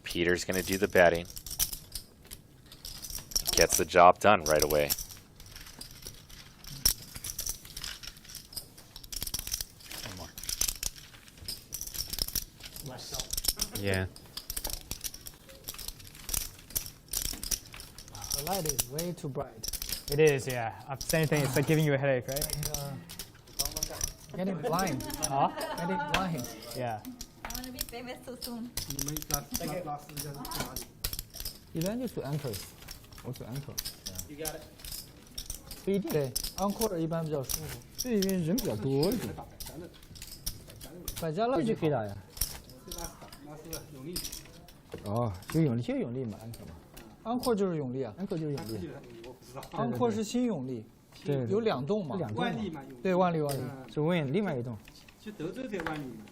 Peter's going to do the betting. Gets the job done right away. One more. Yeah. The light is way too bright. It is, yeah. Same thing. It's like giving you a headache, right? Getting blind. Huh? Getting blind. Yeah. I want to be famous so soon. 你们拉丝在哪里？一般就组 anchor， 我组 anchor。 You got it. 不一定。对 ，encore 一般比较舒服。这边人比较多一点。百家乐就可以打呀。拉丝永利。哦，就永利就永利嘛 anchor 嘛。encore 就是永利啊。 anchor 就是永利。我不知道。 encore 是新永利。对。有2栋嘛。万利嘛。对，万利万利。是问另外一栋。就德州在万利嘛。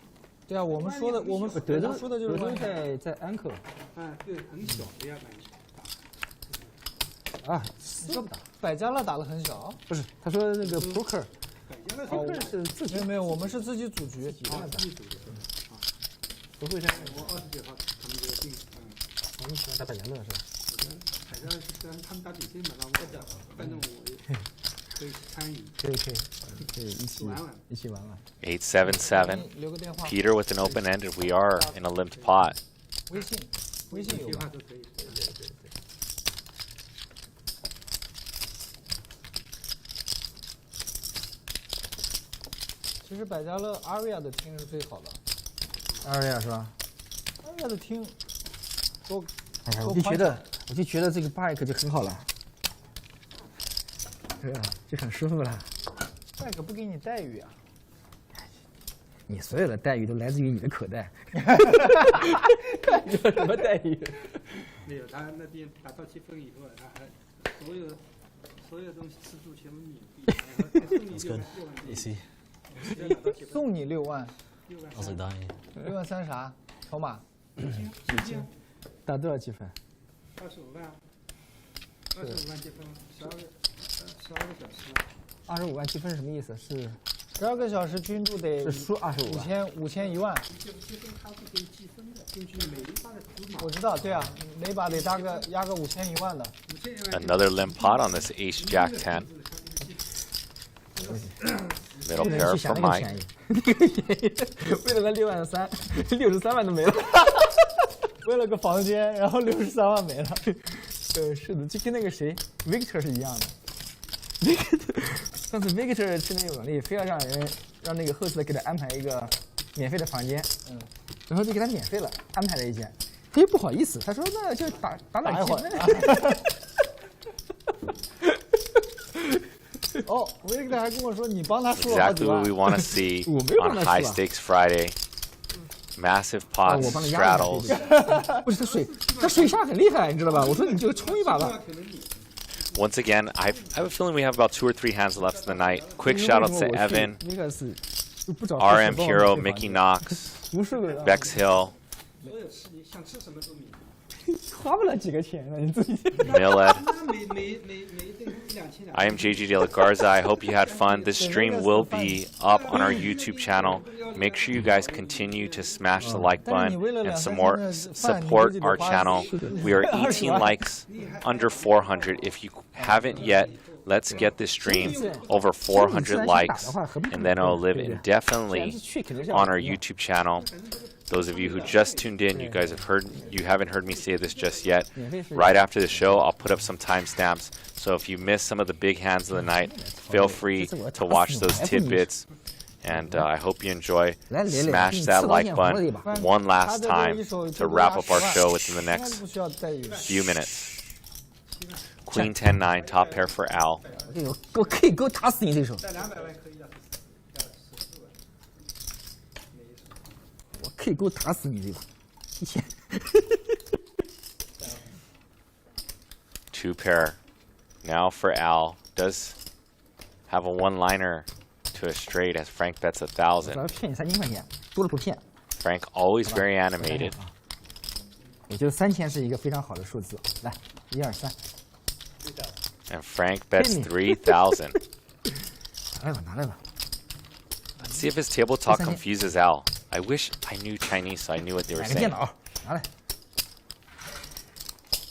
对啊，我们说的德州说的就是德州在 anchor。嗯，对，很小的呀，啊，这不打。百家乐打得很小。不是，他说那个 poker。百家乐 poker 是自己。没有，我们是自己组局。自己组的。不会在。我29号他们就定。我们喜欢打百家乐是吧？百家乐是他们打底线嘛，让我讲，反正我可以参与。可以一起玩玩。 8-7-7. Peter with an open-ended. We are in a limped pot. 微信有吧？其实百家乐 Aria 的厅是最好的。Aria 是吧 ？Aria 的厅多。哎呀，我就觉得这个 bike 就很好了。对啊，就很舒服了。bike 不给你待遇啊。你所有的待遇都来自于你的口袋。有什么待遇？没有，他那边打到积分以后，他还所有东西吃住全部免费，然后送你6万。AC. 送你6万I was like dying. ，6万3啥？筹码？打多少积分25万，25万积分，12个小时。？25万积分是什么意思？是12个小时均度得是输25万。5000、1万。积分它是可以计分的，根据每一把的筹码。我知道，对啊，每把得压个5000、1万的。Another limp pot on this Ace Jack 10. Middle pair for Mike. 为了那6万3 ，63万都没了。为了个房间，然后63万没了。是的，就跟那个谁 Victor 是一样的。上次 Victor 吃那个网力，非要让那个 host 给他安排一个免费的房间，然后就给他免费了，安排了一间，他又不好意思，他说那就打一会儿。哦，Victor 还跟我说你帮他输了好几 Exactly 万 what we。want to see on High Stakes Friday. Massive pots, 我帮他压了 straddles. 不是他水下很厉害，你知道吧？我说你就冲一把吧。 Once again, I have a feeling we have about 2 or 3 hands left in the night. Quick shout outs to Evan, 那个是不找 RM Hero, Mickey Knox, 无数个人 Vex Hill, 所有吃你想吃什么都免。花不了几个钱呢，你自己。 Milled. 那每顿2000。I am JG De La Garza. I hope you had fun. This stream will be up on our YouTube channel. Make sure you guys continue to smash the like button and support our channel. We are 18 likes, under 400. If you haven't yet, let's get this stream over 400 likes, and then it'll live indefinitely on our YouTube channel. Those of you who just tuned in, you haven't heard me say this just yet. Right after the show, I'll put up some timestamps. So if you missed some of the big hands of the night, feel free to watch those tidbits. And I hope you enjoy. Smash that like button one last time to wrap up our show within the next few minutes. Queen 10-9, top pair for Al. 我可以打死你这手。带200万可以要14万。我可以打死你这把，1000。2 pair. Now for Al. Does have a one-liner to a straight as Frank bets 1,000. 骗你3000块钱，多了不骗。 Frank always very animated. 我觉得3000是一个非常好的数字。来，1、2、3。 And Frank bets 3,000. 拿来吧。 Let's see if his table talk confuses Al. I wish I knew Chinese so I knew what they were 买个电 saying. 脑，拿来。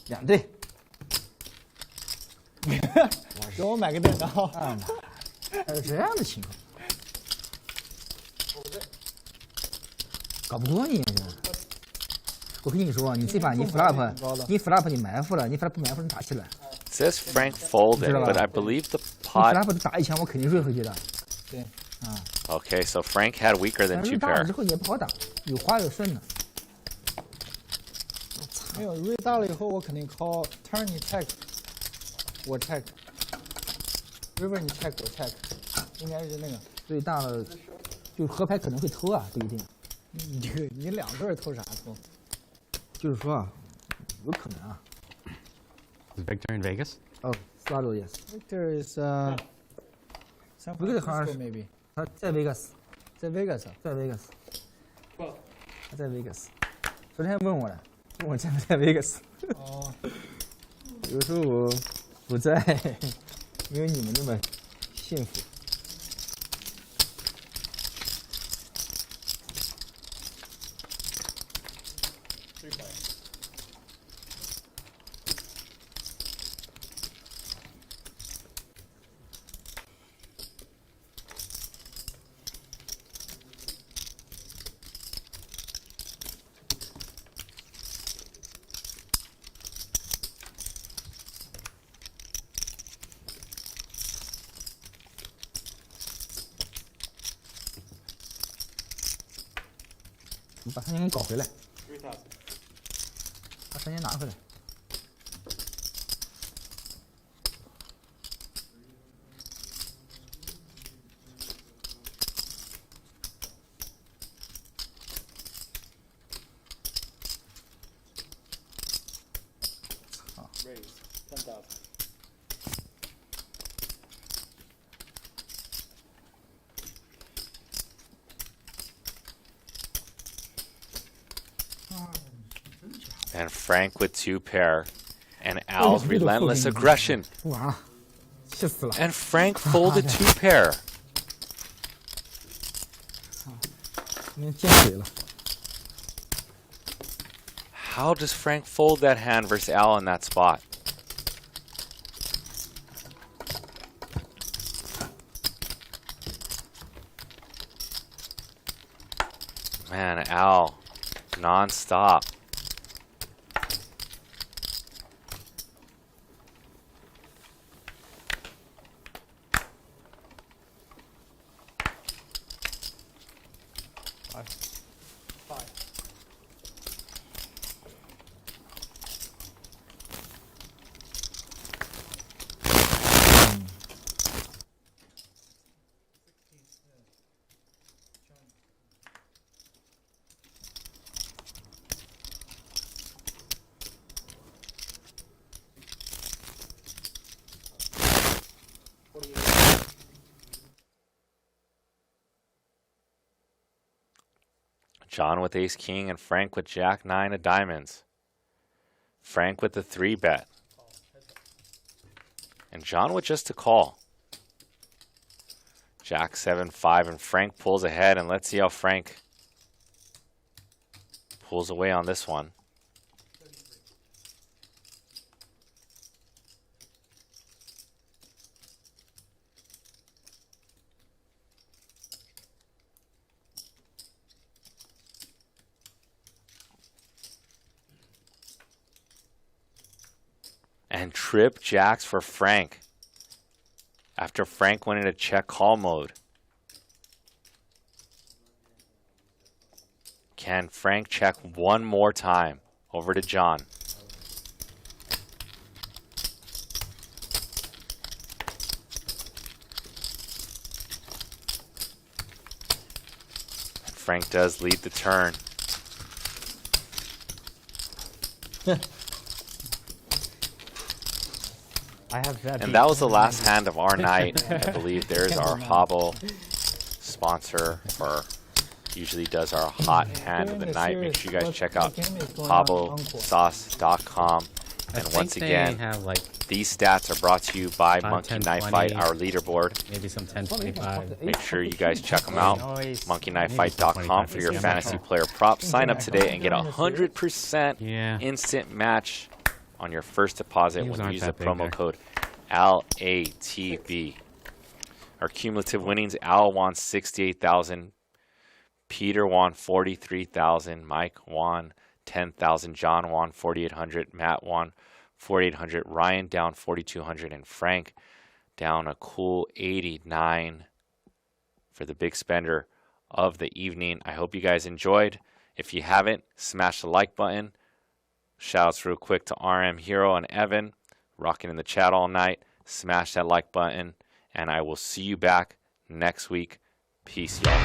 2对。给我买个电脑。还有这样的情况，搞不过你。我跟你说，你这把你 flop 你埋伏了，你 flop 不埋伏你打起来。 It says Frank folded, but I believe the 你 pot. flop 打一枪，我肯定瑞回去的。 Okay, so Frank had weaker than 2瑞大了 pair. 之后也不好打，有花有顺的。没有瑞大了以后，我肯定 call turn 你 check， 我 check。river 你 check 我 check， 应该是那个。瑞大了，就合牌可能会偷啊，不一定。你2对偷啥偷？就是说啊，有可能啊。 Is Victor in Vegas? Oh, Slaughter, yes. Victor is San Victor 好像 Francisco 是 maybe， 他在 Vegas，在 Vegas。在 Vegas。他在 Vegas。昨天问我了，问我在不在 Vegas。哦。有时候我不在，没有你们那么幸福。你把3000给搞回来，把3000拿回来。raise, 10,000. And Frank with 2 pair. And Al's relentless aggression. 哇，气死了！ And Frank folded 2 pair. 今天见鬼了！ How does Frank fold that hand versus Al in that spot? Man, Al, non-stop. John with ace king and Frank with jack 9 of diamonds. Frank with the 3 bet. And John with just a call. Jack 7 5 and Frank pulls ahead, and let's see how Frank pulls away on this one. And trip jacks for Frank after Frank went into check call mode. Can Frank check one more time? Over to John. And Frank does lead the turn. And that was the last hand of our night. I believe there's our hobble sponsor, or usually does our hot hand of the night. Make sure you guys check out hobbleSauce.com. And once again, these stats are brought to you by Monkey Knife Fight, our leaderboard. Maybe some 10-25. Make sure you guys check them out. MonkeyKnifeFight.com for your fantasy player props. Sign up today and get 100% instant match on your first deposit when you use the promo code LATB. Our cumulative winnings: Al won 68,000, Peter won 43,000, Mike won 10,000, John won 4,800, Matt won 4,800, Ryan down 4,200, and Frank down a cool 89 for the big spender of the evening. I hope you guys enjoyed. If you haven't, smash the like button. Shoutouts real quick to RM Hero and Evan, rocking in the chat all night. Smash that like button, and I will see you back next week. Peace, y'all.